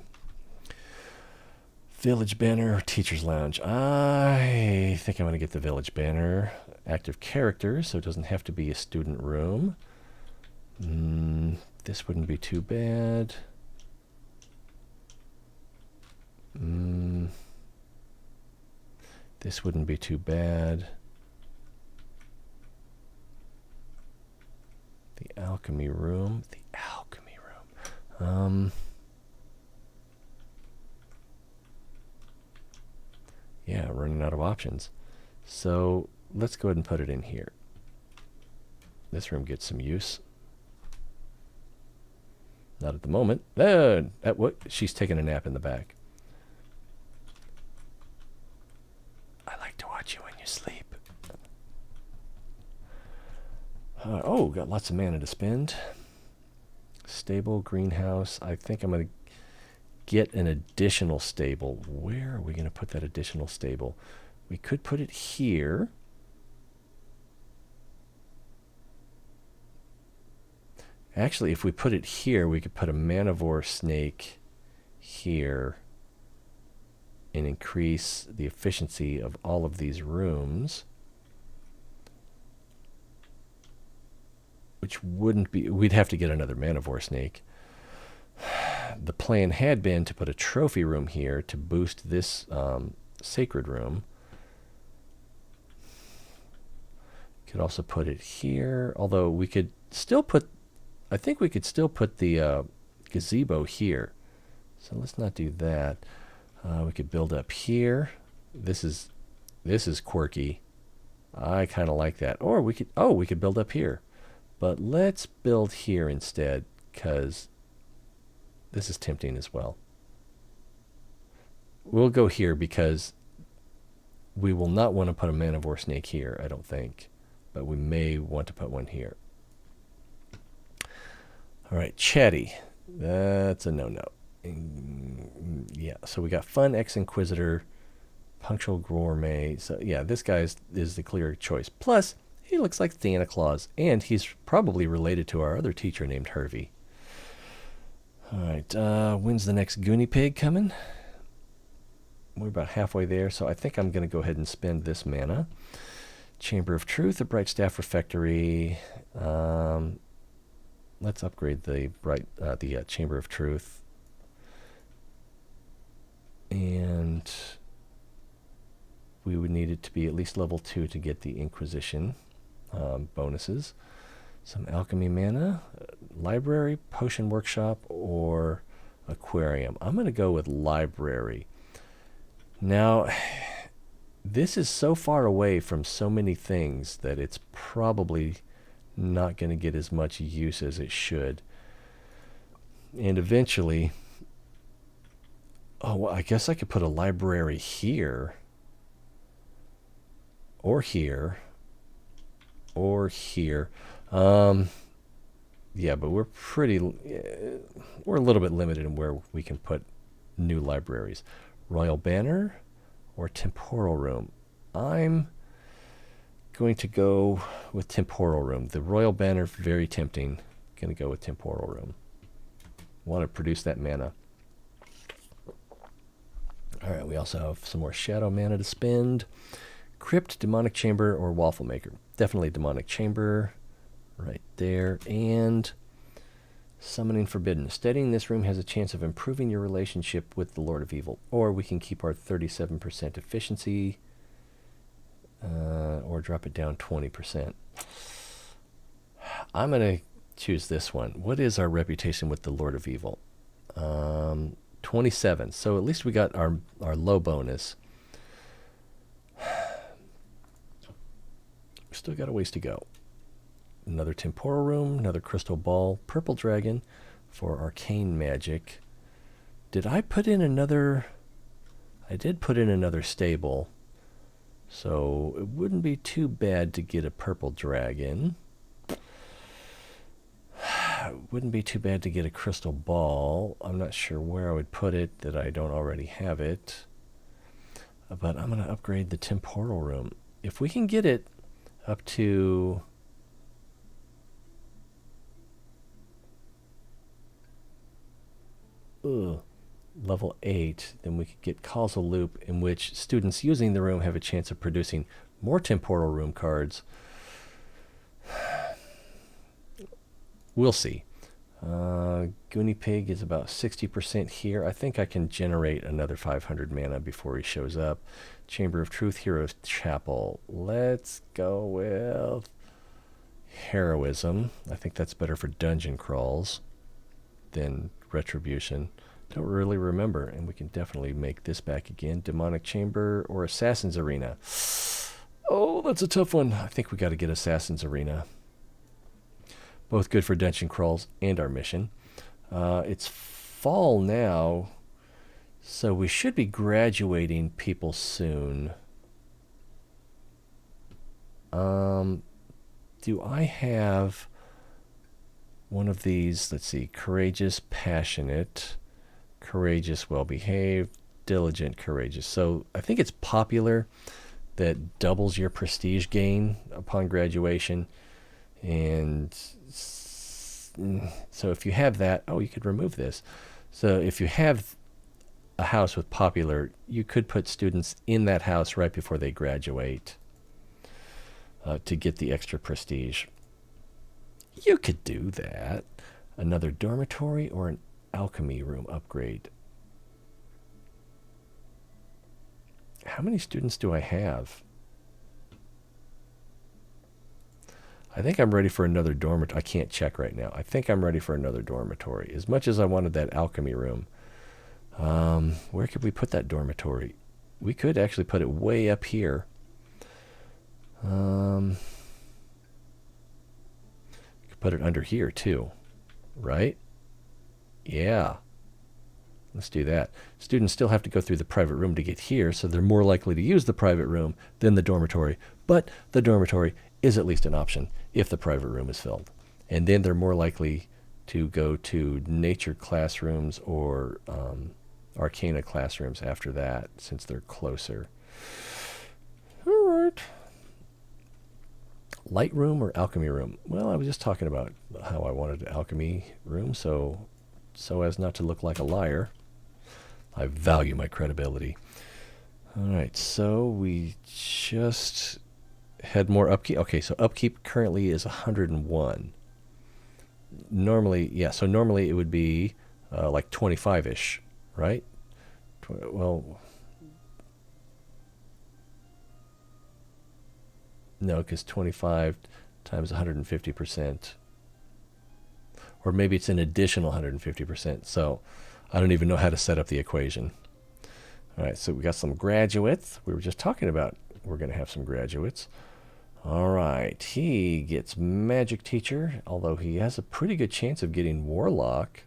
Village banner or teacher's lounge? I think I'm going to get the village banner. Active characters, so it doesn't have to be a student room. This wouldn't be too bad. This wouldn't be too bad. The alchemy room. The alchemy room. Yeah, running out of options. So let's go ahead and put it in here. This room gets some use. Not at the moment. What? She's taking a nap in the back. I like to watch you when you sleep. Oh, got lots of mana to spend. Stable, greenhouse. I think I'm going to get an additional stable. Where are we going to put that additional stable? We could put it here. Actually, if we put it here, we could put a manivore snake here and increase the efficiency of all of these rooms. Which wouldn't be... We'd have to get another manivore snake. The plan had been to put a trophy room here to boost this sacred room. Could also put it here, although we could still put... I think we could still put the gazebo here. So let's not do that. We could build up here. This is quirky. I kind of like that. Or we could build up here. But let's build here instead, because this is tempting as well. We'll go here because we will not want to put a manivore snake here, I don't think. But we may want to put one here. All right, Chatty. That's a no-no. Yeah, so we got Fun Ex-Inquisitor, Punctual Gourmet. So yeah, this guy is the clear choice. Plus, he looks like Santa Claus, and he's probably related to our other teacher named Hervey. All right, when's the next Goonie Pig coming? We're about halfway there, so I think I'm going to go ahead and spend this mana. Chamber of Truth, a Bright Staff Refectory. Let's upgrade the Chamber of Truth. And we would need it to be at least level 2 to get the Inquisition bonuses. Some alchemy mana, library, potion workshop, or aquarium. I'm going to go with library. Now, this is so far away from so many things that it's probably not going to get as much use as it should. And eventually, oh, well, I guess I could put a library here, or here, or here. Yeah, but we're a little bit limited in where we can put new libraries. Royal Banner or Temporal Room. I'm going to go with Temporal Room. The Royal Banner, very tempting. Going to go with Temporal Room. Want to produce that mana. All right, we also have some more Shadow mana to spend. Crypt, Demonic Chamber, or Waffle Maker. Definitely Demonic Chamber. Right there. And Summoning Forbidden. Studying this room has a chance of improving your relationship with the Lord of Evil. Or we can keep our 37% efficiency. Or drop it down 20%. I'm going to choose this one. What is our reputation with the Lord of Evil? 27. So at least we got our low bonus. We still got a ways to go. Another Temporal Room, another Crystal Ball, Purple Dragon for Arcane Magic. Did I put in another... I did put in another stable. So it wouldn't be too bad to get a purple dragon. It wouldn't be too bad to get a crystal ball. I'm not sure where I would put it that I don't already have it. But I'm going to upgrade the temporal room. If we can get it up to... level 8, then we could get causal loop, in which students using the room have a chance of producing more temporal room cards. We'll see. Goonie Pig is about 60% here. I think I can generate another 500 mana before he shows up. Chamber of Truth, Hero's Chapel. Let's go with Heroism. I think that's better for dungeon crawls than Retribution. Don't really remember, and we can definitely make this back again. Demonic Chamber or Assassin's Arena. Oh, that's a tough one. I think we got to get Assassin's Arena. Both good for dungeon crawls and our mission. It's fall now, so we should be graduating people soon. Do I have one of these? Let's see. Courageous, passionate, courageous, well-behaved, diligent, courageous. So I think it's popular that doubles your prestige gain upon graduation. And so if you have that, oh, you could remove this. So if you have a house with popular, you could put students in that house right before they graduate to get the extra prestige. You could do that. Another dormitory or an alchemy room upgrade. How many students do I have? I think I'm ready for another dormitory. I can't check right now. I think I'm ready for another dormitory. As much as I wanted that alchemy room. Where could we put that dormitory? We could actually put it way up here. You could put it under here too, right? Yeah. Let's do that. Students still have to go through the private room to get here, so they're more likely to use the private room than the dormitory. But the dormitory is at least an option if the private room is filled. And then they're more likely to go to nature classrooms or arcana classrooms after that, since they're closer. All right. Lightroom or alchemy room? Well, I was just talking about how I wanted an alchemy room, so as not to look like a liar. I value my credibility. All right, so we just had more upkeep. Okay, so upkeep currently is 101. Normally, yeah, so normally it would be like 25-ish, right? Well, no, because 25 times 150%. Or maybe it's an additional 150%. So I don't even know how to set up the equation. All right, so we got some graduates. We were just talking about we're going to have some graduates. All right, he gets magic teacher, although he has a pretty good chance of getting warlock.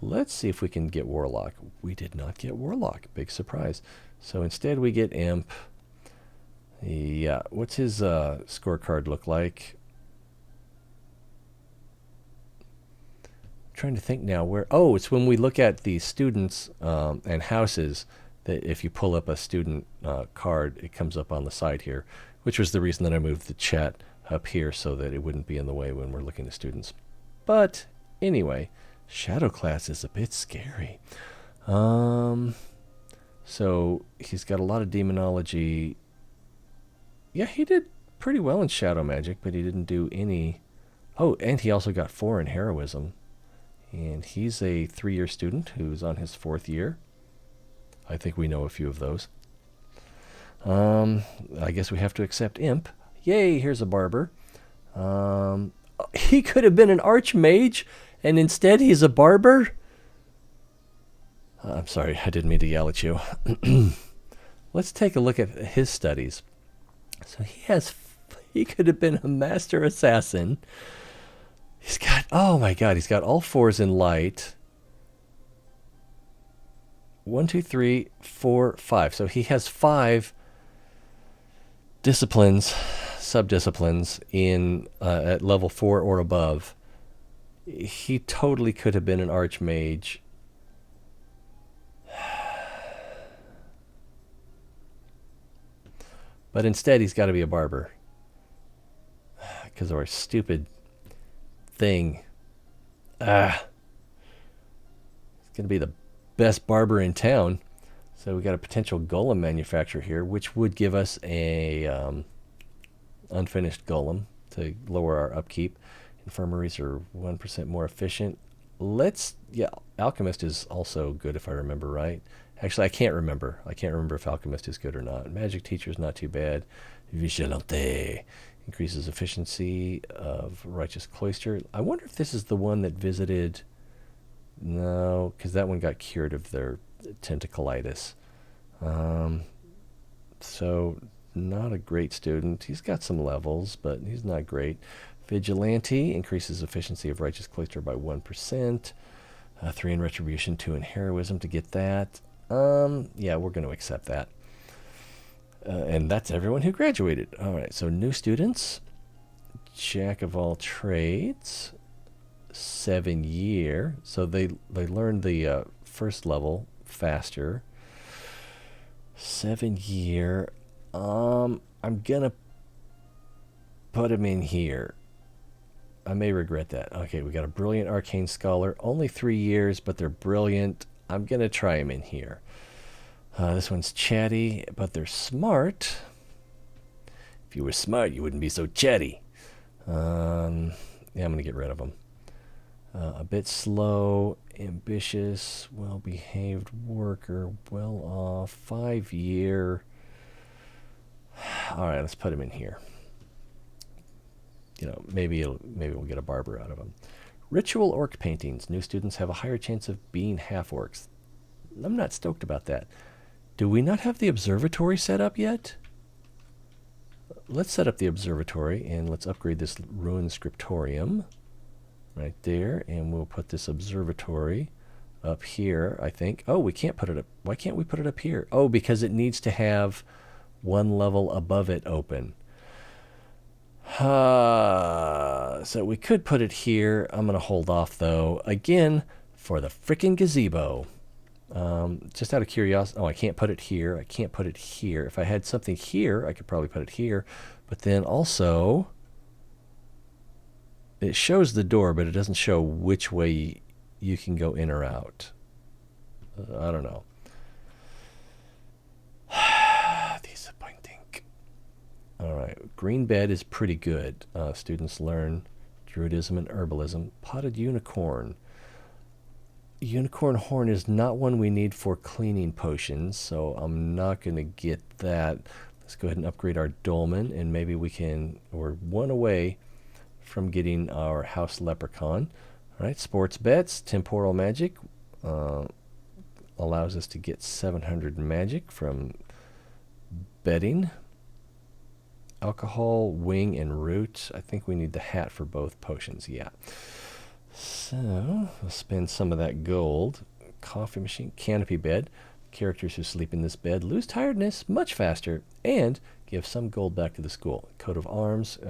Let's see if we can get warlock. We did not get warlock. Big surprise. So instead we get imp. Yeah, what's his scorecard look like? Trying to think now where. Oh, it's when we look at the students and houses that if you pull up a student card, it comes up on the side here, which was the reason that I moved the chat up here so that it wouldn't be in the way when we're looking at students. But anyway, shadow class is a bit scary. So he's got a lot of demonology. Yeah, he did pretty well in shadow magic, but he didn't do any. Oh, and he also got 4 in heroism. And he's a 3-year student who's on his 4th year. I think we know a few of those. I guess we have to accept imp. Yay, here's a barber. He could have been an archmage, and instead he's a barber? I'm sorry, I didn't mean to yell at you. Let's take a look at his studies. So he could have been a master assassin. He's got, oh my god, he's got all 4s in light. 1, 2, 3, 4, 5. So he has 5 disciplines, subdisciplines in at level 4 or above. He totally could have been an archmage. But instead, he's got to be a barber. Because of our stupid thing. He's going to be the best barber in town. So we got a potential golem manufacturer here, which would give us a unfinished golem to lower our upkeep. Infirmaries are 1% more efficient. Alchemist is also good if I remember right. Actually, I can't remember. I can't remember if Alchemist is good or not. Magic Teacher is not too bad. Vigilante increases efficiency of Righteous Cloister. I wonder if this is the one that visited... No, because that one got cured of their tentacleitis. So, not a great student. He's got some levels, but he's not great. Vigilante increases efficiency of Righteous Cloister by 1%. 3 in Retribution, 2 in Heroism to get that. Yeah, we're going to accept that. And that's everyone who graduated. All right, so new students. Jack of all trades. 7 year. So they learned the first level faster. 7 year. I'm going to put him in here. I may regret that. Okay, we got a brilliant arcane scholar. Only 3 years, but they're brilliant. I'm going to try him in here. This one's chatty, but they're smart. If you were smart, you wouldn't be so chatty. Yeah, I'm going to get rid of them. A bit slow, ambitious, well-behaved worker, well-off, 5 year. All right, let's put him in here. Maybe we'll get a barber out of him. Ritual orc paintings. New students have a higher chance of being half-orcs. I'm not stoked about that. Do we not have the observatory set up yet? Let's set up the observatory, and let's upgrade this ruined scriptorium right there, and we'll put this observatory up here, I think. Oh, we can't put it up. Why can't we put it up here? Oh, because it needs to have one level above it open. So we could put it here. I'm going to hold off, though, again, for the frickin' gazebo. Just out of curiosity. Oh, I can't put it here. I can't put it here. If I had something here, I could probably put it here. But then also, it shows the door, but it doesn't show which way you can go in or out. I don't know. Disappointing. All right. Green bed is pretty good. Students learn druidism and herbalism. Potted unicorn. Unicorn horn is not one we need for cleaning potions, so I'm not going to get that. Let's go ahead and upgrade our dolmen, and maybe we're one away from getting our house leprechaun. All right, sports bets, temporal magic allows us to get 700 magic from betting. Alcohol, wing, and root. I think we need the hat for both potions, yeah. So, we'll spend some of that gold. Coffee machine, canopy bed. Characters who sleep in this bed lose tiredness much faster and give some gold back to the school. Coat of arms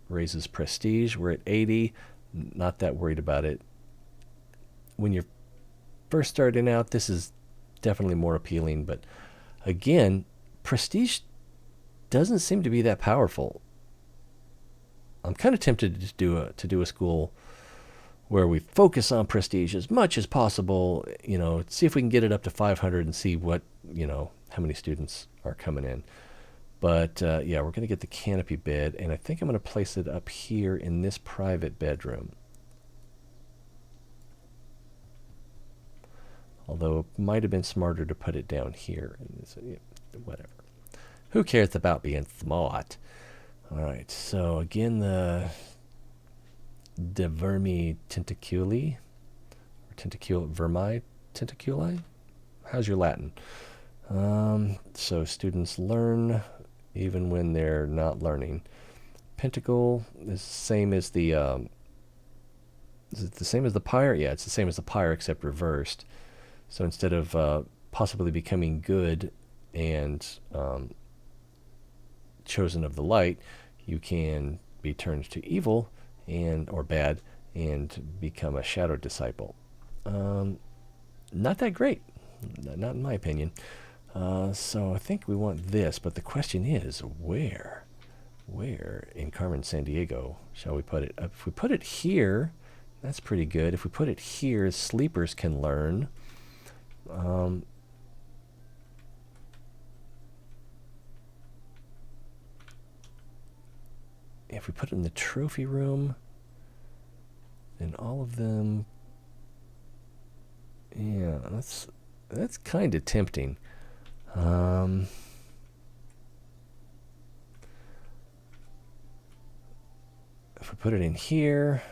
raises prestige. We're at 80. Not that worried about it. When you're first starting out, this is definitely more appealing. But again, prestige doesn't seem to be that powerful. I'm kind of tempted to do a school where we focus on prestige as much as possible, see if we can get it up to 500 and see what, how many students are coming in. But, yeah, we're going to get the canopy bed, and I think I'm going to place it up here in this private bedroom. Although it might have been smarter to put it down here. Whatever. Who cares about being smart? All right, so again, the vermi tentaculi, or vermi tentaculi. How's your Latin? So students learn even when they're not learning. Pentacle is the same as the. Is it the same as the pyre? Yeah, it's the same as the pyre except reversed. So instead of possibly becoming good and chosen of the light, you can be turned to evil and or bad and become a shadow disciple. Not that great, not in my opinion. So I think we want this, but the question is where in Carmen Sandiego shall we put it? If we put it here, that's pretty good. If we put it here, sleepers can learn. If we put it in the trophy room, then all of them, yeah, that's kind of tempting. If we put it in here,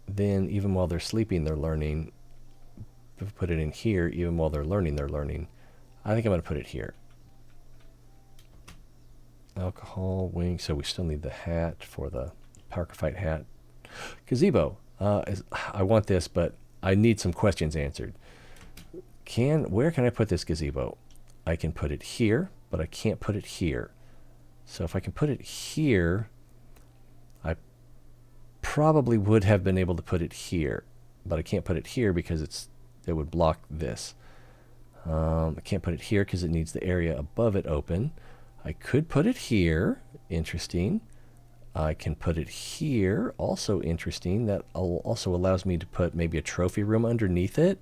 then even while they're sleeping, they're learning. If we put it in here, even while they're learning, they're learning. I think I'm going to put it here. Alcohol, wing. So we still need the hat for the Parker Fight hat. Gazebo. I want this, but I need some questions answered. Where can I put this gazebo? I can put it here, but I can't put it here. So if I can put it here, I probably would have been able to put it here, but I can't put it here because it would block this. I can't put it here because it needs the area above it open. I could put it here. Interesting. I can put it here. Also interesting. That also allows me to put maybe a trophy room underneath it.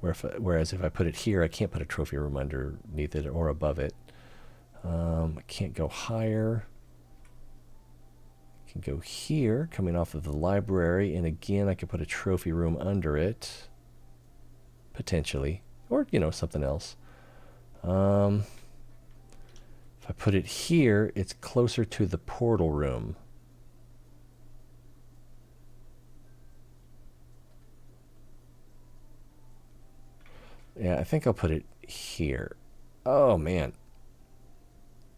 Whereas if I put it here, I can't put a trophy room underneath it or above it. I can't go higher. I can go here, coming off of the library, and again, I could put a trophy room under it, potentially, or something else. If I put it here, it's closer to the portal room. Yeah, I think I'll put it here. Oh man,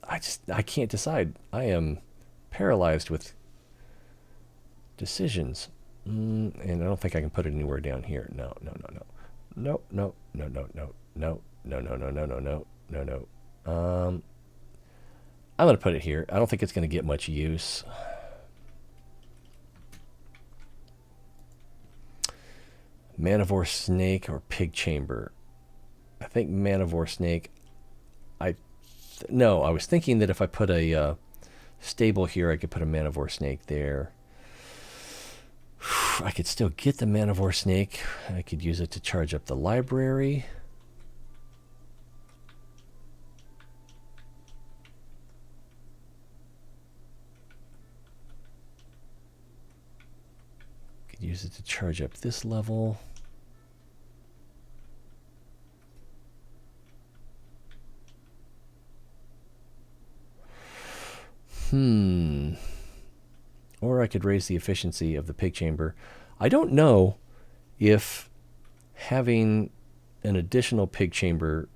I can't decide. I am paralyzed with decisions, and I don't think I can put it anywhere down here. No. I'm going to put it here. I don't think it's going to get much use. Man-of-War Snake or Pig Chamber? I think Man-of-War Snake. No, I was thinking that if I put a stable here, I could put a Man-of-War Snake there. I could still get the Man-of-War Snake. I could use it to charge up the library. Use it to charge up this level. Or I could raise the efficiency of the pig chamber. I don't know if having an additional pig chamber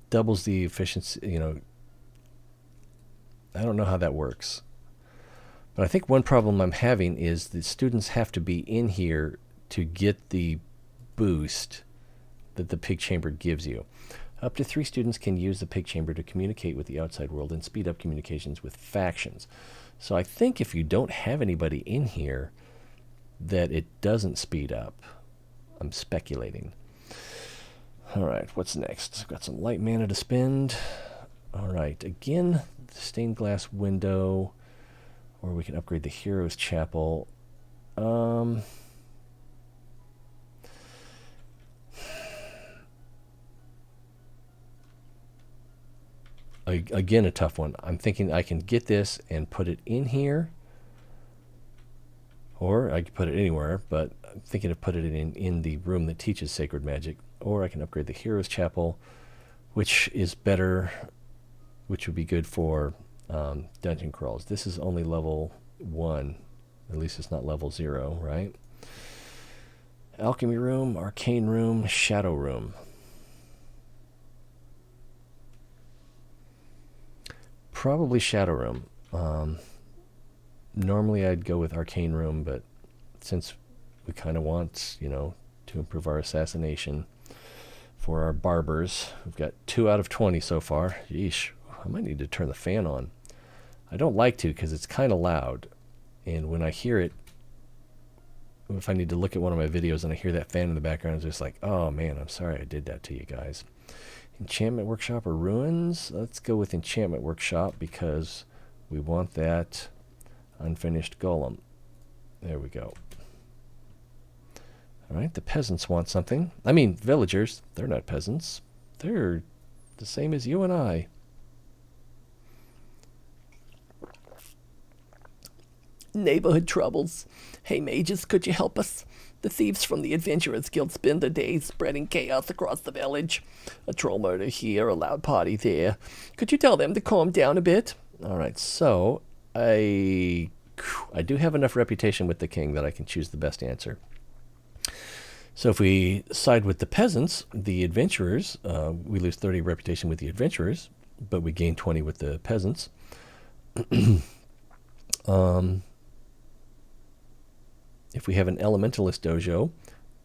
doubles the efficiency, I don't know how that works. But I think one problem I'm having is that students have to be in here to get the boost that the pig chamber gives you. Up to 3 students can use the pig chamber to communicate with the outside world and speed up communications with factions. So I think if you don't have anybody in here, that it doesn't speed up. I'm speculating. All right, what's next? I've got some light mana to spend. All right, again, stained glass window. Or we can upgrade the Hero's Chapel. Again, a tough one. I'm thinking I can get this and put it in here. Or I could put it anywhere, but I'm thinking of put it in the room that teaches Sacred Magic. Or I can upgrade the Hero's Chapel, which is better, which would be good for dungeon crawls. This is only level 1. At least it's not level 0, right? Alchemy room, arcane room, shadow room. Probably shadow room. Normally I'd go with Arcane Room, but since we kind of want, to improve our assassination for our Barbers, we've got 2 out of 20 so far. Yeesh, I might need to turn the fan on. I don't like to because it's kind of loud, and when I hear it, if I need to look at one of my videos and I hear that fan in the background, it's just like, oh man, I'm sorry I did that to you guys. Enchantment Workshop or Ruins? Let's go with Enchantment Workshop because we want that unfinished golem. There we go. All right, the peasants want something. I mean, villagers, they're not peasants. They're the same as you and I. Neighborhood troubles. Hey mages, could you help us? The thieves from the Adventurers Guild spend their days spreading chaos across the village. A troll murder here, a loud party there. Could you tell them to calm down a bit? All right, so I do have enough reputation with the king that I can choose the best answer. So if we side with the peasants, the adventurers, we lose 30 reputation with the adventurers, but we gain 20 with the peasants. If we have an elementalist dojo,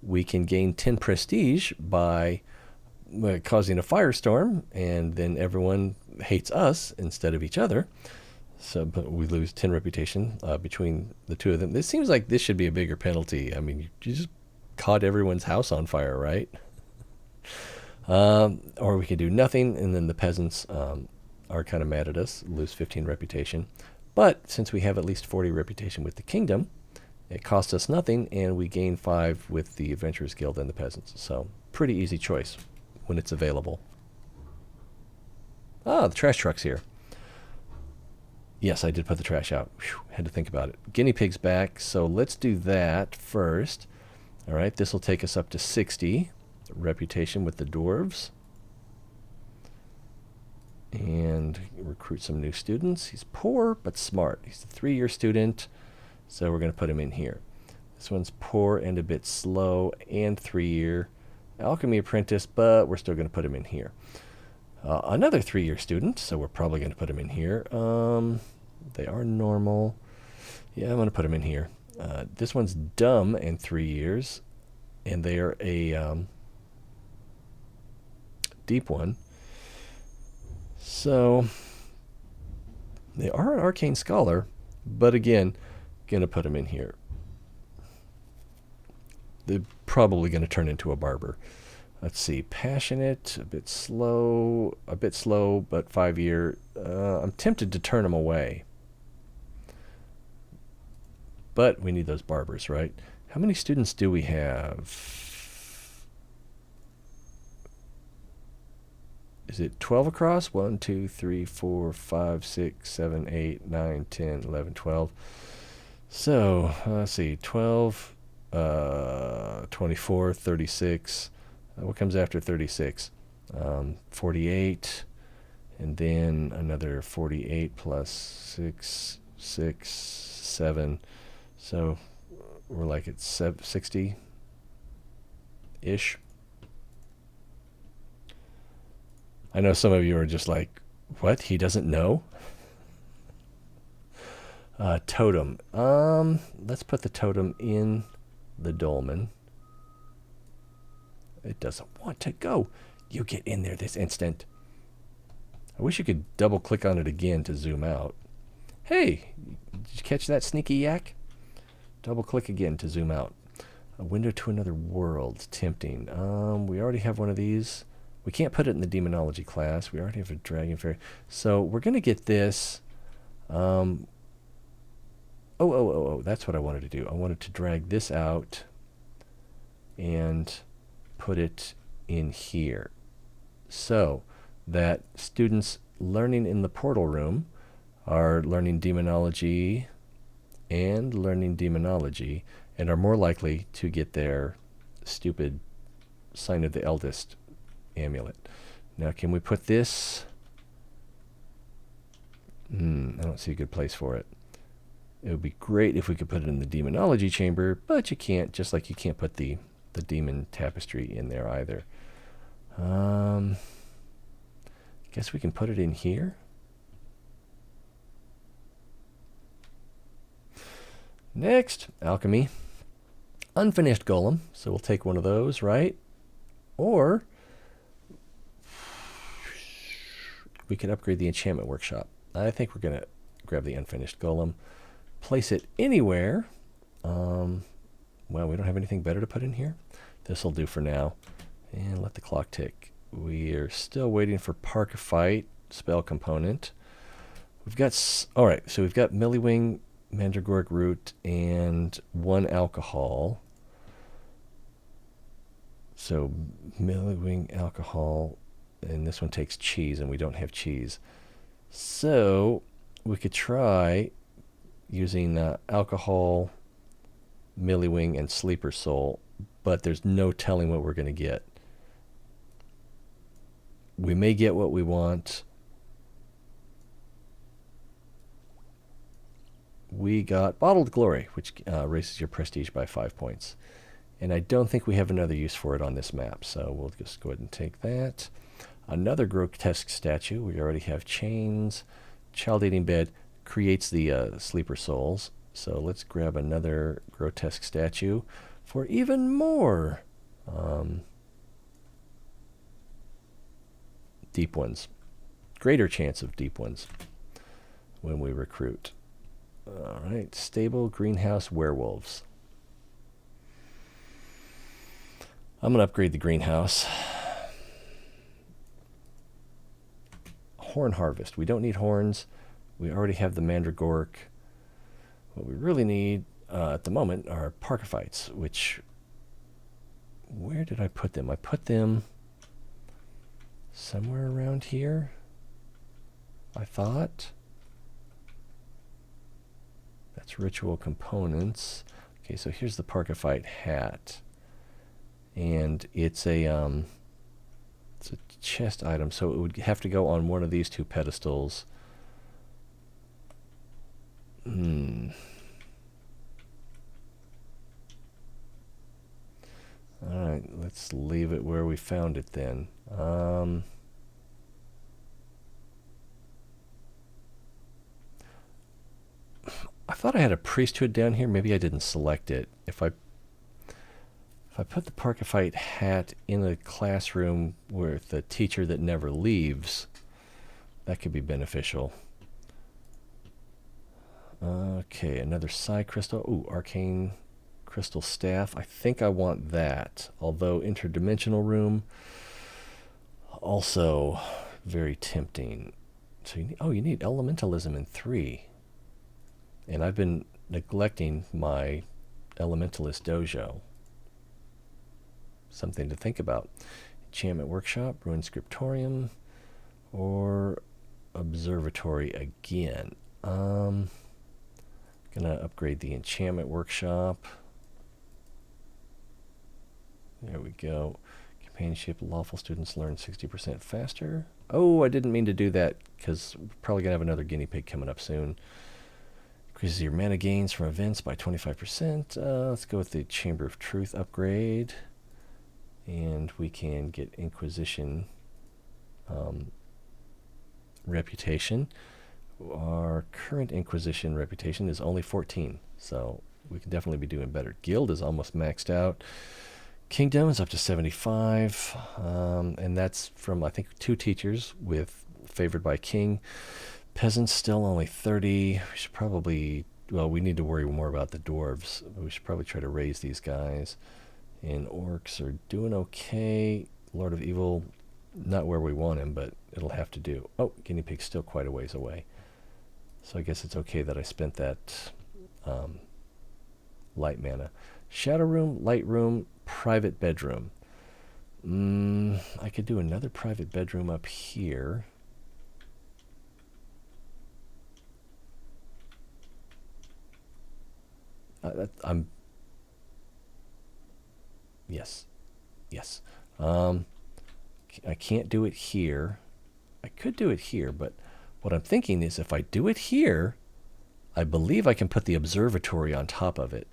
we can gain 10 prestige by causing a firestorm, and then everyone hates us instead of each other. So, but we lose 10 reputation between the two of them. This seems like this should be a bigger penalty. I mean, you just caught everyone's house on fire, right? Or we can do nothing, and then the peasants are kind of mad at us, lose 15 reputation. But since we have at least 40 reputation with the kingdom, it costs us nothing, and we gain 5 with the Adventurers Guild and the peasants. So, pretty easy choice when it's available. Ah, the trash truck's here. Yes, I did put the trash out. Whew, had to think about it. Guinea pig's back, so let's do that first. All right, this will take us up to 60 reputation with the Dwarves. And recruit some new students. He's poor, but smart. He's a 3-year student. So we're going to put him in here. This one's poor and a bit slow and 3-year. Alchemy apprentice, but we're still going to put him in here. Another 3-year student, so we're probably going to put him in here. They are normal. Yeah, I'm going to put him in here. This one's dumb and 3 years, and they are a deep one. So they are an arcane scholar, but again, going to put him in here. They're probably going to turn into a barber. Let's see, passionate, a bit slow, but 5-year. I'm tempted to turn him away. But we need those barbers, right? How many students do we have? Is it 12 across? 1, 2, 3, 4, 5, 6, 7, 8, 9, 10, 11, 12. So, let's see, 12, 24, 36. What comes after 36? 48, and then another 48 plus 6, 7. So, we're like at 60-ish. I know some of you are just like, what? He doesn't know? Totem. Let's put the totem in the dolmen. It doesn't want to go. You get in there this instant. I wish you could double click on it again to zoom out. Hey, did you catch that, sneaky yak? Double click again to zoom out. A window to another world. Tempting. We already have one of these. We can't put it in the demonology class. We already have a dragon fairy. So we're going to get this. Oh, that's what I wanted to do. I wanted to drag this out and put it in here so that students learning in the portal room are learning demonology and are more likely to get their stupid Sign of the Eldest amulet. Now, can we put this? I don't see a good place for it. It would be great if we could put it in the demonology chamber, but you can't, just like you can't put the demon tapestry in there either. Guess we can put it in here. Next, alchemy. Unfinished golem. So we'll take one of those, right? Or we could upgrade the enchantment workshop. I think we're going to grab the unfinished golem. Place it anywhere. Well, we don't have anything better to put in here. This will do for now. And let the clock tick. We are still waiting for Parkafite spell component. We've got, all right, so we've got Millywing, Mandragoric Root, and 1 alcohol. So Millywing, alcohol, and this one takes cheese, and we don't have cheese. So we could try using alcohol, Millywing, and Sleeper Soul, but there's no telling what we're going to get. We may get what we want. We got Bottled Glory, which raises your prestige by 5 points. And I don't think we have another use for it on this map, so we'll just go ahead and take that. Another grotesque statue. We already have chains. Child Eating Bed creates the Sleeper Souls. So let's grab another grotesque statue for even more deep ones. Greater chance of deep ones when we recruit. All right, stable greenhouse werewolves. I'm going to upgrade the greenhouse. Horn harvest. We don't need horns. We already have the mandragoric. What we really need at the moment are parkophytes, which, where did I put them? I put them somewhere around here, I thought. That's ritual components. Okay, so here's the parkophyte hat. And it's a chest item, so it would have to go on one of these 2 pedestals. Alright, let's leave it where we found it then. I thought I had a priesthood down here. Maybe I didn't select it. If I put the parkophyte hat in a classroom with the teacher that never leaves, that could be beneficial. Okay, another sigh crystal. Ooh, arcane crystal staff. I think I want that. Although interdimensional room, also very tempting. So you need elementalism in 3. And I've been neglecting my elementalist dojo. Something to think about. Enchantment workshop, ruined scriptorium, or observatory again. Gonna upgrade the enchantment workshop. There we go. Companionship, lawful students learn 60% faster. Oh, I didn't mean to do that because we're probably gonna have another guinea pig coming up soon. Increases your mana gains from events by 25%. Let's go with the Chamber of Truth upgrade. And we can get Inquisition reputation. Our current Inquisition reputation is only 14, so we can definitely be doing better. Guild is almost maxed out. Kingdom is up to 75, and that's from, I think, 2 teachers with favored by king. Peasants still only 30. We should probably, well, we need to worry more about the dwarves. We should probably try to raise these guys. And orcs are doing okay. Lord of Evil, not where we want him, but it'll have to do. Oh, guinea pig's still quite a ways away. So I guess it's okay that I spent that light mana. Shadow room, light room, private bedroom. I could do another private bedroom up here. Yes. I can't do it here. I could do it here, but what I'm thinking is if I do it here, I believe I can put the observatory on top of it.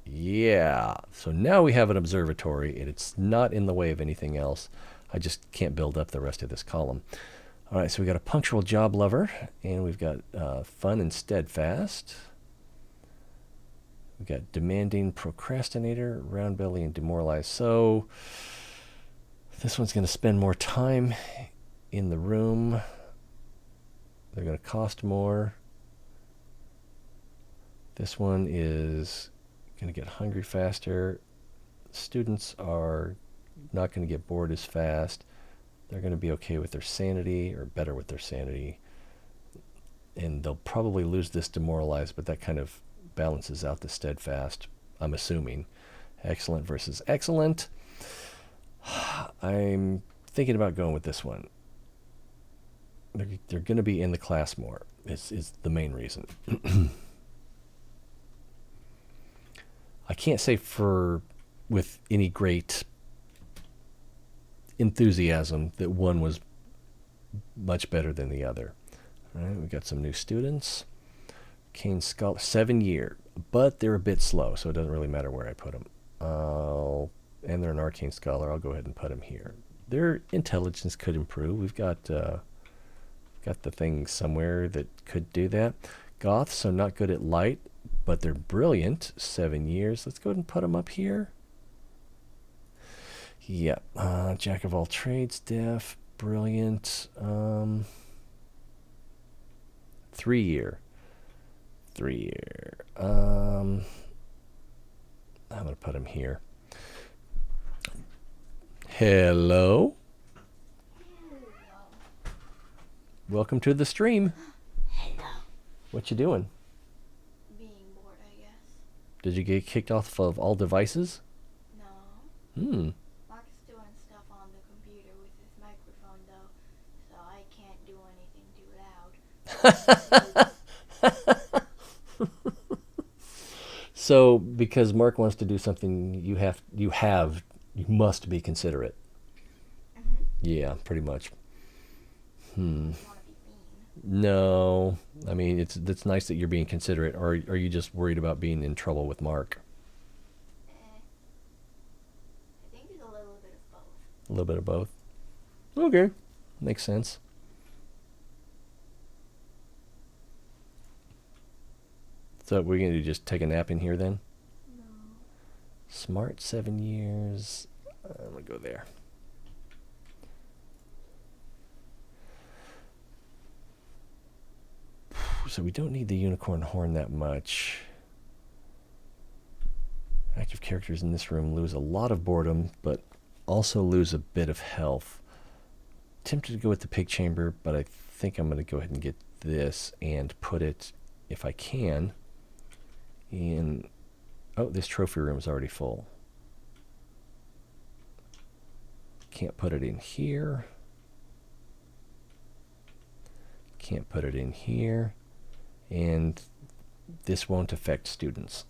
Yeah, so now we have an observatory, and it's not in the way of anything else. I just can't build up the rest of this column. All right, so we got a punctual job lover, and we've got fun and steadfast. We've got demanding procrastinator, round belly, and demoralized. So this one's going to spend more time in the room. They're going to cost more. This one is going to get hungry faster. Students are not going to get bored as fast. They're going to be okay with their sanity, or better with their sanity. And they'll probably lose this demoralized, but that kind of balances out the steadfast, I'm assuming. Excellent versus excellent. I'm thinking about going with this one. They're going to be in the class more, is the main reason. I can't say with any great enthusiasm that one was much better than the other. All right, we got some new students. Arcane Scholar, 7 year, but they're a bit slow, so it doesn't really matter where I put them. And they're an Arcane Scholar. I'll go ahead and put them here. Their intelligence could improve. We've got the thing somewhere that could do that. Goths, so not good at light, but they're brilliant. 7 years. Let's go ahead and put them up here. Yeah, Jack of all trades, deaf, brilliant. 3 year. 3 year. I'm going to put him here. Hello. Welcome to the stream. Hello. What you doing? Being bored, I guess. Did you get kicked off of all devices? No. Mark's doing stuff on the computer with his microphone, though, so I can't do anything too loud. So, because Mark wants to do something, you must be considerate. Mm-hmm. Yeah, pretty much. I want to be mean. No, I mean it's nice that you're being considerate, or are you just worried about being in trouble with Mark? I think it's a little bit of both. A little bit of both. Okay, makes sense. So we're going to just take a nap in here then? No. Smart, 7 years. I'm going to go there. So we don't need the unicorn horn that much. Active characters in this room lose a lot of boredom, but also lose a bit of health. Tempted to go with the pig chamber, but I think I'm going to go ahead and get this and put it, if I can, in... Oh, this trophy room is already full. Can't put it in here. Can't put it in here. And this won't affect students.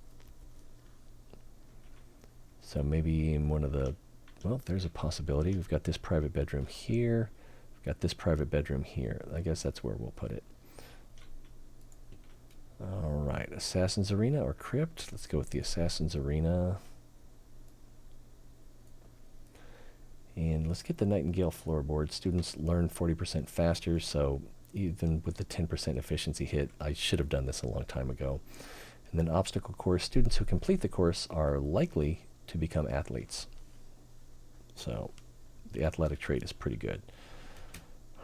So maybe in one of the... Well, there's a possibility. We've got this private bedroom here. We've got this private bedroom here. I guess that's where we'll put it. All right, Assassin's Arena or Crypt? Let's go with the Assassin's Arena. And let's get the Nightingale floorboard. Students learn 40% faster, so even with the 10% efficiency hit, I should have done this a long time ago. And then Obstacle Course. Students who complete the course are likely to become athletes. So the athletic trait is pretty good.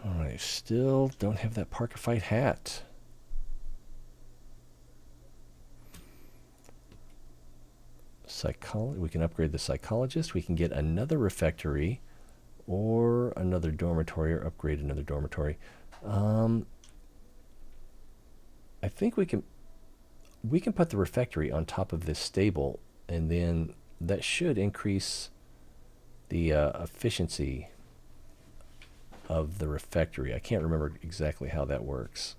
All right, still don't have that Parkified hat. We can upgrade the psychologist. We can get another refectory or another dormitory, or upgrade another dormitory. I think we can put the refectory on top of this stable, and then that should increase the efficiency of the refectory. I can't remember exactly how that works.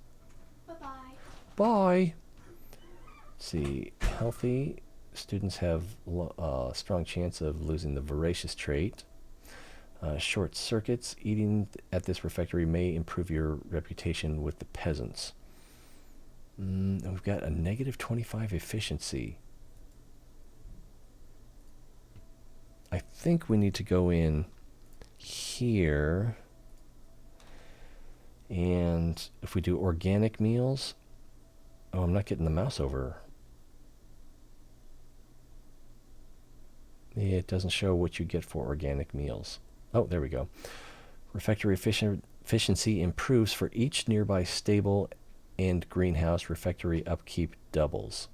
Bye-bye. Bye. Let's see, healthy. Students have a strong chance of losing the voracious trait. Short circuits. Eating at this refectory may improve your reputation with the peasants. We've got a negative 25 efficiency. I think we need to go in here. And if we do organic meals, oh, I'm not getting the mouse over. It doesn't show what you get for organic meals. Oh, there we go. Refectory efficiency improves for each nearby stable and greenhouse. Refectory upkeep doubles.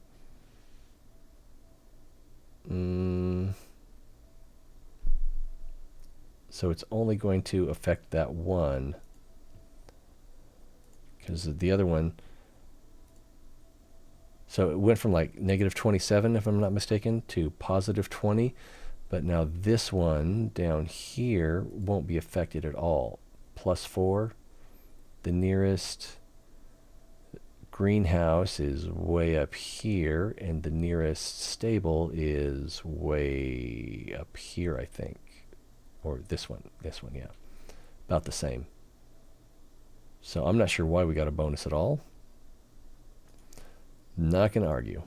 So it's only going to affect that one, because the other one, so it went from like negative 27, if I'm not mistaken, to positive 20. But now this one down here won't be affected at all. Plus 4. The nearest greenhouse is way up here, and the nearest stable is way up here, I think. Or this one, yeah. About the same. So I'm not sure why we got a bonus at all. Not going to argue.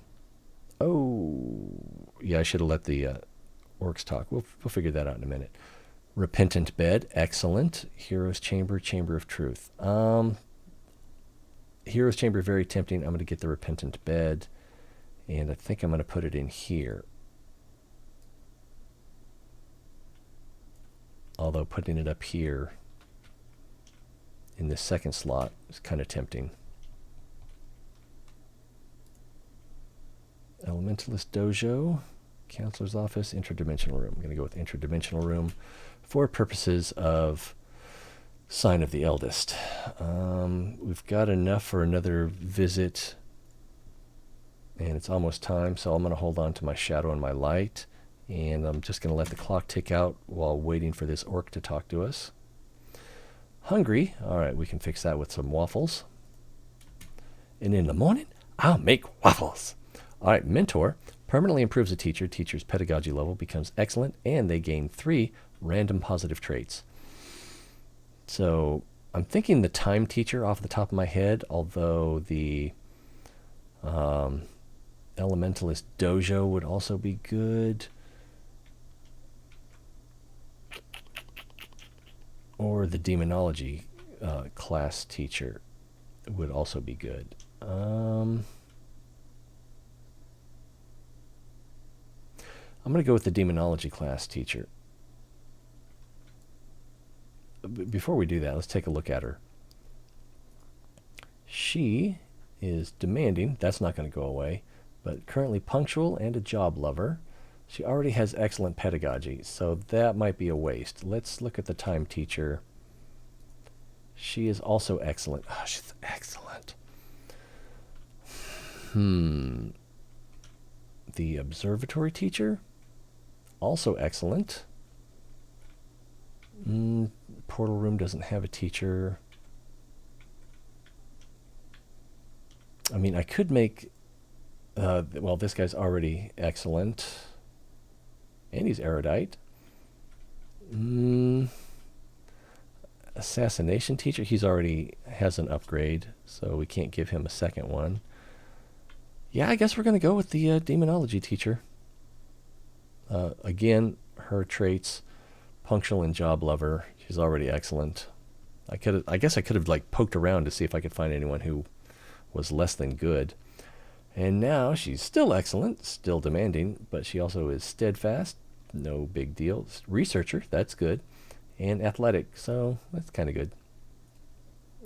Oh, yeah, I should have let the orcs talk. We'll figure that out in a minute. Repentant bed, excellent. Hero's chamber, chamber of truth. Hero's chamber, very tempting. I'm going to get the repentant bed, and I think I'm going to put it in here. Although putting it up here in this second slot is kind of tempting. Elementalist dojo, counselor's office, interdimensional room. I'm going to go with interdimensional room for purposes of sign of the eldest. We've got enough for another visit, and it's almost time, so I'm going to hold on to my shadow and my light, and I'm just going to let the clock tick out while waiting for this orc to talk to us. Hungry. All right, we can fix that with some waffles. And in the morning, I'll make waffles. All right, mentor permanently improves a teacher. Teacher's pedagogy level becomes excellent, and they gain 3 random positive traits. So I'm thinking the time teacher off the top of my head, although the elementalist dojo would also be good. Or the demonology class teacher would also be good. I'm going to go with the demonology class teacher. Before we do that, let's take a look at her. She is demanding. That's not going to go away. But currently punctual and a job lover. She already has excellent pedagogy, so that might be a waste. Let's look at the time teacher. She is also excellent. Oh, she's excellent. The observatory teacher, also excellent. Portal room doesn't have a teacher. I mean, I could make... well, this guy's already excellent. And he's erudite. Assassination teacher, he's already has an upgrade, so we can't give him a second one. Yeah, I guess we're going to go with the demonology teacher. Again, her traits, punctual and job lover. She's already excellent. I guess I could have like poked around to see if I could find anyone who was less than good. And now she's still excellent, still demanding, but she also is steadfast. No big deal. Researcher, that's good. And athletic, so that's kind of good.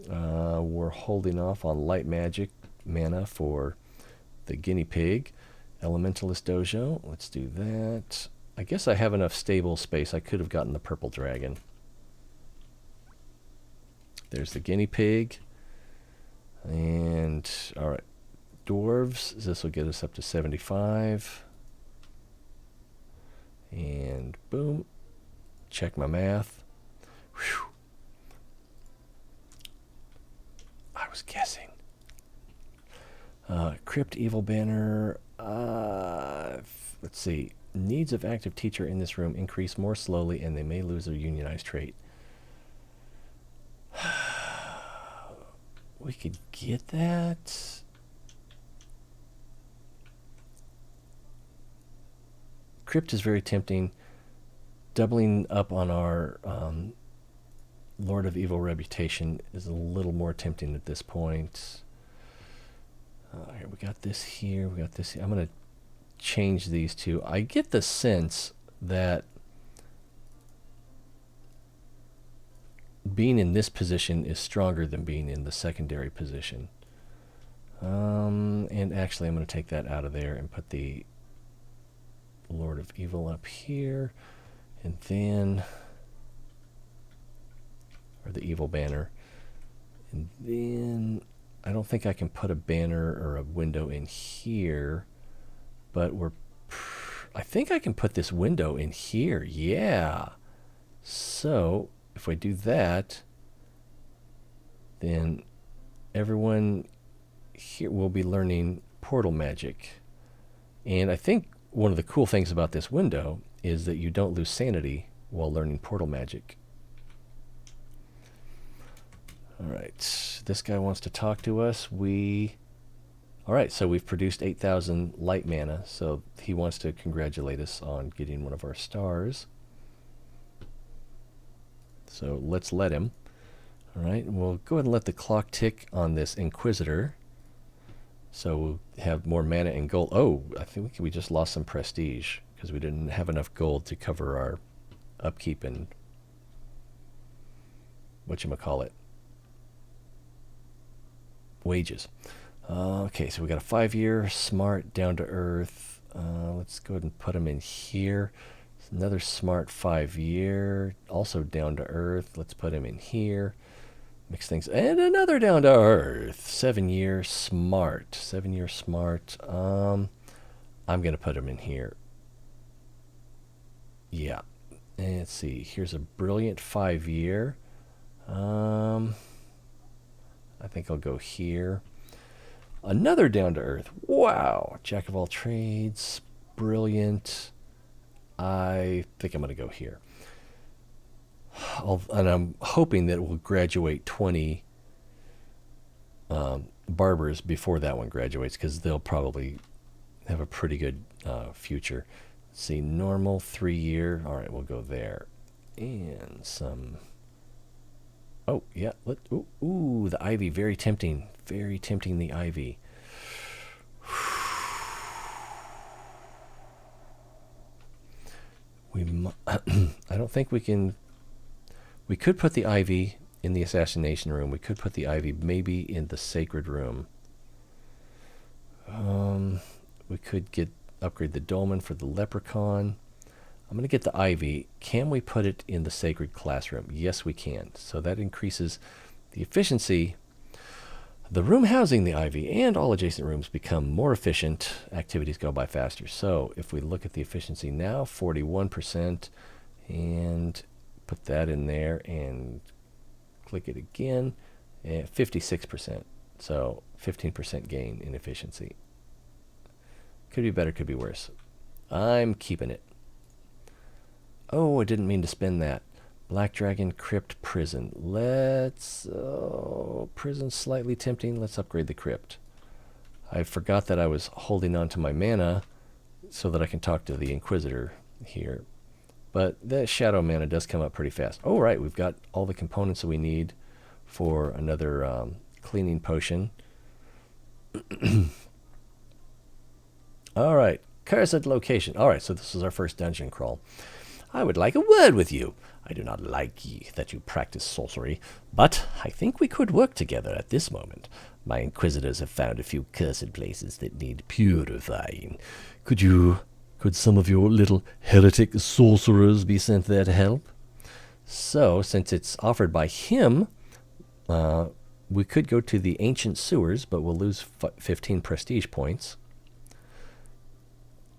We're holding off on light magic mana for the guinea pig. Elementalist dojo, let's do that. I guess I have enough stable space. I could have gotten the purple dragon. There's the guinea pig. And, all right. Dwarves, this will get us up to 75. And boom. Check my math. Whew. I was guessing. Crypt Evil Banner. Let's see. Needs of active teacher in this room increase more slowly, and they may lose their unionized trait. We could get that. Crypt is very tempting. Doubling up on our Lord of Evil reputation is a little more tempting at this point. Here, we got this here. We got this here. I'm going to change these two. I get the sense that being in this position is stronger than being in the secondary position. And actually, I'm going to take that out of there and put the Lord of Evil up here. And then, or the evil banner. And then, I don't think I can put a banner or a window in here, but I think I can put this window in here. Yeah. So, if we do that, then everyone here will be learning portal magic. And I think one of the cool things about this window is that you don't lose sanity while learning portal magic. Alright, this guy wants to talk to us. Alright, so we've produced 8,000 light mana, so he wants to congratulate us on getting one of our stars. So let's let him. Alright, we'll go ahead and let the clock tick on this Inquisitor. So we'll have more mana and gold. Oh, I think we just lost some prestige because we didn't have enough gold to cover our upkeep and whatchamacallit, wages. Okay, so we got a 5-year, smart, down to earth. Let's go ahead and put him in here. Another smart 5-year, also down to earth. Let's put him in here. Mix things. And another down to earth. 7-year smart. 7-year smart. I'm going to put him in here. Yeah. And let's see. Here's a brilliant 5-year. I think I'll go here. Another down to earth. Wow. Jack of all trades. Brilliant. I think I'm going to go here. And I'm hoping that we'll graduate 20 Barbers before that one graduates, because they'll probably have a pretty good future. Let's see, normal 3-year. All right, we'll go there. And some... Oh, yeah. Ooh, the ivy. Very tempting. Very tempting, the ivy. I don't think we can... We could put the ivy in the assassination room. We could put the ivy maybe in the sacred room. We could upgrade the dolmen for the leprechaun. I'm going to get the ivy. Can we put it in the sacred classroom? Yes, we can. So that increases the efficiency. The room housing the ivy and all adjacent rooms become more efficient. Activities go by faster. So if we look at the efficiency now, 41%, and put that in there and click it again, and 56%. So 15% gain in efficiency. Could be better, could be worse. I'm keeping it. Oh, I didn't mean to spend that. Black Dragon Crypt Prison. Prison's slightly tempting. Let's upgrade the crypt. I forgot that I was holding on to my mana so that I can talk to the Inquisitor here. But that shadow mana does come up pretty fast. Oh, right, we've got all the components that we need for another cleaning potion. All right, cursed location. All right, so this is our first dungeon crawl. I would like a word with you. I do not like that you practice sorcery, but I think we could work together at this moment. My inquisitors have found a few cursed places that need purifying. Could some of your little heretic sorcerers be sent there to help? So, since it's offered by him, we could go to the ancient sewers, but we'll lose 15 prestige points.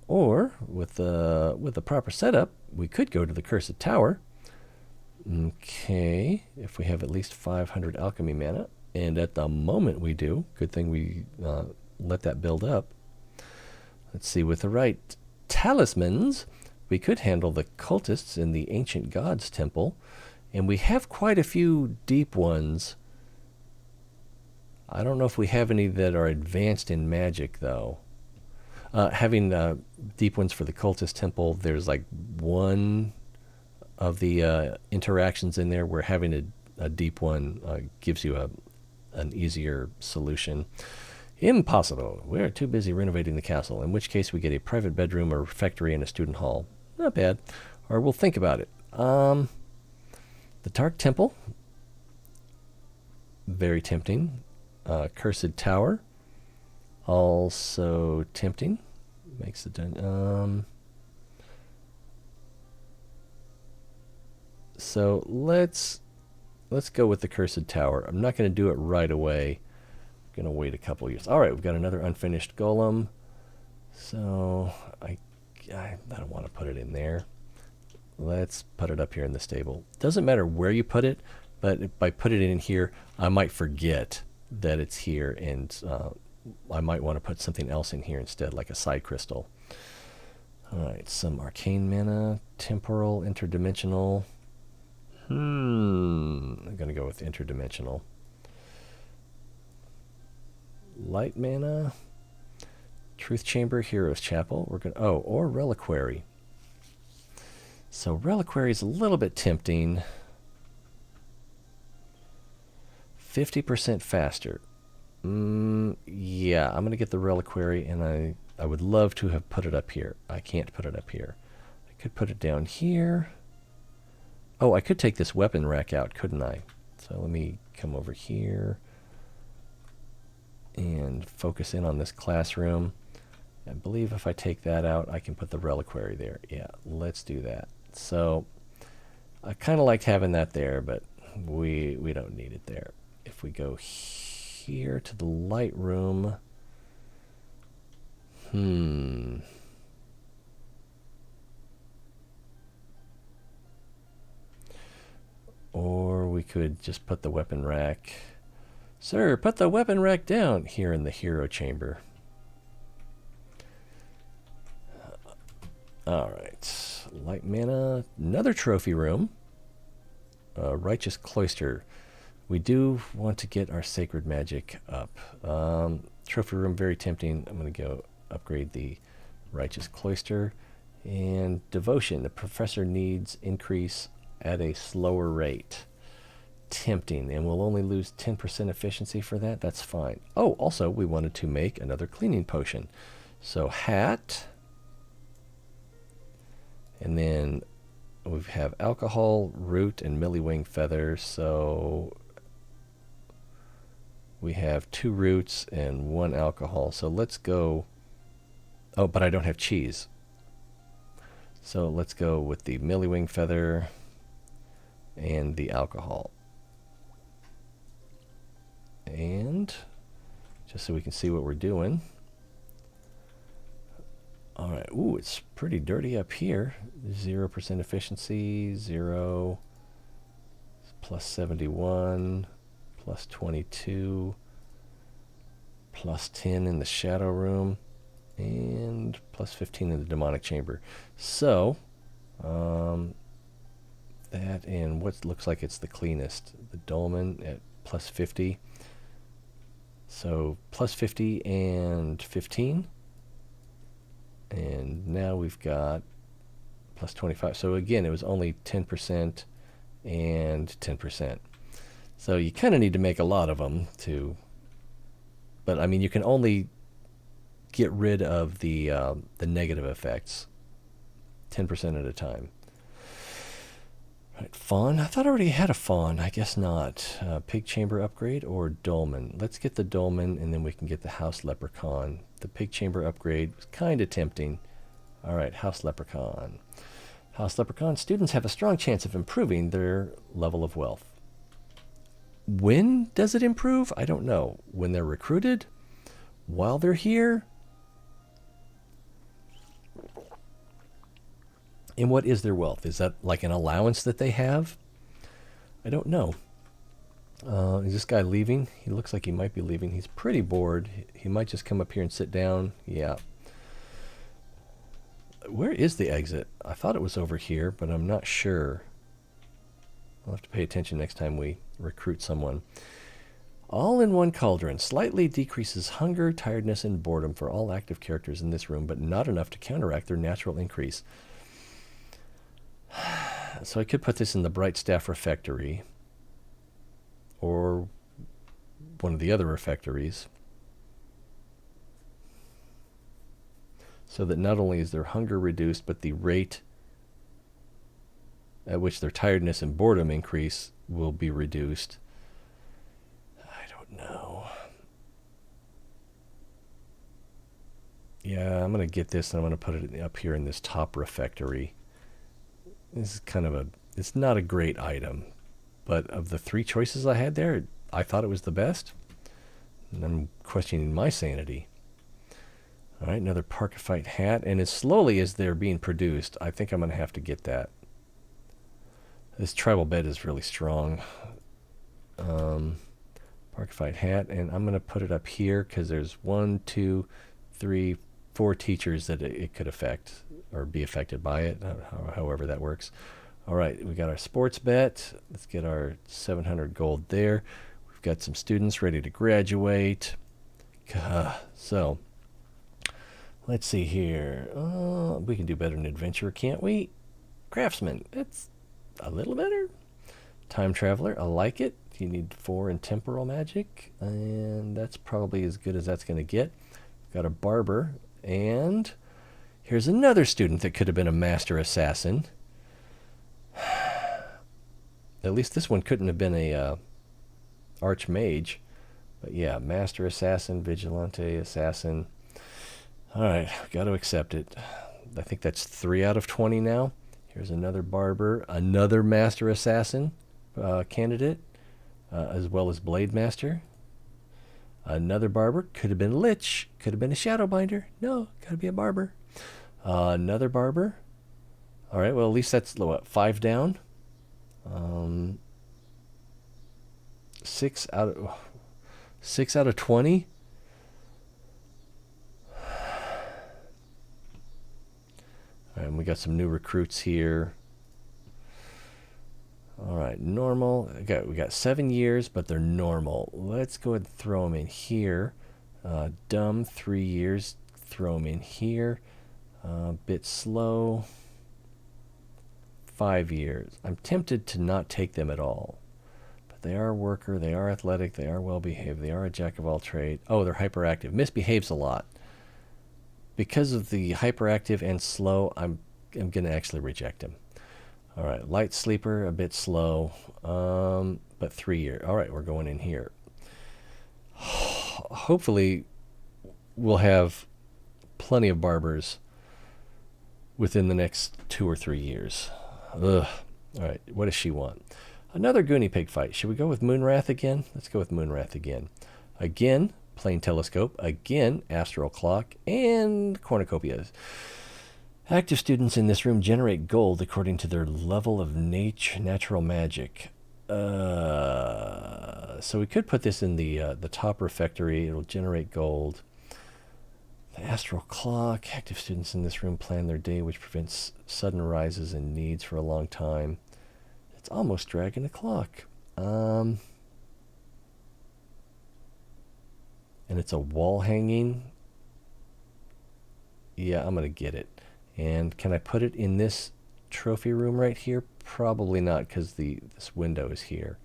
Or, with the proper setup, we could go to the Cursed Tower. Okay, if we have at least 500 alchemy mana, and at the moment we do. Good thing we let that build up. Let's see, with the right talismans, we could handle the cultists in the Ancient Gods Temple, and we have quite a few deep ones. I don't know if we have any that are advanced in magic, though. Having deep ones for the cultist temple, there's like one of the interactions in there where having a deep one gives you an easier solution. Impossible. We're too busy renovating the castle, in which case we get a private bedroom, a refectory, and a student hall. Not bad. Or we'll think about it. The Dark Temple. Very tempting. Cursed Tower. Also tempting. Makes the so let's go with the Cursed Tower. I'm not going to do it right away. I'm going to wait a couple years. All right, we've got another unfinished golem. So I don't want to put it in there. Let's put it up here in the stable. Doesn't matter where you put it, but if I put it in here, I might forget that it's here, and I might want to put something else in here instead, like a side crystal. All right, some arcane mana, temporal, interdimensional. I'm going to go with interdimensional. Light mana, Truth Chamber, Hero's Chapel. We're going or Reliquary. So Reliquary is a little bit tempting. 50% faster. Yeah, I'm going to get the Reliquary, and I would love to have put it up here. I can't put it up here. I could put it down here. Oh, I could take this weapon rack out, couldn't I? So let me come over here and focus in on this classroom. I believe if I take that out, I can put the Reliquary there. Yeah, let's do that. So I kind of liked having that there, but we don't need it there. If we go here to the Lightroom, or we could just put the weapon rack. Sir, put the weapon rack down here in the hero chamber. All right, light mana, another trophy room, righteous cloister. We do want to get our sacred magic up. Trophy room, very tempting. I'm going to go upgrade the righteous cloister. And devotion, the professor needs increase at a slower rate. Tempting, and we'll only lose 10% efficiency for that. That's fine. Oh, also, we wanted to make another cleaning potion. So hat, and then we have alcohol, root, and millywing feather. So we have 2 roots and 1 alcohol. So let's go. Oh, but I don't have cheese. So let's go with the millywing feather and the alcohol. And just so we can see what we're doing. All right. Ooh, it's pretty dirty up here. 0% efficiency, 0, plus 71, plus 22, plus 10 in the shadow room, and plus 15 in the demonic chamber. So, that and what looks like it's the cleanest, the dolmen at plus 50. So plus 50 and 15. And now we've got plus 25. So again, it was only 10% and 10%. So you kind of need to make a lot of them to, but I mean, you can only get rid of the negative effects 10% at a time. Right, fawn. I thought I already had a fawn. I guess not. Pig chamber upgrade or dolmen. Let's get the dolmen, and then we can get the house leprechaun. The pig chamber upgrade was kind of tempting. All right, house leprechaun. House leprechaun. Students have a strong chance of improving their level of wealth. When does it improve? I don't know. When they're recruited? While they're here? And what is their wealth? Is that like an allowance that they have? I don't know. Is this guy leaving? He looks like he might be leaving. He's pretty bored. He might just come up here and sit down. Yeah. Where is the exit? I thought it was over here, but I'm not sure. I'll have to pay attention next time we recruit someone. All in one cauldron. Slightly decreases hunger, tiredness, and boredom for all active characters in this room, but not enough to counteract their natural increase. So I could put this in the Bright Staff Refectory. or one of the other refectories, so that not only is their hunger reduced, but the rate at which their tiredness and boredom increase will be reduced. I don't know. Yeah, I'm going to get this and I'm going to put it up here in this top refectory. This is kind of it's not a great item, but of the 3 choices I had there, I thought it was the best. And I'm questioning my sanity. All right, another Parkifite hat. And as slowly as they're being produced, I think I'm going to have to get that. This tribal bed is really strong. Parkifite hat. And I'm going to put it up here because there's 1, 2, 3, 4 teachers that it could affect or be affected by it, however that works. All right, we got our sports bet. Let's get our 700 gold there. We've got some students ready to graduate. So, let's see here. We can do better than adventurer, can't we? Craftsman, it's a little better. Time traveler, I like it. You need 4 in temporal magic, and that's probably as good as that's going to get. Got a barber, and here's another student that could have been a master assassin. At least this one couldn't have been a archmage. But yeah, master assassin, vigilante assassin. All right, got to accept it. I think that's 3 out of 20 now. Here's another barber, another master assassin candidate, as well as blade master. Another barber, could have been a lich, could have been a shadow binder. No, got to be a barber. Another barber. All right, well, at least that's what, 5 down. 6 out of 20. And we got some new recruits here. All right, normal. We got 7 years, but they're normal. Let's go ahead and throw them in here. Dumb, 3 years. Throw them in here. Bit slow. 5 years. I'm tempted to not take them at all. But they are a worker. They are athletic. They are well behaved. They are a jack of all trades. Oh, they're hyperactive. Misbehaves a lot. Because of the hyperactive and slow, I'm going to actually reject him. All right, light sleeper, a bit slow, but 3 years. All right, we're going in here. Hopefully, we'll have plenty of barbers within the next 2 or 3 years. Ugh. All right, what does she want? Another Goonie Pig fight. Should we go with Moonwrath again? Let's go with Moonwrath again. Again, Plane Telescope. Again, Astral Clock. And Cornucopias. Active students in this room generate gold according to their level of natural magic. So we could put this in the top refectory. It'll generate gold. The Astral Clock. Active students in this room plan their day, which prevents sudden rises in needs for a long time. It's almost dragging the clock. And it's a wall hanging. Yeah, I'm going to get it. And can I put it in this trophy room right here? Probably not, because this window is here.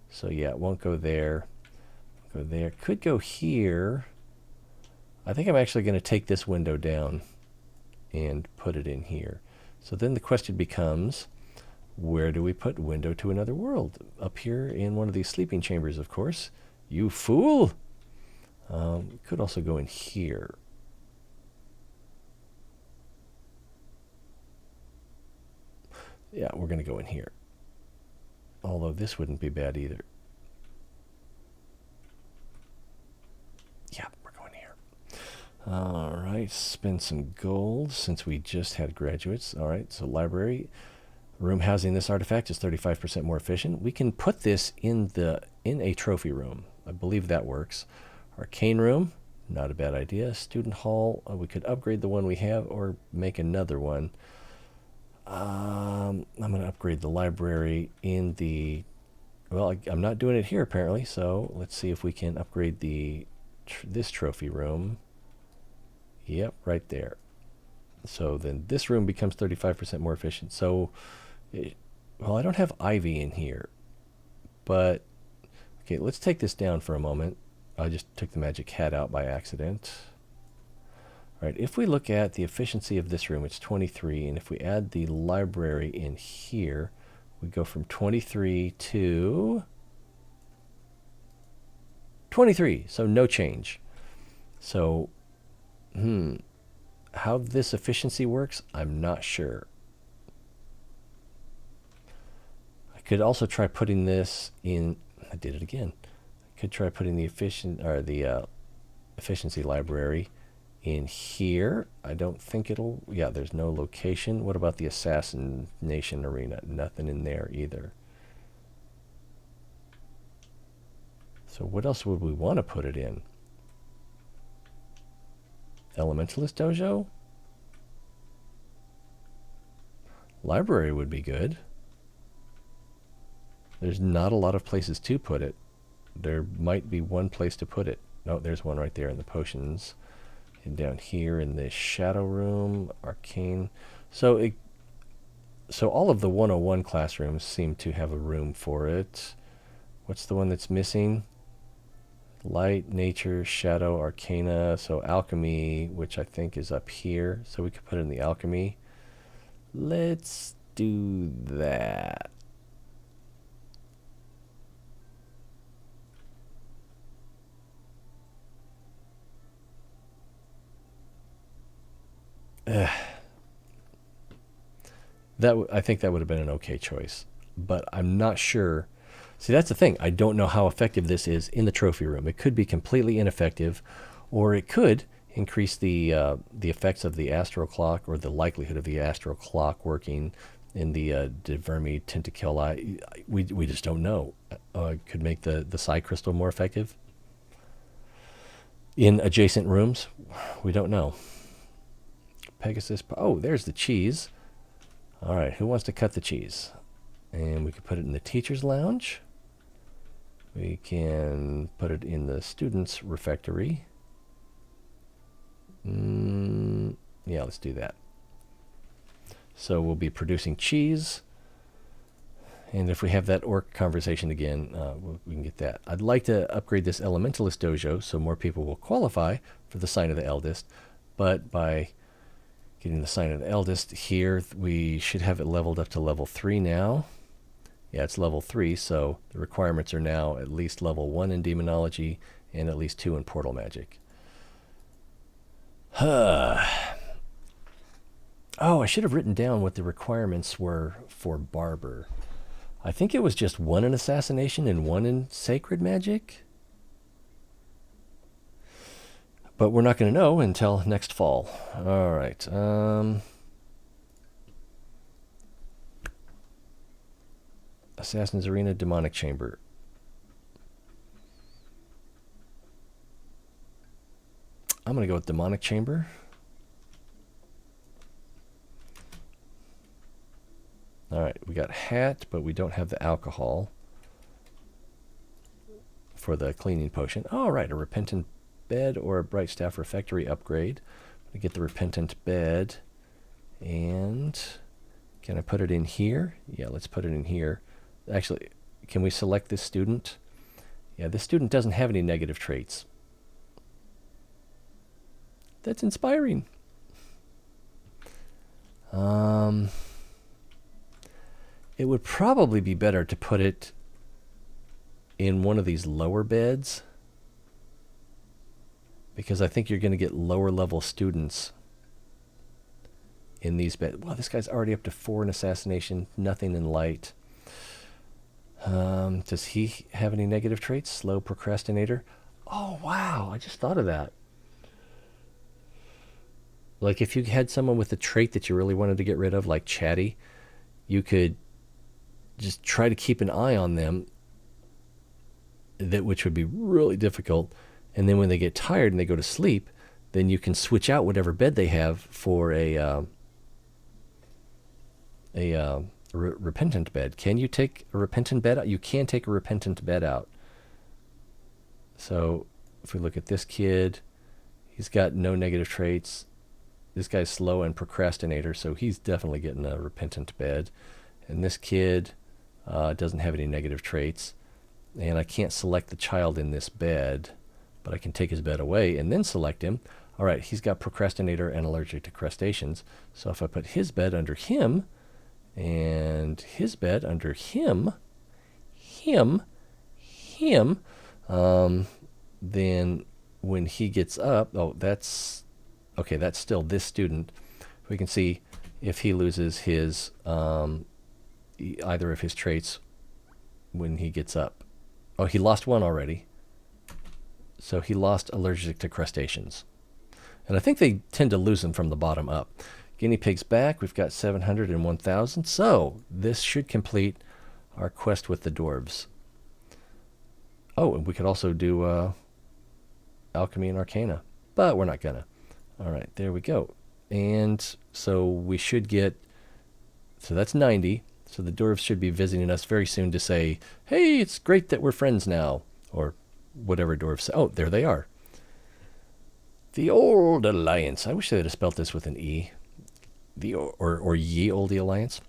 So yeah, it won't go there. Go there. Could go here. I think I'm actually going to take this window down and put it in here. So then the question becomes, where do we put window to another world? Up here in one of these sleeping chambers, of course. You fool! Could also go in here. Yeah, we're going to go in here. Although this wouldn't be bad either. Yeah, we're going here. All right, spend some gold since we just had graduates. All right, so library. Room housing this artifact is 35% more efficient. We can put this in a trophy room. I believe that works. Arcane room, not a bad idea. Student hall, we could upgrade the one we have or make another one. I'm going to upgrade the library in the... Well, I'm not doing it here apparently, so let's see if we can upgrade this trophy room. Yep, right there. So then this room becomes 35% more efficient. So, well, I don't have ivy in here, but Okay, let's take this down for a moment. I just took the magic hat out by accident. All right, if we look at the efficiency of this room, it's 23, and if we add the library in here, we go from 23 to 23, so no change. So, how this efficiency works, I'm not sure. I could also try putting this in, I did it again. I could try putting the efficiency library in here. I don't think it'll, yeah, there's no location. What about the assassination arena? Nothing in there either. So what else would we want to put it in? Elementalist dojo? Library would be good. There's not a lot of places to put it. There might be one place to put it. No, there's one right there in the potions. And down here in the shadow room, arcane. So all of the 101 classrooms seem to have a room for it. What's the one that's missing? Light, nature, shadow, arcana. So alchemy, which I think is up here. So we could put it in the alchemy. Let's do that. I think that would have been an okay choice, but I'm not sure. See, that's the thing. I don't know how effective this is in the trophy room. It could be completely ineffective, or it could increase the effects of the astral clock, or the likelihood of the astral clock working in the Divermi Tentaculi. We just don't know. Could make the sigh crystal more effective in adjacent rooms. We don't know. Pegasus. Oh, there's the cheese. All right, who wants to cut the cheese? And we could put it in the teacher's lounge. We can put it in the student's refectory. Yeah, let's do that. So we'll be producing cheese. And if we have that orc conversation again, we can get that. I'd like to upgrade this Elementalist dojo so more people will qualify for the Sign of the Eldest. But by getting the Sign of the Eldest here, we should have it leveled up to level 3 now. Yeah, it's level 3, so the requirements are now at least level 1 in demonology and at least 2 in portal magic. Oh, I should have written down what the requirements were for Barber. I think it was just 1 in assassination and 1 in sacred magic. But we're not going to know until next fall. All right. Assassin's Arena, Demonic Chamber. I'm going to go with Demonic Chamber. All right, we got hat, but we don't have the alcohol for the cleaning potion. All right, a repentant bed or a bright staff refectory upgrade. We get the repentant bed, and can I put it in here? Yeah, let's put it in here. Actually, can we select this student? Yeah, this student doesn't have any negative traits. That's inspiring. It would probably be better to put it in one of these lower beds, because I think you're going to get lower level students in these beds. Wow, this guy's already up to 4 in assassination, nothing in light. Does he have any negative traits? Slow procrastinator. Oh, wow, I just thought of that. Like if you had someone with a trait that you really wanted to get rid of, like Chatty, you could just try to keep an eye on them, which would be really difficult. And then when they get tired and they go to sleep, then you can switch out whatever bed they have for a repentant bed. Can you take a repentant bed out? You can take a repentant bed out. So if we look at this kid, he's got no negative traits. This guy's slow and procrastinator, so he's definitely getting a repentant bed. And this kid doesn't have any negative traits. And I can't select the child in this bed, but I can take his bed away and then select him. All right, he's got procrastinator and allergic to crustaceans. So if I put his bed under him and his bed under him, then when he gets up, that's still this student. We can see if he loses his either of his traits when he gets up. Oh, he lost one already. So he lost allergic to crustaceans. And I think they tend to lose them from the bottom up. Guinea pigs back. We've got 700 and 1,000. So this should complete our quest with the dwarves. Oh, and we could also do alchemy and arcana. But we're not gonna. All right, there we go. And so we should get... So that's 90. So the dwarves should be visiting us very soon to say, hey, it's great that we're friends now. Or whatever dwarves say. Oh, there they are. The Old Alliance. I wish they had spelt this with an E. Or Ye Olde Alliance.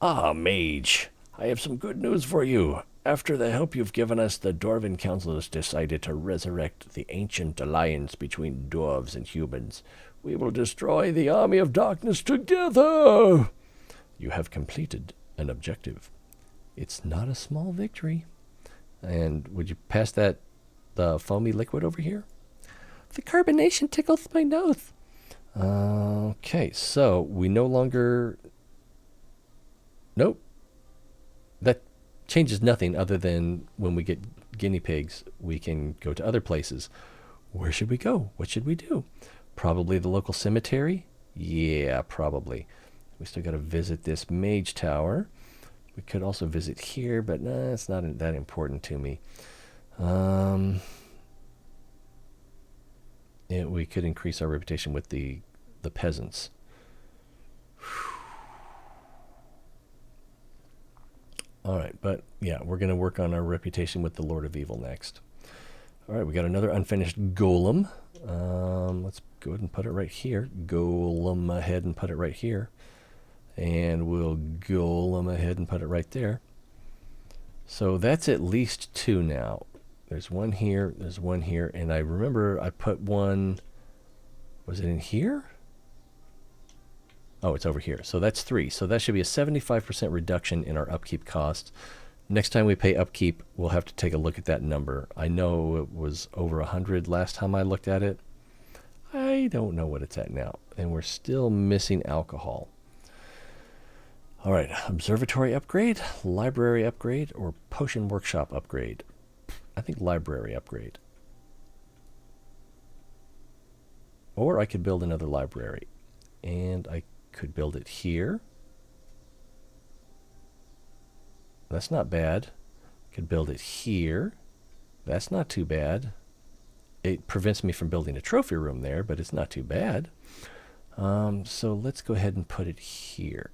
Ah, mage. I have some good news for you. After the help you've given us, the Dwarven Council has decided to resurrect the ancient alliance between dwarves and humans. We will destroy the army of darkness together. You have completed an objective. It's not a small victory. And would you pass the foamy liquid over here? The carbonation tickles my nose. Okay, so we no longer... Nope. That changes nothing other than when we get guinea pigs, we can go to other places. Where should we go? What should we do? Probably the local cemetery? Yeah, probably. We still got to visit this mage tower. We could also visit here, but nah, it's not that important to me. We could increase our reputation with the peasants. All right, but yeah, we're going to work on our reputation with the Lord of Evil next. All right, we got another unfinished golem. Let's go ahead and put it right here. Golem ahead and put it right here. And we'll golem ahead and put it right there. So that's at least 2 now. There's one here, there's one here, and I remember I put one, was it in here? Oh, it's over here. So that's 3. So that should be a 75% reduction in our upkeep costs. Next time we pay upkeep, we'll have to take a look at that number. I know it was over 100 last time I looked at it. I don't know what it's at now. And we're still missing alcohol. All right, observatory upgrade, library upgrade, or potion workshop upgrade. I think library upgrade. Or I could build another library. And I could build it here. That's not bad. Could build it here. That's not too bad. It prevents me from building a trophy room there, but it's not too bad. So let's go ahead and put it here.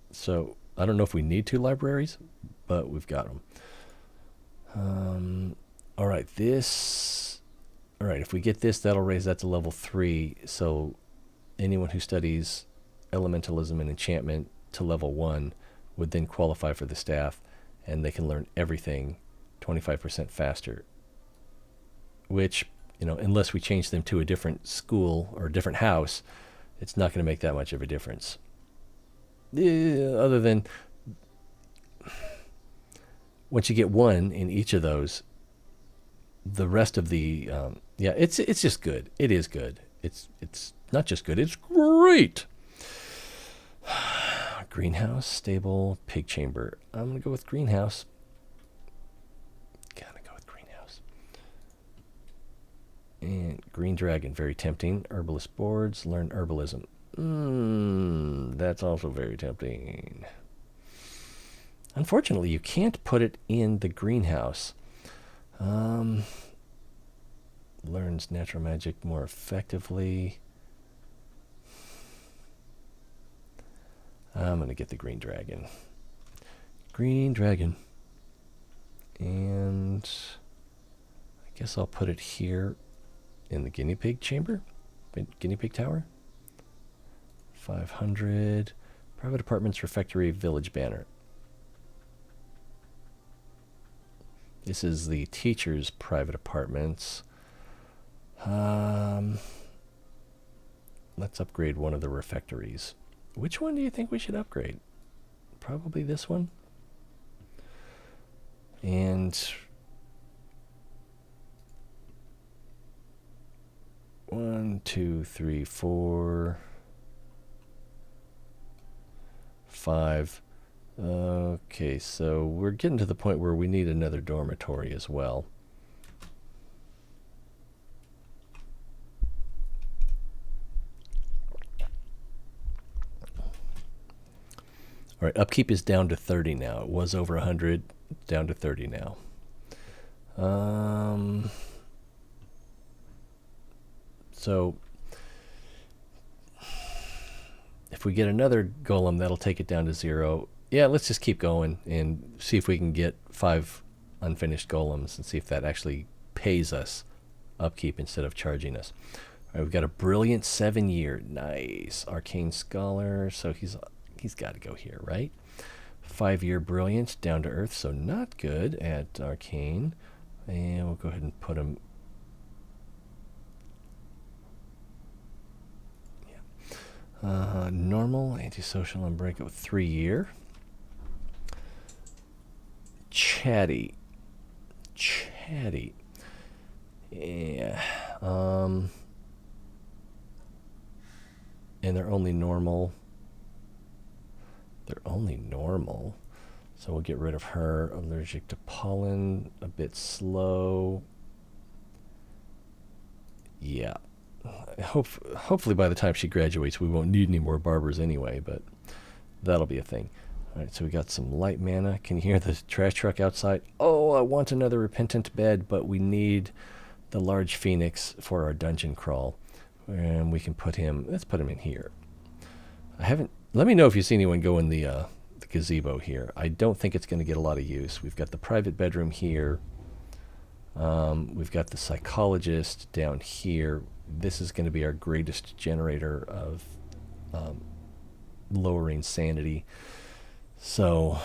So I don't know if we need 2 libraries, but we've got them. All right, if we get this, that'll raise that to level 3. So anyone who studies elementalism and enchantment to level 1 would then qualify for the staff, and they can learn everything 25% faster. Which, unless we change them to a different school or a different house, it's not going to make that much of a difference. Other than once you get 1 in each of those, the rest of the it's just good. It is good. It's not just good. It's great. Greenhouse, stable, pig chamber. I'm gonna go with greenhouse. Gotta go with greenhouse. And green dragon, very tempting. Herbalist boards, learn herbalism. That's also very tempting. Unfortunately, you can't put it in the greenhouse. Learns natural magic more effectively. I'm going to get the green dragon. Green dragon. And I guess I'll put it here in the guinea pig chamber. Guinea pig tower. 500. Private apartments, refectory, village banner. This is the teacher's private apartments. Let's upgrade one of the refectories. Which one do you think we should upgrade? Probably this one. And 1, 2, 3, 4, 5. Okay, so we're getting to the point where we need another dormitory as well. All right, upkeep is down to 30 now. It was over 100, down to 30 now. So if we get another golem, that'll take it down to 0. Yeah, let's just keep going and see if we can get 5 unfinished golems and see if that actually pays us upkeep instead of charging us. All right, we've got a brilliant 7-year. Nice. Arcane Scholar, so he's got to go here, right? 5-year brilliance, down to earth, so not good at arcane. And we'll go ahead and put him. Yeah. Normal, antisocial, unbreakable, 3-year. Chatty. Yeah. And they're only normal. So we'll get rid of her. Allergic to pollen, a bit slow. Yeah. Hopefully by the time she graduates we won't need any more barbers anyway, but that'll be a thing. All right, so we got some light mana. Can you hear the trash truck outside? Oh, I want another repentant bed, but we need the large phoenix for our dungeon crawl. And we can put him, let's put him in here. Let me know if you see anyone go in the gazebo here. I don't think it's going to get a lot of use. We've got the private bedroom here. We've got the psychologist down here. This is going to be our greatest generator of lowering sanity. So,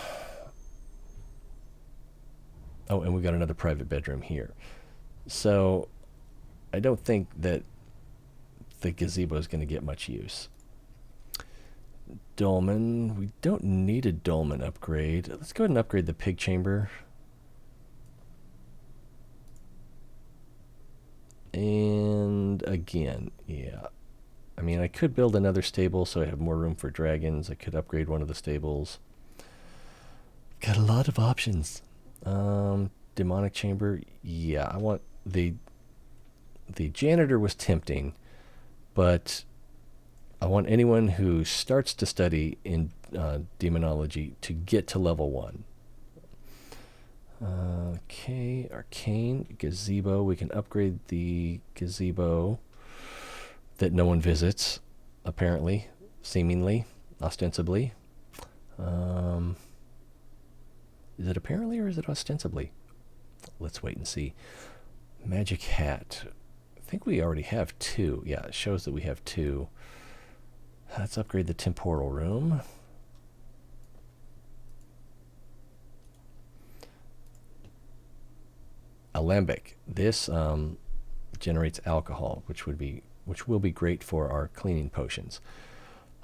oh, and we've got another private bedroom here. So, I don't think that the gazebo is going to get much use. Dolmen. We don't need a dolmen upgrade. Let's go ahead and upgrade the pig chamber. And again, yeah. I mean, I could build another stable so I have more room for dragons. I could upgrade one of the stables. Got a lot of options. Demonic chamber. Yeah, I want the janitor was tempting, but I want anyone who starts to study in demonology to get to level 1. Okay, arcane, gazebo. We can upgrade the gazebo that no one visits, apparently, seemingly, ostensibly. Is it apparently or is it ostensibly? Let's wait and see. Magic hat. I think we already have 2. Yeah, it shows that we have 2. Let's upgrade the temporal room. Alembic. This generates alcohol, which will be great for our cleaning potions.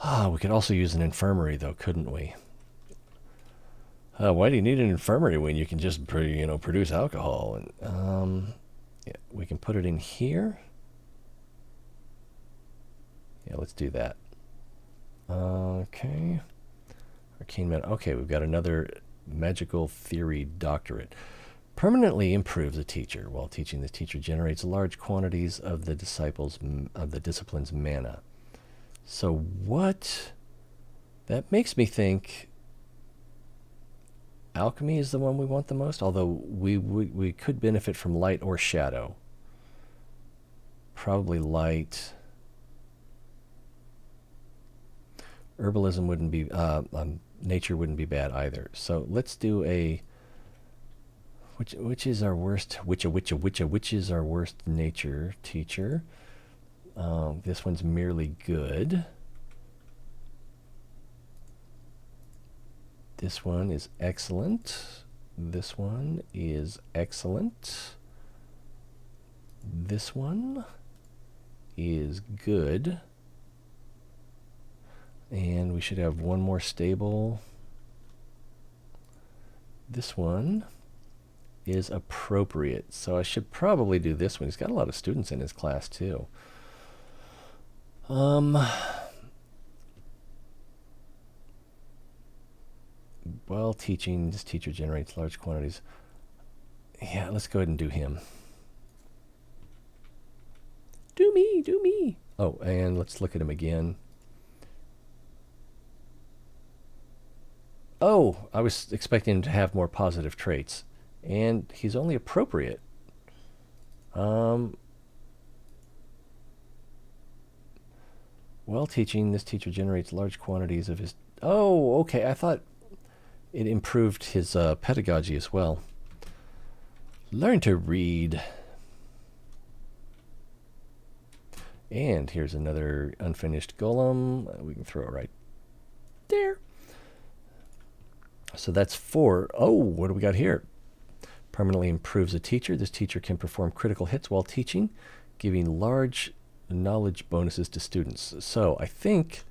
We could also use an infirmary, though, couldn't we? Why do you need an infirmary when you can just produce alcohol? And yeah, we can put it in here. Yeah, let's do that. Okay. Arcane man. Okay, we've got another magical theory doctorate. Permanently improves a teacher. While teaching, the teacher generates large quantities of the discipline's mana. So what? That makes me think alchemy is the one we want the most, although we could benefit from light or shadow. Probably light. Herbalism wouldn't be, nature wouldn't be bad either. So let's do a, which is our worst, which is our worst nature teacher. This one's merely good. This one is excellent. This one is excellent. This one is good. And we should have one more stable. This one is appropriate. So I should probably do this one. He's got a lot of students in his class too. While teaching, this teacher generates large quantities. Yeah, let's go ahead and do him. Do me, do me. Oh, and let's look at him again. Oh, I was expecting him to have more positive traits. And he's only appropriate. While teaching, this teacher generates large quantities of his... Oh, okay, I thought it improved his pedagogy as well. Learn to read. And here's another unfinished golem. We can throw it right there. So that's 4. Oh, what do we got here? Permanently improves a teacher. This teacher can perform critical hits while teaching, giving large knowledge bonuses to students. So I think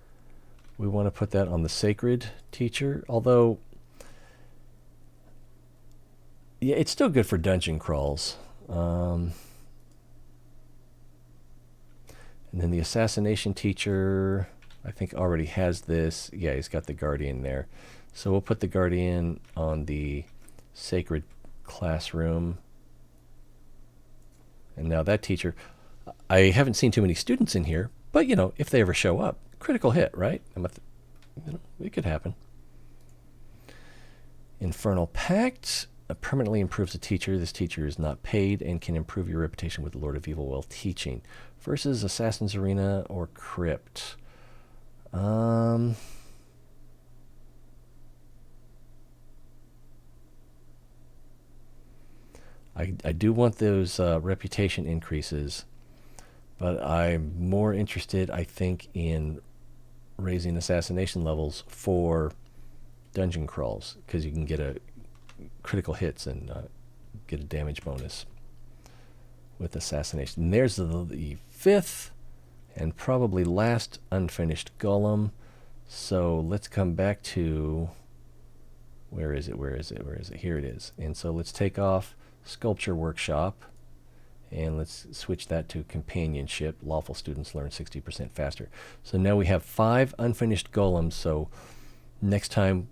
we want to put that on the sacred teacher, although yeah, it's still good for dungeon crawls. And then the assassination teacher, I think already has this. Yeah, he's got the guardian there. So we'll put the guardian on the sacred classroom. And now that teacher, I haven't seen too many students in here, but you know, if they ever show up, critical hit, right? You know, it could happen. Infernal Pact permanently improves a teacher. This teacher is not paid and can improve your reputation with the Lord of Evil while teaching. Versus Assassin's Arena or Crypt. I do want those reputation increases, but I'm more interested, I think, in raising assassination levels for dungeon crawls, because you can get a critical hits and get a damage bonus with assassination. And there's the 5th and probably last unfinished golem. So let's come back to, where is it? Here it is. And so let's take off Sculpture Workshop and let's switch that to companionship. Lawful students learn 60% faster. So now we have 5 unfinished golems. So next time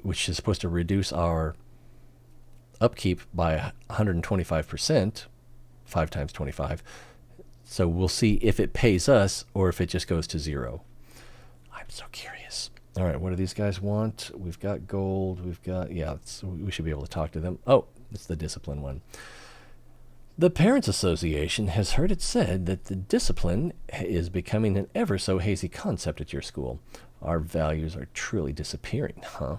which is supposed to reduce our upkeep by 125%, 5 times 25. So we'll see if it pays us or if it just goes to 0. I'm so curious. All right, what do these guys want? We've got gold. We've got, yeah, we should be able to talk to them. Oh, it's the discipline one. The Parents Association has heard it said that the discipline is becoming an ever so hazy concept at your school. Our values are truly disappearing, huh?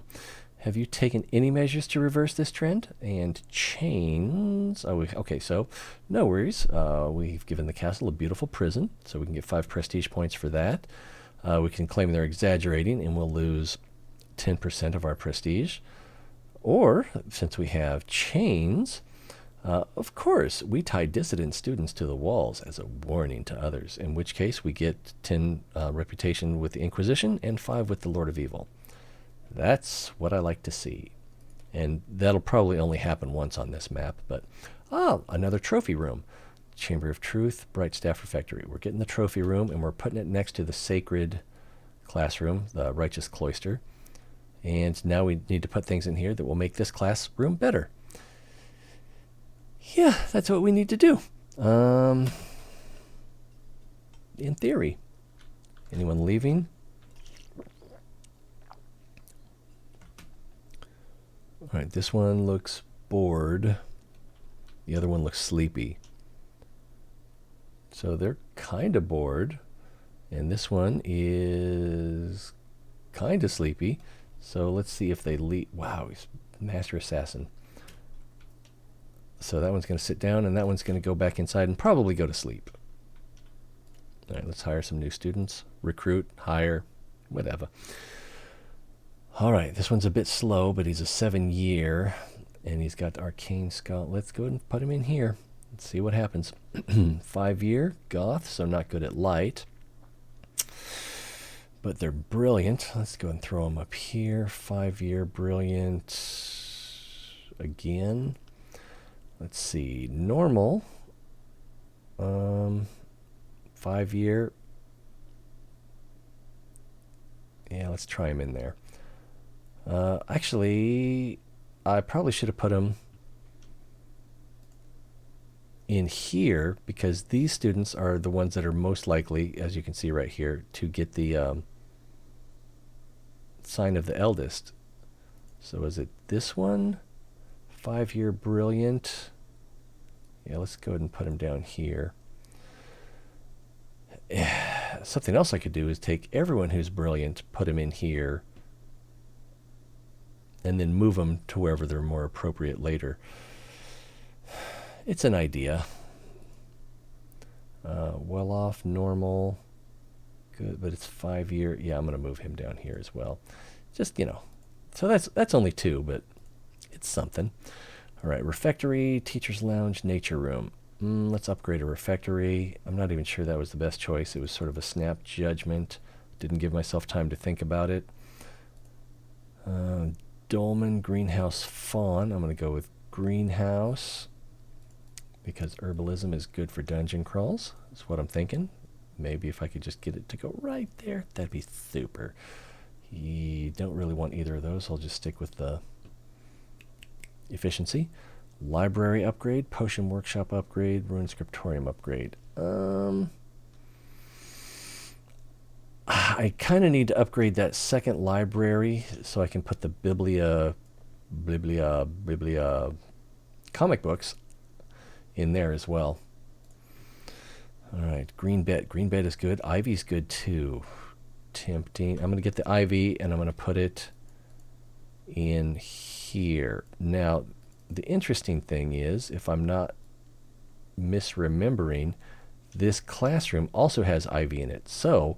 Have you taken any measures to reverse this trend? And chains. Oh, okay, so no worries. We've given the castle a beautiful prison, so we can get 5 prestige points for that. We can claim they're exaggerating, and we'll lose 10% of our prestige. Or, since we have chains, of course, we tie dissident students to the walls as a warning to others, in which case we get 10 reputation with the Inquisition and 5 with the Lord of Evil. That's what I like to see. And that'll probably only happen once on this map, but another trophy room. Chamber of Truth, Bright Staff Refectory. We're getting the trophy room and we're putting it next to the sacred classroom, the Righteous Cloister. And now we need to put things in here that will make this classroom better. Yeah, that's what we need to do. In theory. Anyone leaving? All right, this one looks bored. The other one looks sleepy. So they're kind of bored. And this one is kind of sleepy. So let's see if they leave. Wow, he's Master Assassin. So that one's going to sit down, and that one's going to go back inside and probably go to sleep. All right, let's hire some new students. Recruit, hire, whatever. All right, this one's a bit slow, but he's a 7-year. And he's got arcane skull. Let's go ahead and put him in here. Let's see what happens. 5-year goth, so not good at light. But they're brilliant. Let's go and throw them up here. 5-year brilliant. Again. Let's see. Normal. 5-year. Yeah, let's try him in there. Actually, I probably should have put him in here because these students are the ones that are most likely, as you can see right here, to get the sign of the eldest. So is it this one? 5-year brilliant. Yeah, let's go ahead and put him down here. Something else I could do is take everyone who's brilliant, put him in here, and then move them to wherever they're more appropriate later. It's an idea. Well off, normal, good, but it's 5-year. Yeah, I'm going to move him down here as well. Just, you know. So that's only 2, but it's something. All right, refectory, teacher's lounge, nature room. Let's upgrade a refectory. I'm not even sure that was the best choice. It was sort of a snap judgment. Didn't give myself time to think about it. Dolmen, greenhouse, fawn. I'm going to go with greenhouse because herbalism is good for dungeon crawls. That's what I'm thinking. Maybe if I could just get it to go right there, that'd be super. You don't really want either of those. I'll just stick with the efficiency. Library upgrade, potion workshop upgrade, rune scriptorium upgrade. I kind of need to upgrade that second library so I can put the biblia comic books in there as well. All right, green bed. Green bed is good. Ivy's good too. Tempting. I'm going to get the ivy and I'm going to put it in here. Now, the interesting thing is, if I'm not misremembering, this classroom also has ivy in it. So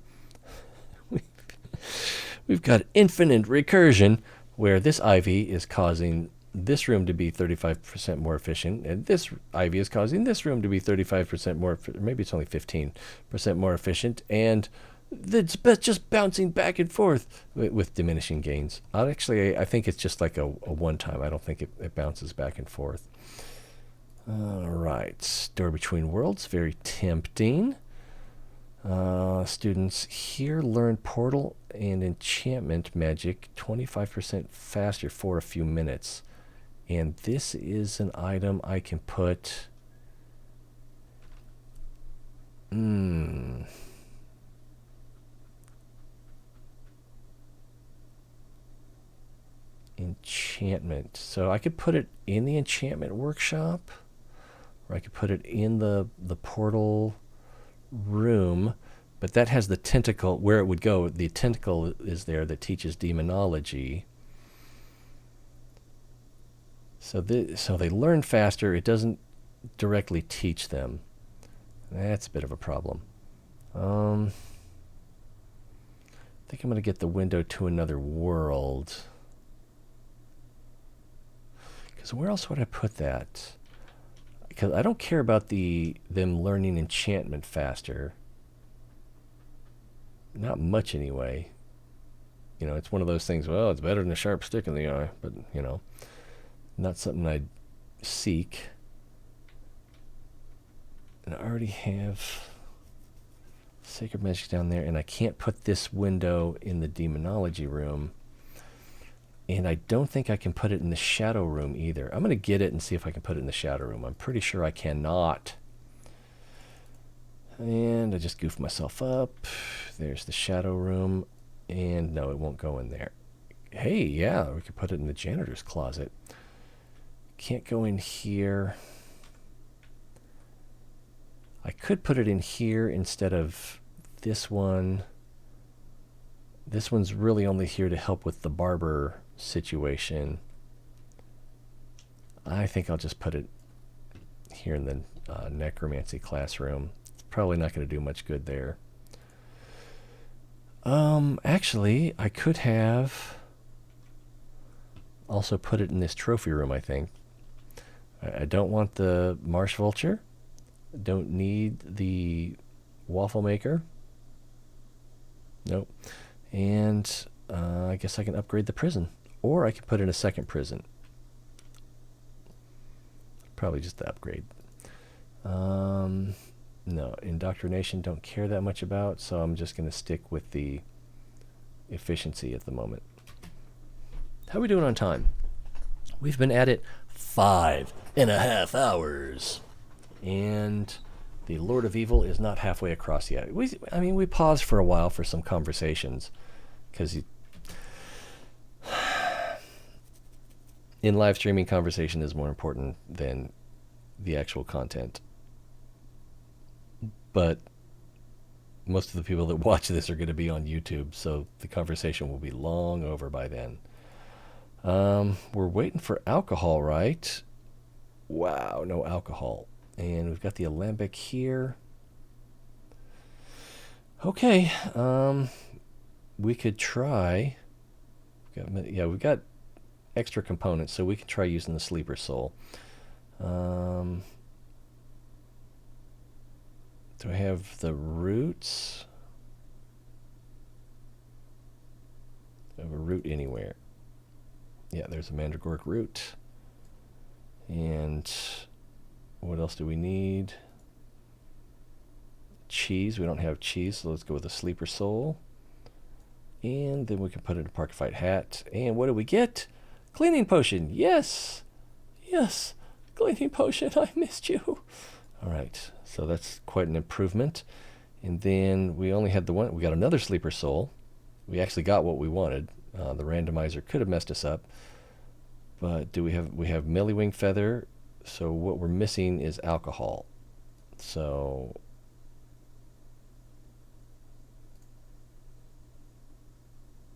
we've got infinite recursion where this ivy is causing this room to be 35% more efficient, and this ivy is causing this room to be 35% more, maybe it's only 15% more efficient, and it's just bouncing back and forth with diminishing gains. Actually, I think it's just like a one-time. I don't think it bounces back and forth. All right, door between worlds, very tempting. Students here learn portal and enchantment magic 25% faster for a few minutes. And this is an item I can put... enchantment. So I could put it in the enchantment workshop, or I could put it in the portal room, but that has the tentacle where it would go. The tentacle is there that teaches demonology. So they learn faster. It doesn't directly teach them. That's a bit of a problem. I think I'm going to get the window to another world. Because where else would I put that? Because I don't care about them learning enchantment faster. Not much anyway. You know, it's one of those things, well, it's better than a sharp stick in the eye, but, you know, not something I'd seek. And I already have sacred magic down there, and I can't put this window in the demonology room. And I don't think I can put it in the shadow room either. I'm going to get it and see if I can put it in the shadow room. I'm pretty sure I cannot. And I just goofed myself up. There's the shadow room. And no, it won't go in there. Hey, yeah, we could put it in the janitor's closet. Can't go in here. I could put it in here instead of this one. This one's really only here to help with the barber situation. I think I'll just put it here in the necromancy classroom. It's probably not going to do much good there. Actually, I could have also put it in this trophy room, I think. I don't want the marsh vulture. Don't need the waffle maker. Nope. And I guess I can upgrade the prison. Or I can put in a second prison. Probably just the upgrade. No, indoctrination don't care that much about, so I'm just going to stick with the efficiency at the moment. How are we doing on time? We've been at it 5.5 hours. And the Lord of Evil is not halfway across yet. We paused for a while for some conversations. Because in live streaming, conversation is more important than the actual content. But most of the people that watch this are going to be on YouTube, so the conversation will be long over by then. We're waiting for alcohol, right? Wow, no alcohol. And we've got the alembic here. Okay, we could try. We've got extra components, so we can try using the sleeper soul. Do I have the roots? Do I have a root anywhere? Yeah, there's a mandragoric root. And what else do we need? Cheese. We don't have cheese, so let's go with a sleeper soul. And then we can put it in a parkified hat. And what do we get? Cleaning potion. Yes! Yes! Cleaning potion, I missed you. Alright, so that's quite an improvement. And then we only had the one. We got another sleeper soul. We actually got what we wanted. The randomizer could have messed us up. But we have Millywing Feather. So what we're missing is alcohol. So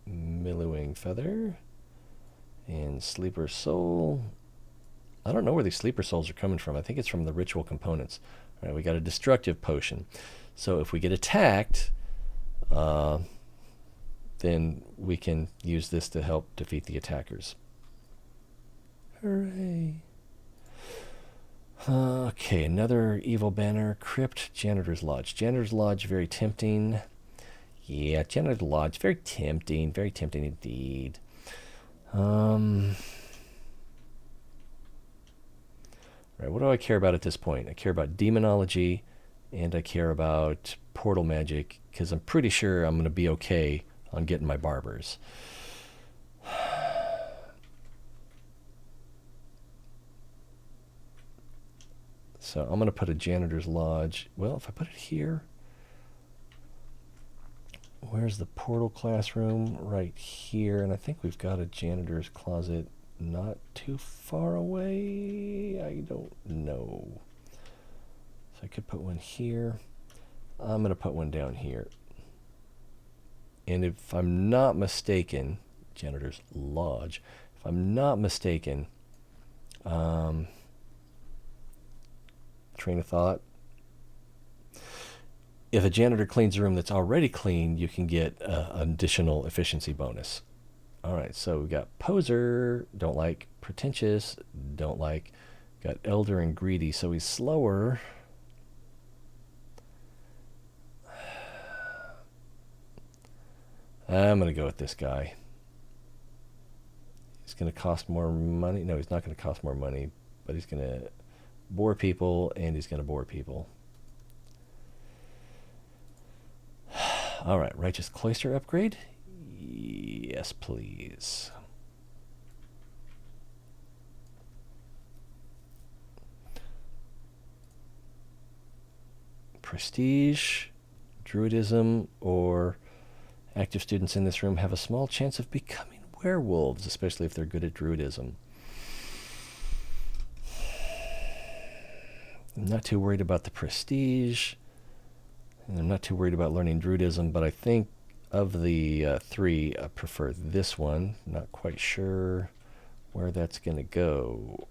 Millywing Feather and Sleeper Soul. I don't know where these Sleeper Souls are coming from. I think it's from the ritual components. All right, we got a destructive potion. So if we get attacked, then we can use this to help defeat the attackers. Hooray. Okay, another evil banner. Crypt, Janitor's Lodge. Janitor's Lodge, very tempting. Yeah, Janitor's Lodge, very tempting. Very tempting indeed. Right, what do I care about at this point? I care about demonology, and I care about portal magic, because I'm pretty sure I'm going to be okay on getting my Barbers. So I'm going to put a Janitor's Lodge. Well, if I put it here, where's the portal classroom? Right here. And I think we've got a janitor's closet not too far away. I don't know. So I could put one here. I'm going to put one down here. And if I'm not mistaken, Janitor's Lodge, if I'm not mistaken, train of thought, if a janitor cleans a room that's already clean, you can get an additional efficiency bonus. All right, so we got poser, don't like. Pretentious, don't like. Got elder and greedy, so he's slower. I'm going to go with this guy. He's going to cost more money. No, he's not going to cost more money, but he's going to bore people, and he's going to bore people. All right, Righteous Cloister upgrade? Yes, please. Prestige, Druidism, or active students in this room have a small chance of becoming werewolves, especially if they're good at Druidism. I'm not too worried about the Prestige. And I'm not too worried about learning Druidism, but I think of the three, I prefer this one. Not quite sure where that's going to go.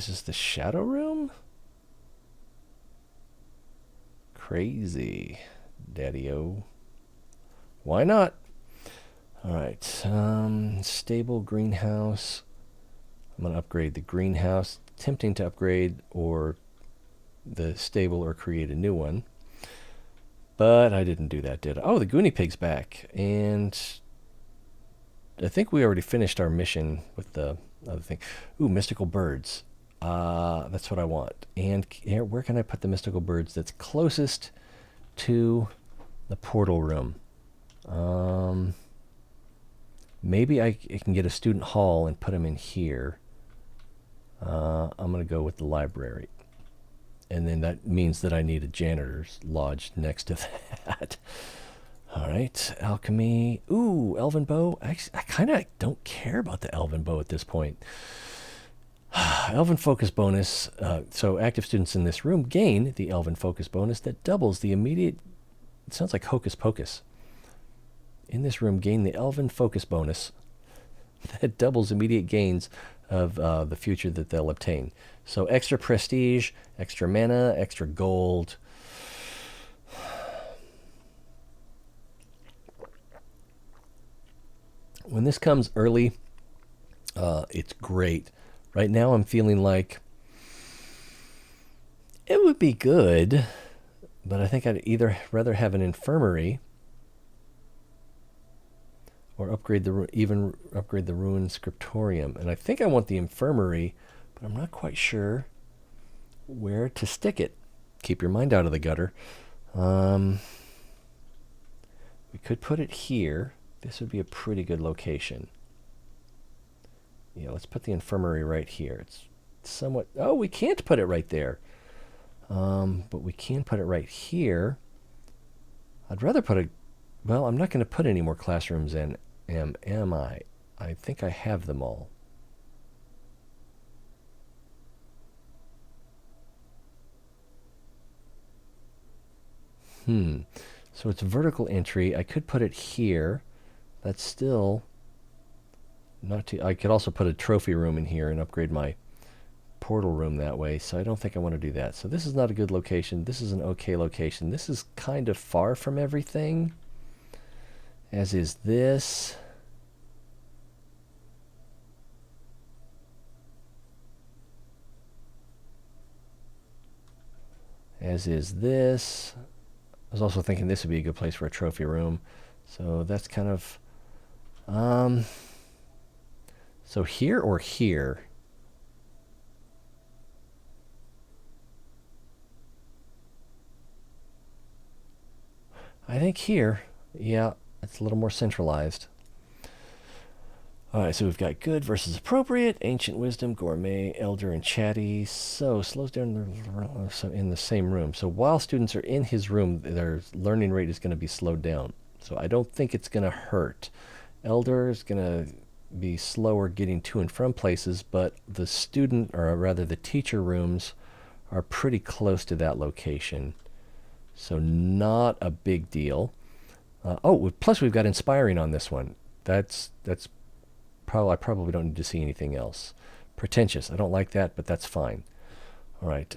this is the shadow room? Crazy, daddy-o. Why not? All right, stable greenhouse. I'm going to upgrade the greenhouse. Tempting to upgrade or the stable or create a new one. But I didn't do that, did I? Oh, the Goonie Pig's back. And I think we already finished our mission with the other thing. Ooh, mystical birds. That's what I want. And where can I put the mystical birds that's closest to the portal room? Maybe I can get a student hall and put them in here. I'm going to go with the library. And then that means that I need a janitor's lodge next to that. All right, alchemy. Ooh, elven bow. Actually, I kind of don't care about the elven bow at this point. Elven focus bonus. So active students in this room gain the elven focus bonus that doubles the immediate... It sounds like hocus pocus. In this room, gain the elven focus bonus that doubles immediate gains of the future that they'll obtain. So extra prestige, extra mana, extra gold. When this comes early, it's great. Right now I'm feeling like it would be good, but I think I'd either rather have an infirmary or upgrade the ruined scriptorium. And I think I want the infirmary, but I'm not quite sure where to stick it. Keep your mind out of the gutter. We could put it here. This would be a pretty good location. Yeah, let's put the infirmary right here. It's somewhat... Oh, we can't put it right there. But we can put it right here. I'd rather put a... Well, I'm not going to put any more classrooms in, am I? I think I have them all. So it's vertical entry. I could put it here. That's still not too... I could also put a trophy room in here and upgrade my portal room that way. So I don't think I want to do that. So this is not a good location. This is an okay location. This is kind of far from everything, as is this. As is this. I was also thinking this would be a good place for a trophy room. So that's kind of... so here or here? I think here. Yeah, it's a little more centralized. All right, so we've got good versus appropriate, ancient wisdom, gourmet, elder, and chatty. So slows down in the same room. So while students are in his room, their learning rate is going to be slowed down. So I don't think it's going to hurt. Elder is going to be slower getting to and from places, but the student, or rather the teacher rooms, are pretty close to that location. So not a big deal. Plus we've got inspiring on this one. That's I probably don't need to see anything else. Pretentious, I don't like that, but that's fine. All right,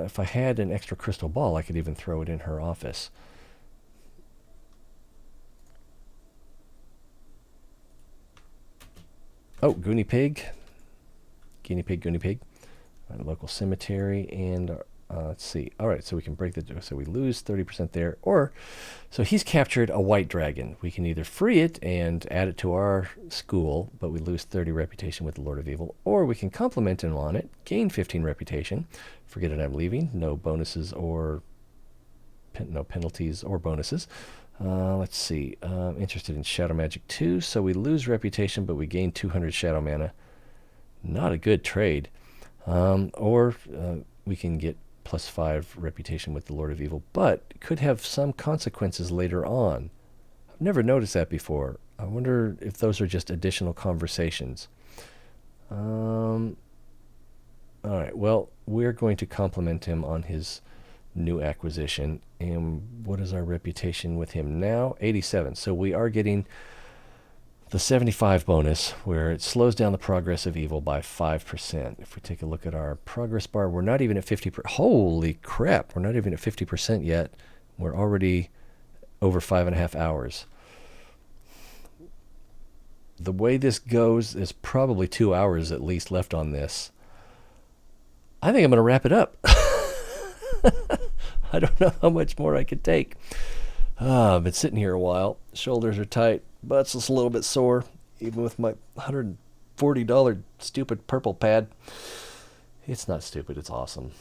if I had an extra crystal ball, I could even throw it in her office. Oh, Goonie Pig. Guinea Pig, Goonie Pig. Right, local cemetery, and let's see. All right, so we can break so we lose 30% there. Or, so he's captured a white dragon. We can either free it and add it to our school, but we lose 30 reputation with the Lord of Evil. Or we can compliment him on it, gain 15 reputation. Forget it, I'm leaving. No bonuses or... no penalties or bonuses. Let's see. Interested in Shadow Magic 2, so we lose reputation, but we gain 200 Shadow Mana. Not a good trade. Or we can get +5 reputation with the Lord of Evil, but could have some consequences later on. I've never noticed that before. I wonder if those are just additional conversations. All right, well, we're going to compliment him on his new acquisition. And what is our reputation with him now? 87. So we are getting the 75 bonus, where it slows down the progress of evil by 5%. If we take a look at our progress bar, we're not even at 50%. Holy crap, we're not even at 50% yet. We're already over 5.5 hours. The way this goes is probably 2 hours at least left on this. I think I'm going to wrap it up. I don't know how much more I could take. I've been sitting here a while. Shoulders are tight. Butt's just a little bit sore, even with my $140 stupid purple pad. It's not stupid. It's awesome.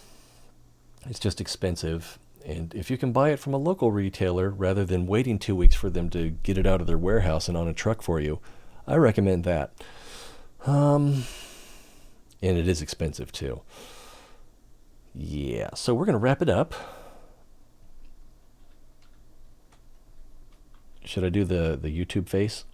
It's just expensive. And if you can buy it from a local retailer rather than waiting 2 weeks for them to get it out of their warehouse and on a truck for you, I recommend that. And it is expensive too. Yeah, so we're going to wrap it up. Should I do the YouTube face?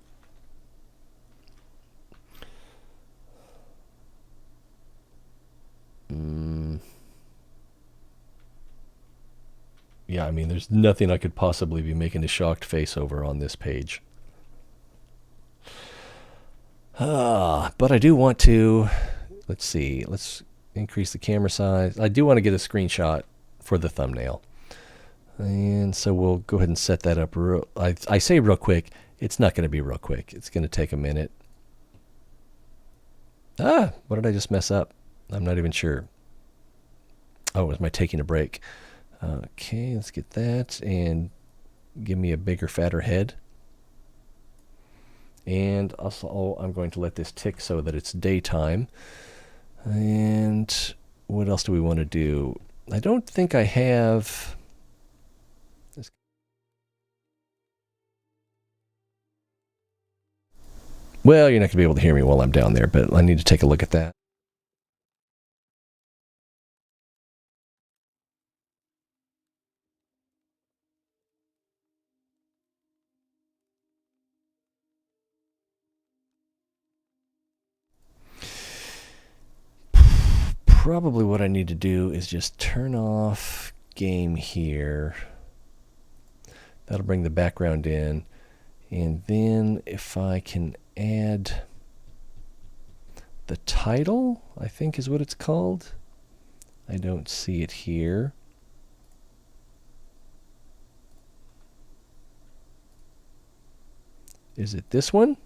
Yeah, I mean, there's nothing I could possibly be making a shocked face over on this page. But I do want to, let's see, let's increase the camera size. I do want to get a screenshot for the thumbnail. And so we'll go ahead and set that up. I say real quick. It's not going to be real quick. It's going to take a minute. What did I just mess up? I'm not even sure. Oh, it was my taking a break. Okay, let's get that. And give me a bigger, fatter head. And also, I'm going to let this tick so that it's daytime. And what else do we want to do? I don't think I have... Well, you're not going to be able to hear me while I'm down there, but I need to take a look at that. Probably what I need to do is just turn off game here. That'll bring the background in. And then if I can add the title, I think is what it's called. I don't see it here. Is it this one?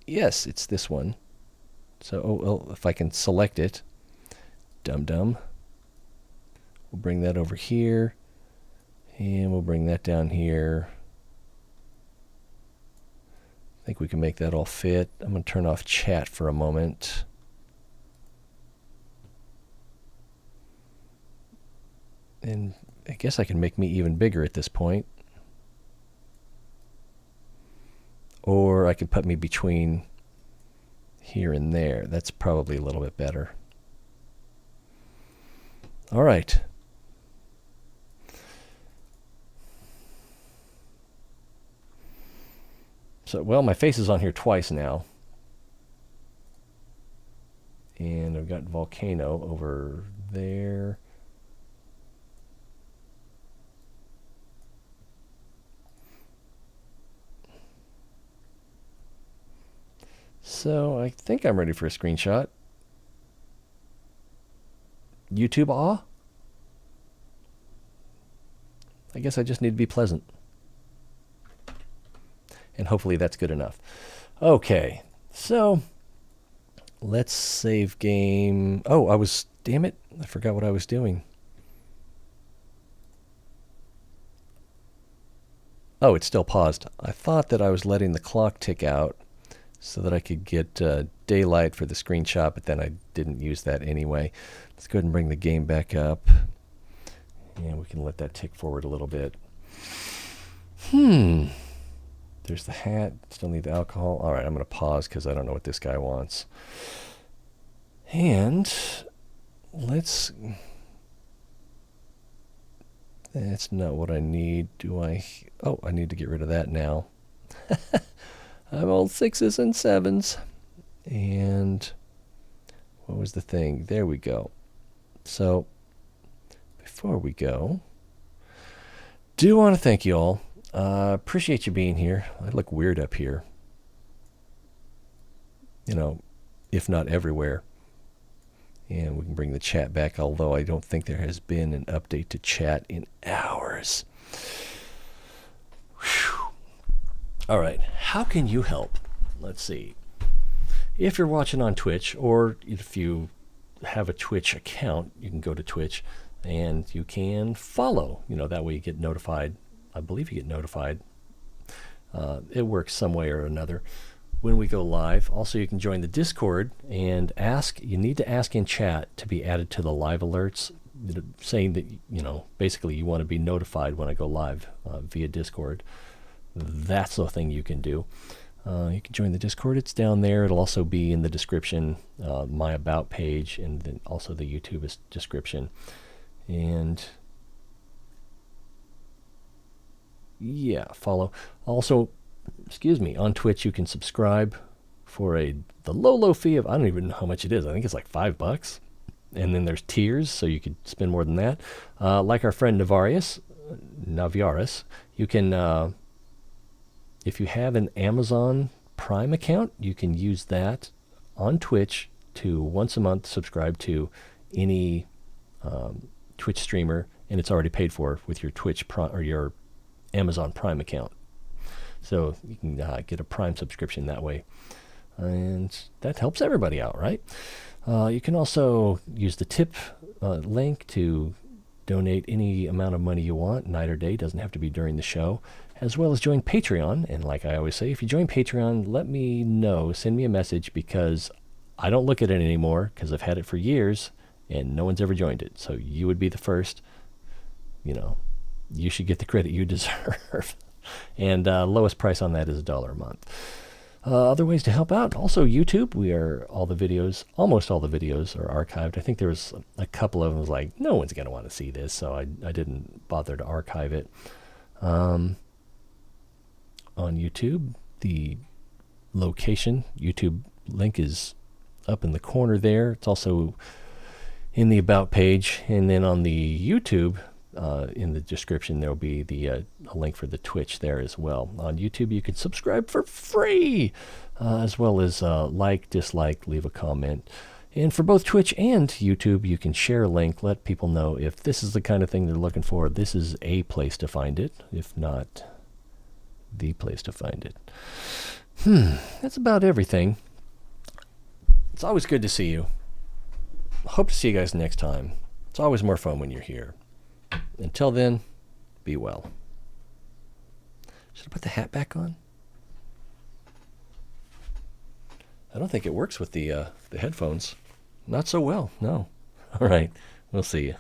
Yes, it's this one. So, well, if I can select it, dum-dum. We'll bring that over here, and we'll bring that down here. I think we can make that all fit. I'm going to turn off chat for a moment. And I guess I can make me even bigger at this point. Or I could put me between here and there. That's probably a little bit better. All right. So, well, my face is on here twice now. And I've got Volcano over there. So I think I'm ready for a screenshot. YouTube awe? I guess I just need to be pleasant. And hopefully that's good enough. Okay, so let's save game. Oh, damn it, I forgot what I was doing. Oh, it's still paused. I thought that I was letting the clock tick out so that I could get daylight for the screenshot, but then I didn't use that anyway. Let's go ahead and bring the game back up. And we can let that tick forward a little bit. There's the hat. Still need the alcohol. All right, I'm going to pause because I don't know what this guy wants. And let's... That's not what I need. Do I... Oh, I need to get rid of that now. I'm all 6s and 7s. And what was the thing? There we go. So before we go, do want to thank you all. Appreciate you being here. I look weird up here. You know, if not everywhere. And we can bring the chat back, although I don't think there has been an update to chat in hours. Whew. All right, how can you help? Let's see. If you're watching on Twitch, or if you have a Twitch account, you can go to Twitch and you can follow. You know, that way you get notified. I believe you get notified. It works some way or another when we go live. Also, you can join the Discord and ask. You need to ask in chat to be added to the live alerts, saying that, you know, basically you want to be notified when I go live via Discord. That's the thing you can do. You can join the Discord. It's down there. It'll also be in the description, my about page, and then also the YouTube description. And yeah, follow. Also, excuse me, on Twitch you can subscribe for the low fee of, I don't even know how much it is. I think it's like $5. And then there's tiers, so you could spend more than that. Like our friend Naviaris, you can, if you have an Amazon Prime account, you can use that on Twitch to once a month subscribe to any Twitch streamer, and it's already paid for with your Twitch or your Amazon Prime account. So you can get a Prime subscription that way. And that helps everybody out, right? You can also use the tip link to donate any amount of money you want, night or day. Doesn't have to be during the show. As well as join Patreon. And like I always say, if you join Patreon, let me know. Send me a message, because I don't look at it anymore because I've had it for years and no one's ever joined it. So you would be the first. You know, you should get the credit you deserve. And lowest price on that is $1 a month. Other ways to help out, also YouTube. Almost all the videos are archived. I think there was a couple of them was like, no one's going to want to see this, so I didn't bother to archive it. On YouTube, the location, YouTube link is up in the corner there. It's also in the About page. And then on the YouTube, in the description, there will be a link for the Twitch there as well. On YouTube, you can subscribe for free, as well as like, dislike, leave a comment. And for both Twitch and YouTube, you can share a link, let people know if this is the kind of thing they're looking for. This is a place to find it, if not the place to find it. That's about everything. It's always good to see you. Hope to see you guys next time. It's always more fun when you're here. Until then, be well. Should I put the hat back on? I don't think it works with the headphones. Not so well, no. All right, we'll see you.